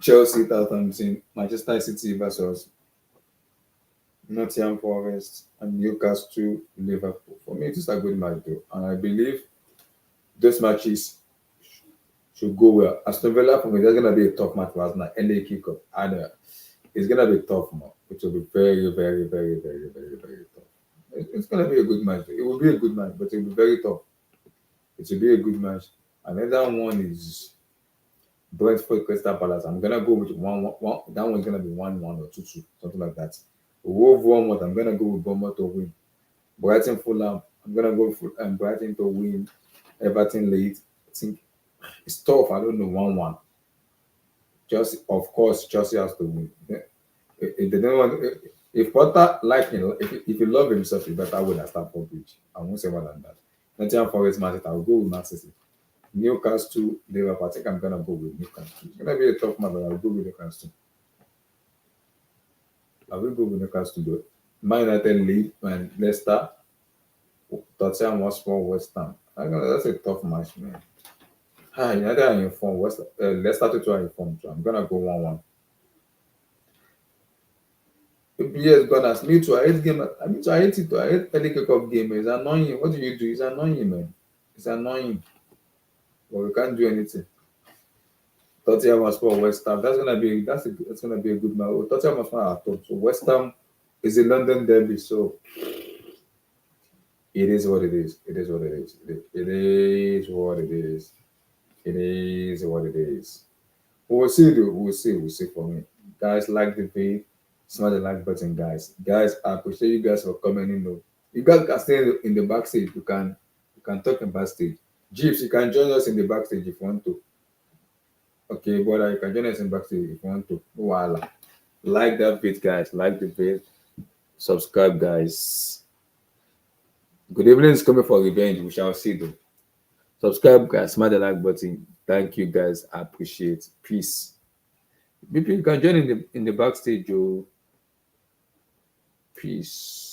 Chelsea, Southampton, Manchester City versus Nottingham Forest, and Newcastle, Liverpool. For me, it is a good match though, and I believe those matches should go well. Aston Villa, for me, that's gonna be a tough match for Arsenal. LA kickoff, and it's gonna be tough, man. It will be very, very, very, very, very, very tough. It's gonna be a good match. It will be a good match, but it will be very tough. It will be a good match. Another one is Brentford Crystal Palace. I'm gonna go with 1-1. That one's gonna be 1-1 or 2-2, something like that. Wolves Bournemouth, I'm gonna go with Bournemouth to win. Brighton Fulham, I'm gonna go with Brighton to win. Everton Leeds, I think it's tough. I don't know 1-1. Chelsea, of course, Chelsea has to win. If they don't want, if Potter like if he love himself, he better win at Stamford Bridge. I won't say more than that. Nottingham Forest, Man City, I'll go with Man City. Newcastle, Liverpool. I think I'm gonna go with Newcastle. It's gonna be a tough match, but I'll go with Newcastle. I will go with Newcastle though. Man United, Leeds, and Leicester, Tottenham Hotspur, West Ham. That's a tough match, man. United are in form. Leicester to are in form too. I'm gonna go 1-1. Yes, Gunners. Me too. I hate game. I hate it too. I hate early kickoff game. It's annoying. What do you do? It's annoying, man. It's annoying. But we can't do anything. Tottenham Hotspur, West Ham. That's gonna be a good match. Tottenham Hotspur are top. So West Ham is a London derby. So it is what it is. It is what it is. It is what it is. It is what it is. We'll see though. We'll see for me. Guys, like the video. Smash the like button, guys. Guys, I appreciate you guys for coming in. Though. You guys can stay in the backstage. You can talk in backstage. Jeeps, you can join us in the backstage if you want to. Okay, brother, you can join us in backstage if you want to. Voila. Like that video, guys. Like the video. Subscribe, guys. Good evening is coming for revenge. We shall see though. Subscribe, guys. Smash the like button. Thank you, guys. I appreciate. Peace. Maybe you can join in the backstage, Joe. Peace.